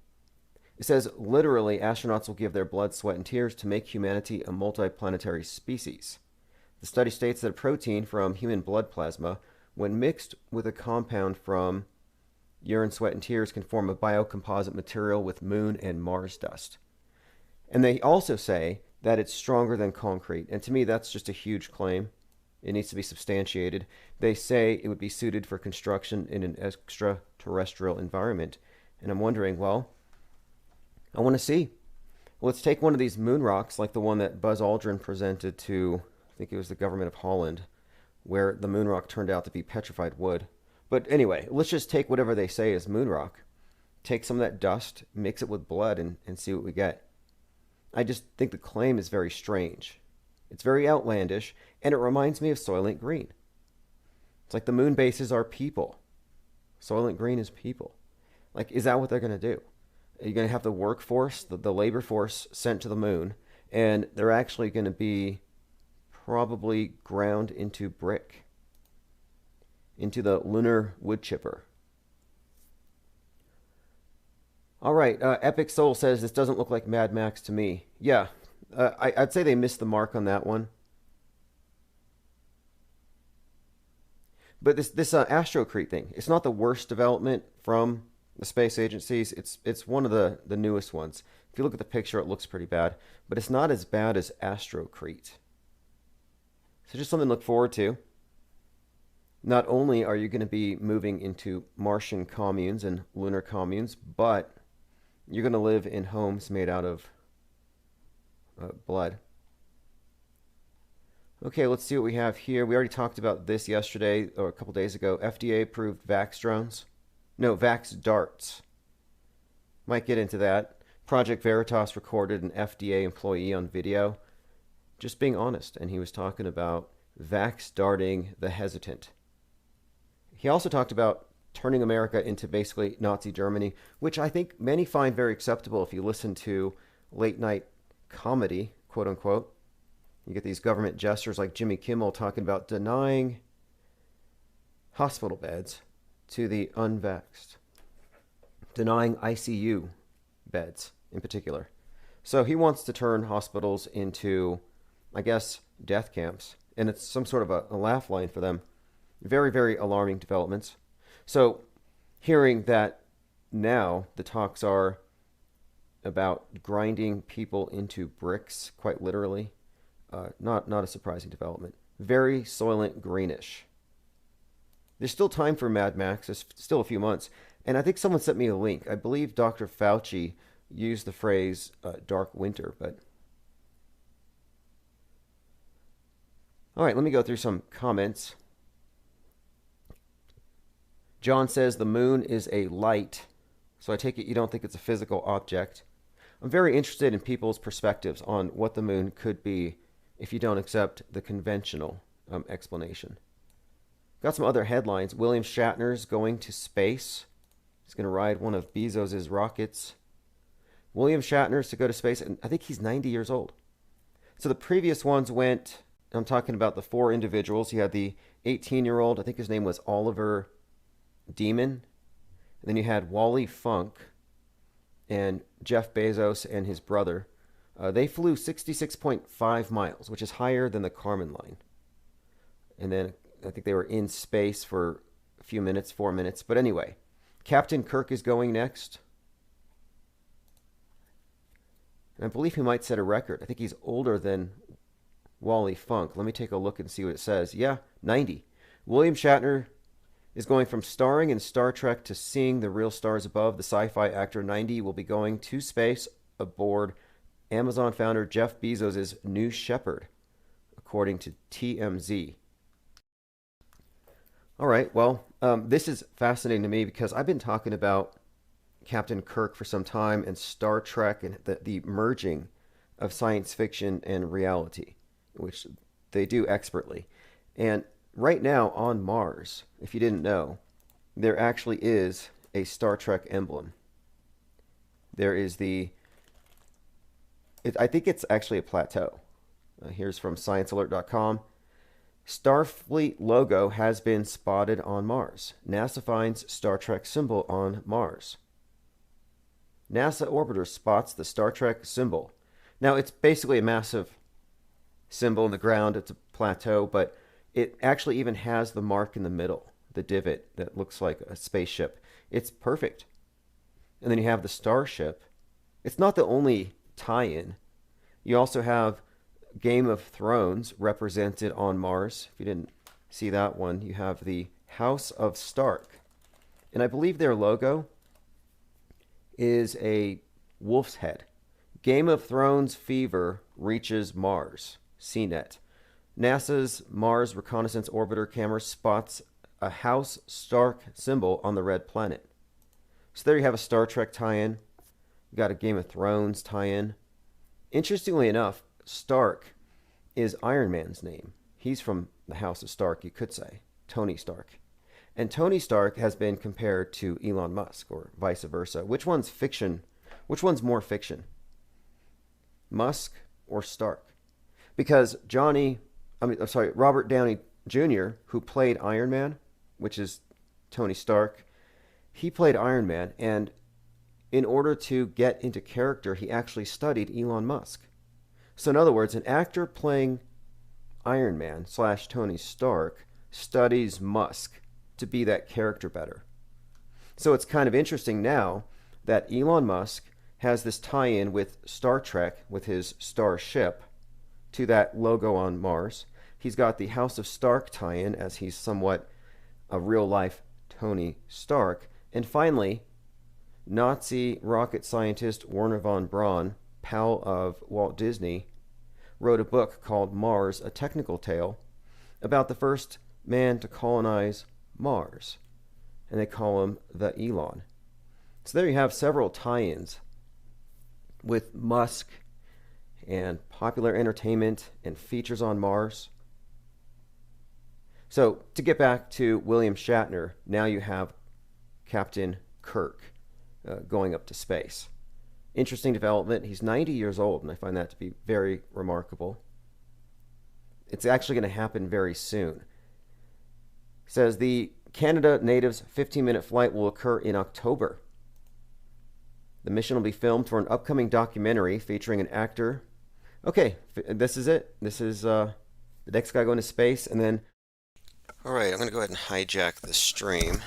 It says, literally, astronauts will give their blood, sweat, and tears to make humanity a multiplanetary species. The study states that a protein from human blood plasma, when mixed with a compound from urine, sweat, and tears, can form a biocomposite material with moon and Mars dust. And they also say that it's stronger than concrete. And to me, that's just a huge claim. It needs to be substantiated. They say it would be suited for construction in an extraterrestrial environment. And I'm wondering, well, I want to see. Let's take one of these moon rocks, like the one that Buzz Aldrin presented to, I think it was the government of Holland, where the moon rock turned out to be petrified wood. But anyway, let's just take whatever they say is moon rock, take some of that dust, mix it with blood, and see what we get. I just think the claim is very strange. It's very outlandish, and it reminds me of Soylent Green. It's like the moon bases are people. Soylent Green is people. Like, is that what they're going to do? You're going to have the workforce, the labor force sent to the moon, and they're actually going to be probably ground into brick, into the lunar wood chipper. All right, Epic Soul says, this doesn't look like Mad Max to me. Yeah, I'd say they missed the mark on that one. But this Astrocrete thing, it's not the worst development from the space agencies. It's one of the newest ones. If you look at the picture, it looks pretty bad, but it's not as bad as Astrocrete. So just something to look forward to. Not only are you going to be moving into Martian communes and lunar communes, but you're going to live in homes made out of blood. Okay, let's see what we have here. We already talked about this yesterday, or a couple days ago. FDA approved Vax drones. No, Vax darts. Might get into that. Project Veritas recorded an FDA employee on video just being honest, and he was talking about Vax darting the hesitant. He also talked about turning America into basically Nazi Germany, which I think many find very acceptable if you listen to late night comedy, quote unquote. You get these government gestures like Jimmy Kimmel talking about denying hospital beds to the unvaxxed, denying ICU beds in particular. So he wants to turn hospitals into, I guess, death camps, and it's some sort of a laugh line for them. Very, very alarming developments. So hearing that now the talks are about grinding people into bricks, quite literally, not a surprising development. Very Soylent Greenish. There's still time for Mad Max. There's still a few months. And I think someone sent me a link. I believe Dr. Fauci used the phrase dark winter, but... All right, let me go through some comments. John says the moon is a light, so I take it you don't think it's a physical object. I'm very interested in people's perspectives on what the moon could be if you don't accept the conventional explanation. Got some other headlines. William Shatner's going to space. He's going to ride one of Bezos' rockets. William Shatner's to go to space, and I think he's 90 years old. So the previous ones went, I'm talking about the 4 individuals. You had the 18-year-old, I think his name was Oliver Demon. And then you had Wally Funk and Jeff Bezos and his brother. They flew 66.5 miles, which is higher than the Kármán line. And then I think they were in space for a few minutes, 4 minutes. But anyway, Captain Kirk is going next. And I believe he might set a record. I think he's older than Wally Funk. Let me take a look and see what it says. Yeah, 90. William Shatner is going from starring in Star Trek to seeing the real stars above. The sci-fi actor 90 will be going to space aboard Amazon founder Jeff Bezos' New Shepard, according to TMZ. All right, well, this is fascinating to me because I've been talking about Captain Kirk for some time and Star Trek and the merging of science fiction and reality, which they do expertly. And right now on Mars, if you didn't know, there actually is a Star Trek emblem. There is I think it's actually a plateau. Here's from ScienceAlert.com. Starfleet logo has been spotted on Mars. NASA finds Star Trek symbol on Mars. NASA orbiter spots the Star Trek symbol. Now, it's basically a massive symbol in the ground. It's a plateau, but it actually even has the mark in the middle, the divot that looks like a spaceship. It's perfect. And then you have the starship. It's not the only tie-in. You also have Game of Thrones represented on Mars. If you didn't see that one, you have the House of Stark. And I believe their logo is a wolf's head. Game of Thrones fever reaches Mars. CNET. NASA's Mars Reconnaissance Orbiter camera spots a House Stark symbol on the red planet. So there you have a Star Trek tie-in. You got a Game of Thrones tie-in. Interestingly enough, Stark is Iron Man's name. He's from the House of Stark, you could say. Tony Stark. And Tony Stark has been compared to Elon Musk, or vice versa. Which one's fiction? Which one's more fiction? Musk or Stark? Because Robert Downey Jr., who played Iron Man, which is Tony Stark, he played Iron Man, and in order to get into character, he actually studied Elon Musk. So in other words, an actor playing Iron Man / Tony Stark studies Musk to be that character better. So it's kind of interesting now that Elon Musk has this tie-in with Star Trek, with his starship, to that logo on Mars. He's got the House of Stark tie-in, as he's somewhat a real-life Tony Stark. And finally, Nazi rocket scientist Wernher von Braun, pal of Walt Disney, wrote a book called Mars, A Technical Tale, about the first man to colonize Mars. And they call him the Elon. So there you have several tie-ins with Musk and popular entertainment and features on Mars. So to get back to William Shatner, now you have Captain Kirk going up to space. Interesting development. He's 90 years old, and I find that to be very remarkable. It's actually going to happen very soon. It says the Canada native's 15-minute flight will occur in October. The mission will be filmed for an upcoming documentary featuring an actor. Okay, this is it. This is the next guy going to space, and then... Alright, I'm going to go ahead and hijack the stream.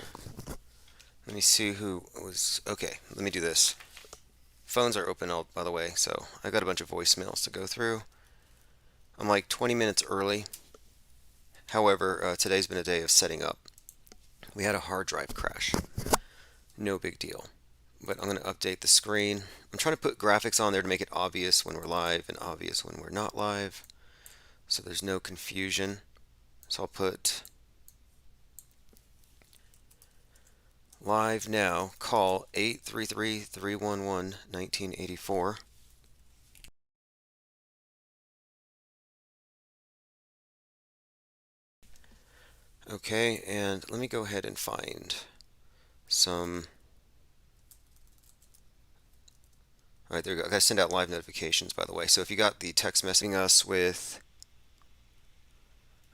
Let me see who was... Okay, let me do this. Phones are open, by the way, so I got a bunch of voicemails to go through. I'm like 20 minutes early. However, today's been a day of setting up. We had a hard drive crash. No big deal. But I'm going to update the screen. I'm trying to put graphics on there to make it obvious when we're live and obvious when we're not live, so there's no confusion. So I'll put live now, call 833-311-1984. Okay, and let me go ahead and find some... Alright, there we go. I gotta send out live notifications, by the way. So if you got the text messaging us with